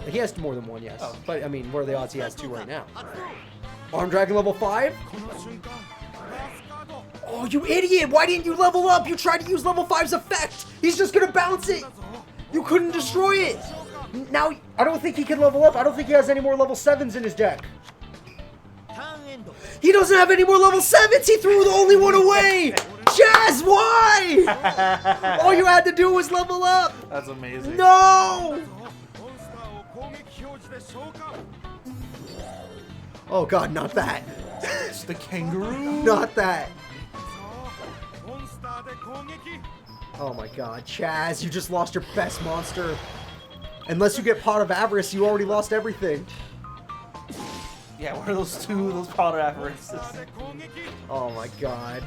He has more than one, yes. Oh. But, I mean, what are the odds he has 2 right now? Armed Dragon level 5? Oh, you idiot! Why didn't you level up? You tried to use level 5's effect! He's just going to bounce it! You couldn't destroy it! Now, I don't think he can level up. I don't think he has any more level 7s in his deck. He doesn't have any more level 7s! He threw the only one away! Chazz, why? All you had to do was level up! That's amazing. No! Oh god, not that. It's the kangaroo. Not that. Oh my god, Chazz, you just lost your best monster. Unless you get Pot of Avarice, you already lost everything. Yeah, what are those powder avarices? Oh my god.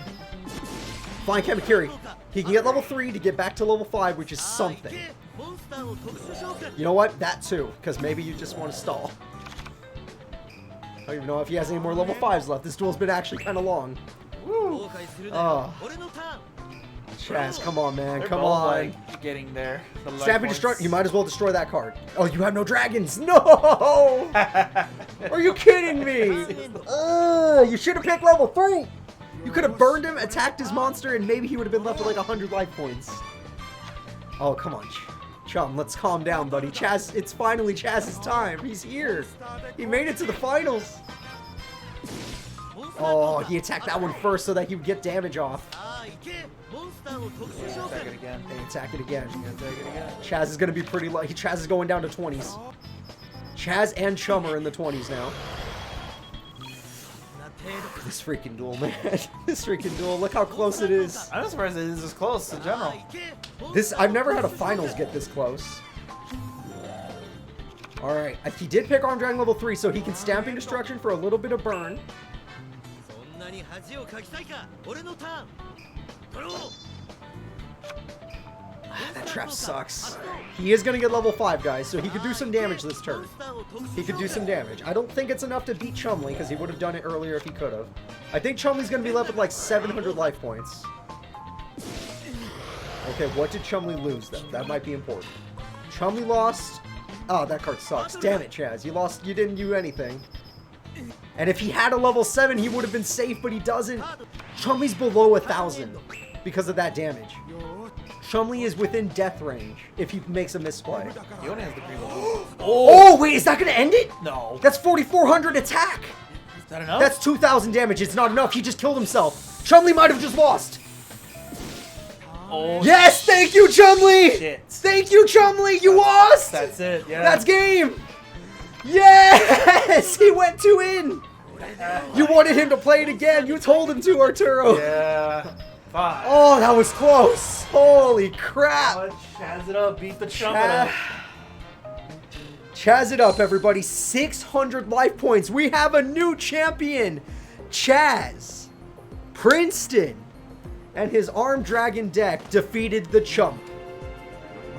Fine Kamakiri. He can get level 3 to get back to level 5, which is something. You know what? That too, because maybe you just want to stall. I don't even know if he has any more level 5s left. This duel's been actually kind of long. Woo! Oh. Chazz, come on, man. They're Come both, on. like, getting there. Stamping Destroy. You might as well destroy that card. Oh, you have no dragons. No! Are you kidding me? You should have picked level 3. You could have burned him, attacked his monster, and maybe he would have been left with like 100 life points. Oh, come on. Chum, let's calm down, buddy. Chazz, it's finally Chazz's time. He's here. He made it to the finals. Oh, he attacked that one first so that he would get damage off. Attack it again. And attack it again. Attack it again. Chazz is going to be pretty low. Chazz is going down to 20s. Chazz and Chum are in the 20s now. This freaking duel, man. This freaking duel. Look how close it is. I'm surprised it is this close in general. I've never had a finals get this close. Alright. He did pick Armed Dragon level 3, so he can Stamping Destruction for a little bit of burn. That trap sucks. He is going to get level 5, guys, so he could do some damage this turn. He could do some damage. I don't think it's enough to beat Chumley, because he would have done it earlier if he could have. I think Chumley's going to be left with like 700 life points. Okay, what did Chumley lose, though? That might be important. Chumley lost... Oh, that card sucks. Damn it, Chazz. You lost... You didn't do anything. And if he had a level 7, he would have been safe, but he doesn't. Chumley's below 1,000 because of that damage. Chumley is within death range if he makes a misplay. He only has the green one. Oh, wait, is that going to end it? No. That's 4,400 attack. Is that enough? That's 2,000 damage. It's not enough. He just killed himself. Chumley might have just lost. Oh, yes, thank you, Chumley. shit. Thank you, Chumley. You lost. That's it. Yeah. That's game. Yes, he went 2 in. You wanted him to play it again. You told him to, Arturo. Yeah. Fine. Oh, that was close. Holy crap. Chazz it up. Beat the chump out of Chazz it up, everybody. 600 life points. We have a new champion. Chazz. Princeton and his Armed Dragon deck defeated the Chump,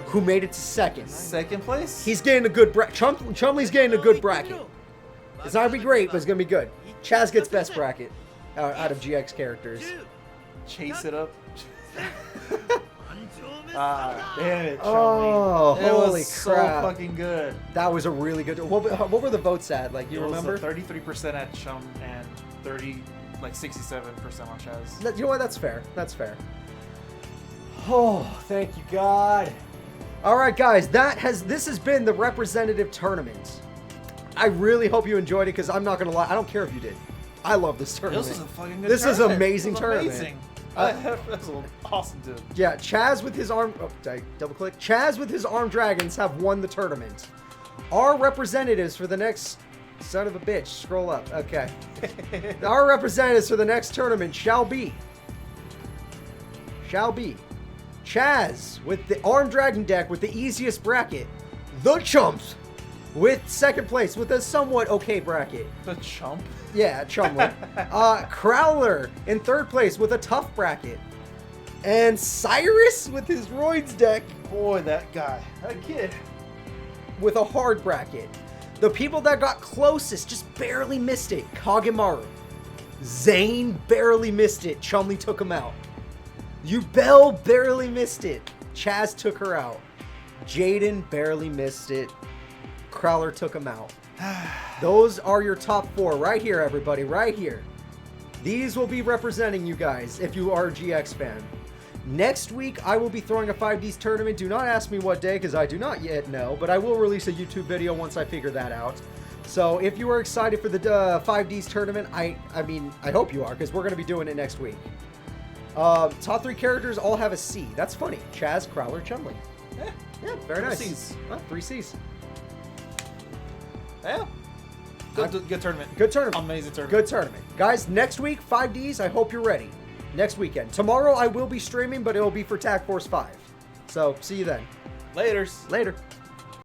who made it to second. Second place? He's getting a good bracket. Chumley's getting a good bracket. It's not going to be great, but it's going to be good. Chazz gets best bracket out of GX characters. Chase it up. Damn it, Chumley. Oh, it holy was crap. so fucking good. That was a really good... What were the votes at? Like, you It was remember? 33% at Chum and 67% on Chazz. You know what? That's fair. That's fair. Oh, thank you, God. All right, guys. This has been the representative tournament. I really hope you enjoyed it, because I'm not going to lie. I don't care if you did. I love this tournament. This is a fucking good This is tournament. an amazing This is tournament. amazing. That's awesome, dude. Yeah, Chazz with his arm... Oh, did I double click? Chazz with his Armed Dragons have won the tournament. Our representatives for the next Son of a bitch. Scroll up. Okay. Our representatives for the next tournament shall be Chazz with the Armed Dragon deck with the easiest bracket. The Chumps with second place with a somewhat okay bracket. The chump. Yeah, Chumley. Crowler in third place with a tough bracket. And Cyrus with his Roids deck Boy, that guy. That kid. with a hard bracket. The people that got closest just barely missed it. Kagamaru. Zane barely missed it. Chumley took him out. Yubel barely missed it. Chazz took her out. Jaden barely missed it. Crowler took him out. Those are your top 4 right here, everybody, right here. These will be representing you guys if you are a GX fan. Next week, I will be throwing a 5Ds tournament. Do not ask me what day, because I do not yet know, but I will release a YouTube video once I figure that out. So if you are excited for the 5Ds tournament, I mean, I hope you are, because we're going to be doing it next week. Top 3 characters all have a C. That's funny. Chazz, Crowler, Chumley. Yeah, very nice. 3 Cs. 3 Cs. Yeah. Good tournament. Good tournament. Amazing tournament. Good tournament. Guys, next week, 5Ds, I hope you're ready. Next weekend. Tomorrow, I will be streaming, but it will be for Tag Force 5. So, see you then. Laters. Later.